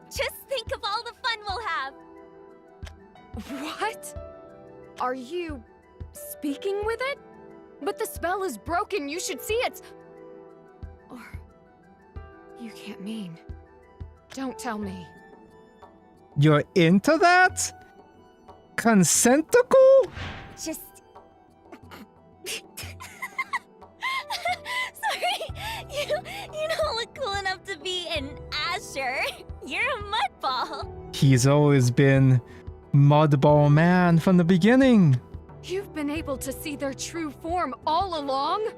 B: Just think of all the fun we'll have.
G: What? Are you speaking with it? But the spell is broken. You should see it. Or you can't mean. Don't tell me.
C: You're into that? Consenticle?
B: Just... Asher! You're a mudball!
C: He's always been Mudball Man from the beginning.
G: You've been able to see their true form all along?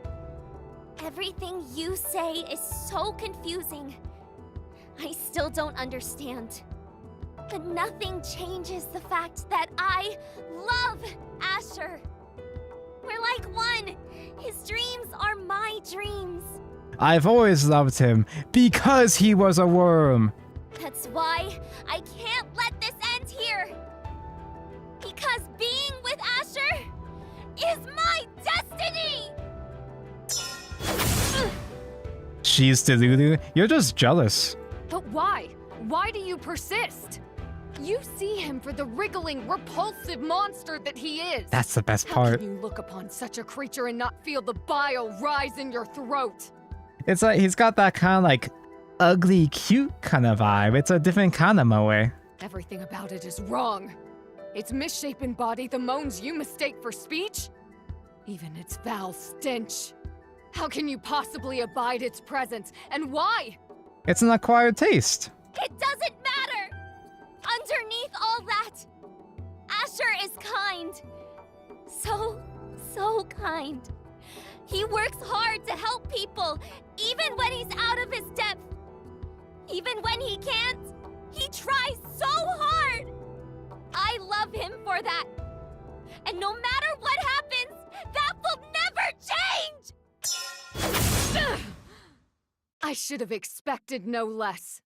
B: Everything you say is so confusing. I still don't understand. But nothing changes the fact that I love Asher. We're like one. His dreams are my dreams.
C: I've always loved him because he was a worm.
B: That's why I can't let this end here. Because being with Asher is my destiny!
C: She's Delulu. You're just jealous.
G: But why? Why do you persist? You see him for the wriggling, repulsive monster that he is.
C: That's the best
G: How
C: part.
G: can you look upon such a creature and not feel the bile rise in your throat?
C: It's like he's got that kind of like ugly, cute kind of vibe. It's a different kind of moe.
G: Everything about it is wrong. Its misshapen body, the moans you mistake for speech? Even its foul stench. How can you possibly abide its presence, and why?
C: It's an acquired taste.
B: It doesn't matter! Underneath all that, Asher is kind. So kind. He works hard to help people, even when he's out of his depth. Even when he can't, he tries so hard. I love him for that. And no matter what happens, that will never change!
G: I should have expected no less.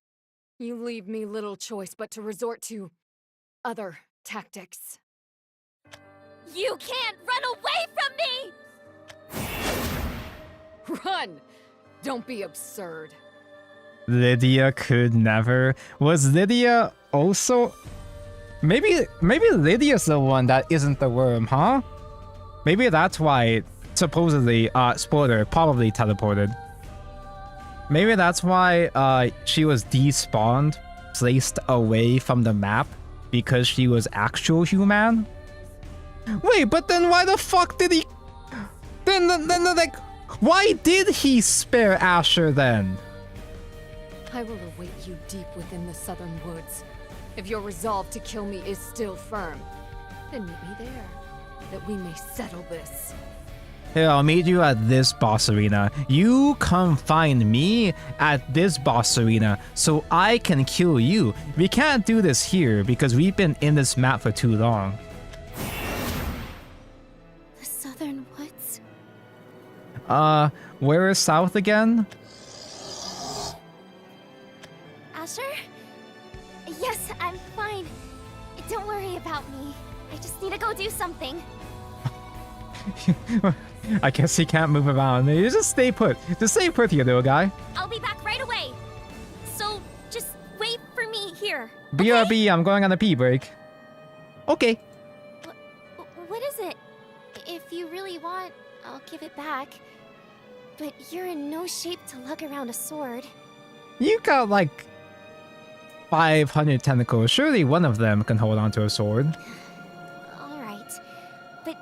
G: You leave me little choice but to resort to other tactics.
B: You can't run away from me!
G: Run! Don't be absurd.
C: Lydia could never. Was Lydia also? Maybe Lydia's the one that isn't the worm, huh? Maybe that's why supposedly, spoiler, probably teleported. Maybe that's why she was despawned, placed away from the map, because she was actual human? Wait, but then why the fuck did he... Then like, why did he spare Asher then?
G: I will await you deep within the southern woods. If your resolve to kill me is still firm, then meet me there, that we may settle this.
C: Here, I'll meet you at this boss arena. You come find me at this boss arena so I can kill you. We can't do this here because we've been in this map for too long.
B: The southern woods?
C: Where is south again?
B: Asher? Yes, I'm fine. Don't worry about me. I just need to go do something.
C: I guess he can't move around. You just stay put. Just stay put here, little guy.
B: I'll be back right away. So, just wait for me here.
C: BRB, I'm going on a pee break. Okay.
B: What is it? If you really want, I'll give it back. But you're in no shape to lug around a sword.
C: You got like 500 tentacles. Surely one of them can hold onto a sword.
B: Alright. But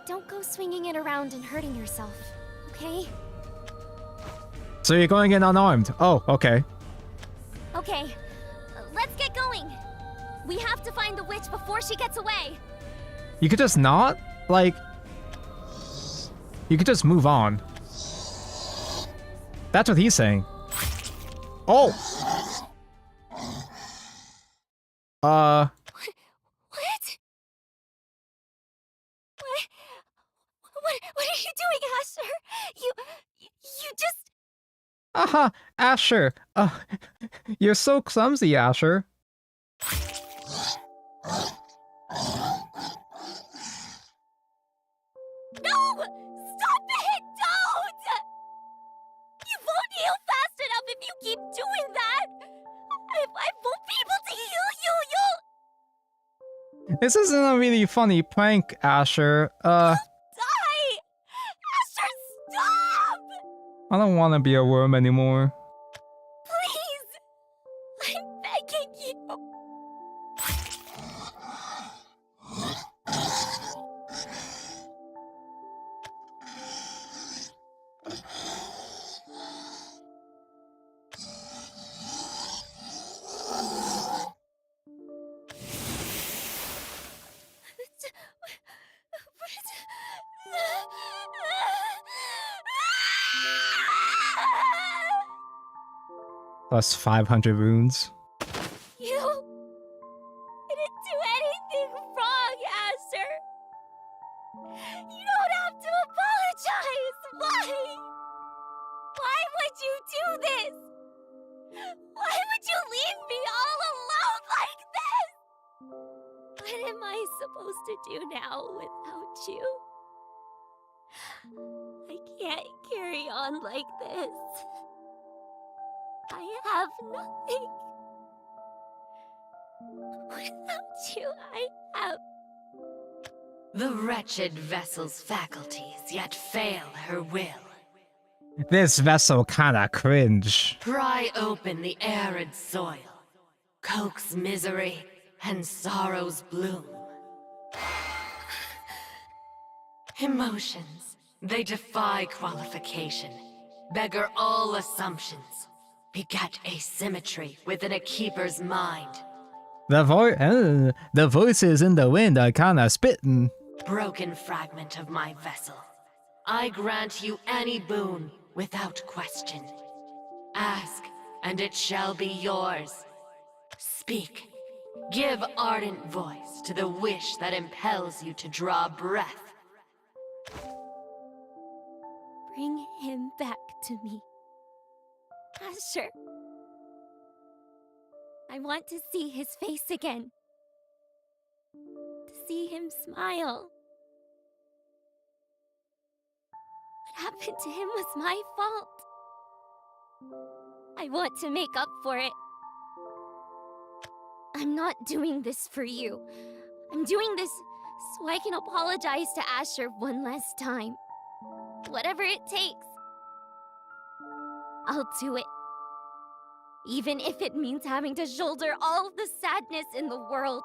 B: don't go swinging it around and hurting yourself, okay?
C: So you're going in unarmed. Oh, okay.
B: Okay, let's get going. We have to find the witch before she gets away.
C: You could just not? Like... You could just move on. That's what he's saying. Oh!
B: What? What are you doing, Asher? You just...
C: Aha! Asher! You're so clumsy, Asher.
B: No! Stop it! Don't! You won't heal fast enough if you keep doing that! I won't be able to heal you!
C: This isn't a really funny prank, Asher.
B: Die! Asher, stop!
C: I don't want to be a worm anymore.
B: Please! I'm begging you!
C: Plus 500 runes.
B: You didn't do anything wrong, Asher. You don't have to apologize. Why? Why would you do this? Why would you leave me all alone like this? What am I supposed to do now without you? I can't carry on like this. I have nothing. Without you, I have...
A: The wretched vessel's faculties yet fail her will.
C: This vessel kinda cringe.
A: Pry open the arid soil, coax misery and sorrow's bloom. Emotions, they defy qualification, beggar all assumptions, beget asymmetry within a keeper's mind.
C: The voices in the wind are kinda spittin'.
A: Broken fragment of my vessel, I grant you any boon without question. Ask, and it shall be yours. Speak. Give ardent voice to the wish that impels you to draw breath.
B: Bring him back to me. Asher. I want to see his face again. To see him smile. What happened to him was my fault. I want to make up for it. I'm not doing this for you. I'm doing this so I can apologize to Asher one last time. Whatever it takes. I'll do it. Even if it means having to shoulder all of the sadness in the world.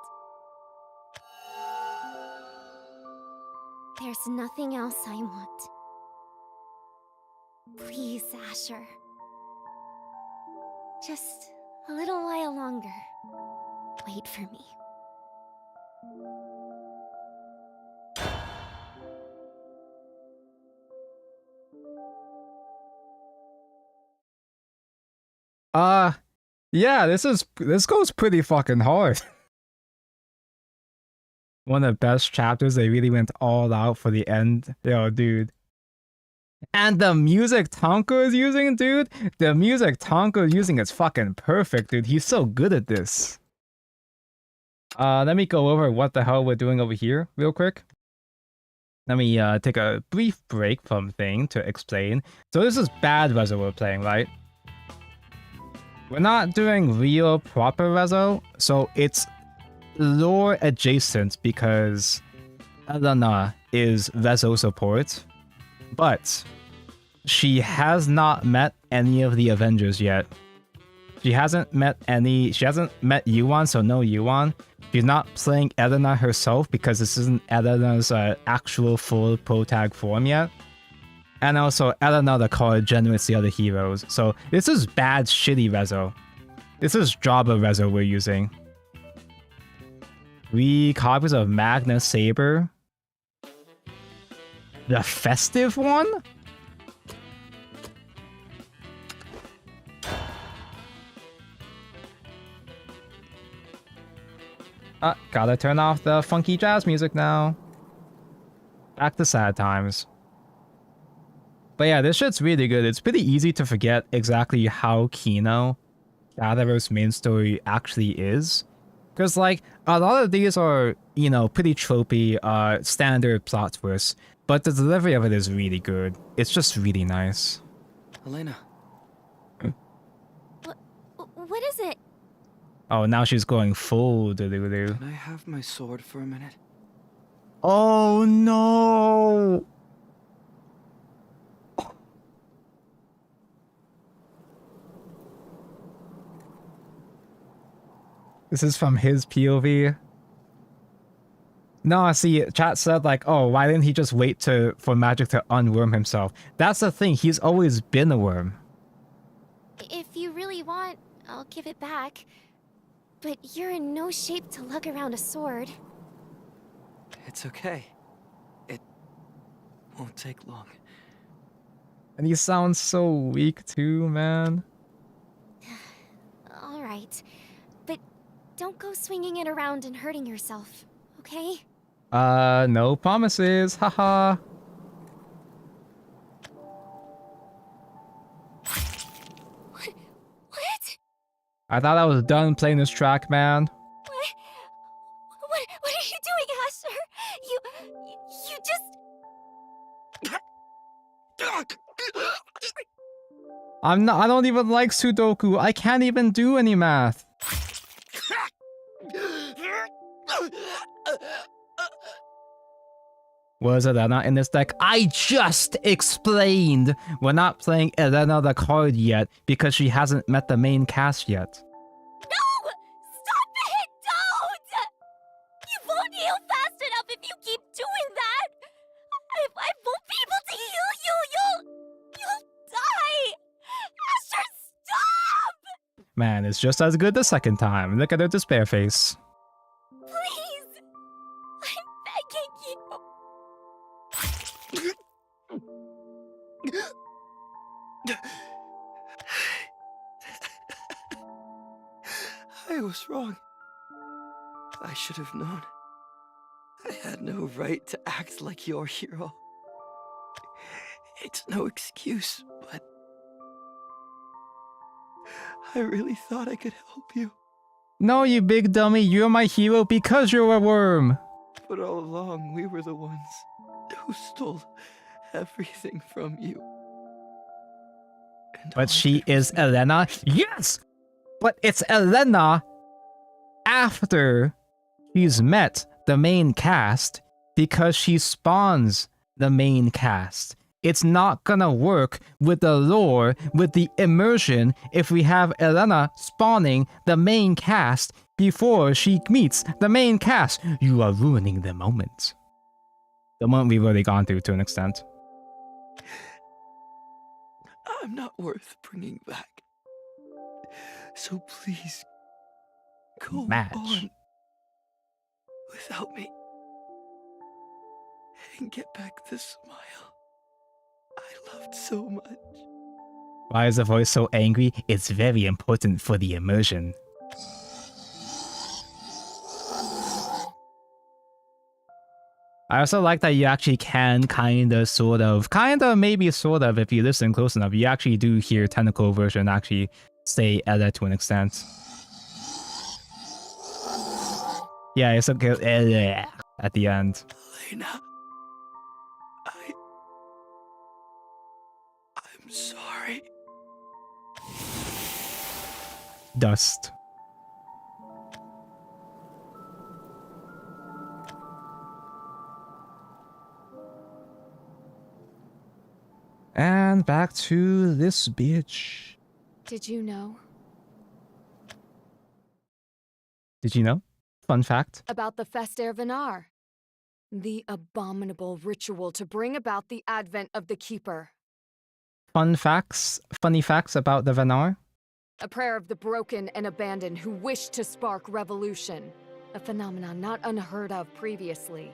B: There's nothing else I want. Please, Asher. Just a little while longer. Wait for me.
C: Yeah, this goes pretty fucking hard. One of the best chapters, they really went all out for the end. Yo, dude. And the music Tonko is using, dude. The music Tonko is using is fucking perfect, dude. He's so good at this. Let me go over what the hell we're doing over here real quick. Let me take a brief break from thing to explain. So this is bad Rezo we're playing, right? We're not doing real proper Rezo, so it's lore adjacent because Elena is Rezo support, but she has not met any of the Avengers yet. She hasn't met Yuan, so no Yuan. She's not playing Elena herself because this isn't Elena's actual full protag form yet. And also, Elena the card generates the other heroes. So this is bad, shitty Rezo. This is Jabba Rezo we're using. 3 copies of Magna Saber. The festive one? Gotta turn off the funky jazz music now. Back to sad times. But yeah, this shit's really good. It's pretty easy to forget exactly how Kino, Shadowverse main story, actually is. Because, like, a lot of these are, you know, pretty tropey, standard plot twists. But the delivery of it is really good. It's just really nice.
Q: Elena.
B: What is it?
C: Oh, now she's going full doo-doo-doo.
Q: Can I have my sword for a minute?
C: Oh no! This is from his POV. No, see, chat said like, oh, why didn't he just wait for magic to unworm himself? That's the thing, he's always been a worm.
B: If you really want, I'll give it back. But you're in no shape to lug around a sword.
Q: It's okay. It won't take long.
C: And he sounds so weak too, man.
B: right. But don't go swinging it around and hurting yourself, okay?
C: No promises, haha.
B: What?
C: I thought I was done playing this track, man.
B: What are you doing, Asher? You just...
C: I don't even like Sudoku. I can't even do any math. Was Elena in this deck? I just explained we're not playing Elena the card yet because she hasn't met the main cast yet.
B: No! Stop it! Don't! You won't heal fast enough if you keep doing that! I won't be able to heal you! You'll die! Asher, stop!
C: Man, it's just as good the second time. Look at her despair face.
B: Please! I'm begging you!
Q: I was wrong. I should have known. I had no right to act like your hero. It's no excuse, but I really thought I could help you.
C: No, you big dummy, you're my hero because you're a worm.
Q: But all along, we were the ones who stole everything from you.
C: But she is Elena? Yes! But it's Elena after she's met the main cast because she spawns the main cast. It's not gonna work with the lore, with the immersion, if we have Elena spawning the main cast before she meets the main cast. You are ruining the moment. The moment we've already gone through to an extent.
Q: I'm not worth bringing back. So please, go on without me. And get back the smile I loved so much.
C: Why is the voice so angry? It's very important for the immersion. I also like that you actually can maybe sort of, if you listen close enough, you actually do hear technical version actually say Ella to an extent. Yeah, it's okay at the end.
Q: Elena, I'm sorry.
C: Dust. And back to this bitch.
G: Did you know?
C: Did you know? Fun fact.
G: About the Fester Venar. The abominable ritual to bring about the advent of the Keeper.
C: Funny facts about the Venar.
G: A prayer of the broken and abandoned who wished to spark revolution. A phenomenon not unheard of previously.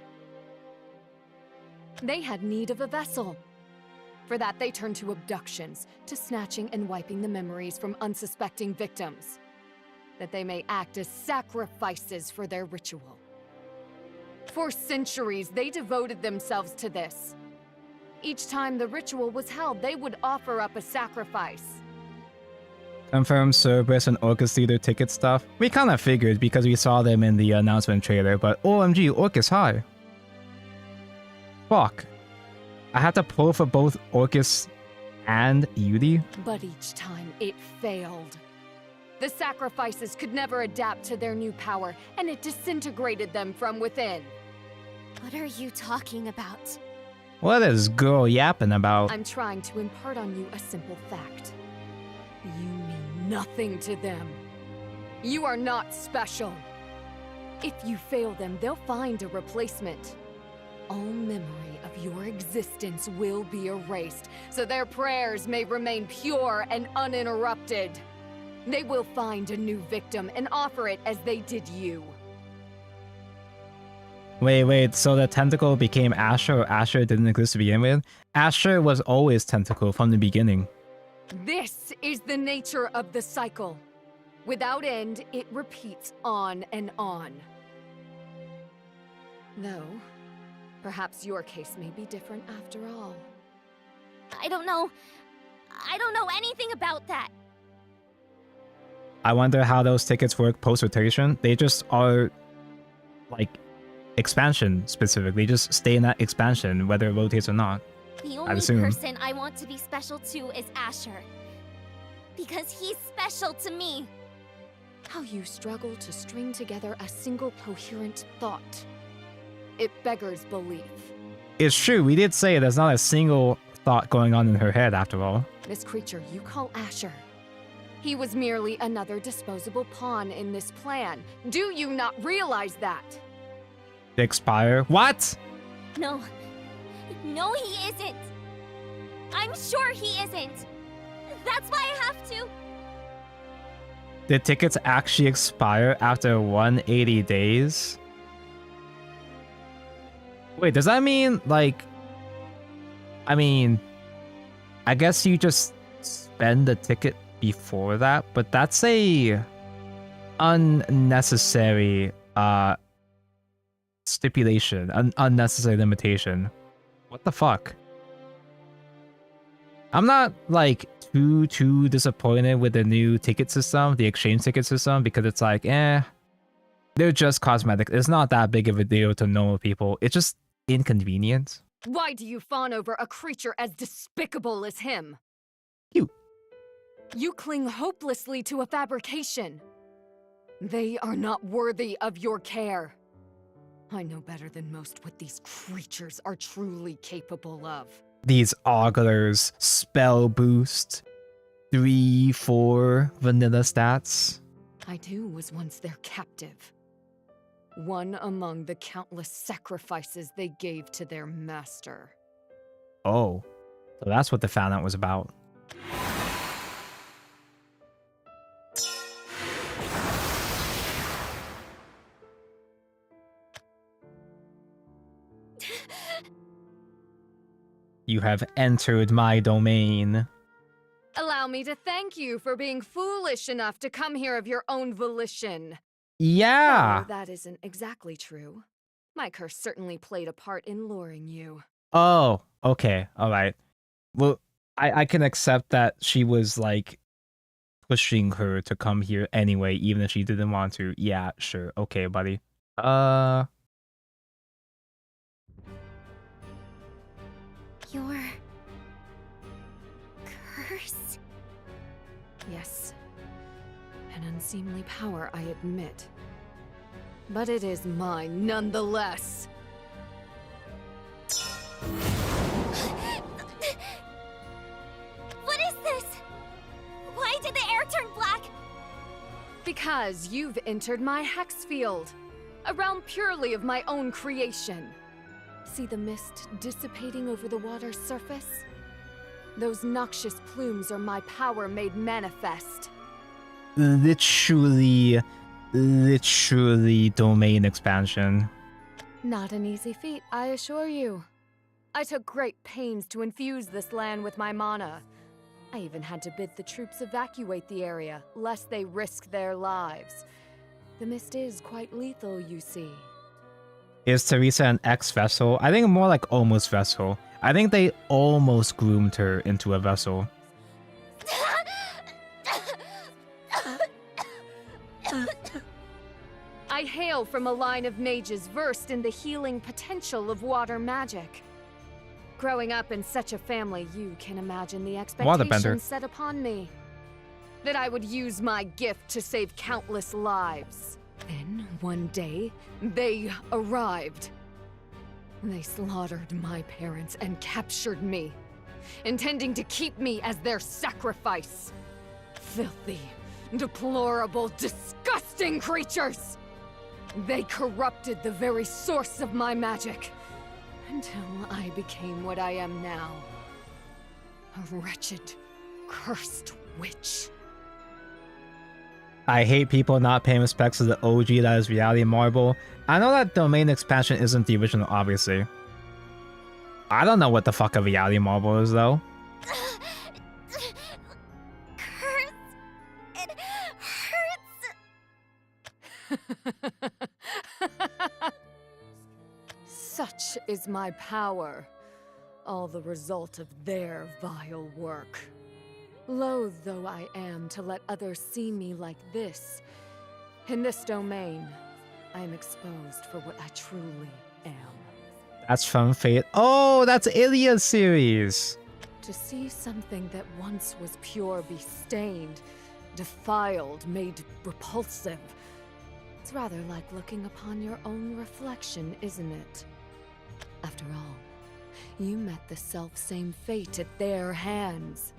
G: They had need of a vessel. For that, they turned to abductions, to snatching and wiping the memories from unsuspecting victims. That they may act as sacrifices for their ritual. For centuries, they devoted themselves to this. Each time the ritual was held, they would offer up a sacrifice.
C: Confirmed Cerberus and Orcus Theater ticket stuff. We kinda figured because we saw them in the announcement trailer, but OMG, Orcus high. Fuck. I had to pull for both Orcus and Yudi.
G: But each time, it failed. The sacrifices could never adapt to their new power, and it disintegrated them from within.
B: What are you talking about?
C: What is girl yapping about?
G: I'm trying to impart on you a simple fact. You mean nothing to them. You are not special. If you fail them, they'll find a replacement. All memory of your existence will be erased, so their prayers may remain pure and uninterrupted. They will find a new victim and offer it as they did you.
C: Wait, so the tentacle became Asher, or Asher didn't exist to begin with? Asher was always tentacle from the beginning.
G: This is the nature of the cycle. Without end, it repeats on and on. Though, perhaps your case may be different after all.
B: I don't know. I don't know anything about that.
C: I wonder how those tickets work post-rotation. They just are, like, expansion specifically. Just stay in that expansion, whether it rotates or not.
B: The
C: I'd
B: only
C: assume.
B: person I want to be special to is Asher. Because he's special to me.
G: How you struggle to string together a single coherent thought. It beggars belief.
C: It's true, we did say there's not a single thought going on in her head after all.
G: This creature you call Asher. He was merely another disposable pawn in this plan. Do you not realize that?
C: The Expire? What?
B: No. No, he isn't. I'm sure he isn't. That's why I have to.
C: The tickets actually expire after 180 days? Wait, does that mean, like... I guess you just spend the ticket before that, but that's a unnecessary stipulation, an unnecessary limitation. What the fuck? I'm not like too disappointed with the new ticket system, the exchange ticket system, because it's like, they're just cosmetic. It's not that big of a deal to normal people. It's just inconvenient.
G: Why do you fawn over a creature as despicable as him? You cling hopelessly to a fabrication. They are not worthy of your care. I know better than most what these creatures are truly capable of.
C: These oglers, spell boost, 3-4 vanilla stats.
G: I too was once their captive. One among the countless sacrifices they gave to their master.
C: Oh, so that's what the fan art was about. You have entered my domain.
G: Allow me to thank you for being foolish enough to come here of your own volition.
C: Yeah.
G: Though that isn't exactly true. My curse certainly played a part in luring you.
C: Oh, okay. All right. Well, I can accept that she was like pushing her to come here anyway, even if she didn't want to. Yeah, sure. Okay, buddy.
B: Your... curse?
G: Yes. An unseemly power, I admit. But it is mine nonetheless.
B: What is this? Why did the air turn black?
G: Because you've entered my hex field. A realm purely of my own creation. See the mist dissipating over the water's surface? Those noxious plumes are my power made manifest.
C: Literally domain expansion.
G: Not an easy feat, I assure you. I took great pains to infuse this land with my mana. I even had to bid the troops evacuate the area, lest they risk their lives. The mist is quite lethal, you see.
C: Is Teresa an ex-vessel? I think more like almost vessel. I think they almost groomed her into a vessel.
G: I hail from a line of mages versed in the healing potential of water magic. Growing up in such a family, you can imagine the expectations set upon me. That I would use my gift to save countless lives. Then, one day, they arrived. They slaughtered my parents and captured me, intending to keep me as their sacrifice. Filthy, deplorable, disgusting creatures! They corrupted the very source of my magic, until I became what I am now. A wretched, cursed witch.
C: I hate people not paying respects to the OG that is Reality Marble. I know that domain expansion isn't the original, obviously. I don't know what the fuck a Reality Marble is, though.
B: Curse. It hurts.
G: Such is my power, all the result of their vile work. Loath though I am to let others see me like this, in this domain, I am exposed for what I truly am.
C: That's from Fate. Oh, that's Ilia's series.
G: To see something that once was pure be stained, defiled, made repulsive. It's rather like looking upon your own reflection, isn't it? After all, you met the self-same fate at their hands.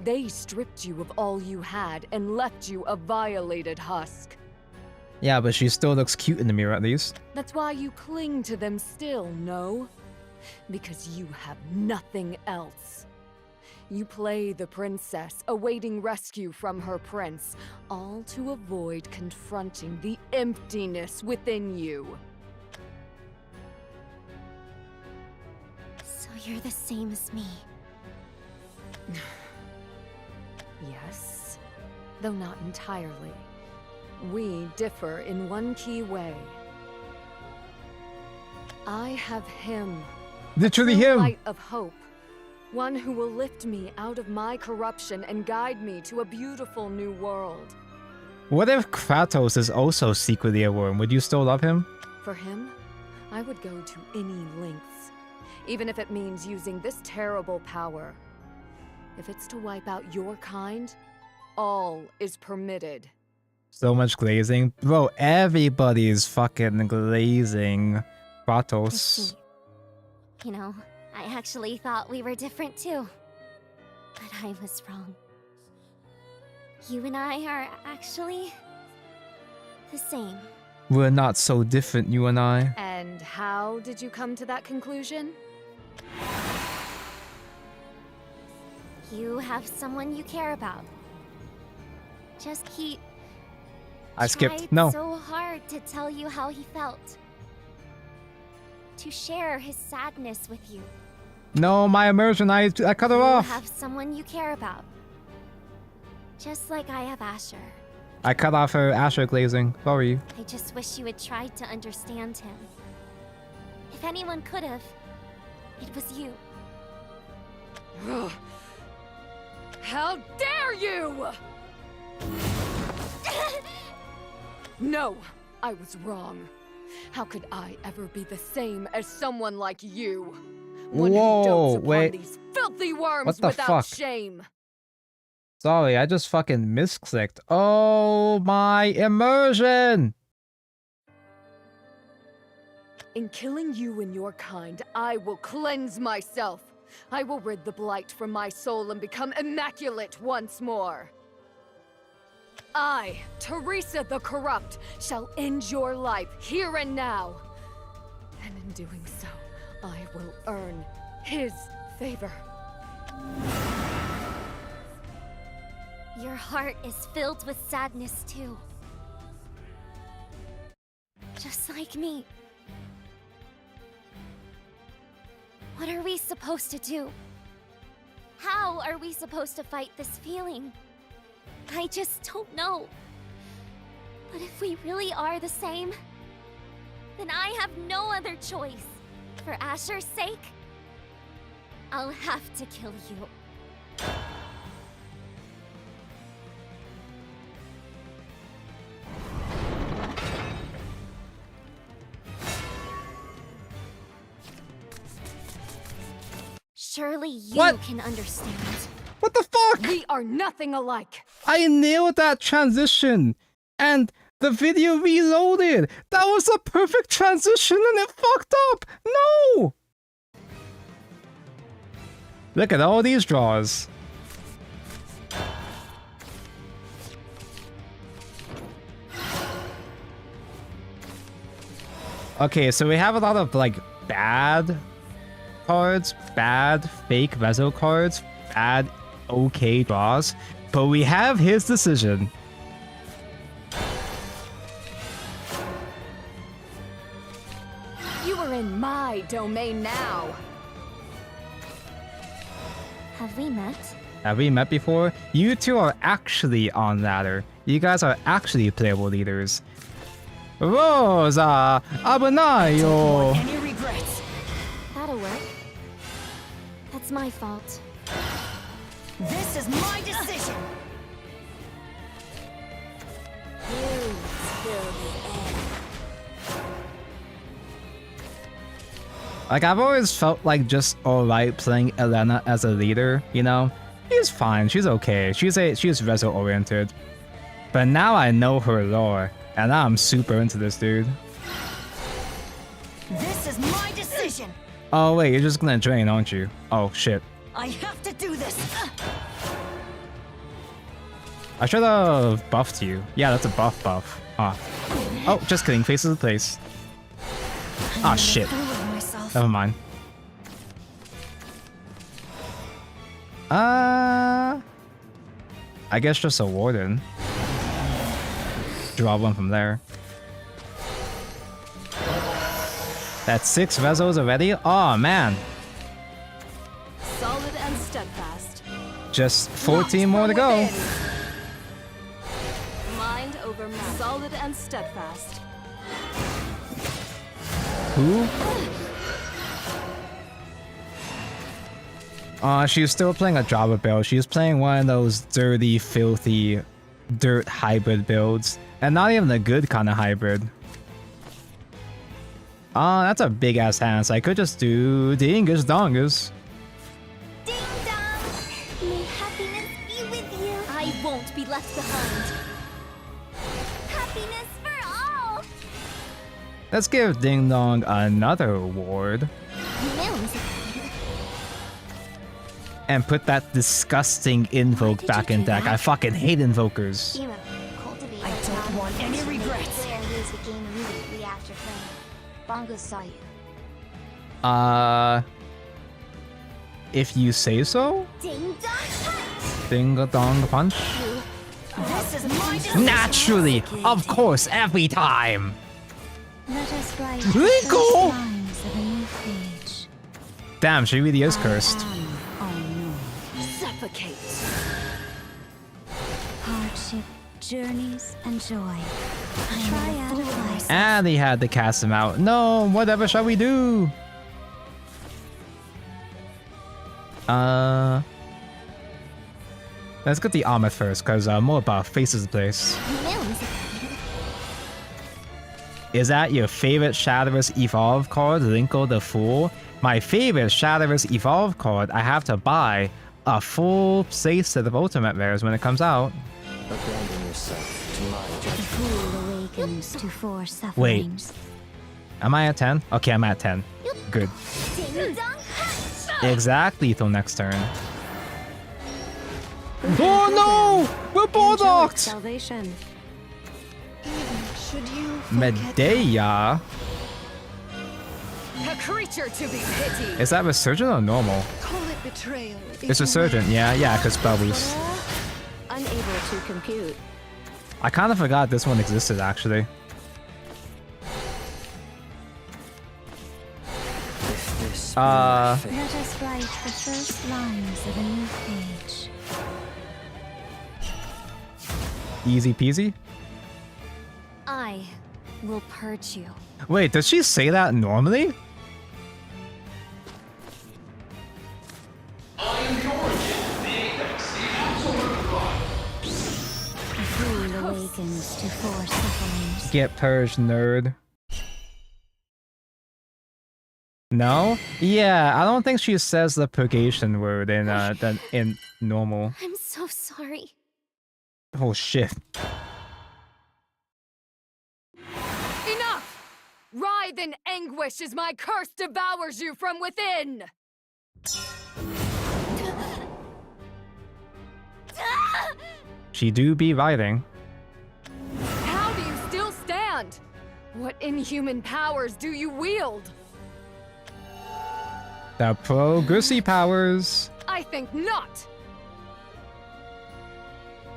G: They stripped you of all you had and left you a violated husk.
C: Yeah, but she still looks cute in the mirror at least.
G: That's why you cling to them still, no? Because you have nothing else. You play the princess, awaiting rescue from her prince, all to avoid confronting the emptiness within you.
B: So you're the same as me.
G: Yes, though not entirely. We differ in one key way. I have him.
C: Literally
G: the
C: him.
G: Light of hope. One who will lift me out of my corruption and guide me to a beautiful new world.
C: What if Kratos is also secretly a worm? Would you still love him?
G: For him, I would go to any lengths. Even if it means using this terrible power. If it's to wipe out your kind, all is permitted.
C: So much glazing. Bro, everybody's fucking glazing Kratos.
B: You know, I actually thought we were different too. But I was wrong. You and I are actually the same.
C: We're not so different, you and I.
G: And how did you come to that conclusion?
B: You have someone you care about. Just he
C: I skipped.
B: tried
C: No.
B: so hard to tell you how he felt. To share his sadness with you.
C: No, my immersion. I cut her
B: You
C: off.
B: have someone you care about. Just like I have Asher.
C: I cut off her Asher glazing. Sorry.
B: I just wish you had tried to understand him. If anyone could have, it was you.
G: How dare you! No, I was wrong. How could I ever be the same as someone like you? One
C: Whoa,
G: who dotes upon
C: wait.
G: these filthy worms
C: What the
G: without
C: fuck?
G: shame.
C: Sorry, I just fucking misclicked. Oh, my immersion!
G: In killing you and your kind, I will cleanse myself. I will rid the blight from my soul and become immaculate once more. I, Teresa the Corrupt, shall end your life here and now. And in doing so, I will earn his favor.
B: Your heart is filled with sadness too. Just like me. What are we supposed to do? How are we supposed to fight this feeling? I just don't know. But if we really are the same, then I have no other choice. For Asher's sake, I'll have to kill you. Surely you
C: What?
B: can understand.
C: What the fuck?
G: We are nothing alike.
C: I nailed that transition, and the video reloaded. That was a perfect transition, and it fucked up. No. Look at all these draws. Okay, so we have a lot of like bad cards, bad fake Rezo cards, bad okay draws, but we have his decision.
G: You are in my domain now.
B: Have we met?
C: Have we met before? You two are actually on ladder. You guys are actually playable leaders. Rosa, abunayo.
G: Any regrets?
B: That'll work. That's my fault.
G: This is my decision.
B: You spill the egg.
C: Like, I've always felt like just alright playing Elena as a leader, you know? She's fine, she's okay, she's Rezo oriented. But now I know her lore, and I'm super into this dude.
G: This is my decision.
C: Oh wait, you're just gonna drain, aren't you? Oh shit.
G: I have to do this.
C: I should have buffed you. Yeah, that's a buff. Ah. Oh, just kidding, faces the place. Ah shit. Never mind. I guess just a warden. Draw one from there. That's 6 Rezos already? Oh man.
G: Solid and steadfast.
C: Just 14 more to go.
G: Mind over matter. Solid and steadfast.
C: Who? She's still playing a Java build. She's playing one of those dirty, filthy, dirt hybrid builds. And not even a good kind of hybrid. That's a big ass hand, so I could just do Dingus Dongus.
B: Ding dong! May happiness be with you. I won't be left behind. Happiness for all!
C: Let's give Ding Dong another award.
B: Mills.
C: And put that disgusting invoke back in deck. I fucking hate invokers.
B: Hero, cultivate.
G: I don't want any regrets.
B: Player lose the game immediately after playing. Bongo saw you.
C: If you say so?
B: Ding dong punch!
C: Ding dong punch?
G: This is my decision.
C: Naturally! Of course, every time!
B: Let us write
C: Rico!
B: lines of a new page.
C: Damn, she really is cursed.
G: Suffocate.
B: Hardship, journeys, and joy. Try out a life.
C: And he had to cast him out. No, whatever shall we do? Let's get the armor first, because more buff faces the place. Is that your favorite Shadowverse Evolve card, Linkle the Fool? My favorite Shadowverse Evolve card, I have to buy a full set of Ultimate Rares when it comes out.
H: Abandon yourself to my
B: The
H: judgment.
B: fool awakens to 4 sufferings.
C: Am I at 10? Okay, I'm at 10. Good.
B: Ding dong punch!
C: Exactly till next turn. Oh no! We're Bulldogged!
G: Salvation.
B: Should you
C: Medea?
G: A creature to be pitied.
C: Is that Resurgent or normal?
G: Call it betrayal.
C: It's Resurgent, yeah, because spell boost.
G: Unable to compute.
C: I kind of forgot this one existed, actually.
B: Let us write the first lines of a new page.
C: Easy peasy?
B: I will purge you.
C: Wait, does she say that normally?
B: The fool awakens to 4 sufferings.
C: Get purged, nerd. No? Yeah, I don't think she says the purgation word in normal.
B: I'm so sorry.
C: Oh shit.
G: Enough! Writhe in anguish as my curse devours you from within!
C: She do be writing.
G: How do you still stand? What inhuman powers do you wield?
C: The progressy powers.
G: I think not!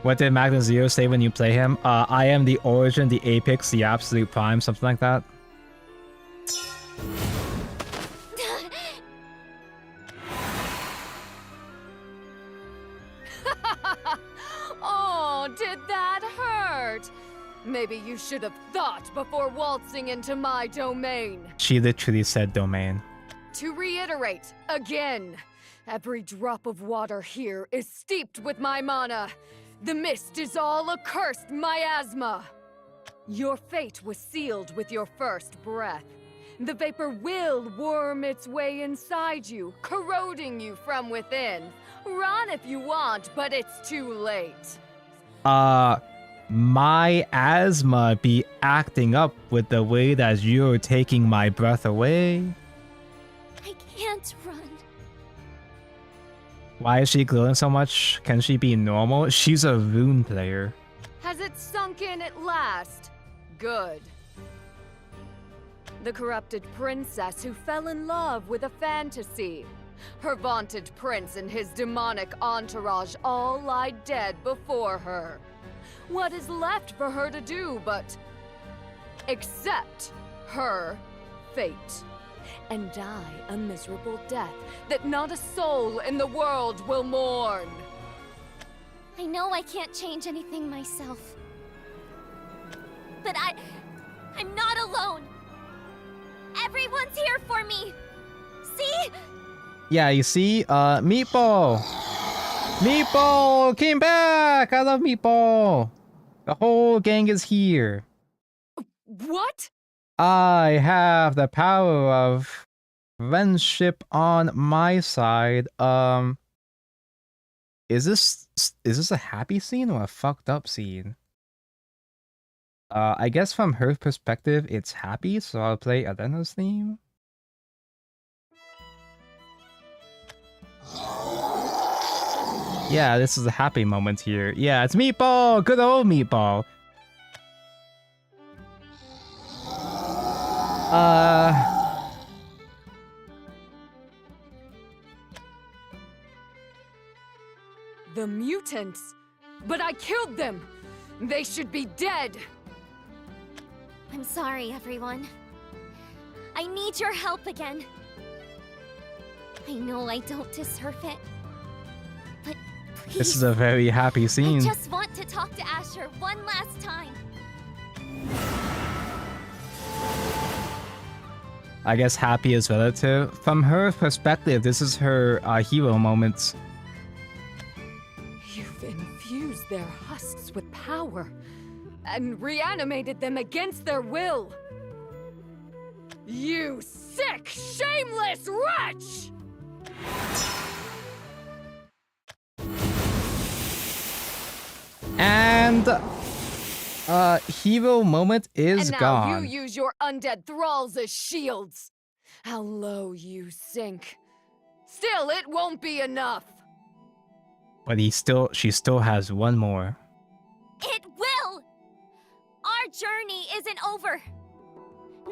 C: What did Magnus Zero say when you play him? I am the origin, the apex, the absolute prime, something like that.
G: Oh, did that hurt? Maybe you should have thought before waltzing into my domain.
C: She literally said domain.
G: To reiterate, again, every drop of water here is steeped with my mana. The mist is all a cursed miasma. Your fate was sealed with your first breath. The vapor will worm its way inside you, corroding you from within. Run if you want, but it's too late.
C: My asthma be acting up with the way that you're taking my breath away.
B: I can't run.
C: Why is she glowing so much? Can she be normal? She's a rune player.
G: Has it sunk in at last? Good. The corrupted princess who fell in love with a fantasy. Her vaunted prince and his demonic entourage all lie dead before her. What is left for her to do but accept her fate and die a miserable death that not a soul in the world will mourn?
B: I know I can't change anything myself. But I'm not alone. Everyone's here for me. See?
C: Yeah, you see? Meatball! Meatball came back! I love Meatball! The whole gang is here.
G: What?
C: I have the power of friendship on my side. Is this a happy scene or a fucked up scene? I guess from her perspective, it's happy, so I'll play Elena's theme. Yeah, this is a happy moment here. Yeah, it's Meatball! Good old Meatball!
G: The mutants! But I killed them! They should be dead!
B: I'm sorry, everyone. I need your help again. I know I don't deserve it. But please,
C: This is a very happy scene.
B: I just want to talk to Asher one last time.
C: I guess happy is relative. From her perspective, this is her hero moment.
G: You've infused their husks with power and reanimated them against their will. You sick, shameless wretch!
C: And hero moment is
G: and now
C: gone.
G: you use your undead thralls as shields. How low you sink. Still, it won't be enough.
C: But she still has one more.
B: It will! Our journey isn't over.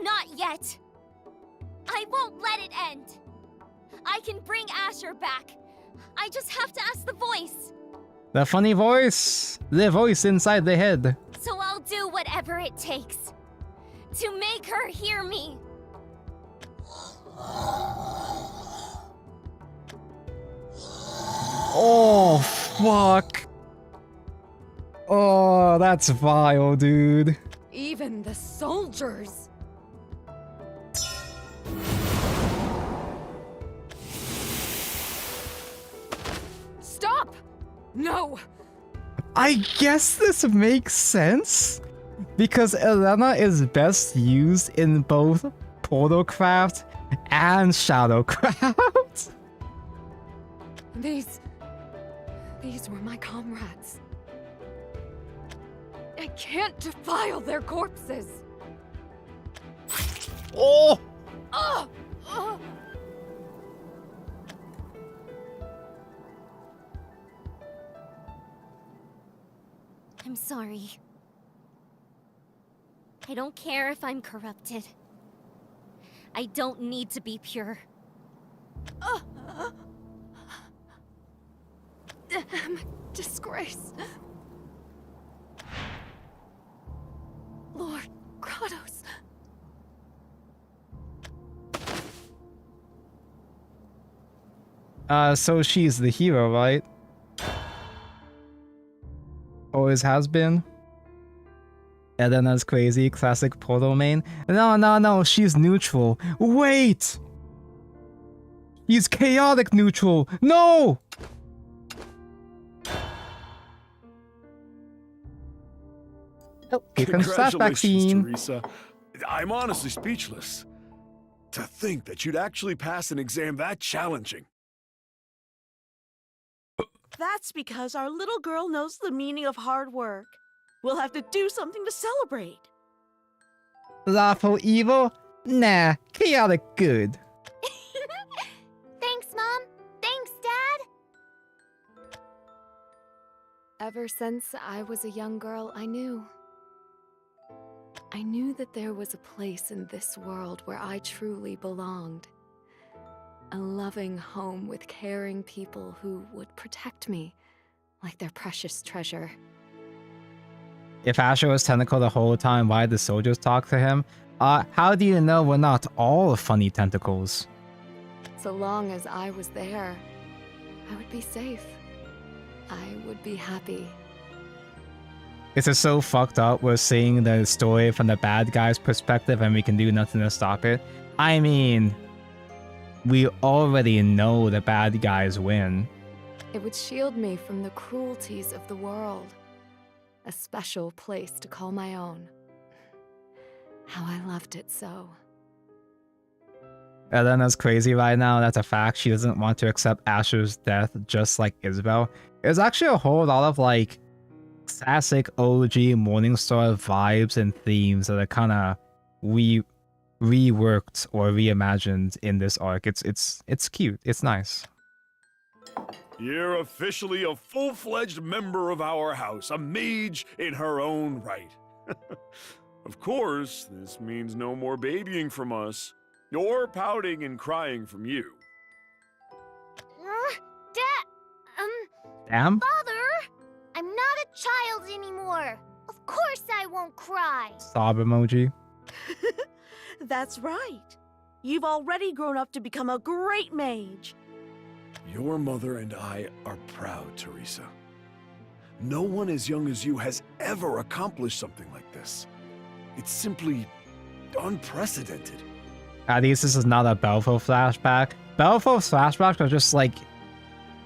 B: Not yet. I won't let it end. I can bring Asher back. I just have to ask the voice.
C: The funny voice! The voice inside the head.
B: So I'll do whatever it takes to make her hear me.
C: Oh, fuck. Oh, that's vile, dude.
G: Even the soldiers. Stop! No!
C: I guess this makes sense. Because Elena is best used in both Portalcraft and Shadowcraft.
G: These were my comrades. I can't defile their corpses.
C: Oh!
G: Ugh! Ugh!
B: I'm sorry. I don't care if I'm corrupted. I don't need to be pure.
G: I'm a disgrace. Lord Kratos.
C: So she's the hero, right? Always has been. Elena's crazy, classic Portal main. No, she's neutral. Wait! He's chaotic neutral! No! Oh, here comes flashback
O: Congratulations,
C: scene.
O: Teresa. I'm honestly speechless. To think that you'd actually pass an exam that challenging.
I: That's because our little girl knows the meaning of hard work. We'll have to do something to celebrate.
C: Lawful evil? Nah, chaotic good.
B: Thanks, Mom. Thanks, Dad.
G: Ever since I was a young girl, I knew. I knew that there was a place in this world where I truly belonged. A loving home with caring people who would protect me like their precious treasure.
C: If Asher was tentacle the whole time, why did the soldiers talk to him? How do you know we're not all funny tentacles?
G: So long as I was there, I would be safe. I would be happy.
C: This is so fucked up. We're seeing the story from the bad guy's perspective and we can do nothing to stop it. I mean, we already know the bad guys win.
G: It would shield me from the cruelties of the world. A special place to call my own. How I loved it so.
C: Elena's crazy right now, that's a fact. She doesn't want to accept Asher's death just like Isabel. There's actually a whole lot of like classic OG Morningstar vibes and themes that are kind of reworked or reimagined in this arc. It's cute. It's nice.
O: You're officially a full-fledged member of our house, a mage in her own right. Of course, this means no more babying from us, or pouting and crying from you.
C: Damn?
B: Father! I'm not a child anymore. Of course I won't cry.
C: Sob emoji.
I: That's right. You've already grown up to become a great mage.
O: Your mother and I are proud, Teresa. No one as young as you has ever accomplished something like this. It's simply unprecedented.
C: At least this is not a Belfo flashback. Belfo flashbacks are just like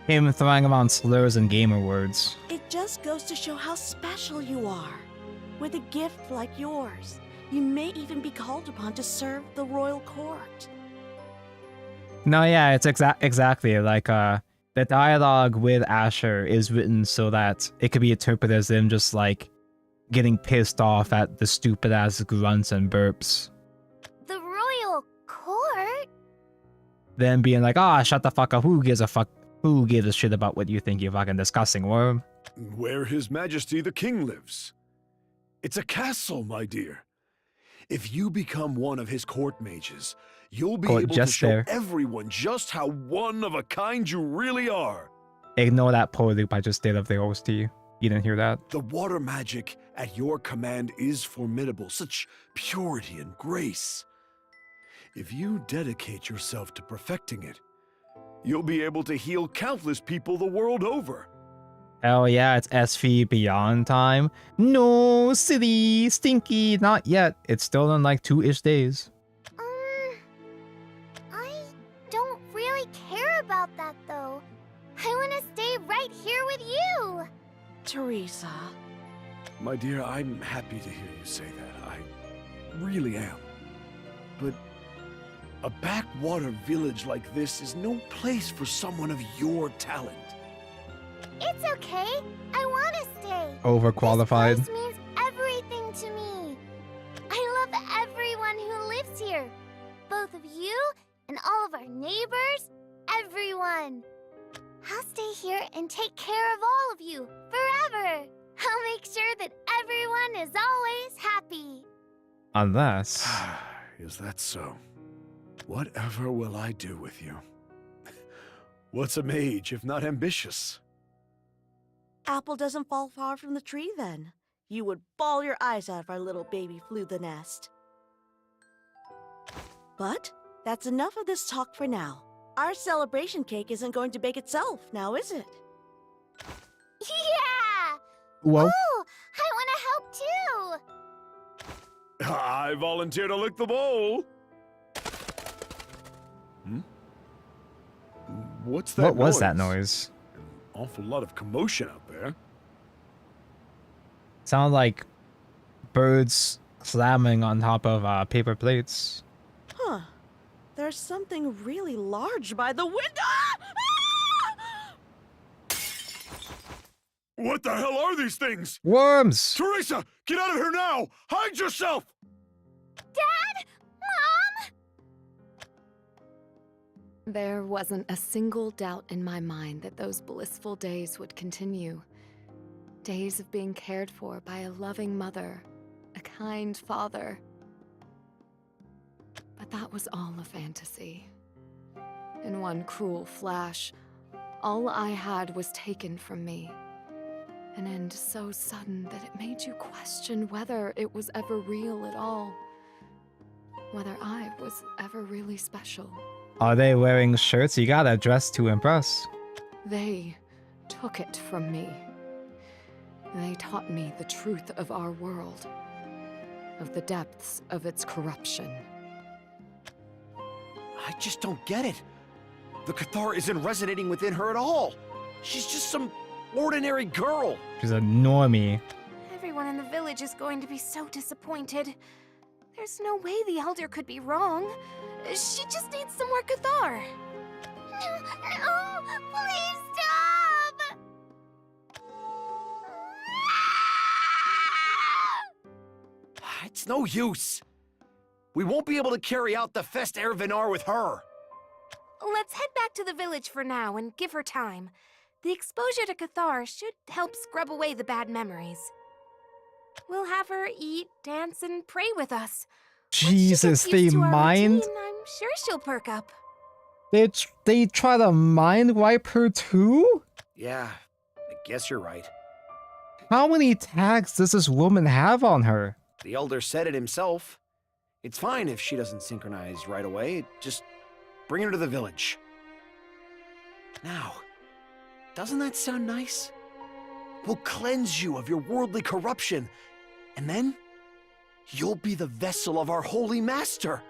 C: him throwing around slurs and gamer words.
I: It just goes to show how special you are. With a gift like yours, you may even be called upon to serve the royal court.
C: No, yeah, it's exactly like the dialogue with Asher is written so that it could be interpreted as him just like getting pissed off at the stupid ass grunts and burps.
B: The royal court?
C: Then being like, ah, shut the fuck up. Who gives a fuck? Who gives a shit about what you think, you fucking disgusting worm?
O: Where His Majesty the King lives. It's a castle, my dear. If you become one of his court mages, you'll be able to show everyone just how one of a kind you really are.
C: Ignore that poor loop I just did of the OST. You didn't hear that?
O: The water magic at your command is formidable, such purity and grace. If you dedicate yourself to perfecting it, you'll be able to heal countless people the world over.
C: Hell yeah, it's SV Beyond time. No, silly, stinky, not yet. It's still in like 2-ish days.
B: I don't really care about that though. I want to stay right here with you.
I: Teresa.
O: My dear, I'm happy to hear you say that. I really am. But a backwater village like this is no place for someone of your talent.
B: It's okay. I want to stay.
C: Overqualified.
B: This place means everything to me. I love everyone who lives here. Both of you and all of our neighbors. Everyone. I'll stay here and take care of all of you forever. I'll make sure that everyone is always happy.
C: Unless...
O: Is that so? Whatever will I do with you? What's a mage if not ambitious?
I: Apple doesn't fall far from the tree then. You would bawl your eyes out if our little baby flew the nest. But that's enough of this talk for now. Our celebration cake isn't going to bake itself, now is it?
B: Yeah!
C: Whoa.
B: Ooh, I want to help too!
O: I volunteer to lick the bowl. Hmm? What's that
C: What was that noise?
O: An awful lot of commotion out there.
C: Sounded like birds clamming on top of paper plates.
I: Huh. There's something really large by the window.
O: What the hell are these things?
C: Worms!
O: Teresa, get out of here now! Hide yourself!
B: Dad? Mom?
G: There wasn't a single doubt in my mind that those blissful days would continue. Days of being cared for by a loving mother, a kind father. But that was all a fantasy. In one cruel flash, all I had was taken from me. An end so sudden that it made you question whether it was ever real at all. Whether I was ever really special.
C: Are they wearing shirts? You gotta dress to impress.
G: They took it from me. They taught me the truth of our world, of the depths of its corruption.
K: I just don't get it. The Cathar isn't resonating within her at all. She's just some ordinary girl.
C: She's a normie.
B: Everyone in the village is going to be so disappointed. There's no way the Elder could be wrong. She just needs some more Cathar. No, please stop!
K: It's no use. We won't be able to carry out the Fest Ervinar with her.
B: Let's head back to the village for now and give her time. The exposure to Cathar should help scrub away the bad memories. We'll have her eat, dance, and pray with us.
C: Jesus, they mind?
B: I'm sure she'll perk up.
C: They try to mind wipe her too?
K: Yeah, I guess you're right.
C: How many tags does this woman have on her?
K: The Elder said it himself. It's fine if she doesn't synchronize right away. Just bring her to the village. Now, doesn't that sound nice? We'll cleanse you of your worldly corruption, and then you'll be the vessel of our holy master.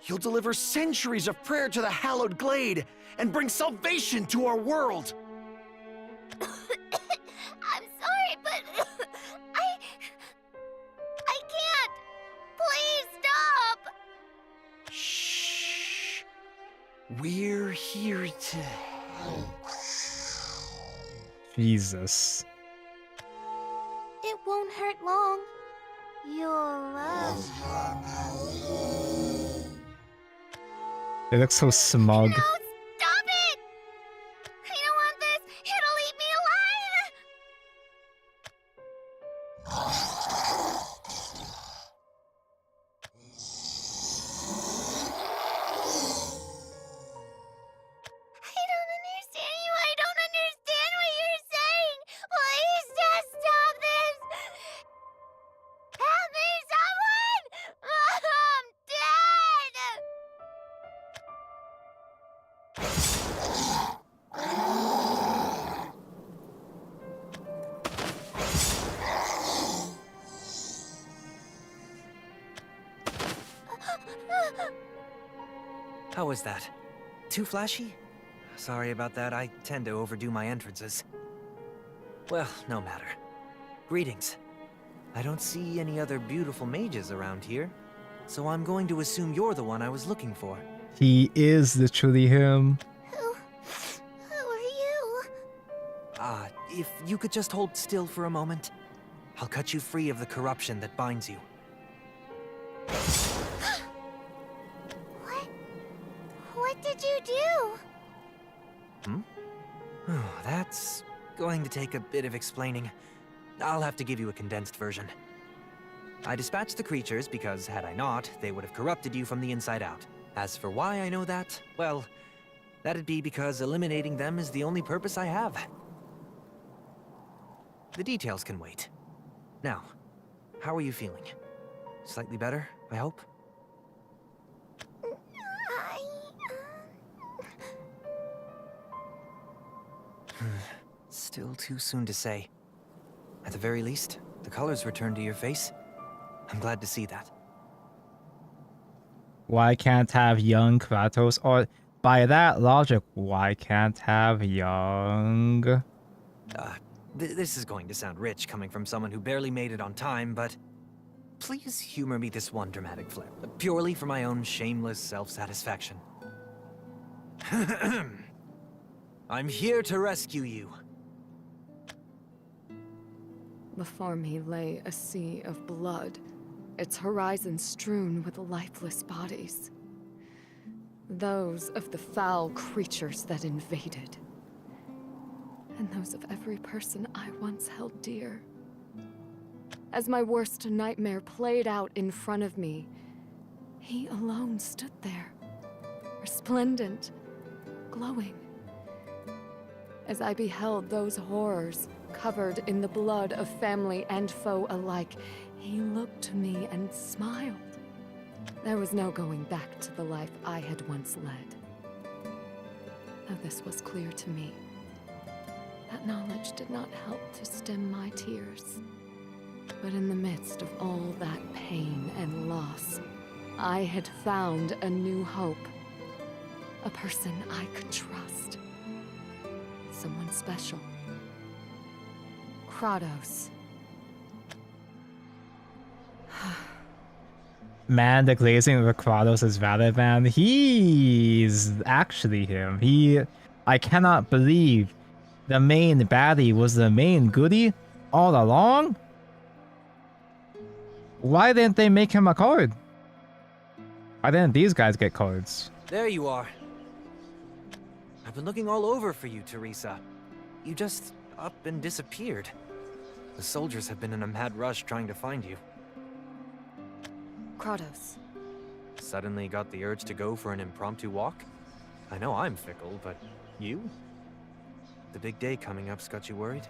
K: You'll deliver centuries of prayer to the hallowed glade and bring salvation to our world.
B: I'm sorry, but I can't. Please stop.
K: Shh. We're here to help.
C: Jesus.
B: It won't hurt long. You'll love.
C: They look so smug.
B: No, stop it! I don't want this. It'll eat me alive. I don't understand you. I don't understand what you're saying. Please just stop this. Help me, someone! I'm dead!
H: How was that? Too flashy? Sorry about that, I tend to overdo my entrances. Well, no matter. Greetings. I don't see any other beautiful mages around here, so I'm going to assume you're the one I was looking for.
C: He is literally him.
B: Who are you?
H: If you could just hold still for a moment, I'll cut you free of the corruption that binds you.
B: What did you do?
H: Oh, that's going to take a bit of explaining. I'll have to give you a condensed version. I dispatched the creatures because, had I not, they would have corrupted you from the inside out. As for why I know that, well, that'd be because eliminating them is the only purpose I have. The details can wait. Now, how are you feeling? Slightly better, I hope? Still too soon to say. At the very least, the colors return to your face. I'm glad to see that.
C: Why can't have young Kratos? Or by that logic, why can't have young?
H: This is going to sound rich coming from someone who barely made it on time, but please humor me this one dramatic flip, purely for my own shameless self-satisfaction. I'm here to rescue you.
G: Before me lay a sea of blood, its horizon strewn with lifeless bodies. Those of the foul creatures that invaded. And those of every person I once held dear. As my worst nightmare played out in front of me, he alone stood there, resplendent, glowing. As I beheld those horrors covered in the blood of family and foe alike, he looked to me and smiled. There was no going back to the life I had once led. Though this was clear to me, that knowledge did not help to stem my tears. But in the midst of all that pain and loss, I had found a new hope. A person I could trust. Someone special. Kratos.
C: Man, the glazing of Kratos is valid, man. He's actually him. I cannot believe the main baddie was the main goodie all along? Why didn't they make him a card? Why didn't these guys get cards?
H: There you are. I've been looking all over for you, Teresa. You just up and disappeared. The soldiers have been in a mad rush trying to find you.
G: Kratos.
H: Suddenly got the urge to go for an impromptu walk? I know I'm fickle, but you? The big day coming up's got you worried?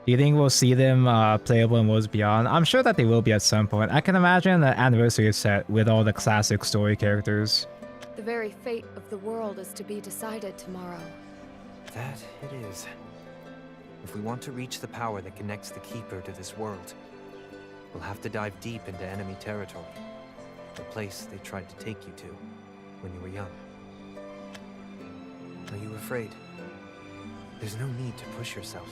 C: Do you think we'll see them playable in Worlds Beyond? I'm sure that they will be at some point. I can imagine the anniversary set with all the classic story characters.
G: The very fate of the world is to be decided tomorrow.
H: That it is. If we want to reach the power that connects the Keeper to this world, we'll have to dive deep into enemy territory. The place they tried to take you to when you were young. Are you afraid? There's no need to push yourself.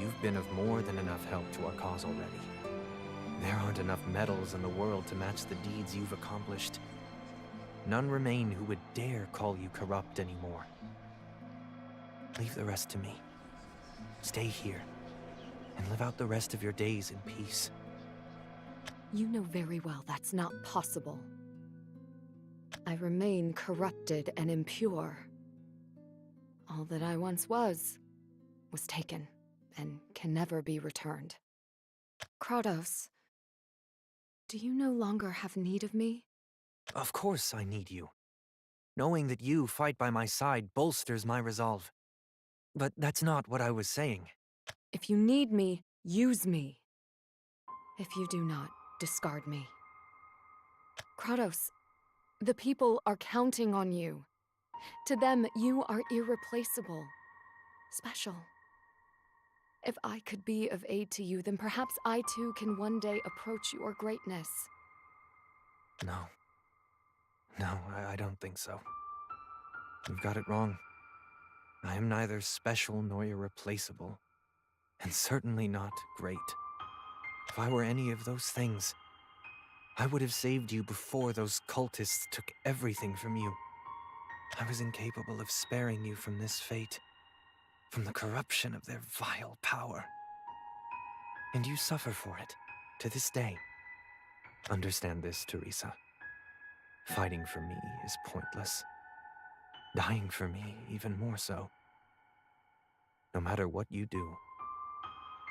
H: You've been of more than enough help to our cause already. There aren't enough medals in the world to match the deeds you've accomplished. None remain who would dare call you corrupt anymore. Leave the rest to me. Stay here, and live out the rest of your days in peace.
G: You know very well that's not possible. I remain corrupted and impure. All that I once was taken, and can never be returned. Kratos, do you no longer have need of me?
H: Of course I need you. Knowing that you fight by my side bolsters my resolve. But that's not what I was saying.
G: If you need me, use me. If you do not, discard me. Kratos, the people are counting on you. To them, you are irreplaceable. Special. If I could be of aid to you, then perhaps I too can one day approach your greatness.
H: No. No, I don't think so. You've got it wrong. I am neither special nor irreplaceable, and certainly not great. If I were any of those things, I would have saved you before those cultists took everything from you. I was incapable of sparing you from this fate, from the corruption of their vile power. And you suffer for it, to this day. Understand this, Teresa. Fighting for me is pointless. Dying for me, even more so. No matter what you do,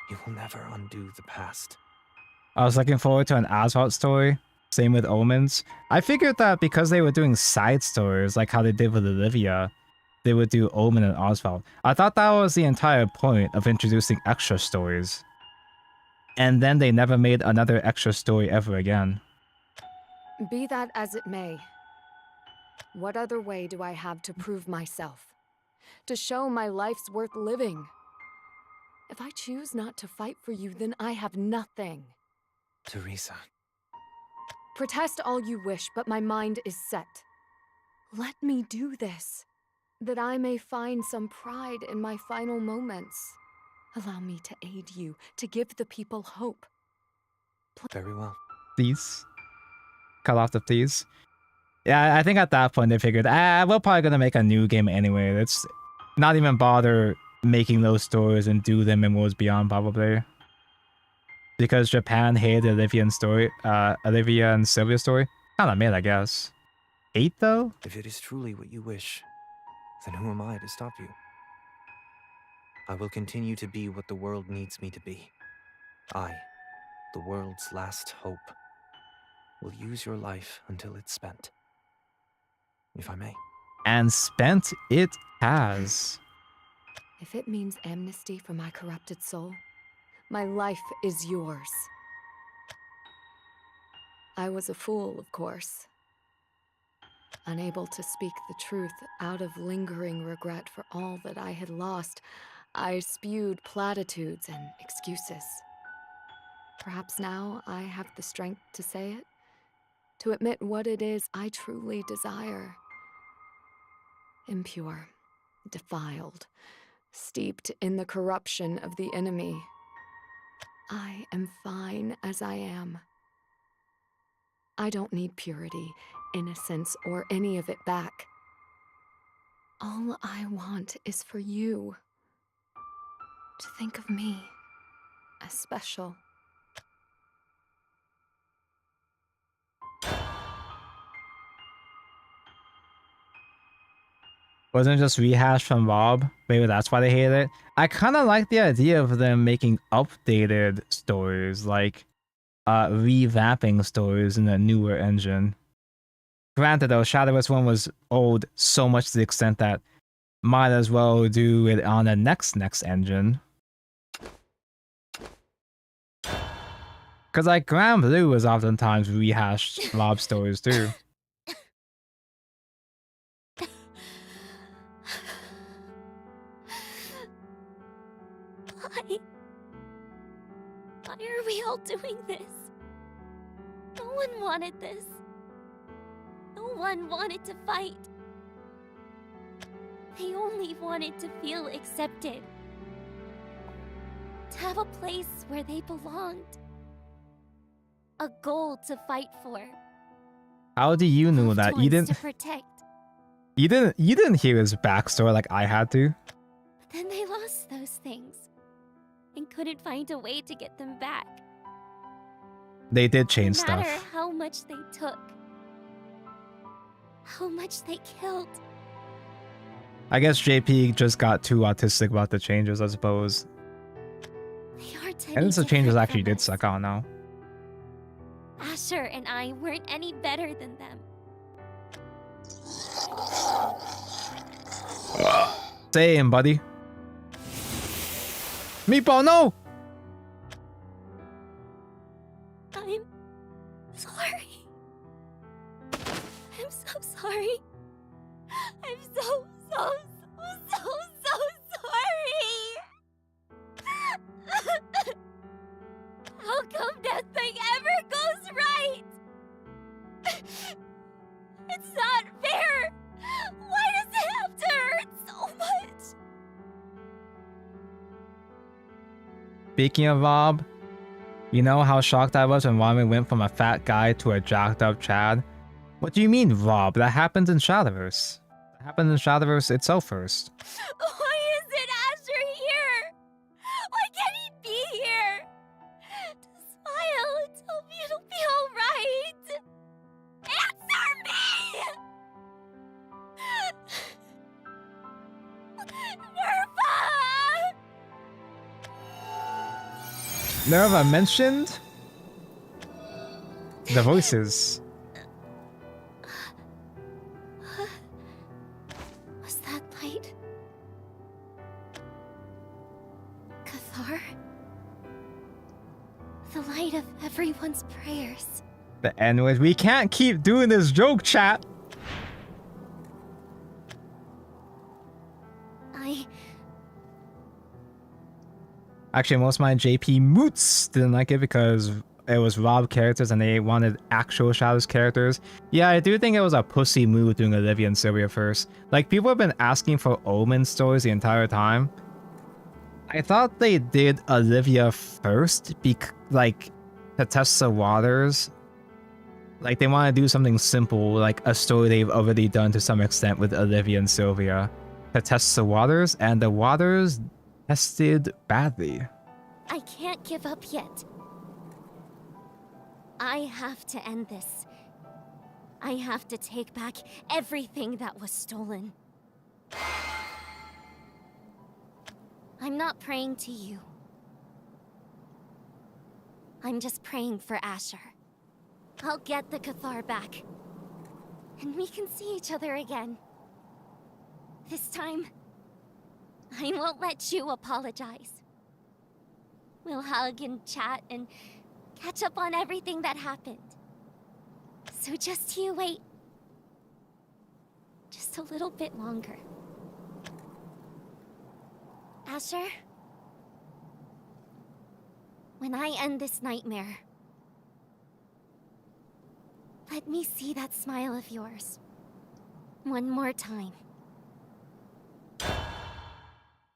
H: you will never undo the past.
C: I was looking forward to an Asphalt story. Same with Omens. I figured that because they were doing side stories, like how they did with Olivia, they would do Omen and Oswald. I thought that was the entire point of introducing extra stories. And then they never made another extra story ever again.
G: Be that as it may, what other way do I have to prove myself? To show my life's worth living? If I choose not to fight for you, then I have nothing.
H: Teresa.
G: Protest all you wish, but my mind is set. Let me do this, that I may find some pride in my final moments. Allow me to aid you, to give the people hope.
H: Very well.
C: Please. Cut off the please. Yeah, I think at that point they figured, we're probably gonna make a new game anyway. Let's not even bother making those stories and do them in Worlds Beyond probably. Because Japan hated Olivia and Sylvia's story. Kinda mid, I guess. 8 though?
H: If it is truly what you wish, then who am I to stop you? I will continue to be what the world needs me to be. I, the world's last hope, will use your life until it's spent. If I may.
C: And spent it has.
G: If it means amnesty for my corrupted soul, my life is yours. I was a fool, of course. Unable to speak the truth out of lingering regret for all that I had lost, I spewed platitudes and excuses. Perhaps now I have the strength to say it, to admit what it is I truly desire. Impure, defiled, steeped in the corruption of the enemy. I am fine as I am. I don't need purity, innocence, or any of it back. All I want is for you to think of me as special.
C: Wasn't it just rehashed from Rob? Maybe that's why they hate it. I kind of like the idea of them making updated stories, like revamping stories in a newer engine. Granted though, Shadowless 1 was old so much to the extent that might as well do it on the next engine. Cause like Grand Blue was oftentimes rehashed Rob stories too.
B: Why are we all doing this? No one wanted this. No one wanted to fight. They only wanted to feel accepted. To have a place where they belonged. A goal to fight for.
C: How do you know
B: Loved
C: that?
B: ones to protect.
C: You didn't hear his backstory like I had to.
B: But then they lost those things. And couldn't find a way to get them back.
C: They did change
B: No matter
C: stuff.
B: how much they took. How much they killed.
C: I guess JP just got too autistic about the changes, I suppose.
B: They are
C: And the changes
B: different
C: actually
B: from
C: did
B: us.
C: suck out now.
B: Asher and I weren't any better than them.
C: Same, buddy. Meatball, no!
B: I'm sorry. I'm so sorry. I'm so sorry. How come nothing ever goes right? It's not fair. Why does it have to hurt so much?
C: Speaking of Rob, you know how shocked I was when Ramen went from a fat guy to a jacked up Chad? What do you mean, Rob? That happens in Shadowverse. That happened in Shadowverse itself first.
B: Why isn't Asher here? Why can't he be here? To smile and tell me it'll be alright. Answer me! Nerva!
C: Nerva mentioned the voices.
B: Was that light? Cathar? The light of everyone's prayers.
C: But anyways, we can't keep doing this joke, chat. Actually, most of my JP moots didn't like it because it was Rob characters and they wanted actual Shadows characters. Yeah, I do think it was a pussy move doing Olivia and Sylvia first. Like, people have been asking for Omen stories the entire time. I thought they did Olivia first, like, to test the waters. Like, they want to do something simple, like a story they've already done to some extent with Olivia and Sylvia, to test the waters, and the waters tested badly.
B: I can't give up yet. I have to end this. I have to take back everything that was stolen. I'm not praying to you. I'm just praying for Asher. I'll get the Cathar back. And we can see each other again. This time, I won't let you apologize. We'll hug and chat and catch up on everything that happened. So just you wait. Just a little bit longer. Asher? When I end this nightmare, let me see that smile of yours. One more time.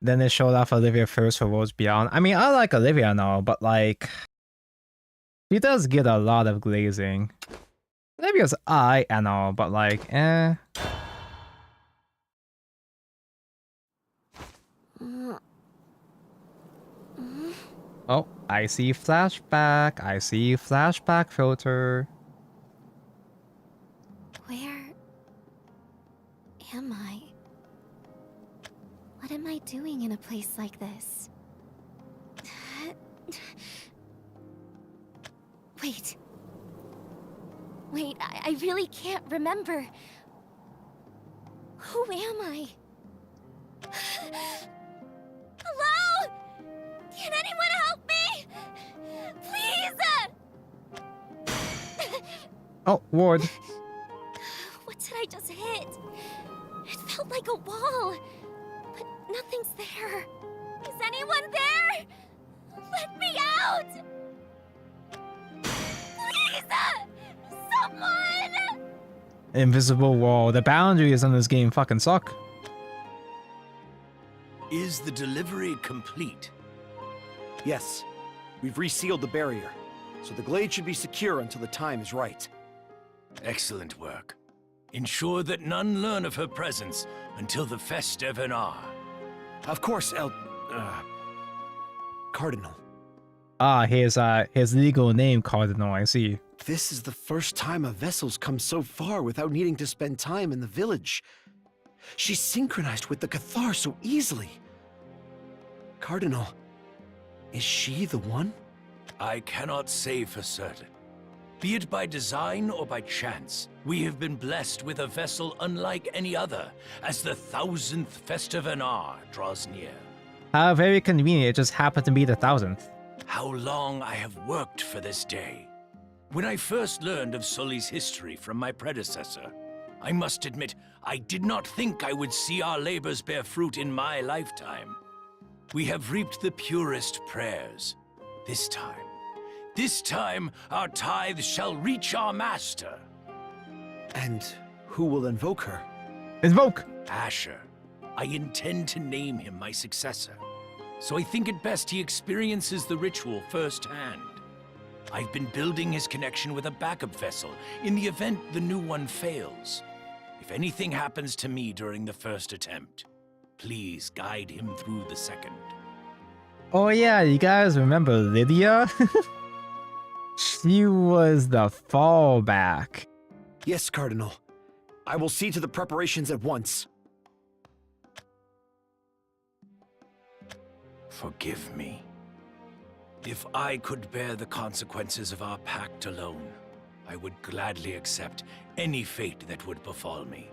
C: Then they showed off Olivia first for Worlds Beyond. I mean, I like Olivia and all, but like, she does get a lot of glazing. Olivia's eye and all, but like, eh. Oh, I see flashback. I see flashback filter.
B: Where am I? What am I doing in a place like this? Wait. Wait, I really can't remember. Who am I? Hello? Can anyone help me? Please!
C: Oh, Ward.
B: What did I just hit? It felt like a wall, but nothing's there. Is anyone there? Let me out! Please! Someone!
C: Invisible wall. The boundaries in this game fucking suck.
E: Is the delivery complete?
K: Yes. We've resealed the barrier, so the glade should be secure until the time is right.
E: Excellent work. Ensure that none learn of her presence until the Festa Venar.
K: Of course, Cardinal.
C: Ah, his legal name, Cardinal, I see.
K: This is the first time a vessel's come so far without needing to spend time in the village. She's synchronized with the Cathar so easily. Cardinal, is she the one?
E: I cannot say for certain. Be it by design or by chance, we have been blessed with a vessel unlike any other, as the 1000th Festa Venar draws near.
C: How very convenient, it just happened to be the 1000th.
E: How long I have worked for this day. When I first learned of Sully's history from my predecessor, I must admit I did not think I would see our labors bear fruit in my lifetime. We have reaped the purest prayers. This time, our tithes shall reach our master.
K: And who will invoke her?
C: Invoke!
E: Asher. I intend to name him my successor. So I think it best he experiences the ritual firsthand. I've been building his connection with a backup vessel in the event the new one fails. If anything happens to me during the first attempt, please guide him through the second.
C: Oh yeah, you guys remember Lydia? She was the fallback.
K: Yes, Cardinal. I will see to the preparations at once.
E: Forgive me. If I could bear the consequences of our pact alone, I would gladly accept any fate that would befall me.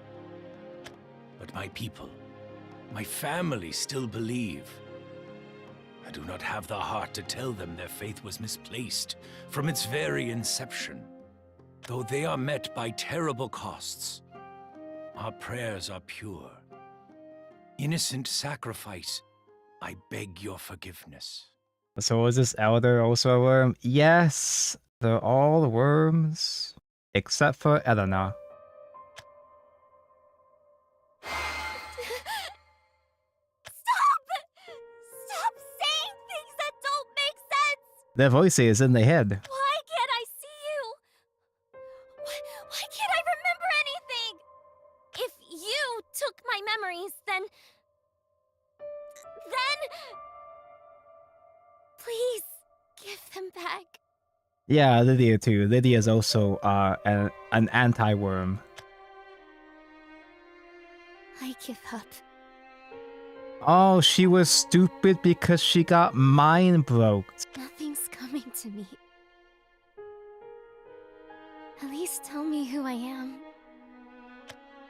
E: But my people, my family still believe. I do not have the heart to tell them their faith was misplaced from its very inception. Though they are met by terrible costs, our prayers are pure. Innocent sacrifice, I beg your forgiveness.
C: So was this elder also a worm? Yes. They're all worms, except for Elena.
B: Stop saying things that don't make sense!
C: Their voices in the head.
B: Why can't I see you? Why can't I remember anything? If you took my memories, then... Please, give them back.
C: Yeah, Lydia too. Lydia is also an anti-worm.
B: I give up.
C: Oh, she was stupid because she got mind broke.
B: Nothing's coming to me. At least tell me who I am.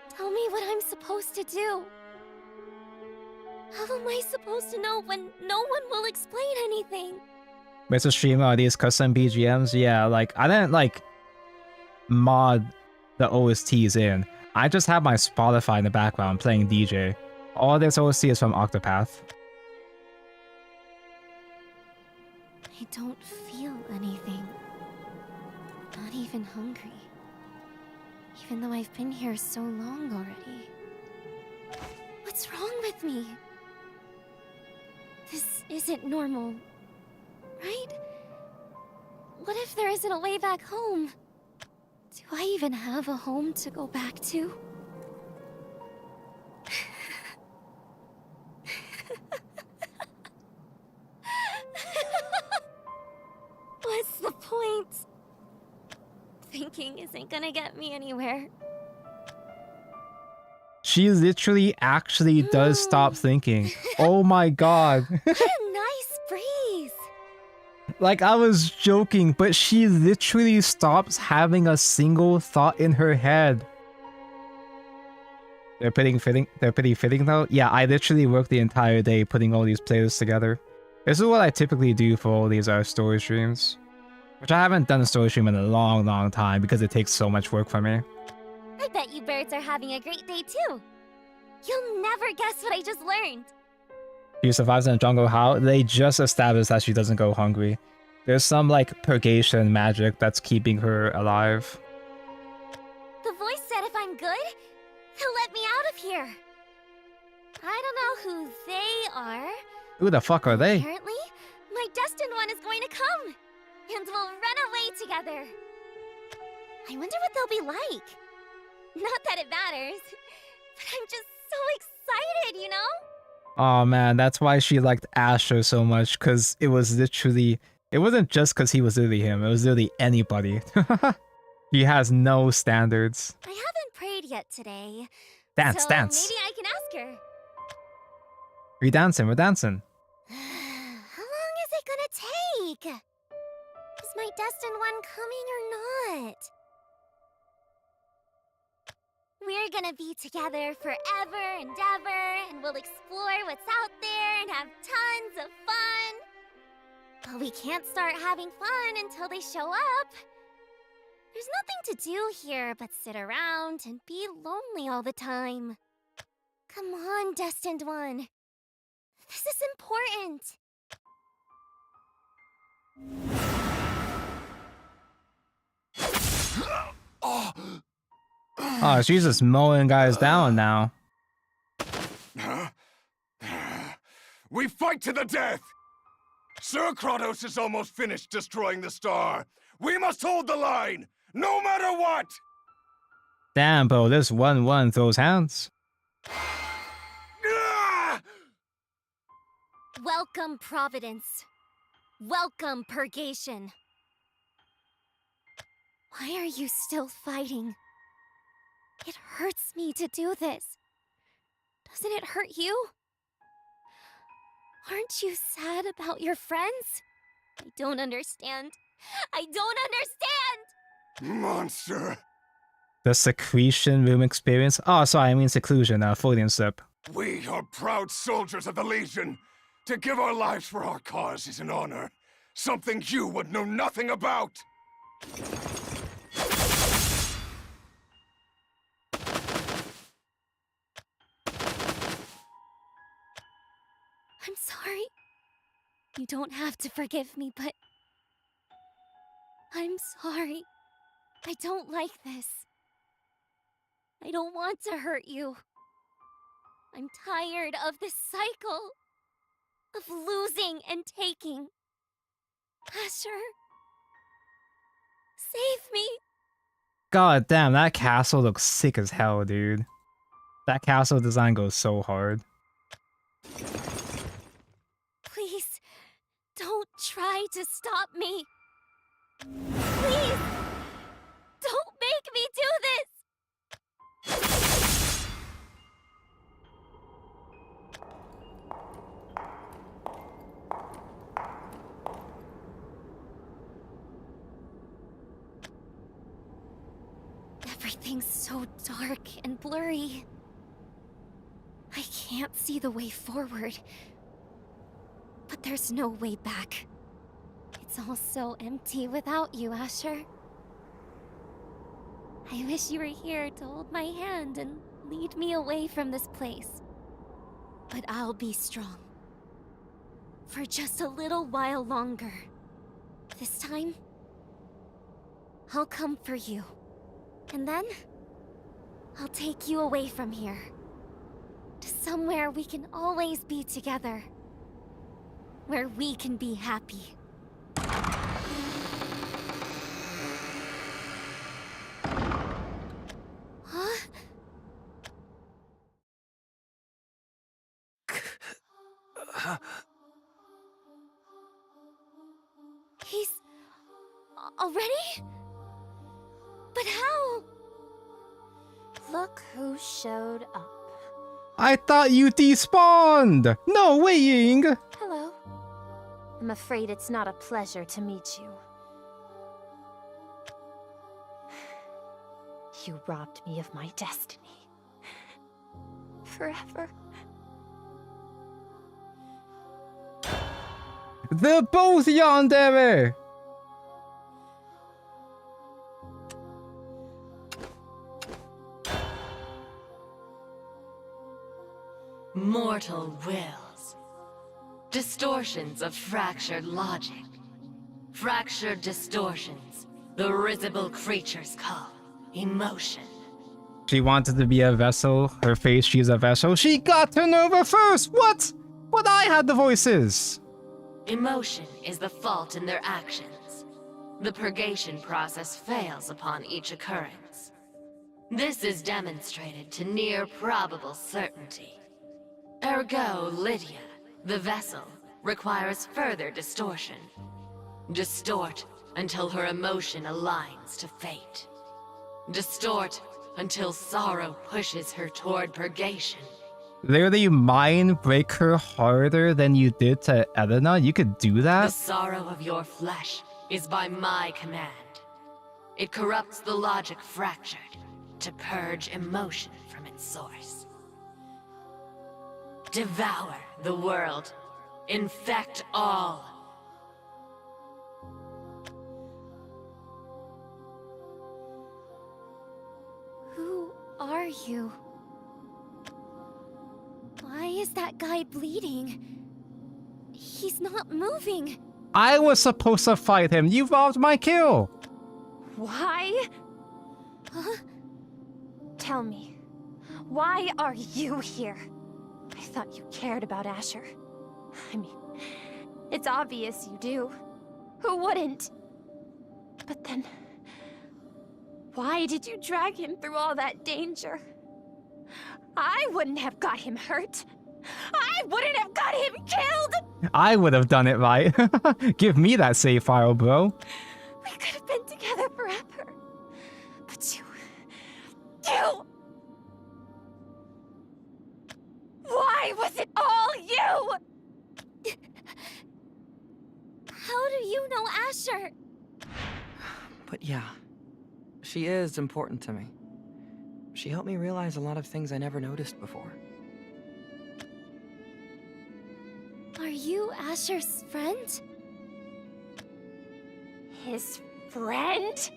B: Tell me what I'm supposed to do. How am I supposed to know when no one will explain anything?
C: Mr. Streamer, are these custom BGMs? Yeah, like, I didn't, like, mod the OSTs in. I just have my Spotify in the background playing DJ. All this OST is from Octopath.
B: I don't feel anything. Not even hungry. Even though I've been here so long already. What's wrong with me? This isn't normal, right? What if there isn't a way back home? Do I even have a home to go back to? What's the point? Thinking isn't gonna get me anywhere.
C: She literally actually does stop thinking. Oh my god.
B: What a nice breeze!
C: Like, I was joking, but she literally stops having a single thought in her head. They're pretty fitting though. Yeah, I literally work the entire day putting all these playlists together. This is what I typically do for all these story streams. Which I haven't done a story stream in a long time because it takes so much work for me.
B: I bet you birds are having a great day too. You'll never guess what I just learned.
C: She survives in the jungle. How? They just established that she doesn't go hungry. There's some, like, purgation magic that's keeping her alive.
B: The voice said if I'm good, he'll let me out of here. I don't know who they are.
C: Who the fuck are they?
B: Apparently, my destined one is going to come. And we'll run away together. I wonder what they'll be like. Not that it matters, but I'm just so excited, you know?
C: Oh man, that's why she liked Asher so much, because it was literally... It wasn't just because he was literally him, it was literally anybody. He has no standards.
B: I haven't prayed yet today.
C: Dance,
B: so
C: dance.
B: Maybe I can ask her.
C: We're dancing, we're dancing.
B: How long is it gonna take? Is my destined one coming or not? We're gonna be together forever and ever, and we'll explore what's out there and have tons of fun. But we can't start having fun until they show up. There's nothing to do here but sit around and be lonely all the time. Come on, destined one. This is important.
C: Oh, she's just mowing guys down now.
K: We fight to the death! Sir Kratos is almost finished destroying the star. We must hold the line, no matter what!
C: Damn, bro, this 1-1 throws hands.
B: Welcome, Providence. Welcome, Purgation. Why are you still fighting? It hurts me to do this. Doesn't it hurt you? Aren't you sad about your friends? I don't understand. I don't understand!
K: Monster!
C: The secretion room experience? Oh, sorry, I mean seclusion, Freudian slip.
K: We are proud soldiers of the Legion. To give our lives for our cause is an honor. Something you would know nothing about.
B: I'm sorry. You don't have to forgive me, but... I'm sorry. I don't like this. I don't want to hurt you. I'm tired of this cycle of losing and taking. Asher, save me.
C: God damn, that castle looks sick as hell, dude. That castle design goes so hard.
B: Please, don't try to stop me. Please, don't make me do this. Everything's so dark and blurry. I can't see the way forward. But there's no way back. It's all so empty without you, Asher. I wish you were here to hold my hand and lead me away from this place. But I'll be strong. For just a little while longer. This time, I'll come for you. And then, I'll take you away from here. To somewhere we can always be together. Where we can be happy. Huh? He's... already? But how?
S: Look who showed up.
C: I thought you despawned! No way, Ying!
S: Hello. I'm afraid it's not a pleasure to meet you. You robbed me of my destiny. Forever.
C: They're both yandere!
A: Mortal wills. Distortions of fractured logic. Fractured distortions, the risible creatures call emotion.
C: She wanted to be a vessel. Her face, she's a vessel. She got turned over first! What? But I had the voices!
A: Emotion is the fault in their actions. The purgation process fails upon each occurrence. This is demonstrated to near probable certainty. Ergo, Lydia, the vessel, requires further distortion. Distort until her emotion aligns to fate. Distort until sorrow pushes her toward purgation.
C: Literally, mind break her harder than you did to Elena? You could do
A: The
C: that?
A: sorrow of your flesh is by my command. It corrupts the logic fractured to purge emotion from its source. Devour the world. Infect all.
B: Who are you? Why is that guy bleeding? He's not moving.
C: I was supposed to fight him. You robbed my kill.
S: Why?
B: Huh?
S: Tell me, why are you here? I thought you cared about Asher. I mean, it's obvious you do. Who wouldn't? But then, why did you drag him through all that danger? I wouldn't have got him hurt. I wouldn't have got him killed!
C: I would have done it right. Give me that save file, bro.
S: We could have been together forever. But you... Why was it all you?
B: How do you know Asher?
D: But yeah, she is important to me. She helped me realize a lot of things I never noticed before.
B: Are you Asher's friend?
S: His friend?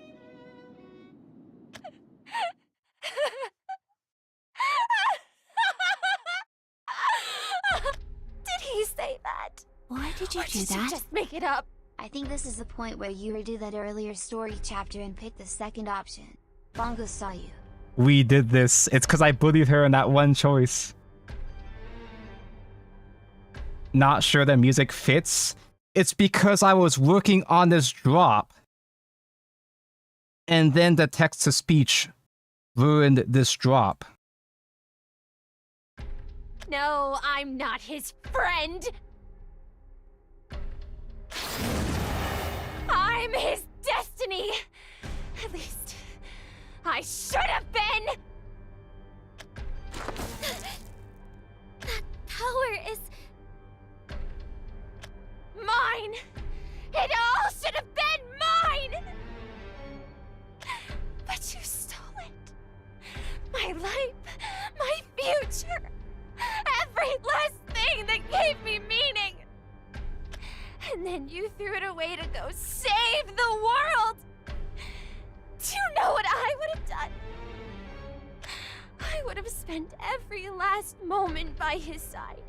S: Did he say that?
B: Why did you
S: or
B: do
S: did
B: that?
S: you just make it up?
T: I think this is the point where you redo that earlier story chapter and pick the second option. Bongo saw you.
C: We did this. It's because I bullied her in that one choice. Not sure the music fits. It's because I was working on this drop. And then the text-to-speech ruined this drop.
S: No, I'm not his friend! I'm his destiny! At least, I should have been!
B: That power is...
S: mine! It all should have been mine! But you stole it. My life, my future, every last thing that gave me meaning. And then you threw it away to go save the world! Do you know what I would have done? I would have spent every last moment by his side,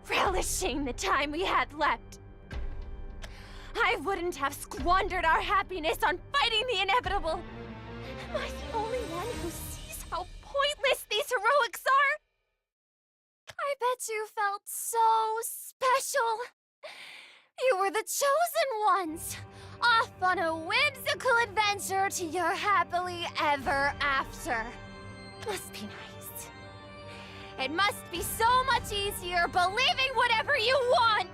S: relishing the time we had left. I wouldn't have squandered our happiness on fighting the inevitable. Am I the only one who sees how pointless these heroics are? I bet you felt so special. You were the chosen ones, off on a whimsical adventure to your happily ever after. Must be nice. It must be so much easier believing whatever you want!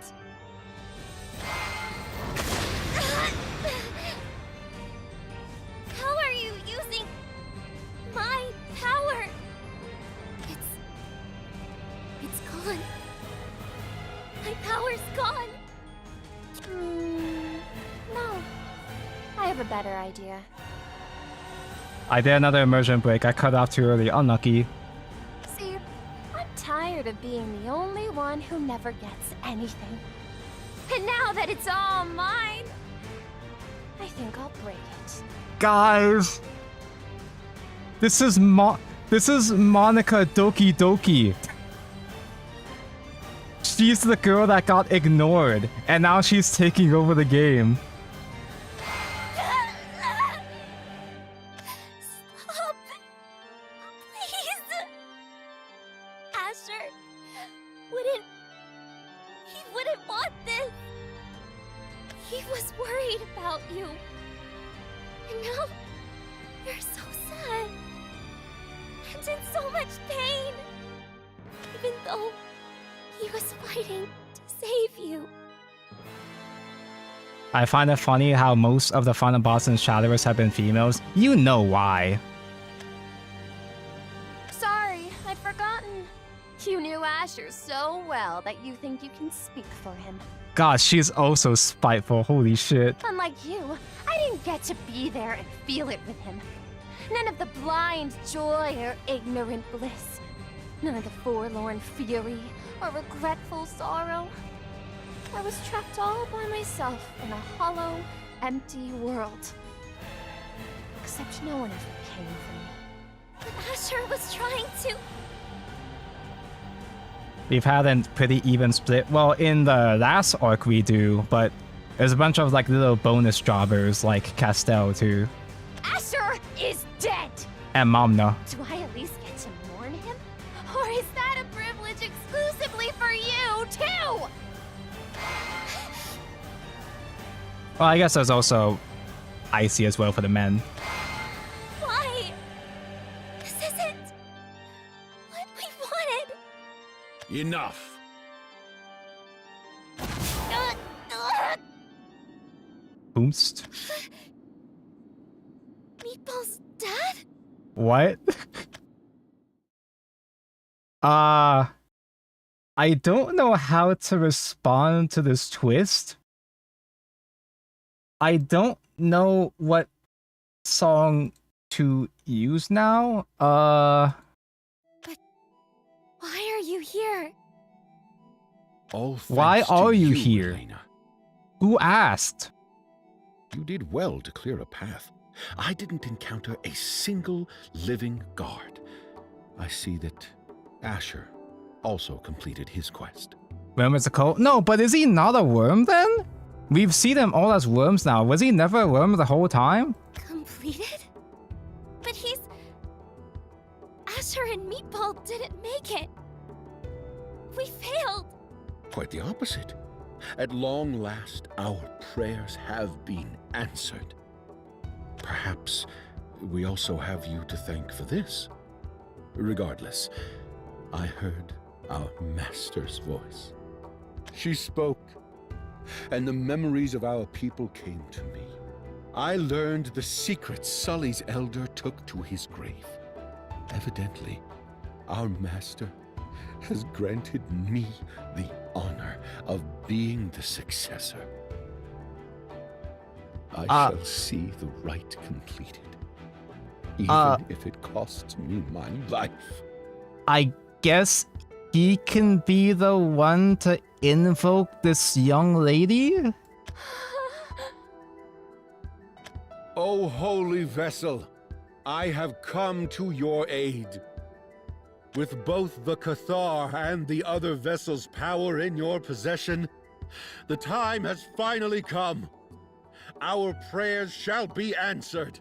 B: How are you using my power? It's gone. My power's gone.
S: No. I have a better idea.
C: I did another immersion break. I cut off too early. Unlucky.
S: See, I'm tired of being the only one who never gets anything. And now that it's all mine, I think I'll break it.
C: Guys! This is Monica Doki Doki. She's the girl that got ignored, and now she's taking over the game.
B: Stop! Please! Asher wouldn't want this. He was worried about you. And now you're so sad. And in so much pain. Even though he was fighting to save you.
C: I find it funny how most of the final boss and Shadowers have been females. You know why.
S: Sorry, I'd forgotten. You knew Asher so well that you think you can speak for him.
C: God, she's also spiteful. Holy shit.
S: Unlike you, I didn't get to be there and feel it with him. None of the blind joy or ignorant bliss. None of the forlorn fury or regretful sorrow. I was trapped all by myself in a hollow, empty world. Except no one ever came for me.
B: But Asher was trying to...
C: We've had a pretty even split. Well, in the last arc we do, but there's a bunch of like little bonus jobbers like Castell too.
S: Asher is dead!
C: And Momna.
S: Do I at least get to mourn him? Or is that a privilege exclusively for you, too?
C: Well, I guess there's also Icy as well for the men.
B: Why? This isn't what we wanted.
O: Enough.
C: Boomst.
B: Meatball's dad?
C: What? I don't know how to respond to this twist. I don't know what song to use now.
B: But why are you here?
C: Why are you here?
L: Elena.
C: Who asked?
L: You did well to clear a path. I didn't encounter a single living guard. I see that Asher also completed his quest.
C: Worm is a cult? No, but is he not a worm then? We've seen him all as worms now. Was he never a worm the whole time?
B: Completed? But he's... Asher and Meatball didn't make it. We failed.
L: Quite the opposite. At long last, our prayers have been answered. Perhaps we also have you to thank for this. Regardless, I heard our master's voice. She spoke, and the memories of our people came to me. I learned the secret Sully's elder took to his grave. Evidently, our master has granted me the honor of being the successor. I shall see the rite completed, even if it costs me my life.
C: I guess he can be the one to invoke this young lady?
L: O holy vessel, I have come to your aid. With both the Cathar and the other vessel's power in your possession, the time has finally come. Our prayers shall be answered,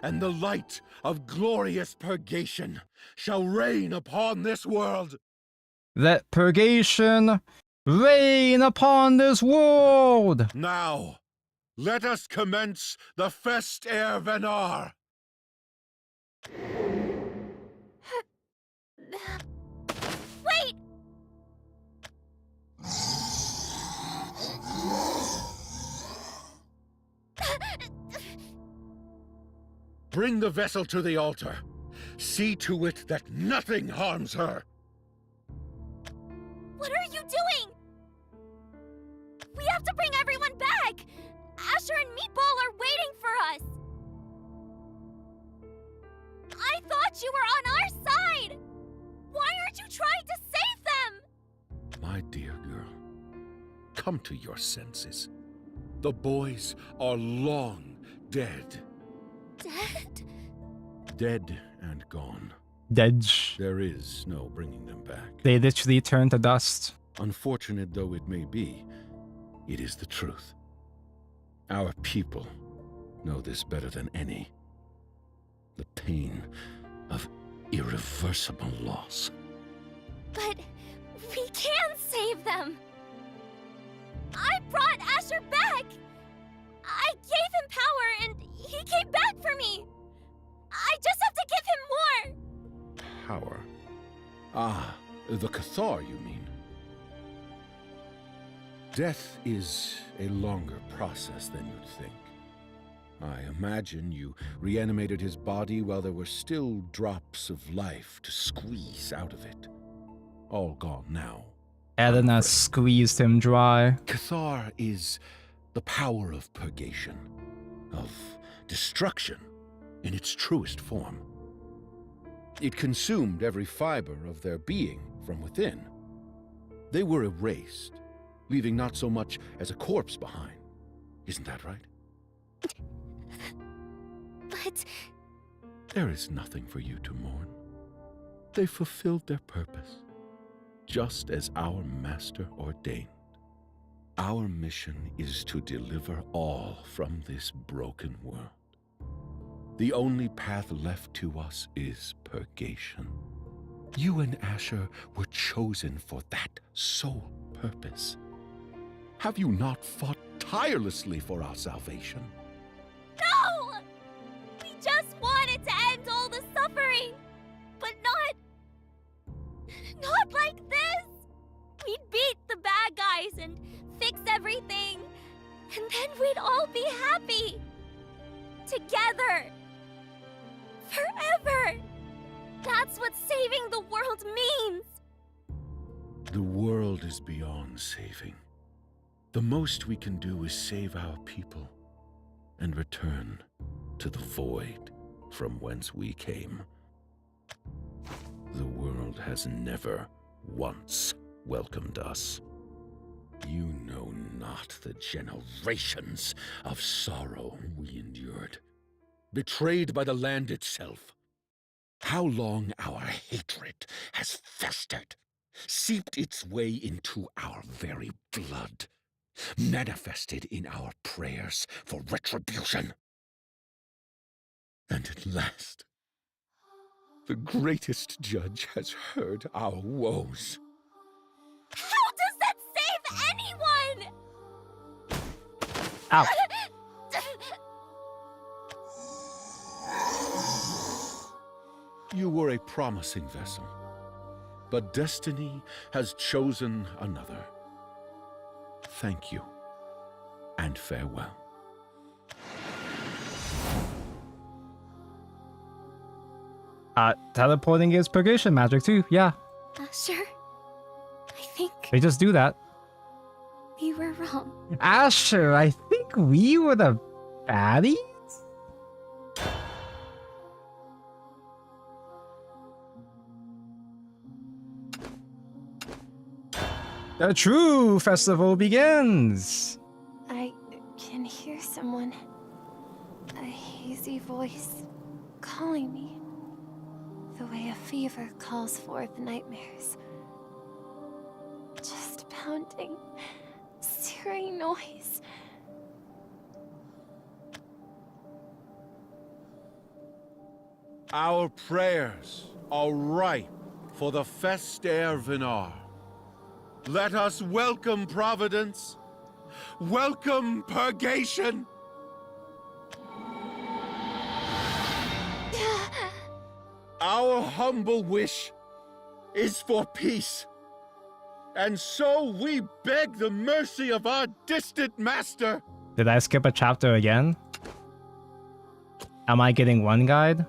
L: and the light of glorious purgation shall reign upon this world.
C: Let purgation reign upon this world!
L: Now, let us commence the Fest Air Venar.
B: Wait!
L: Bring the vessel to the altar. See to it that nothing harms her.
B: What are you doing? We have to bring everyone back! Asher and Meatball are waiting for us! I thought you were on our side! Why aren't you trying to save them?
L: My dear girl, come to your senses. The boys are long dead.
B: Dead?
L: Dead and gone.
C: Dead.
L: There is no bringing them back.
C: They literally turn to dust.
L: Unfortunate though it may be, it is the truth. Our people know this better than any. The pain of irreversible loss.
B: But we can save them! I brought Asher back! I gave him power and he came back for me! I just have to give him more!
L: Power? Ah, the Cathar, you mean? Death is a longer process than you'd think. I imagine you reanimated his body while there were still drops of life to squeeze out of it. All gone now.
C: Elena squeezed him dry.
L: Cathar is the power of purgation, of destruction in its truest form. It consumed every fiber of their being from within. They were erased, leaving not so much as a corpse behind. Isn't that right?
B: But...
L: There is nothing for you to mourn. They fulfilled their purpose, just as our master ordained. Our mission is to deliver all from this broken world. The only path left to us is purgation. You and Asher were chosen for that sole purpose. Have you not fought tirelessly for our salvation?
B: No! We just wanted to end all the suffering! But not like this! We'd beat the bad guys and fix everything, and then we'd all be happy! Together! Forever! That's what saving the world means!
L: The world is beyond saving. The most we can do is save our people and return to the void from whence we came. The world has never once welcomed us. You know not the generations of sorrow we endured. Betrayed by the land itself. How long our hatred has festered, seeped its way into our very blood. manifested in our prayers for retribution. And at last, the greatest judge has heard our woes.
B: How does that save anyone?
C: Ow.
L: You were a promising vessel, but destiny has chosen another. Thank you, and farewell.
C: Teleporting is purgation magic too, yeah.
B: Asher, I think
C: They just do that.
B: we were wrong.
C: Asher, I think we were the baddies? The true festival begins!
S: I can hear someone. A hazy voice calling me. The way a fever calls forth nightmares. Just pounding, searing noise.
L: Our prayers are ripe for the Fester Vinar. Let us welcome Providence. Welcome Purgation. Our humble wish is for peace. And so we beg the mercy of our distant master.
C: Did I skip a chapter again? Am I getting one guide?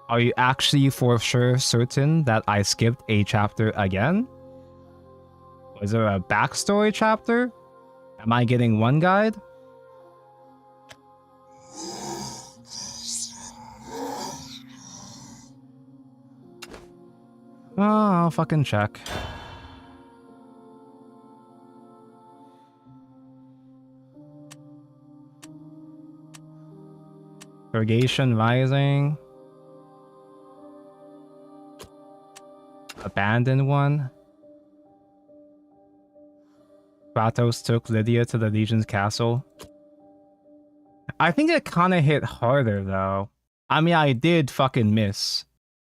C: Are you actually for sure certain that I skipped a chapter again? Was there a backstory chapter? Am I getting one guide? Oh, I'll fucking check. Purgation Rising. Abandoned one. Kratos took Lydia to the Legion's castle. I think it kind of hit harder though. I mean, I did fucking miss.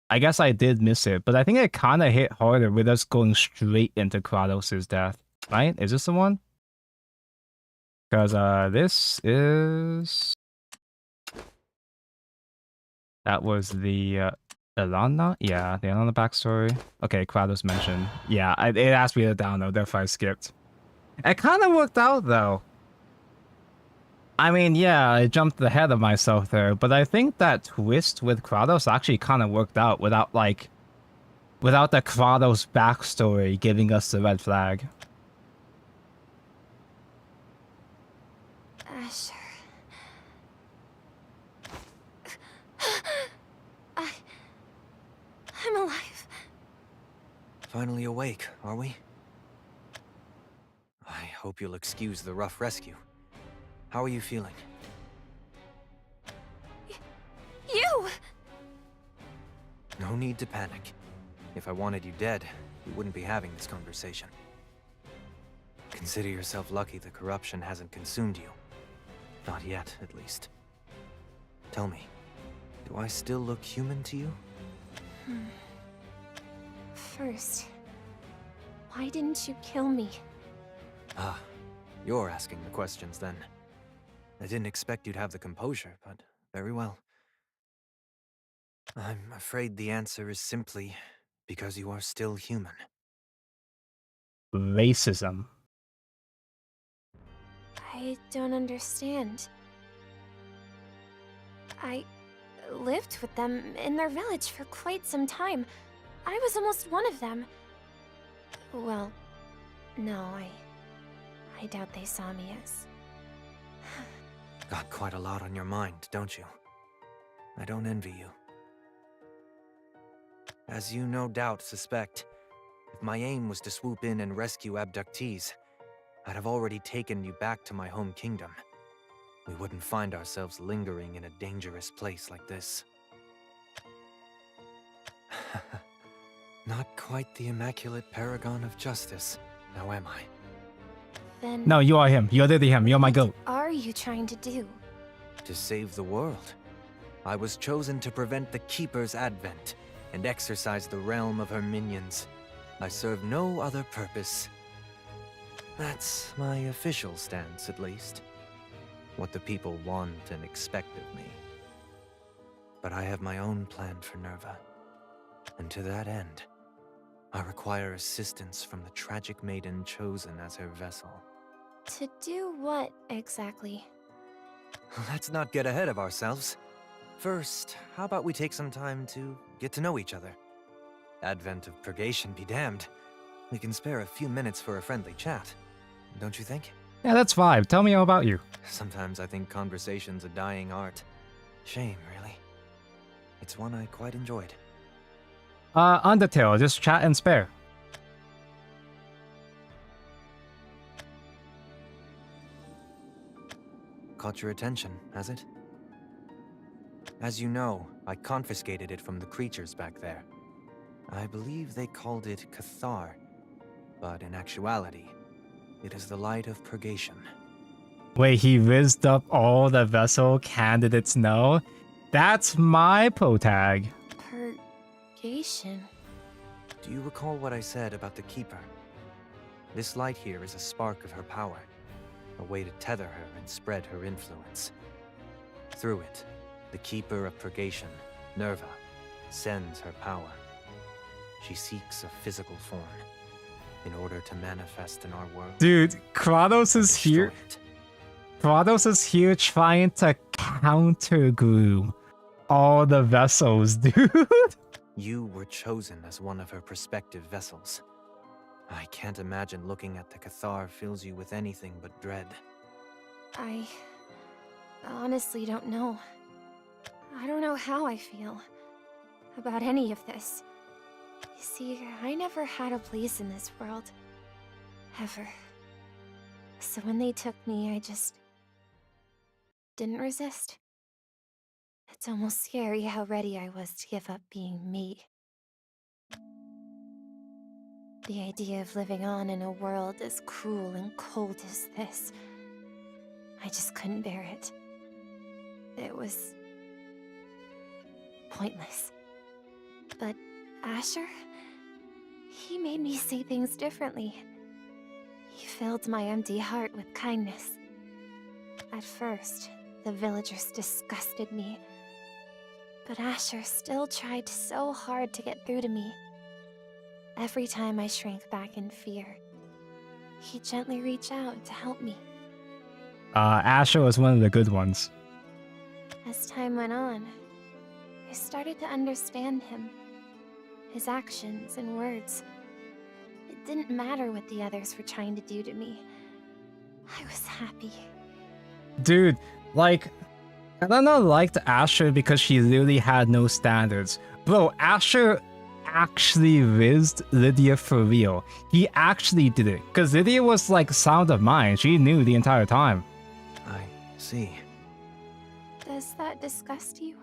C: I guess I did miss it, but I think it kind of hit harder with us going straight into Kratos' death. Right? Is this the one? Because this is... That was the Ilana? Yeah, the Ilana backstory. Okay, Kratos mentioned. Yeah, it asked me to download, therefore I skipped. It kind of worked out though. I mean, yeah, I jumped ahead of myself there, but I think that twist with Kratos actually kind of worked out without the Kratos backstory giving us the red flag.
S: Asher. I'm alive.
H: Finally awake, are we? I hope you'll excuse the rough rescue. How are you feeling?
S: You!
H: No need to panic. If I wanted you dead, we wouldn't be having this conversation. Consider yourself lucky the corruption hasn't consumed you. Not yet, at least. Tell me, do I still look human to you?
S: First, why didn't you kill me?
H: Ah, you're asking the questions then. I didn't expect you'd have the composure, but very well. I'm afraid the answer is simply because you are still human.
C: Racism.
S: I don't understand. I lived with them in their village for quite some time. I was almost one of them. Well, no, I doubt they saw me as...
H: Got quite a lot on your mind, don't you? I don't envy you. As you no doubt suspect, if my aim was to swoop in and rescue abductees, I'd have already taken you back to my home kingdom. We wouldn't find ourselves lingering in a dangerous place like this. Not quite the immaculate paragon of justice, now am I?
S: Then
C: No, you are him. You're literally him. You're my goat.
S: are you trying to do?
H: To save the world. I was chosen to prevent the Keeper's advent and exorcise the realm of her minions. I serve no other purpose. That's my official stance, at least. What the people want and expect of me. But I have my own plan for Nerva. And to that end, I require assistance from the tragic maiden chosen as her vessel.
S: To do what exactly?
H: Let's not get ahead of ourselves. First, how about we take some time to get to know each other? Advent of Purgation be damned. We can spare a few minutes for a friendly chat, don't you think?
C: Yeah, that's vibe. Tell me all about you.
H: Sometimes I think conversation's a dying art. Shame, really. It's one I quite enjoyed.
C: Undertale, just chat and spare.
H: Caught your attention, has it? As you know, I confiscated it from the creatures back there. I believe they called it Cathar, but in actuality, it is the light of Purgation.
C: Wait, he rizzed up all the vessel candidates no? That's my protag.
S: Purgation?
H: Do you recall what I said about the Keeper? This light here is a spark of her power, a way to tether her and spread her influence. Through it, the Keeper of Purgation, Nerva, sends her power. She seeks a physical form in order to manifest in our world.
C: Dude, Kratos is here. Kratos is here trying to counter-groom all the vessels, dude.
H: You were chosen as one of her prospective vessels. I can't imagine looking at the Cathar fills you with anything but dread.
S: I honestly don't know. I don't know how I feel about any of this. You see, I never had a place in this world. Ever. So when they took me, I just didn't resist. It's almost scary how ready I was to give up being me. The idea of living on in a world as cruel and cold as this, I just couldn't bear it. It was pointless. But Asher, he made me see things differently. He filled my empty heart with kindness. At first, the villagers disgusted me. But Asher still tried so hard to get through to me. Every time I shrank back in fear, he'd gently reach out to help me.
C: Asher was one of the good ones.
S: As time went on, I started to understand him. His actions and words. It didn't matter what the others were trying to do to me. I was happy.
C: Dude, like, Elena liked Asher because she literally had no standards. Bro, Asher actually rizzed Lydia for real. He actually did it. Because Lydia was like sound of mind. She knew the entire time.
H: I see.
S: Does that disgust you?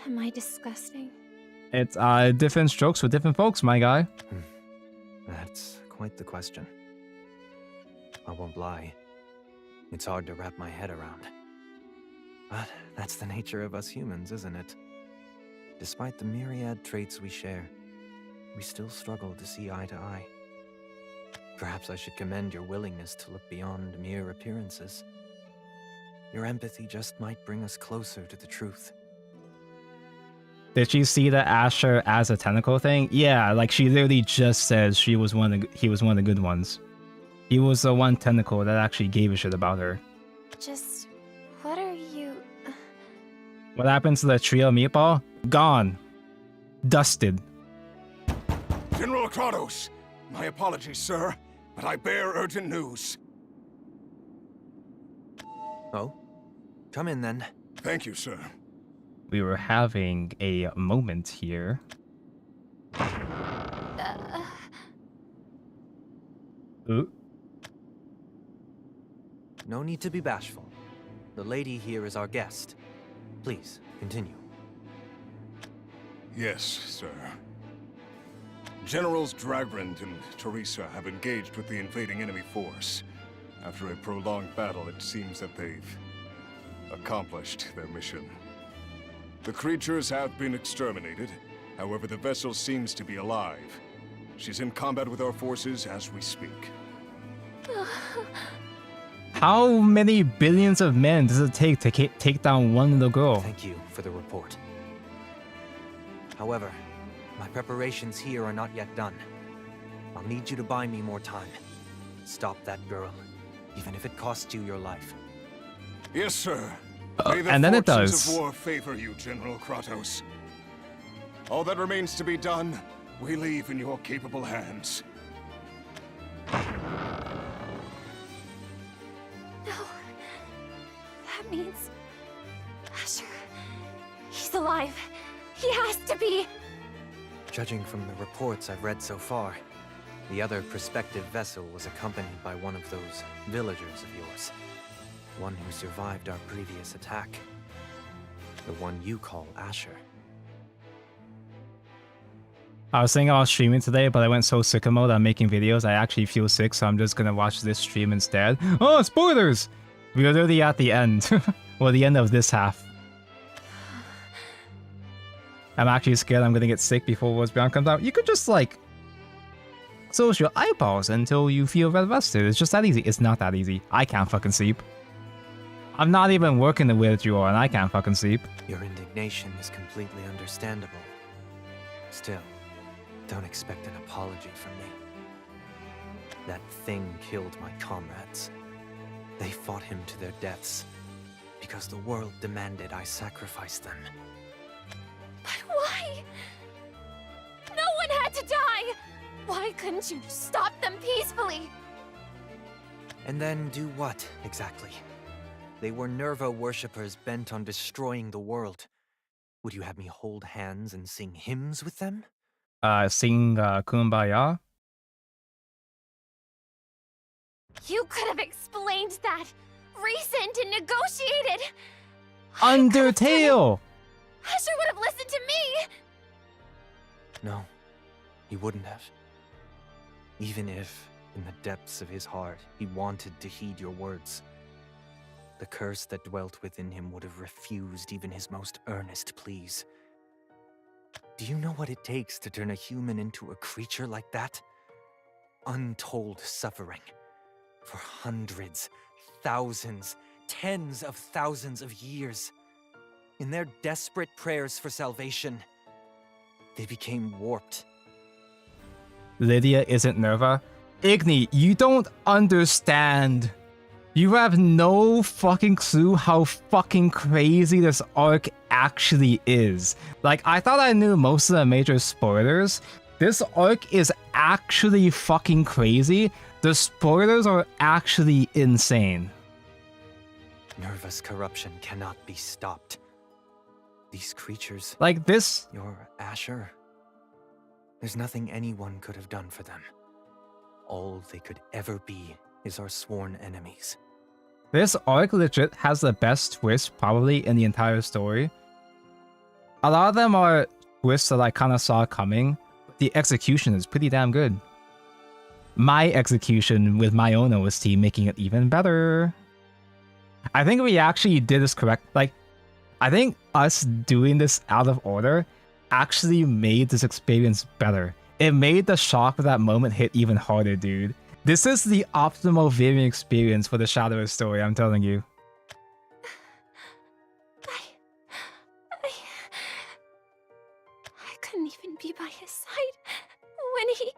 S: Am I disgusting?
C: It's different strokes for different folks, my guy.
H: That's quite the question. I won't lie. It's hard to wrap my head around. But that's the nature of us humans, isn't it? Despite the myriad traits we share, we still struggle to see eye to eye. Perhaps I should commend your willingness to look beyond mere appearances. Your empathy just might bring us closer to the truth.
C: Did she see the Asher as a tentacle thing? Yeah, like she literally just says he was one of the good ones. He was the one tentacle that actually gave a shit about her.
S: Just, what are you...
C: What happened to the trio meatball? Gone. Dusted.
K: General Kratos! My apologies, sir, but I bear urgent news.
H: Oh? Come in, then.
K: Thank you, sir.
C: We were having a moment here. Ooh.
H: No need to be bashful. The lady here is our guest. Please, continue.
K: Yes, sir.
F: Generals Dragrand and Teresa have engaged with the invading enemy force. After a prolonged battle, it seems that they've accomplished their mission. The creatures have been exterminated. However, the vessel seems to be alive. She's in combat with our forces as we speak.
C: How many billions of men does it take to take down one little girl?
H: Thank you for the report. However, my preparations here are not yet done. I'll need you to buy me more time. Stop that girl, even if it costs you your life.
F: Yes, sir. May the
C: and then it
F: fortunes
C: does.
F: of war favor you, General Kratos. All that remains to be done, we leave in your capable hands.
S: No. That means... Asher... He's alive. He has to be...
H: Judging from the reports I've read so far, the other prospective vessel was accompanied by one of those villagers of yours. One who survived our previous attack. The one you call Asher.
C: I was thinking I was streaming today, but I went so sicko mode on making videos, I actually feel sick, so I'm just gonna watch this stream instead. Oh, spoilers! We're literally at the end. Well, the end of this half. I'm actually scared I'm gonna get sick before Worlds Beyond comes out. You could just, like, close your eyeballs until you feel rested. It's just that easy. It's not that easy. I can't fucking sleep. I'm not even working the way that you are, and I can't fucking sleep.
H: Your indignation is completely understandable. Still, don't expect an apology from me. That thing killed my comrades. They fought him to their deaths because the world demanded I sacrifice them.
S: But why? No one had to die! Why couldn't you stop them peacefully?
H: And then do what, exactly? They were Nerva worshippers bent on destroying the world. Would you have me hold hands and sing hymns with them?
C: Sing Kumbaya.
S: You could have explained that! Reasoned and negotiated!
C: Undertale!
S: Asher would have listened to me!
H: No, he wouldn't have. Even if, in the depths of his heart, he wanted to heed your words. The curse that dwelt within him would have refused even his most earnest pleas. Do you know what it takes to turn a human into a creature like that? Untold suffering. For hundreds, thousands, tens of thousands of years. In their desperate prayers for salvation, they became warped.
C: Lydia isn't Nerva. Igni, you don't understand. You have no fucking clue how fucking crazy this arc actually is. Like, I thought I knew most of the major spoilers. This arc is actually fucking crazy. The spoilers are actually insane.
H: Nerva's corruption cannot be stopped. These creatures...
C: Like this...
H: Your Asher... There's nothing anyone could have done for them. All they could ever be is our sworn enemies.
C: This arc legit has the best twist probably in the entire story. A lot of them are twists that I kind of saw coming. The execution is pretty damn good. My execution with my own OST making it even better. I think we actually did this correct. Like, I think us doing this out of order actually made this experience better. It made the shock of that moment hit even harder, dude. This is the optimal viewing experience for the Shadow story, I'm telling you.
S: I couldn't even be by his side when he...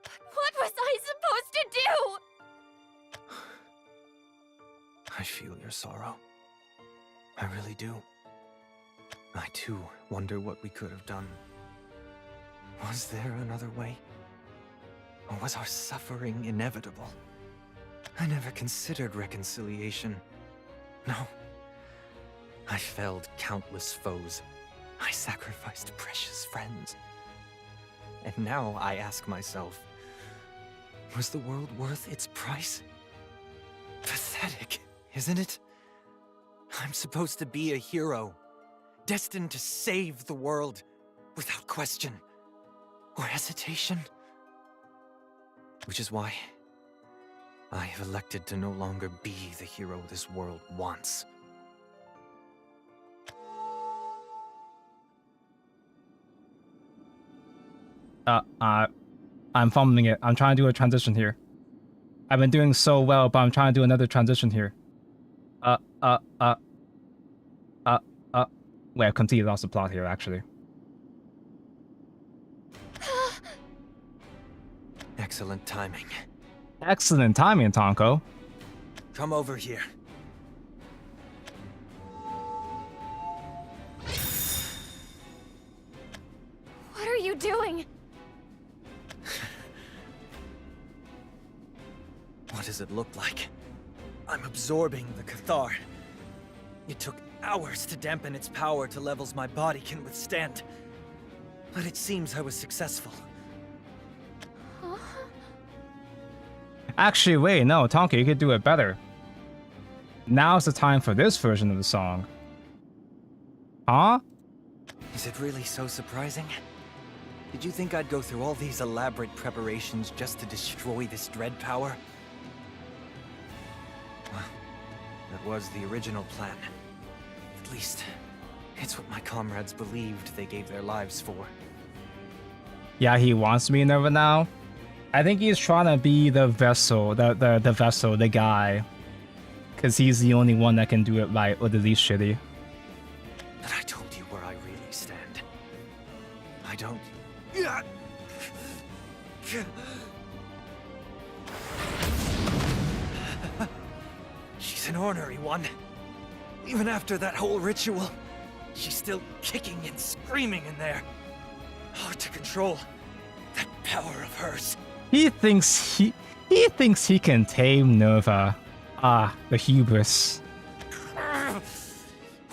S: But what was I supposed to do?
H: I feel your sorrow. I really do. I too wonder what we could have done. Was there another way? Or was our suffering inevitable? I never considered reconciliation. No. I felled countless foes. I sacrificed precious friends. And now I ask myself, was the world worth its price? Pathetic, isn't it? I'm supposed to be a hero, destined to save the world without question. or hesitation. Which is why I have elected to no longer be the hero this world wants.
C: I'm fumbling it. I'm trying to do a transition here. I've been doing so well, but I'm trying to do another transition here. Wait, I've completely lost the plot here, actually.
H: Excellent timing.
C: Excellent timing, Tonko.
H: Come over here.
S: What are you doing?
H: What does it look like? I'm absorbing the Cathar. It took hours to dampen its power to levels my body can withstand. But it seems I was successful.
S: Huh?
C: Actually, wait, no, Tonko, you could do it better. Now's the time for this version of the song. Huh?
H: Is it really so surprising? Did you think I'd go through all these elaborate preparations just to destroy this dread power? Well, that was the original plan. At least, it's what my comrades believed they gave their lives for.
C: Yeah, he wants to be Nerva now. I think he's trying to be the vessel, the guy. Because he's the only one that can do it right, or the least shitty.
H: But I told you where I really stand. I don't... She's an ornery one. Even after that whole ritual, she's still kicking and screaming in there. Hard to control. That power of hers.
C: He thinks he can tame Nerva. Ah, the hubris.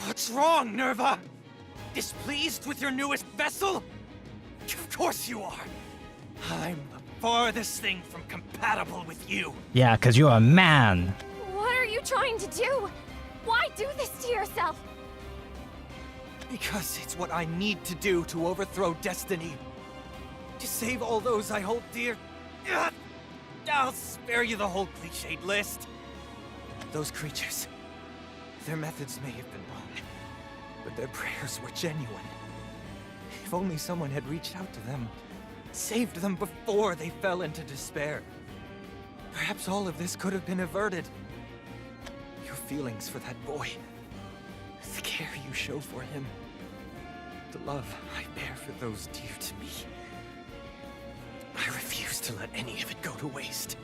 H: What's wrong, Nerva? Displeased with your newest vessel? Of course you are. I'm the farthest thing from compatible with you.
C: Yeah, because you're a man.
S: What are you trying to do? Why do this to yourself?
H: Because it's what I need to do to overthrow destiny. To save all those I hold dear. I'll spare you the whole cliched list. Those creatures, their methods may have been wrong, but their prayers were genuine. If only someone had reached out to them, saved them before they fell into despair. Perhaps all of this could have been averted. Your feelings for that boy, the care you show for him, the love I bear for those dear to me. I refuse to let any of it go to waste.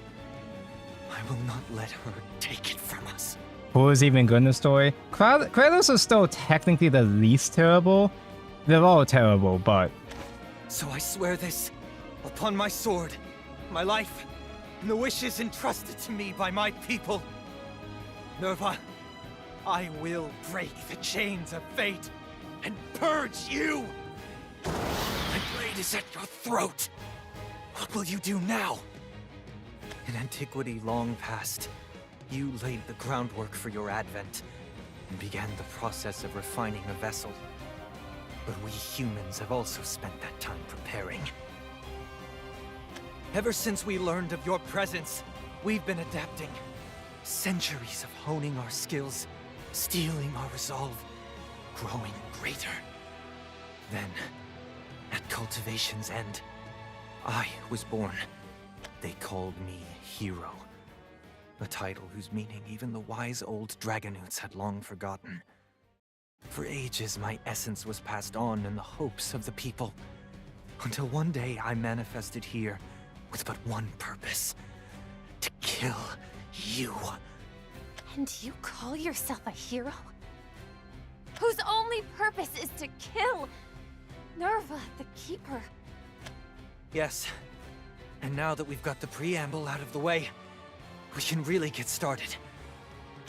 H: I will not let her take it from us.
C: Who is even good in the story? Kratos is still technically the least terrible. They're all terrible, but...
H: So I swear this, upon my sword, my life, and the wishes entrusted to me by my people. Nerva, I will break the chains of fate and purge you! My blade is at your throat! What will you do now? In antiquity long past, you laid the groundwork for your advent and began the process of refining a vessel. But we humans have also spent that time preparing. Ever since we learned of your presence, we've been adapting. Centuries of honing our skills, steeling our resolve, growing greater. Then, at cultivation's end, I was born. They called me Hero. A title whose meaning even the wise old Dragonutes had long forgotten. For ages, my essence was passed on in the hopes of the people. Until one day I manifested here with but one purpose. To kill you.
S: And you call yourself a hero? Whose only purpose is to kill Nerva, the Keeper.
H: Yes. And now that we've got the preamble out of the way, we can really get started.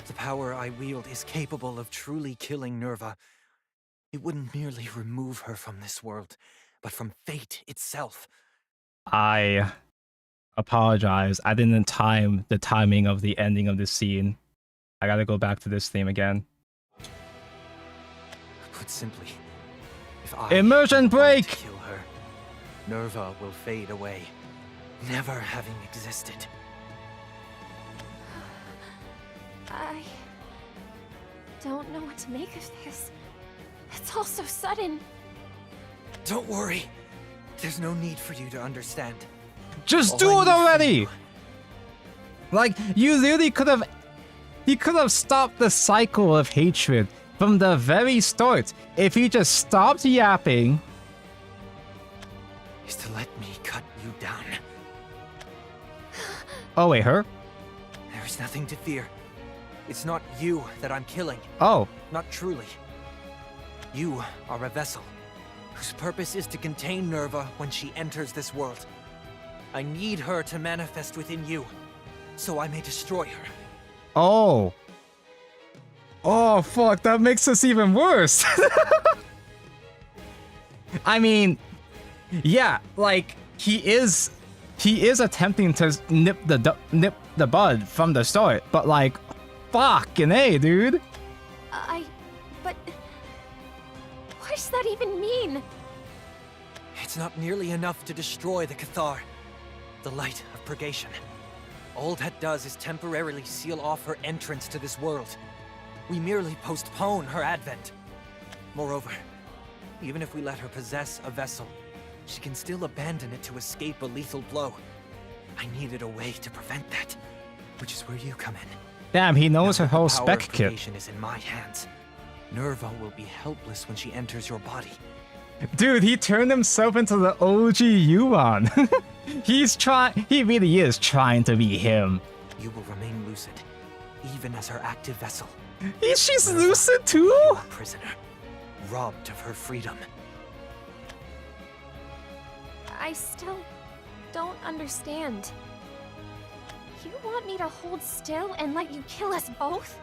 H: The power I wield is capable of truly killing Nerva. It wouldn't merely remove her from this world, but from fate itself.
C: I apologize. I didn't time the timing of the ending of this scene. I gotta go back to this theme again.
H: Put simply, if I
C: Immersion break!
H: to kill her, Nerva will fade away, never having existed.
S: I don't know what to make of this. It's all so sudden.
H: Don't worry. There's no need for you to understand.
C: Just
H: All
C: do
H: I
C: it
H: need from
C: already!
H: you-
C: Like, you literally could have... He could have stopped the cycle of hatred from the very start if he just stopped yapping.
H: Is to let me cut you down.
C: Oh, wait, her?
H: There is nothing to fear. It's not you that I'm killing.
C: Oh.
H: Not truly. You are a vessel, whose purpose is to contain Nerva when she enters this world. I need her to manifest within you, so I may destroy her.
C: Oh. Oh, fuck, that makes this even worse. I mean, yeah, like, he is attempting to nip the bud from the start, but like, fucking A, dude.
S: But... What does that even mean?
H: It's not nearly enough to destroy the Cathar, the light of purgation. All that does is temporarily seal off her entrance to this world. We merely postpone her advent. Moreover, even if we let her possess a vessel, she can still abandon it to escape a lethal blow. I needed a way to prevent that, which is where you come in.
C: Damn, he knows
H: Now
C: her
H: that
C: whole
H: the power
C: spec
H: of
C: kit.
H: purgation is in my hands. Nerva will be helpless when she enters your body.
C: Dude, he turned himself into the OG Yuan. He really is trying to be him.
H: You will remain lucid, even as her active vessel.
C: She's lucid too?
H: A prisoner, robbed of her freedom.
S: I still don't understand. You want me to hold still and let you kill us both?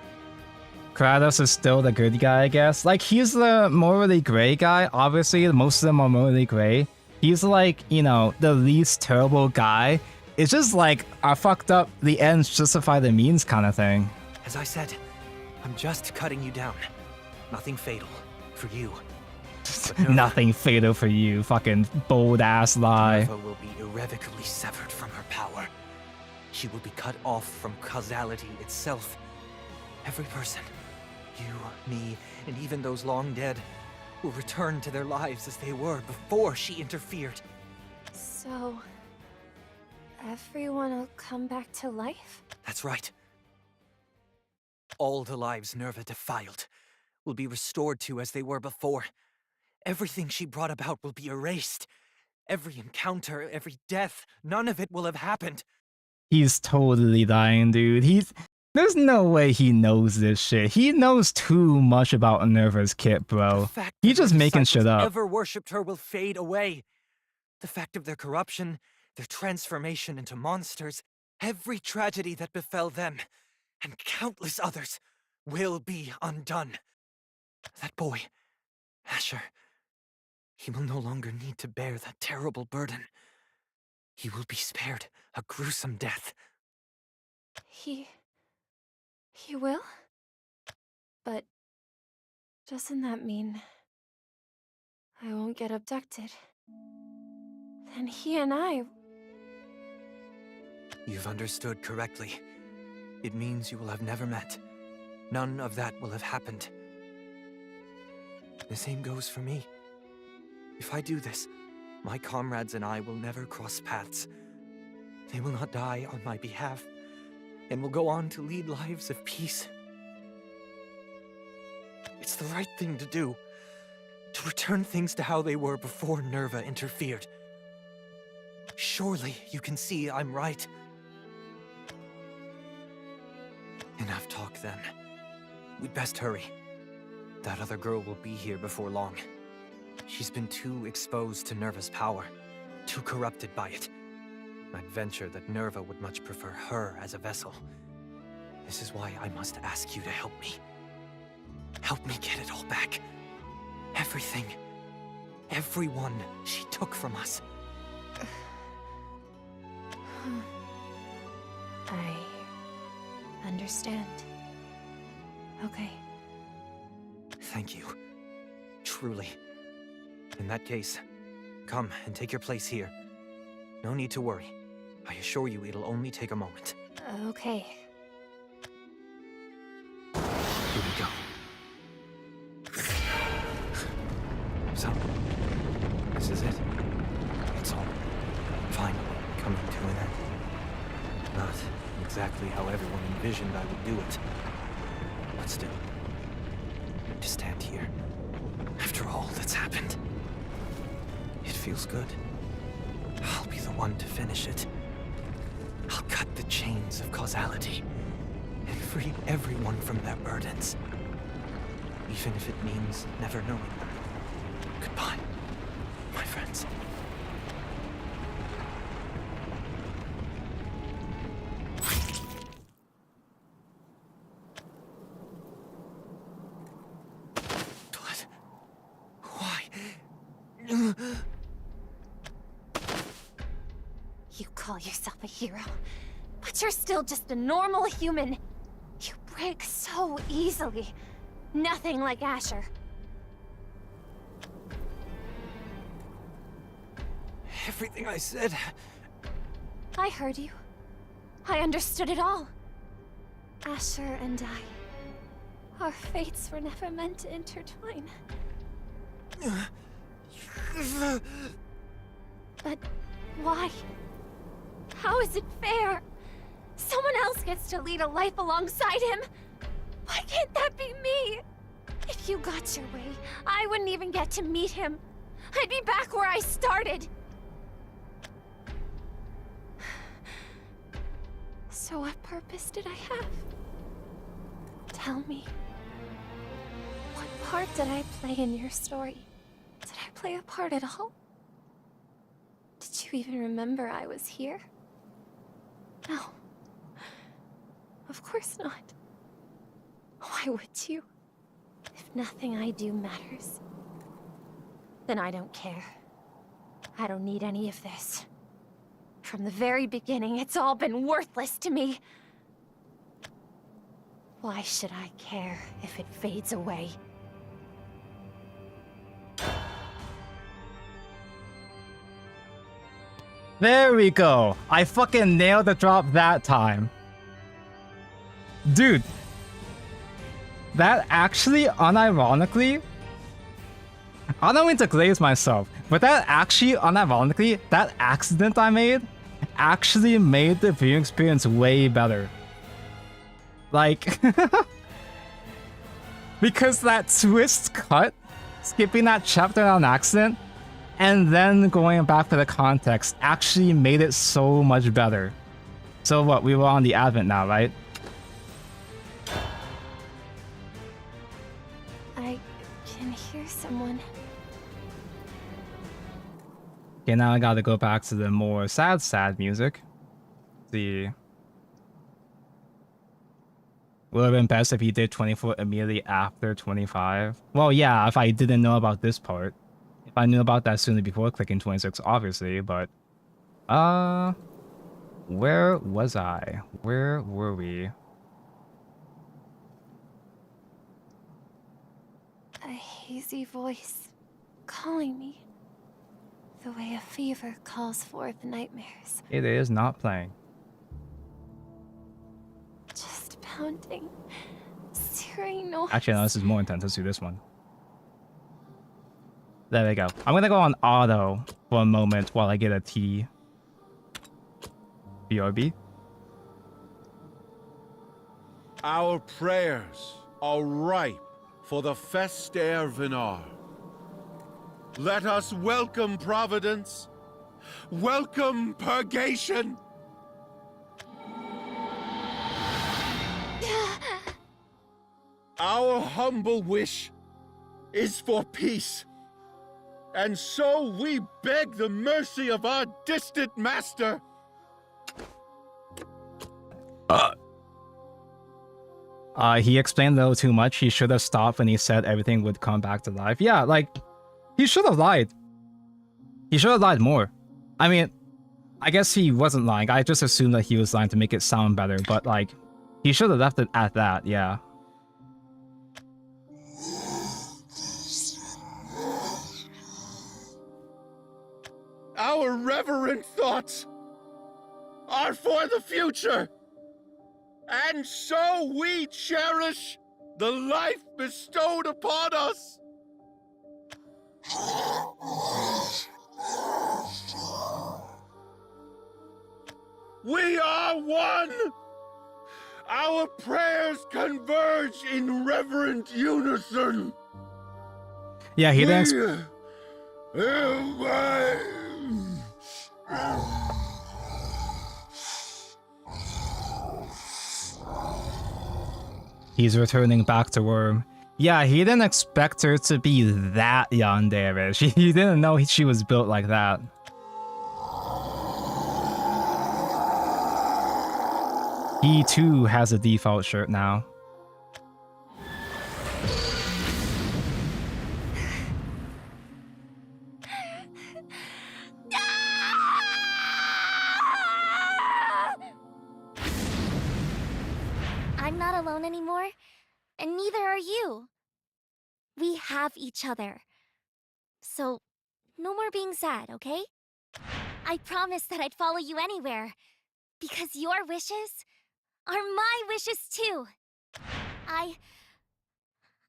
C: Kratos is still the good guy, I guess. Like, he's the morally gray guy. Obviously, most of them are morally gray. He's like, you know, the least terrible guy. It's just like a fucked up, the ends justify the means kind of thing.
H: As I said, I'm just cutting you down. Nothing fatal for you.
C: Nothing fatal for you, fucking bold ass lie.
H: Nerva will be irrevocably severed from her power. She will be cut off from causality itself. Every person, you, me, and even those long dead, will return to their lives as they were before she interfered.
S: So... everyone will come back to life?
H: That's right. All the lives Nerva defiled will be restored to as they were before. Everything she brought about will be erased. Every encounter, every death, none of it will have happened.
C: He's totally dying, dude. There's no way he knows this shit. He knows too much about Nerva's kit, bro. He's just making shit up.
H: Ever worshipped her will fade away. The fact of their corruption, their transformation into monsters, every tragedy that befell them, and countless others, will be undone. That boy, Asher, he will no longer need to bear that terrible burden. He will be spared a gruesome death.
S: He will? But doesn't that mean I won't get abducted? Then he and I...
H: You've understood correctly. It means you will have never met. None of that will have happened. The same goes for me. If I do this, my comrades and I will never cross paths. They will not die on my behalf, and will go on to lead lives of peace. It's the right thing to do, to return things to how they were before Nerva interfered. Surely you can see I'm right. Enough talk then. We'd best hurry. That other girl will be here before long. She's been too exposed to Nerva's power, too corrupted by it. I'd venture that Nerva would much prefer her as a vessel. This is why I must ask you to help me. Help me get it all back. Everything. Everyone she took from us.
S: I understand. Okay.
H: Thank you. Truly. In that case, Come and take your place here. No need to worry. I assure you it'll only take a moment.
S: Okay.
H: Here we go. So, this is it. It's all finally coming to an end. Not exactly how everyone envisioned I would do it. But still, to stand here, after all that's happened, it feels good. I'll be the one to finish it. I'll cut the chains of causality and free everyone from their burdens. Even if it means never knowing them. Goodbye, my friends. What? Why?
S: You call yourself a hero, but you're still just a normal human. You break so easily. Nothing like Asher.
H: Everything I said...
S: I heard you. I understood it all. Asher and I... Our fates were never meant to intertwine. But why? How is it fair? Someone else gets to lead a life alongside him. Why can't that be me? If you got your way, I wouldn't even get to meet him. I'd be back where I started. So what purpose did I have? Tell me. What part did I play in your story? Did I play a part at all? Did you even remember I was here? No. Of course not. Why would you? If nothing I do matters, then I don't care. I don't need any of this. From the very beginning, it's all been worthless to me. Why should I care if it fades away?
C: There we go. I fucking nailed the drop that time. Dude. That actually, unironically... I don't mean to glaze myself, but that actually, unironically, that accident I made actually made the viewing experience way better. Like... because that twist cut, skipping that chapter on accident, and then going back for the context actually made it so much better. So what, we were on the Advent now, right?
S: I can hear someone.
C: Okay, now I gotta go back to the more sad music. See. Would have been best if he did 24 immediately after 25. Well, yeah, if I didn't know about this part. If I knew about that sooner before clicking 26, obviously, but... where was I? Where were we?
S: A hazy voice calling me. The way a fever calls forth nightmares.
C: It is not playing.
S: Just pounding, searing noise.
C: Actually, no, this is more intense. Let's do this one. There we go. I'm gonna go on auto for a moment while I get a tea. BRB.
L: Our prayers are ripe for the Fester Vinar. Let us welcome Providence. Welcome Purgation. Our humble wish is for peace. And so we beg the mercy of our distant master.
C: He explained a little too much. He should have stopped when he said everything would come back to life. Yeah, like, he should have lied. He should have lied more. I mean, I guess he wasn't lying. I just assumed that he was lying to make it sound better, but like, he should have left it at that, yeah.
L: Our reverent thoughts are for the future, and so we cherish the life bestowed upon us. We are one! Our prayers converge in reverent unison.
C: Yeah, he didn't. He's returning back to Worm. Yeah, he didn't expect her to be that yandere. He didn't know she was built like that. He too has a default shirt now.
B: I'm not alone anymore, and neither are you. We have each other. So, no more being sad, okay? I promised that I'd follow you anywhere, because your wishes are my wishes too. I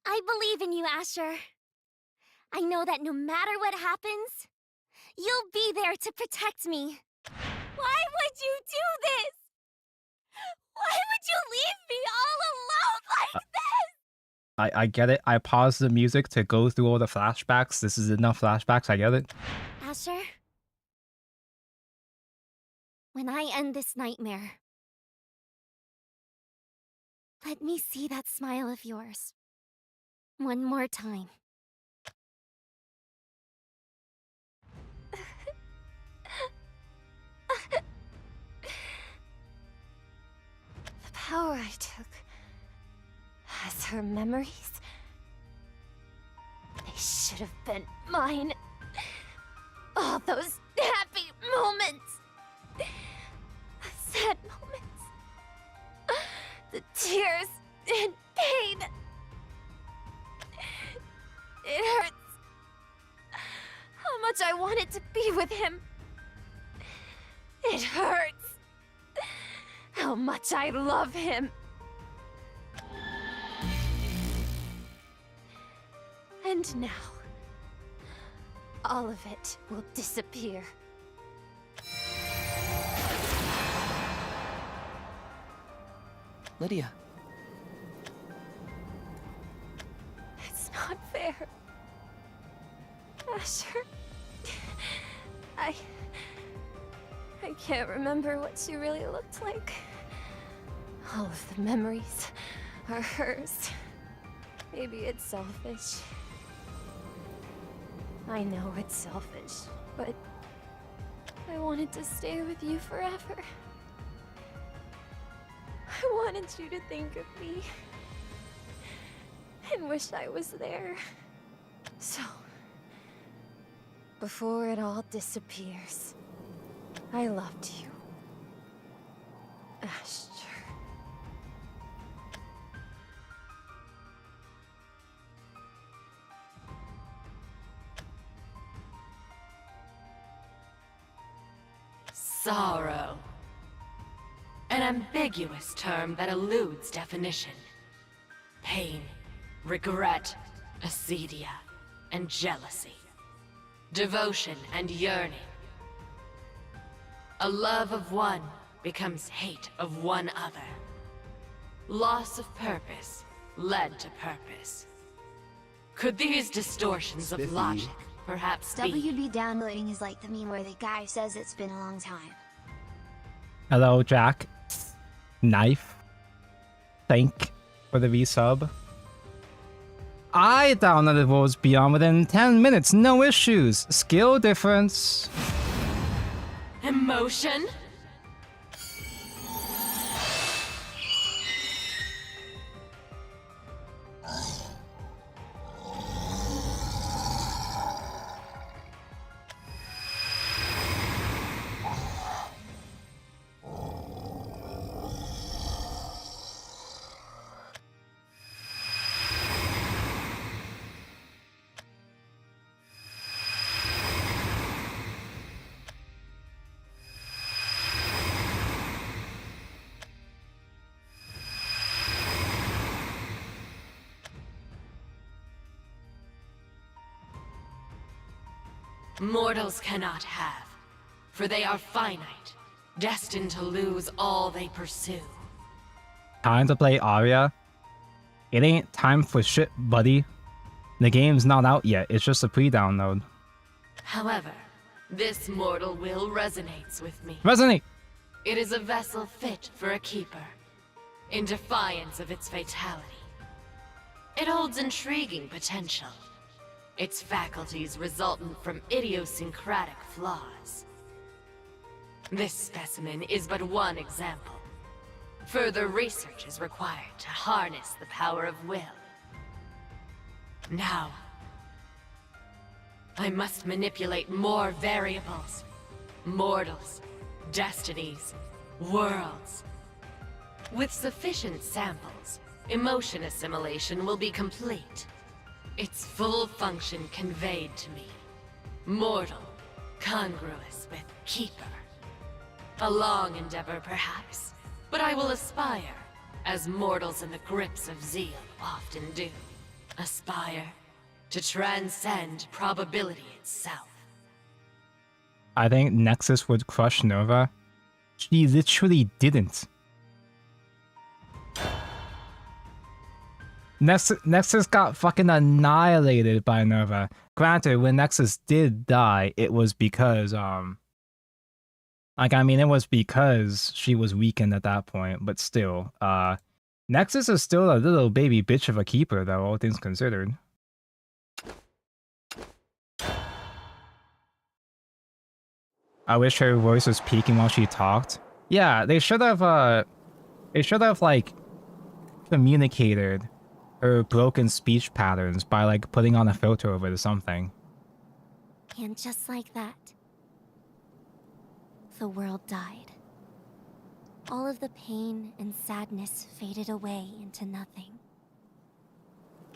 B: believe in you, Asher. I know that no matter what happens, you'll be there to protect me. Why would you do this? Why would you leave me all alone like this?
C: I get it. I paused the music to go through all the flashbacks. This is enough flashbacks. I get it.
B: Asher, when I end this nightmare, let me see that smile of yours one more time.
S: The power I took as her memories, they should have been mine. All those happy moments, the sad moments, the tears and pain. It hurts how much I wanted to be with him. It hurts how much I love him. And now, all of it will disappear.
D: Lydia.
S: It's not fair. Asher. I can't remember what she really looked like. All of the memories are hers. Maybe it's selfish. I know it's selfish, but I wanted to stay with you forever. I wanted you to think of me and wish I was there. So, before it all disappears, I loved you, Asher.
A: Sorrow. An ambiguous term that eludes definition. Pain, regret, acedia, and jealousy. Devotion and yearning. A love of one becomes hate of one other. Loss of purpose led to purpose. Could these distortions of logic perhaps be?
T: WB downloading is like the meme where the guy says it's been a long time.
C: Hello, Jack. Knife. Thank for the resub. I downloaded Worlds Beyond within 10 minutes, no issues. Skill difference.
A: Emotion? Mortals cannot have, for they are finite, destined to lose all they pursue.
C: Time to play Aria? It ain't time for shit, buddy. The game's not out yet, it's just a pre-download.
A: However, this mortal will resonates with me.
C: Resonate!
A: It is a vessel fit for a keeper, in defiance of its fatality. It holds intriguing potential, its faculties resultant from idiosyncratic flaws. This specimen is but one example. Further research is required to harness the power of will. Now, I must manipulate more variables. Mortals, destinies, worlds. With sufficient samples, emotion assimilation will be complete. Its full function conveyed to me. Mortal, congruous with Keeper. A long endeavor, perhaps, but I will aspire, as mortals in the grips of zeal often do. Aspire to transcend probability itself.
C: I think Nexus would crush Nova. She literally didn't. Nexus got fucking annihilated by Nova. Granted, when Nexus did die, it was because, it was because she was weakened at that point, but still, Nexus is still a little baby bitch of a keeper, though, all things considered. I wish her voice was peaking while she talked. Yeah, they should have, like, communicated her broken speech patterns by, like, putting on a filter over it or something.
B: And just like that, the world died. All of the pain and sadness faded away into nothing.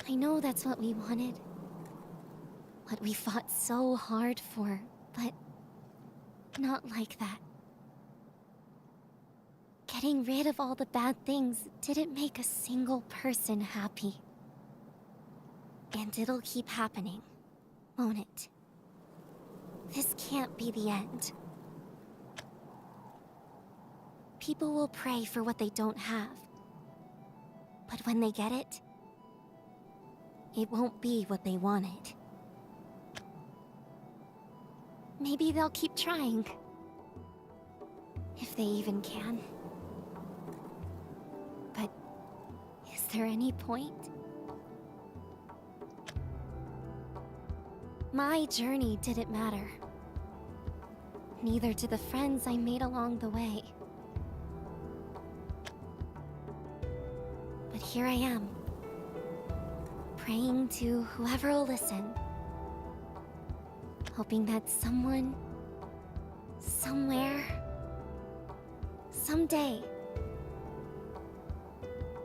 B: I know that's what we wanted. What we fought so hard for, but not like that. Getting rid of all the bad things didn't make a single person happy. And it'll keep happening, won't it? This can't be the end. People will pray for what they don't have. But when they get it, it won't be what they wanted. Maybe they'll keep trying. If they even can. But is there any point? My journey didn't matter. Neither did the friends I made along the way. But here I am, praying to whoever will listen, hoping that someone, somewhere, someday,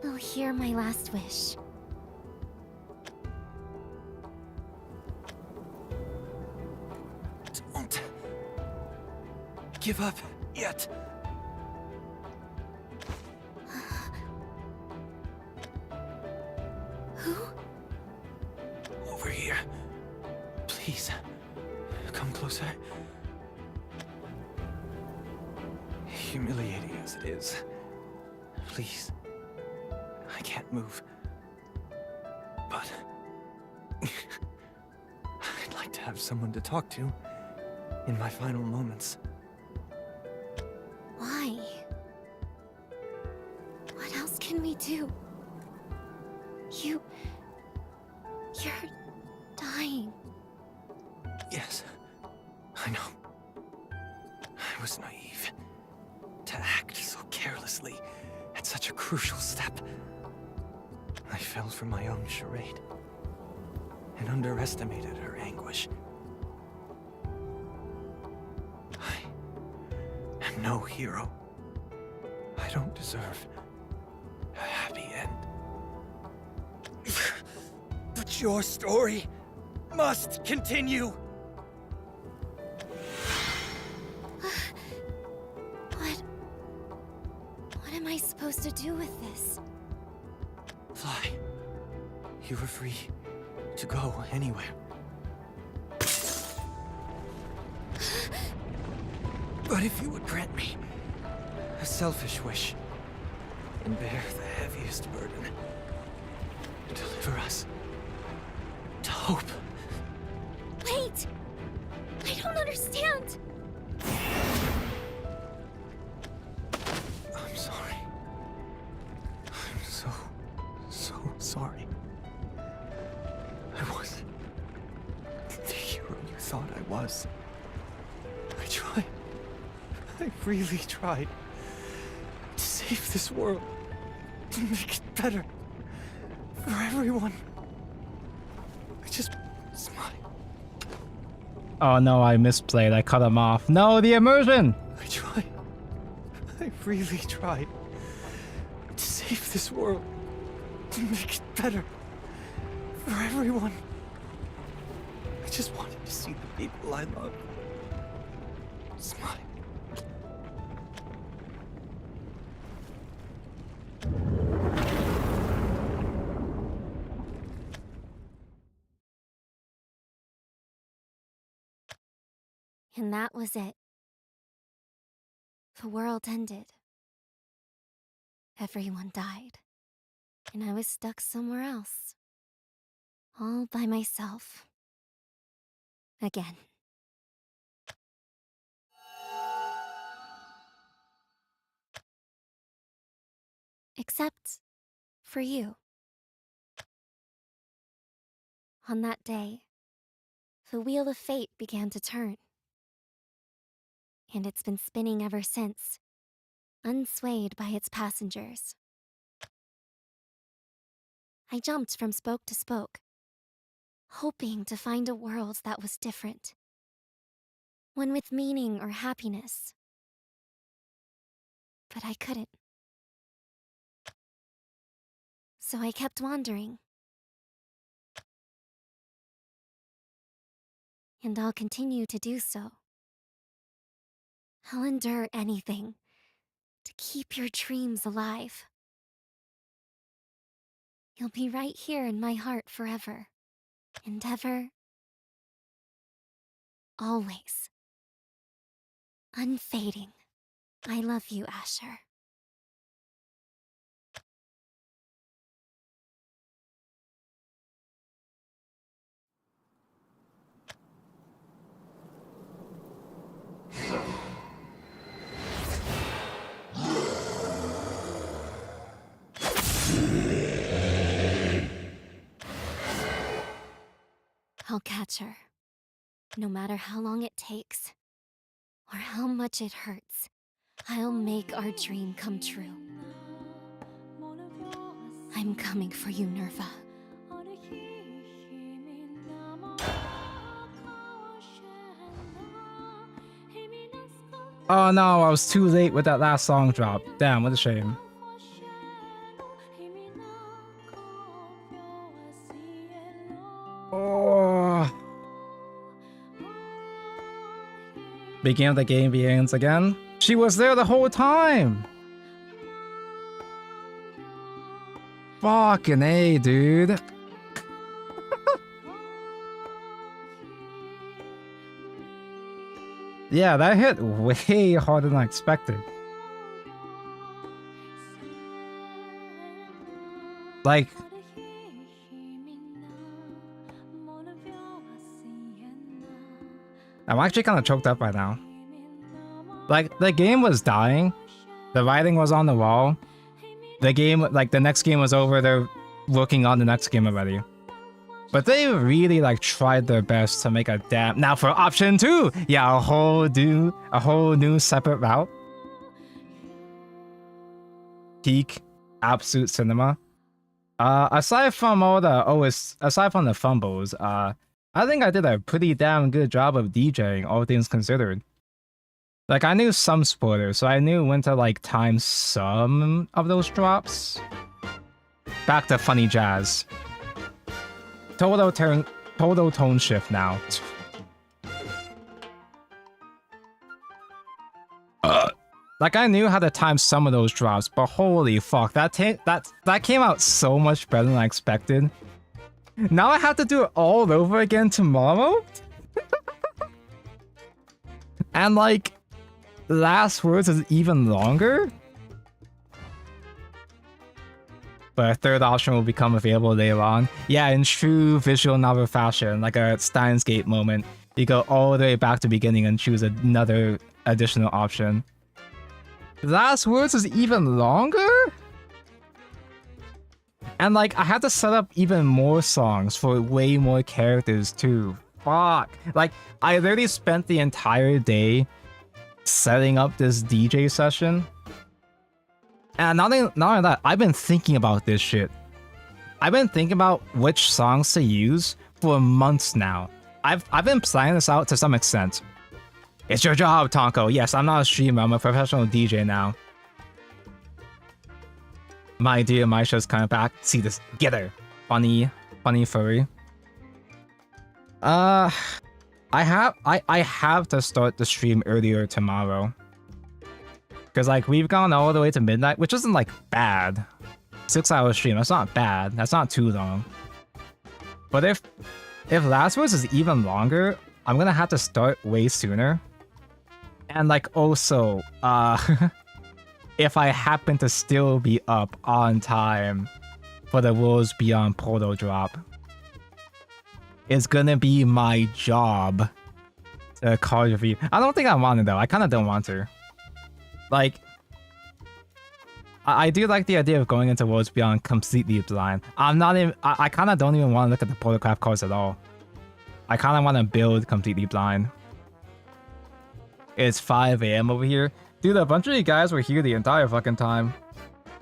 B: will hear my last wish.
Q: Don't give up yet. Over here. Please, come closer. Humiliating as it is, please. I can't move. But I'd like to have someone to talk to in my final moments.
B: Why? What else can we do? You're dying.
Q: Yes, I know. I was naive. To act so carelessly at such a crucial step. I fell for my own charade and underestimated her anguish. I am no hero. I don't deserve a happy end. But your story must continue.
B: What am I supposed to do with this?
Q: Fly. You were free to go anywhere.
H: But if you would grant me a selfish wish and bear the heaviest burden, deliver us to hope.
B: Wait! I don't understand!
H: I'm sorry. I'm so sorry. I wasn't the hero you thought I was. I tried. I really tried to save this world, to make it better for everyone. I just smiled.
C: Oh no, I misplayed. I cut him off. No, the immersion!
H: I tried. I really tried to save this world, to make it better for everyone. I just wanted to see the people I love smile.
B: And that was it. The world ended. Everyone died. And I was stuck somewhere else. All by myself. Again. Except for you. On that day, the wheel of fate began to turn. And it's been spinning ever since, unswayed by its passengers. I jumped from spoke to spoke, hoping to find a world that was different. One with meaning or happiness. But I couldn't. So I kept wandering. And I'll continue to do so. I'll endure anything to keep your dreams alive. You'll be right here in my heart forever. And ever. Always. Unfading. I love you, Asher. I'll catch her. No matter how long it takes, or how much it hurts, I'll make our dream come true. I'm coming for you, Nerva.
C: Oh no, I was too late with that last song drop. Damn, what a shame. Oh. Beginning of the game begins again. She was there the whole time. Fucking A, dude. Yeah, that hit way harder than I expected. Like, I'm actually kind of choked up right now. Like, the game was dying. The writing was on the wall. The game, like, the next game was over. They're working on the next game already. But they really, like, tried their best to make a damn... Now for option 2! Yeah, a whole new separate route. Peak absolute cinema. Aside from the fumbles, I think I did a pretty damn good job of DJing, all things considered. Like, I knew some spoilers, so I knew when to, like, time some of those drops. Back to funny jazz. Total tone shift now. Like, I knew how to time some of those drops, but holy fuck, that came out so much better than I expected. Now I have to do it all over again tomorrow? And like, last words is even longer? But a third option will become available later on. Yeah, in true visual novel fashion, like a Steins Gate moment. You go all the way back to beginning and choose another additional option. Last words is even longer? And like, I had to set up even more songs for way more characters too. Fuck. Like, I literally spent the entire day setting up this DJ session. And not only that, I've been thinking about this shit. I've been thinking about which songs to use for months now. I've been planning this out to some extent. It's your job, Tonko. Yes, I'm not a streamer, I'm a professional DJ now. My dear Maisha's coming back. See this. Get her. Funny furry. I have to start the stream earlier tomorrow. Because like we've gone all the way to midnight, which isn't like bad. 6-hour stream, that's not bad. That's not too long. But if Last Words is even longer, I'm gonna have to start way sooner. And like also, if I happen to still be up on time for the Worlds Beyond Portal drop, it's gonna be my job to call review. I don't think I want it though. I kind of don't want to. Like, I do like the idea of going into Worlds Beyond completely blind. I'm not even. I kind of don't even want to look at the Portalcraft cards at all. I kind of want to build completely blind. It's 5 a.m. over here. Dude, a bunch of you guys were here the entire fucking time.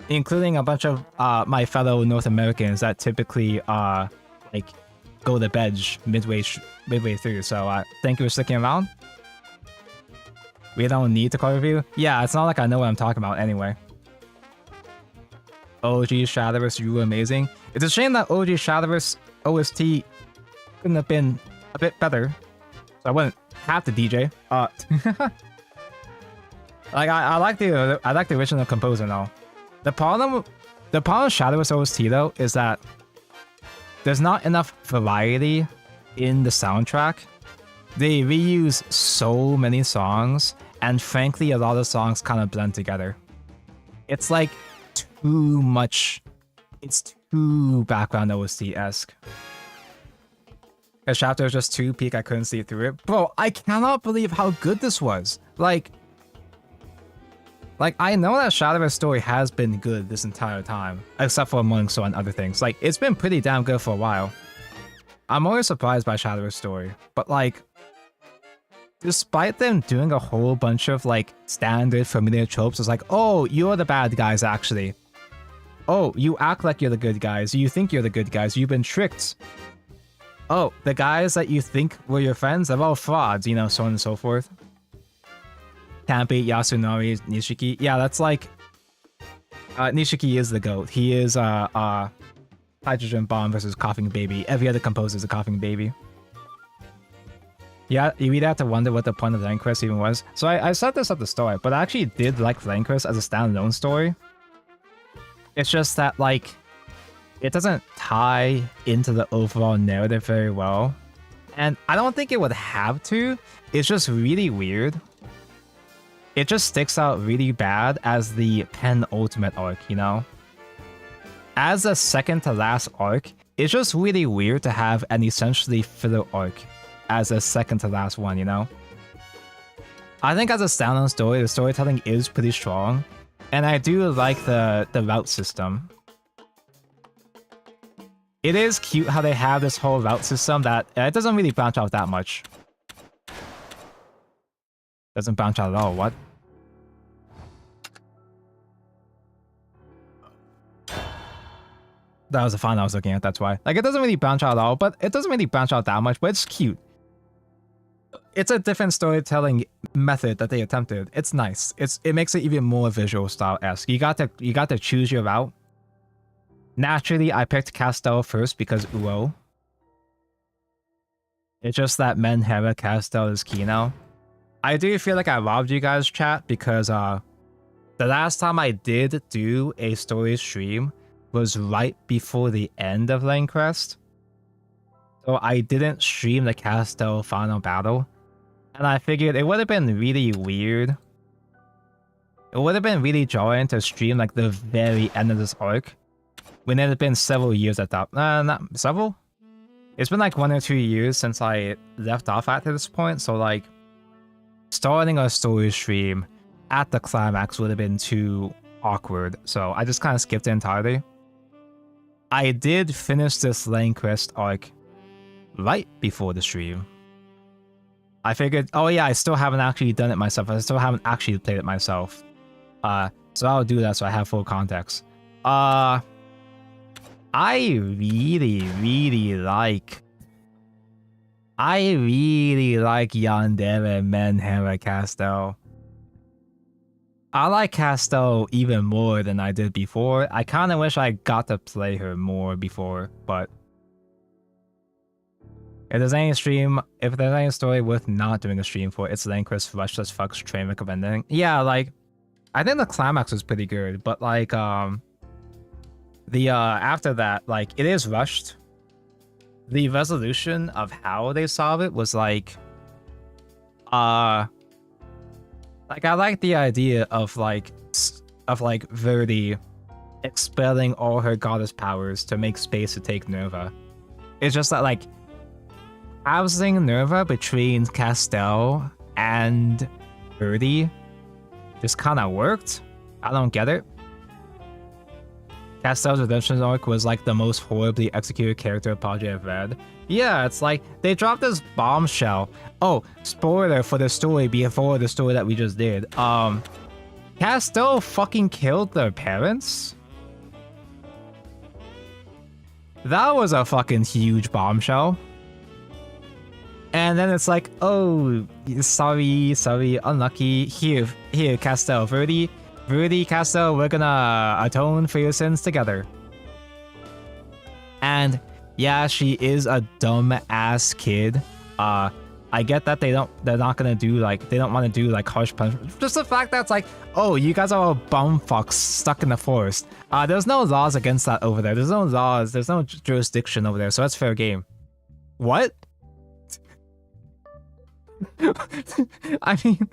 C: Including a bunch of my fellow North Americans that typically like go to bed midway through. So thank you for sticking around. We don't need to call review. Yeah, it's not like I know what I'm talking about anyway. OG Shadowverse, you were amazing. It's a shame that OG Shadowverse OST couldn't have been a bit better. So I wouldn't have to DJ. Like I like the original composer now. The problem with Shadowverse OST though is that there's not enough variety in the soundtrack. They reuse so many songs, and frankly, a lot of songs kind of blend together. It's like too much. It's too background OST-esque. A chapter was just too peak, I couldn't see through it. Bro, I cannot believe how good this was. Like I know that Shadowverse story has been good this entire time, except for Morning Soul and other things. Like, it's been pretty damn good for a while. I'm always surprised by Shadowverse story, but like, despite them doing a whole bunch of like standard familiar tropes, it's like, oh, you're the bad guys actually. Oh, you act like you're the good guys. You think you're the good guys. You've been tricked. Oh, the guys that you think were your friends, they're all frauds, you know, so on and so forth. Can't beat Yasunori Nishiki. Yeah, that's like Nishiki is the GOAT. He is Hydrogen Bomb versus Coughing Baby. Every other composer is a Coughing Baby. Yeah, you either have to wonder what the point of Lane Quest even was. So I said this at the start, but I actually did like Lane Quest as a standalone story. It's just that like it doesn't tie into the overall narrative very well. And I don't think it would have to. It's just really weird. It just sticks out really bad as the penultimate arc, you know? As a second to last arc, it's just really weird to have an essentially filler arc as a second to last one, you know? I think as a standalone story, the storytelling is pretty strong, and I do like the route system. It is cute how they have this whole route system that it doesn't really branch out that much. Doesn't branch out at all, what? That was the font I was looking at, that's why. Like, it doesn't really branch out at all, but it doesn't really branch out that much, but it's cute. It's a different storytelling method that they attempted. It's nice. It makes it even more visual style-esque. You got to choose your route. Naturally, I picked Castell first because Uo. It's just that Menhera Castell is key now. I do feel like I robbed you guys, chat, because the last time I did do a story stream was right before the end of Lane Quest. So I didn't stream the Castell final battle. And I figured it would have been really weird It would have been really jarring to stream like the very end of this arc, when it had been several years at that. Not several. It's been like 1 or 2 years since I left off at this point, so like starting a story stream at the climax would have been too awkward, so I just kind of skipped it entirely. I did finish this Lane Quest arc right before the stream. I figured, oh yeah, I still haven't actually done it myself. I still haven't actually played it myself. So I'll do that so I have full context. I really like Yandere Menhera Castel. I like Castel even more than I did before. I kind of wish I got to play her more before, but if there's any story worth not doing a stream for, it's Lanquist Rush as Fuck's train recommending. Yeah, like, I think the climax was pretty good, but like, after that, like, it is rushed. The resolution of how they solve it was like I like the idea of Verdi expelling all her goddess powers to make space to take Nerva. It's just that like housing Nerva between Castel and Verdi just kind of worked. I don't get it. Castel's redemption arc was like the most horribly executed character apology I've read. Yeah, it's like they dropped this bombshell. Oh, spoiler for the story before the story that we just did. Castel fucking killed their parents? That was a fucking huge bombshell. And then it's like, oh, sorry, unlucky. Here, Castel, Verdi, Castel, we're gonna atone for your sins together. And yeah, she is a dumb ass kid. I get that they don't want to do like harsh punishment. Just the fact that it's like, oh, you guys are all bum fucks stuck in the forest. There's no laws against that over there. There's no laws. There's no jurisdiction over there. So that's fair game. What? I mean,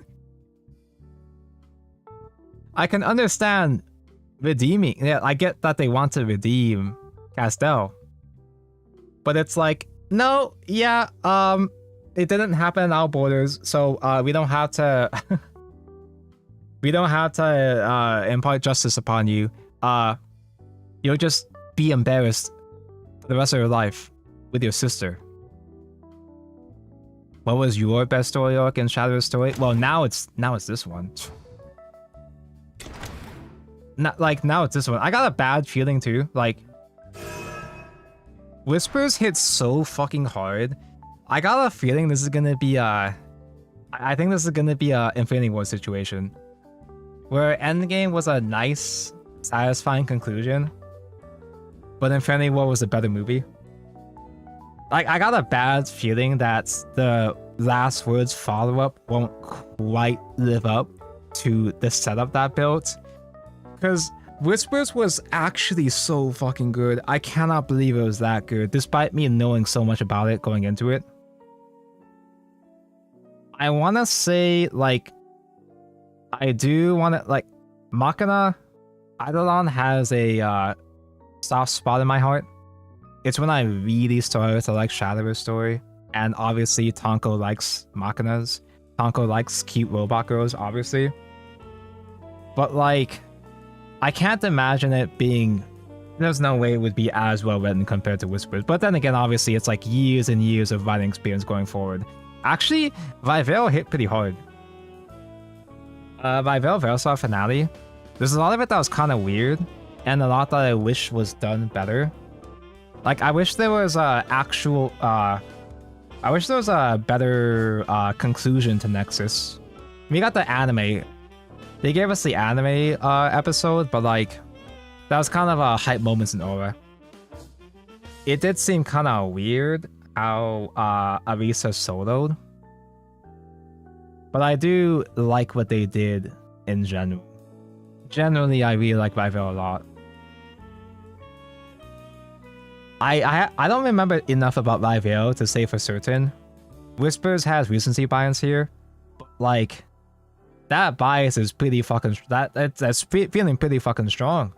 C: I can understand redeeming. Yeah, I get that they want to redeem Castel, but it's like, no, yeah, it didn't happen in our borders, so we don't have to. We don't have to impart justice upon you. You'll just be embarrassed for the rest of your life with your sister. What was your best story arc in Shadow's story? Well, now it's this one. Now it's this one. I got a bad feeling too. Like, Whispers hit so fucking hard. I got a feeling this is gonna be I think this is gonna be a Infinity War situation, where Endgame was a nice, satisfying conclusion, but Infinity War was a better movie. Like, I got a bad feeling that the Last Words follow-up won't quite live up to the setup that built. Because Whispers was actually so fucking good. I cannot believe it was that good, despite me knowing so much about it going into it. I want to say, like, I do want to, like, Machina Eidolon has a soft spot in my heart. It's when I really started to like Shadow's story, and obviously Tonko likes Machinas. Tonko likes cute robot girls, obviously. But like, I can't imagine it being... There's no way it would be as well written compared to Whispers. But then again, obviously, it's like years and years of writing experience going forward. Actually, Vivale hit pretty hard. Vivale Versar finale. There's a lot of it that was kind of weird, and a lot that I wish was done better. Like, I wish there was a actual, I wish there was a better conclusion to Nexus. We got the anime. They gave us the anime episode, but like, that was kind of a hype moments in Aura. It did seem kind of weird how Arisa soloed. But I do like what they did in general. Generally, I really like Vivale a lot. I don't remember enough about Vivale to say for certain. Whispers has recency bias here, but like, that bias is pretty fucking feeling pretty fucking strong.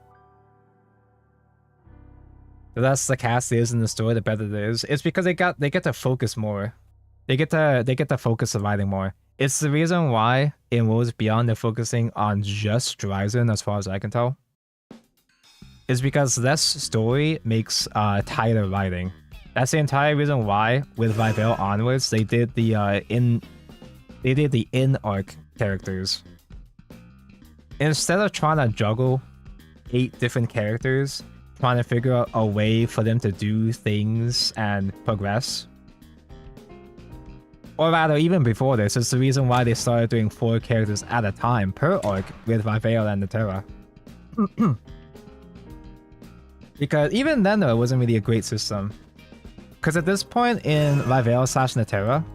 C: The less the cast is in the story, the better it is. It's because they get to focus more. They get to focus the writing more. It's the reason why in Worlds Beyond they're focusing on just Dryzen, as far as I can tell. Is because less story makes tighter writing. That's the entire reason why with Vivale onwards they did the in arc characters. Instead of trying to juggle 8 different characters, trying to figure out a way for them to do things and progress. Or rather, even before this, it's the reason why they started doing 4 characters at a time per arc with Vivale and Natera. Because even then, though, it wasn't really a great system. Because at this point in Vivale / Natera,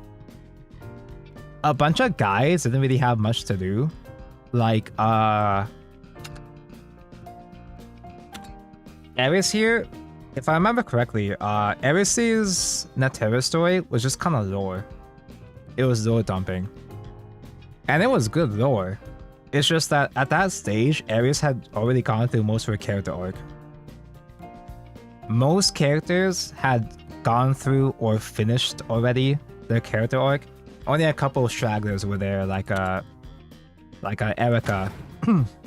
C: a bunch of guys didn't really have much to do. Like, Ares here, if I remember correctly, Ares' Natera story was just kind of lore. It was lore dumping. And it was good lore. It's just that at that stage, Ares had already gone through most of her character arc. Most characters had gone through or finished already their character arc. Only a couple of stragglers were there, like Erica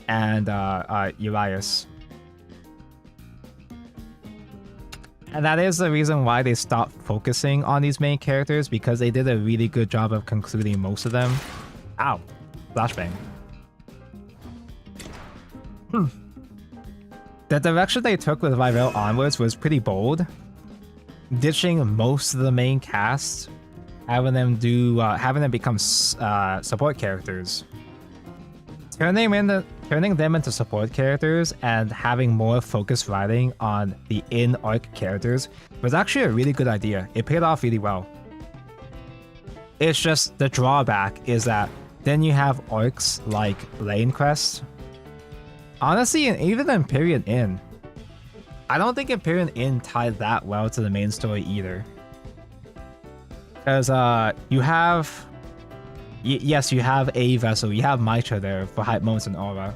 C: and Urias. And that is the reason why they stopped focusing on these main characters, because they did a really good job of concluding most of them. Ow. Flashbang. The direction they took with Vivale onwards was pretty bold. Ditching most of the main cast, having them become support characters. Turning them into support characters and having more focused writing on the in-arc characters was actually a really good idea. It paid off really well. It's just the drawback is that then you have arcs like Lane Crest. Honestly, even Empyrean Inn, I don't think Empyrean Inn tied that well to the main story either. Because you have... yes, you have a vessel, you have Mitra there for hype moments and aura.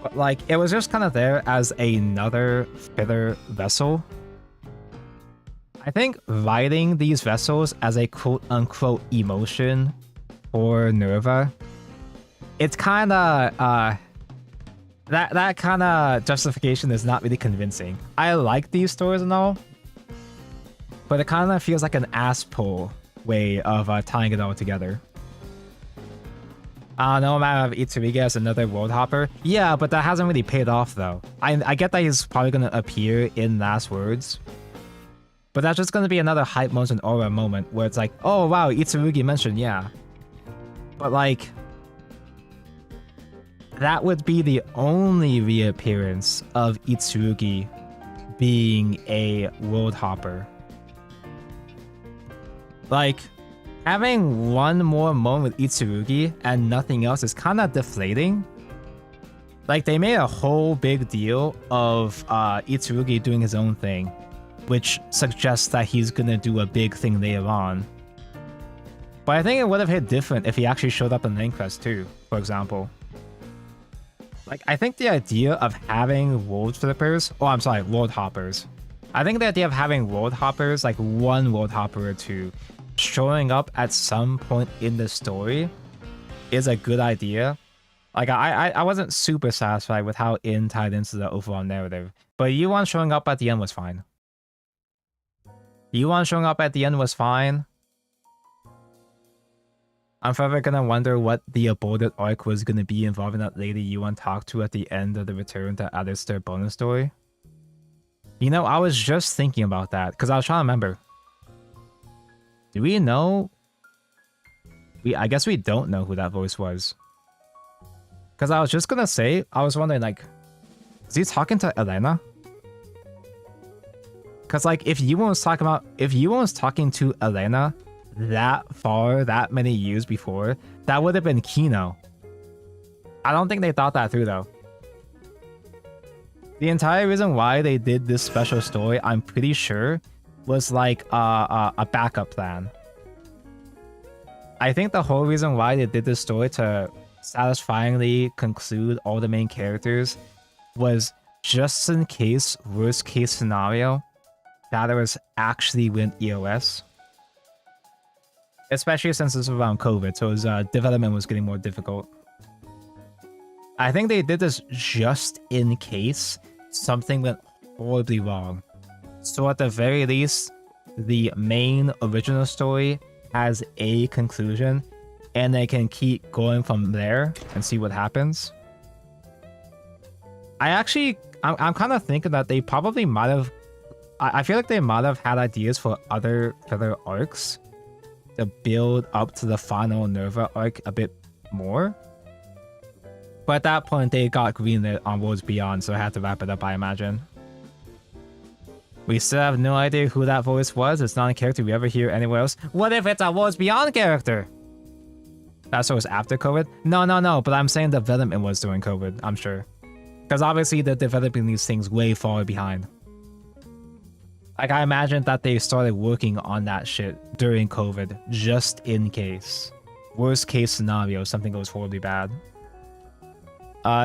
C: But like, it was just kind of there as another filler vessel. I think writing these vessels as a quote-unquote emotion for Nerva, it's kind of... That kind of justification is not really convincing. I like these stories and all, but it kind of feels like an ass pull way of tying it all together. No matter of Itsurugi as another world hopper. Yeah, but that hasn't really paid off though. I get that he's probably going to appear in Last Words, but that's just going to be another hype moments and aura moment where it's like, oh wow, Itsurugi mentioned, yeah. But like, that would be the only reappearance of Itsurugi being a world hopper. Like, having one more moment with Itsurugi and nothing else is kind of deflating. Like, they made a whole big deal of Itsurugi doing his own thing, which suggests that he's gonna do a big thing later on. But I think it would have hit different if he actually showed up in Lanecrest too, for example. Like, I think the idea of having world flippers, world hoppers. I think the idea of having world hoppers, like one world hopper or two, showing up at some point in the story is a good idea. Like, I wasn't super satisfied with how In tied into the overall narrative, but Yuan showing up at the end was fine. Yuan showing up at the end was fine. I'm forever gonna wonder what the aborted arc was gonna be involving that lady Yuan talked to at the end of the Return to Alistair bonus story. You know, I was just thinking about that, because I was trying to remember. Do we know? I guess we don't know who that voice was. Because I was just gonna say, I was wondering, like, is he talking to Elena? Because, like, if Yuan was talking to Elena that many years before, that would have been Kino. I don't think they thought that through, though. The entire reason why they did this special story, I'm pretty sure, was like a backup plan. I think the whole reason why they did this story to satisfyingly conclude all the main characters was just in case, worst case scenario, Shadowers actually win EOS. Especially since this was around COVID, so his development was getting more difficult. I think they did this just in case something went horribly wrong. So at the very least, the main original story has a conclusion, and they can keep going from there and see what happens. I'm kind of thinking that they probably might have... I feel like they might have had ideas for other filler arcs to build up to the final Nerva arc a bit more. But at that point, they got greenlit on Worlds Beyond, so I had to wrap it up, I imagine. We still have no idea who that voice was. It's not a character we ever hear anywhere else. What if it's a Worlds Beyond character? That's what was after COVID? No, but I'm saying development was during COVID, I'm sure. Because obviously they're developing these things way far behind. Like, I imagine that they started working on that shit during COVID, just in case. Worst case scenario, something goes horribly bad.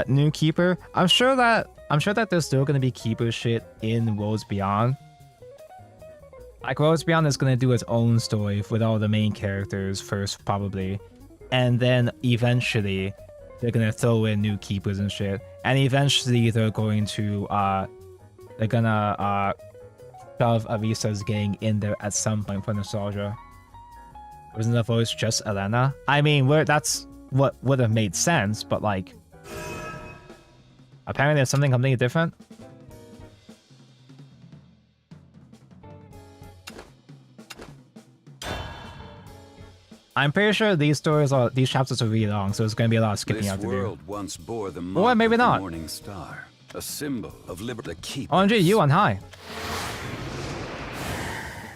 C: New Keeper. I'm sure that there's still gonna be Keeper shit in Worlds Beyond. Like, Worlds Beyond is gonna do its own story with all the main characters first, probably. And then eventually they're gonna throw in new Keepers and shit. And eventually they're going to shove Arisa's gang in there at some point for nostalgia. Wasn't the voice just Elena? I mean, that's what would have made sense, but like, apparently there's something completely different. I'm pretty sure these chapters are really long, so it's gonna be a lot of skipping out to do.
N: This world once bore the
C: Or maybe
N: mark of
C: not.
N: the morning star, a symbol of liberty. The keep.
C: OMG, you on high.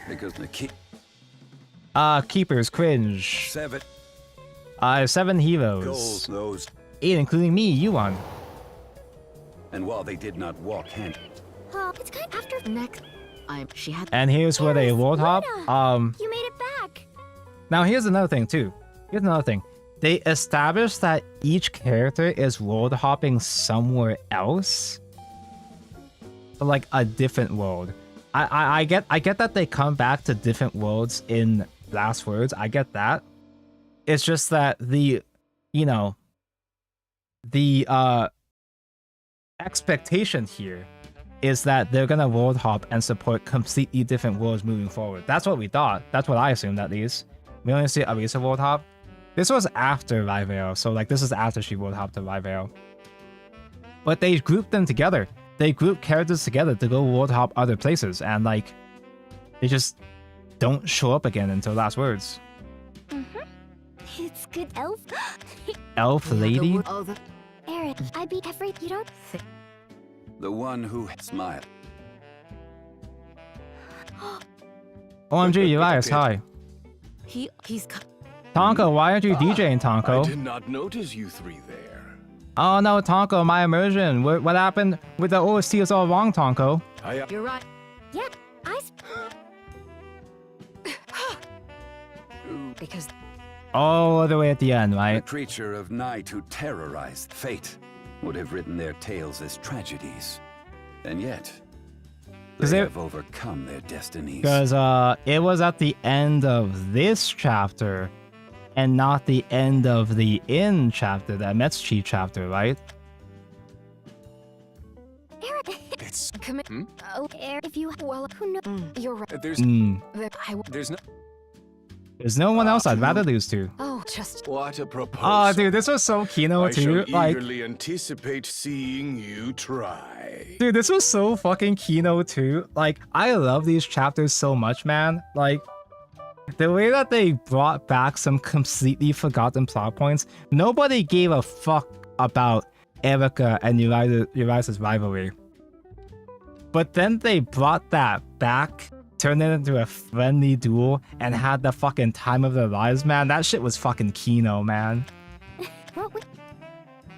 N: Because the keep.
C: Keepers cringe.
N: 7.
C: 7 heroes.
N: Goals, those.
C: 8, including me, you on.
N: And while they did not walk hand.
B: Oh, it's kind of after next. She had.
C: And here's where they world hop.
B: You made it back.
C: Now here's another thing too. Here's another thing. They established that each character is world hopping somewhere else, but like a different world. I get that they come back to different worlds in Last Words. I get that. It's just that the expectation here is that they're gonna world hop and support completely different worlds moving forward. That's what we thought. That's what I assumed at least. We only see Arisa world hop. This was after Rivale, so like this is after she world hopped to Rivale. But they grouped them together. They grouped characters together to go world hop other places, and like they just don't show up again until Last Words.
B: It's good, elf.
C: Elf lady?
B: Aaron, I'd be afraid you don't think.
N: The one who smiled.
C: OMG, Elias, hi.
M: He's
C: Tonko, why aren't you DJing, Tonko?
U: I did not notice you three there.
C: Oh no, Tonko, my immersion. What happened with the OST is all wrong, Tonko.
M: You're right.
B: Yeah,
M: Because
C: all the way at the end,
N: The
C: right?
N: creature of night who terrorized fate would have written their tales as tragedies. And yet, they have overcome their destinies.
C: Because it was at the end of this chapter and not the end of the Inn chapter, the Metsuchi chapter, right?
B: Aaron.
N: It's
B: Oh, Aaron, if you who knows?
M: You're right.
U: There's
C: no one else I'd rather lose to.
M: Oh, just
U: what a proposal.
C: Oh, dude, this was so Kino
U: I
C: too.
U: shall
C: Like,
U: eagerly anticipate seeing you try.
C: dude, this was so fucking Kino too. Like, I love these chapters so much, man. Like, the way that they brought back some completely forgotten plot points. Nobody gave a fuck about Erica and Urias's rivalry. But then they brought that back, turned it into a friendly duel, and had the fucking time of their lives, man. That shit was fucking Kino, man.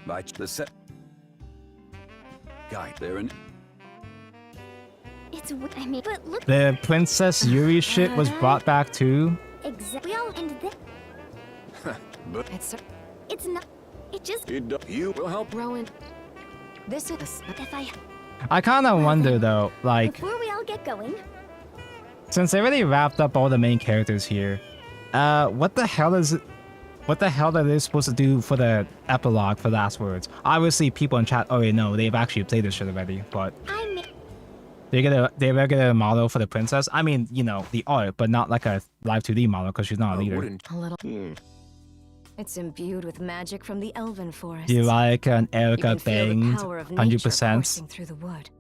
N: by the set guide there and
B: It's what I mean. But look.
C: The Princess Yuri shit was brought back too.
B: Exactly. All and
U: But
B: It's not. It just.
U: you will help.
G: Rowan, this is...
B: If I.
C: I kind of wonder though, like,
B: Before we all get going,
C: since they already wrapped up all the main characters here, what the hell are they supposed to do for the epilogue for Last Words? Obviously, people in chat already know, they've actually played this shit already, but they get a model for the princess. I mean, you know, the art, but not like a live 2D model because she's not a leader.
G: A little... It's imbued with magic from the Elven Forest.
C: You like an Erica
G: You can feel the
C: Bang,
G: power of nature
C: 100%.
G: coursing through the wood.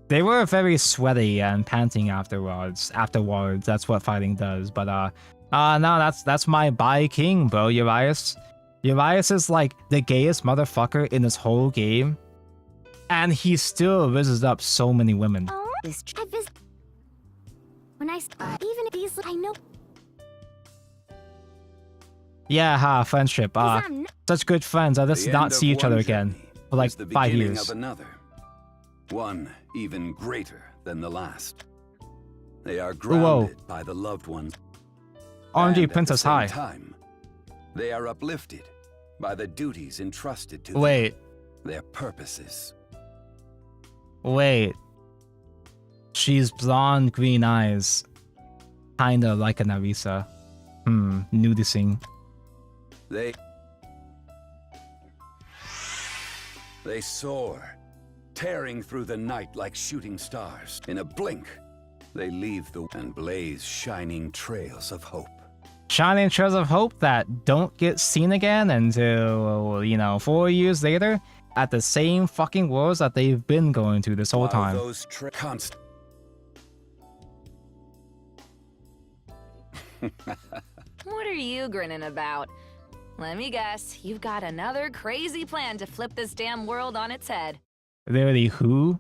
C: They were very sweaty and panting afterwards. That's what fighting does. But no, that's my bi king, bro. Urias. Urias is like the gayest motherfucker in this whole game, and he still raises up so many women.
B: when I even these I know.
C: Yeah, friendship. Such good friends. I just
N: The
C: not
N: end
C: see
N: of
C: each other
N: one
C: again
N: journey
C: for like
N: is the
C: 5
N: beginning
C: years.
N: of another. One even greater than the last. They are grounded by the loved ones.
C: RNG
N: and
C: Princess
N: at the same
C: High.
N: time, they are uplifted by the duties entrusted to
C: Wait.
N: them. Their purposes.
C: Wait. She's blonde, green eyes. Kinda like a Narisa. Nudicing.
N: They soar, tearing through the night like shooting stars. In a blink, they leave and blaze shining trails of hope.
C: Shining trails of hope that don't get seen again until, 4 years later at the same fucking wars that they've been going to this whole time.
N: Those
P: What are you grinning about? Let me guess, you've got another crazy plan to flip this damn world on its head.
C: Literally, who?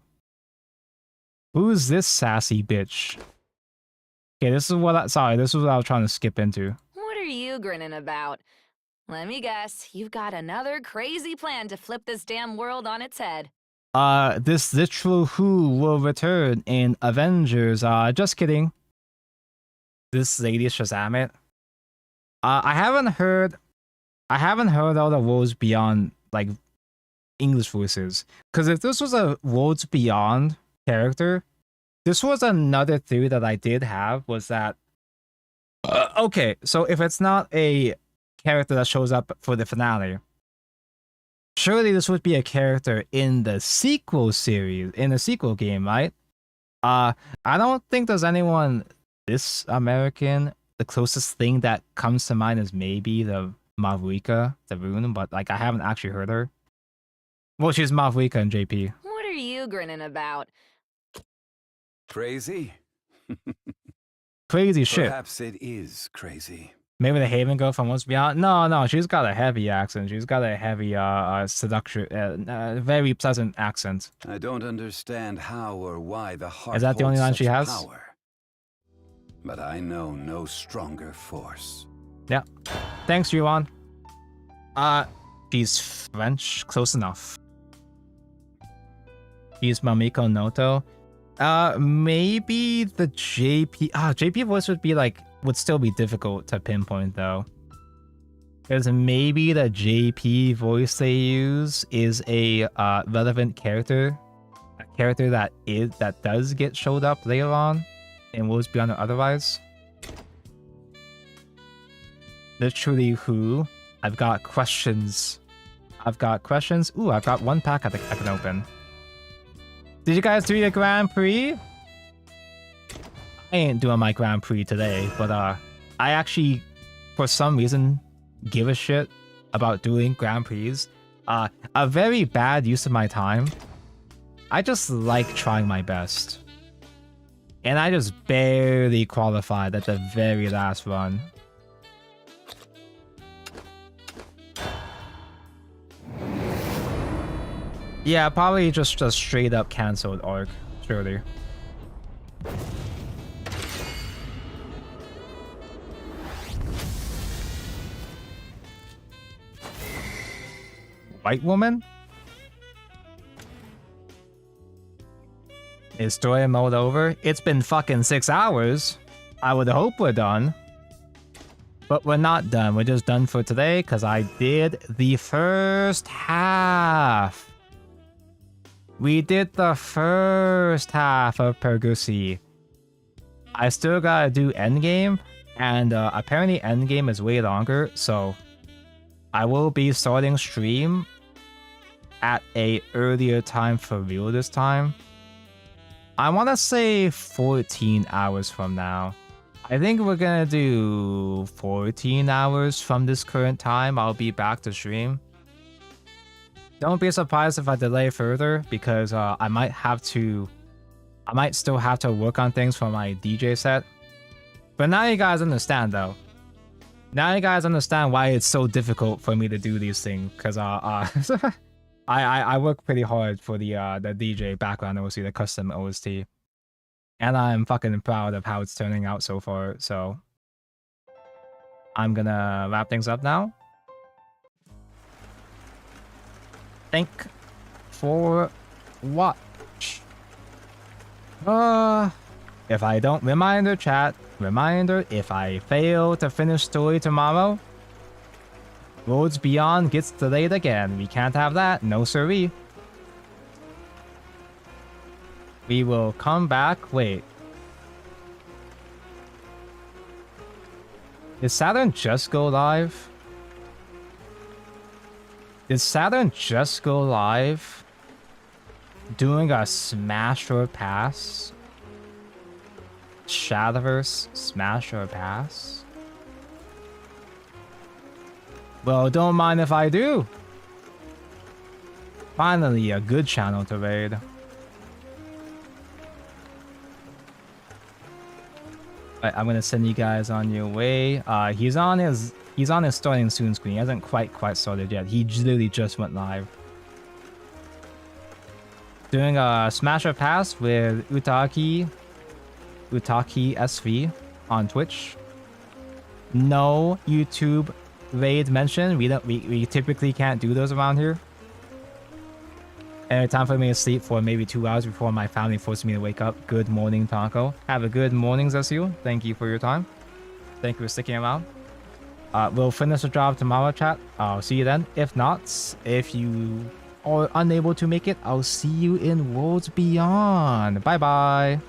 C: Who's this sassy bitch? Okay, this is what I was trying to skip into.
P: What are you grinning about? Let me guess, you've got another crazy plan to flip this damn world on its head.
C: This literal who will return in Avengers. Just kidding. This lady Shazam it. I haven't heard all the Worlds Beyond, like, English voices. Because if this was a Worlds Beyond character, this was another theory that I did have, was that... okay, so if it's not a character that shows up for the finale, surely this would be a character in the sequel series, in the sequel game, right? I don't think there's anyone this American. The closest thing that comes to mind is maybe the Mavrika, the rune, but like I haven't actually heard her. Well, she's Mavrika and JP.
P: What are you grinning about?
N: Crazy?
C: Crazy shit.
N: Perhaps it is crazy.
C: Maybe the Haven girl from What's Beyond? No, she's got a heavy accent. She's got a heavy seduction, very pleasant accent.
N: I don't understand how or why the heart
C: Is that the only line she has?
N: Power. But I know no stronger force.
C: Yeah. Thanks, Yuan. She's French, close enough. She's Mamiko Noto. Maybe the JP. JP voice would still be difficult to pinpoint though. Because maybe the JP voice they use is a relevant character. A character that does get showed up later on in Worlds Beyond or otherwise. Literally who? I've got questions. Ooh, I've got one pack I can open. Did you guys do your Grand Prix? I ain't doing my Grand Prix today, but I actually, for some reason, give a shit about doing Grand Prix. A very bad use of my time. I just like trying my best. And I just barely qualified at the very last run. Yeah, probably just a straight up cancelled arc, surely. White woman? Is story mode over? It's been fucking 6 hours. I would hope we're done. But we're not done. We're just done for today because I did the first half. We did the first half of Purgation. I still gotta do endgame, and apparently endgame is way longer, so I will be starting stream at a earlier time for real this time. I want to say 14 hours from now. I think we're gonna do 14 hours from this current time. I'll be back to stream. Don't be surprised if I delay further because I might still have to work on things for my DJ set. But now you guys understand though. Now you guys understand why it's so difficult for me to do these things because I work pretty hard for the DJ background OST, the custom OST. And I'm fucking proud of how it's turning out so far, so I'm gonna wrap things up now. Thank for watch. If I don't reminder chat, reminder if I fail to finish story tomorrow, Worlds Beyond gets delayed again. We can't have that, no siree. We will come back. Wait. Did Saturn just go live? Did Saturn just go live doing a smash or pass? Shadowverse smash or pass? Well, don't mind if I do. Finally, a good channel to raid. I'm gonna send you guys on your way. He's on his starting soon screen. He hasn't quite started yet. He literally just went live. Doing a smash or pass with Utaki SV on Twitch. No YouTube raid mention. We typically can't do those around here. And time for me to sleep for maybe 2 hours before my family forces me to wake up. Good morning, Taco. Have a good morning, Zesu. Thank you for your time. Thank you for sticking around. We'll finish the job tomorrow, chat. I'll see you then. If not, if you are unable to make it, I'll see you in Worlds Beyond. Bye-bye.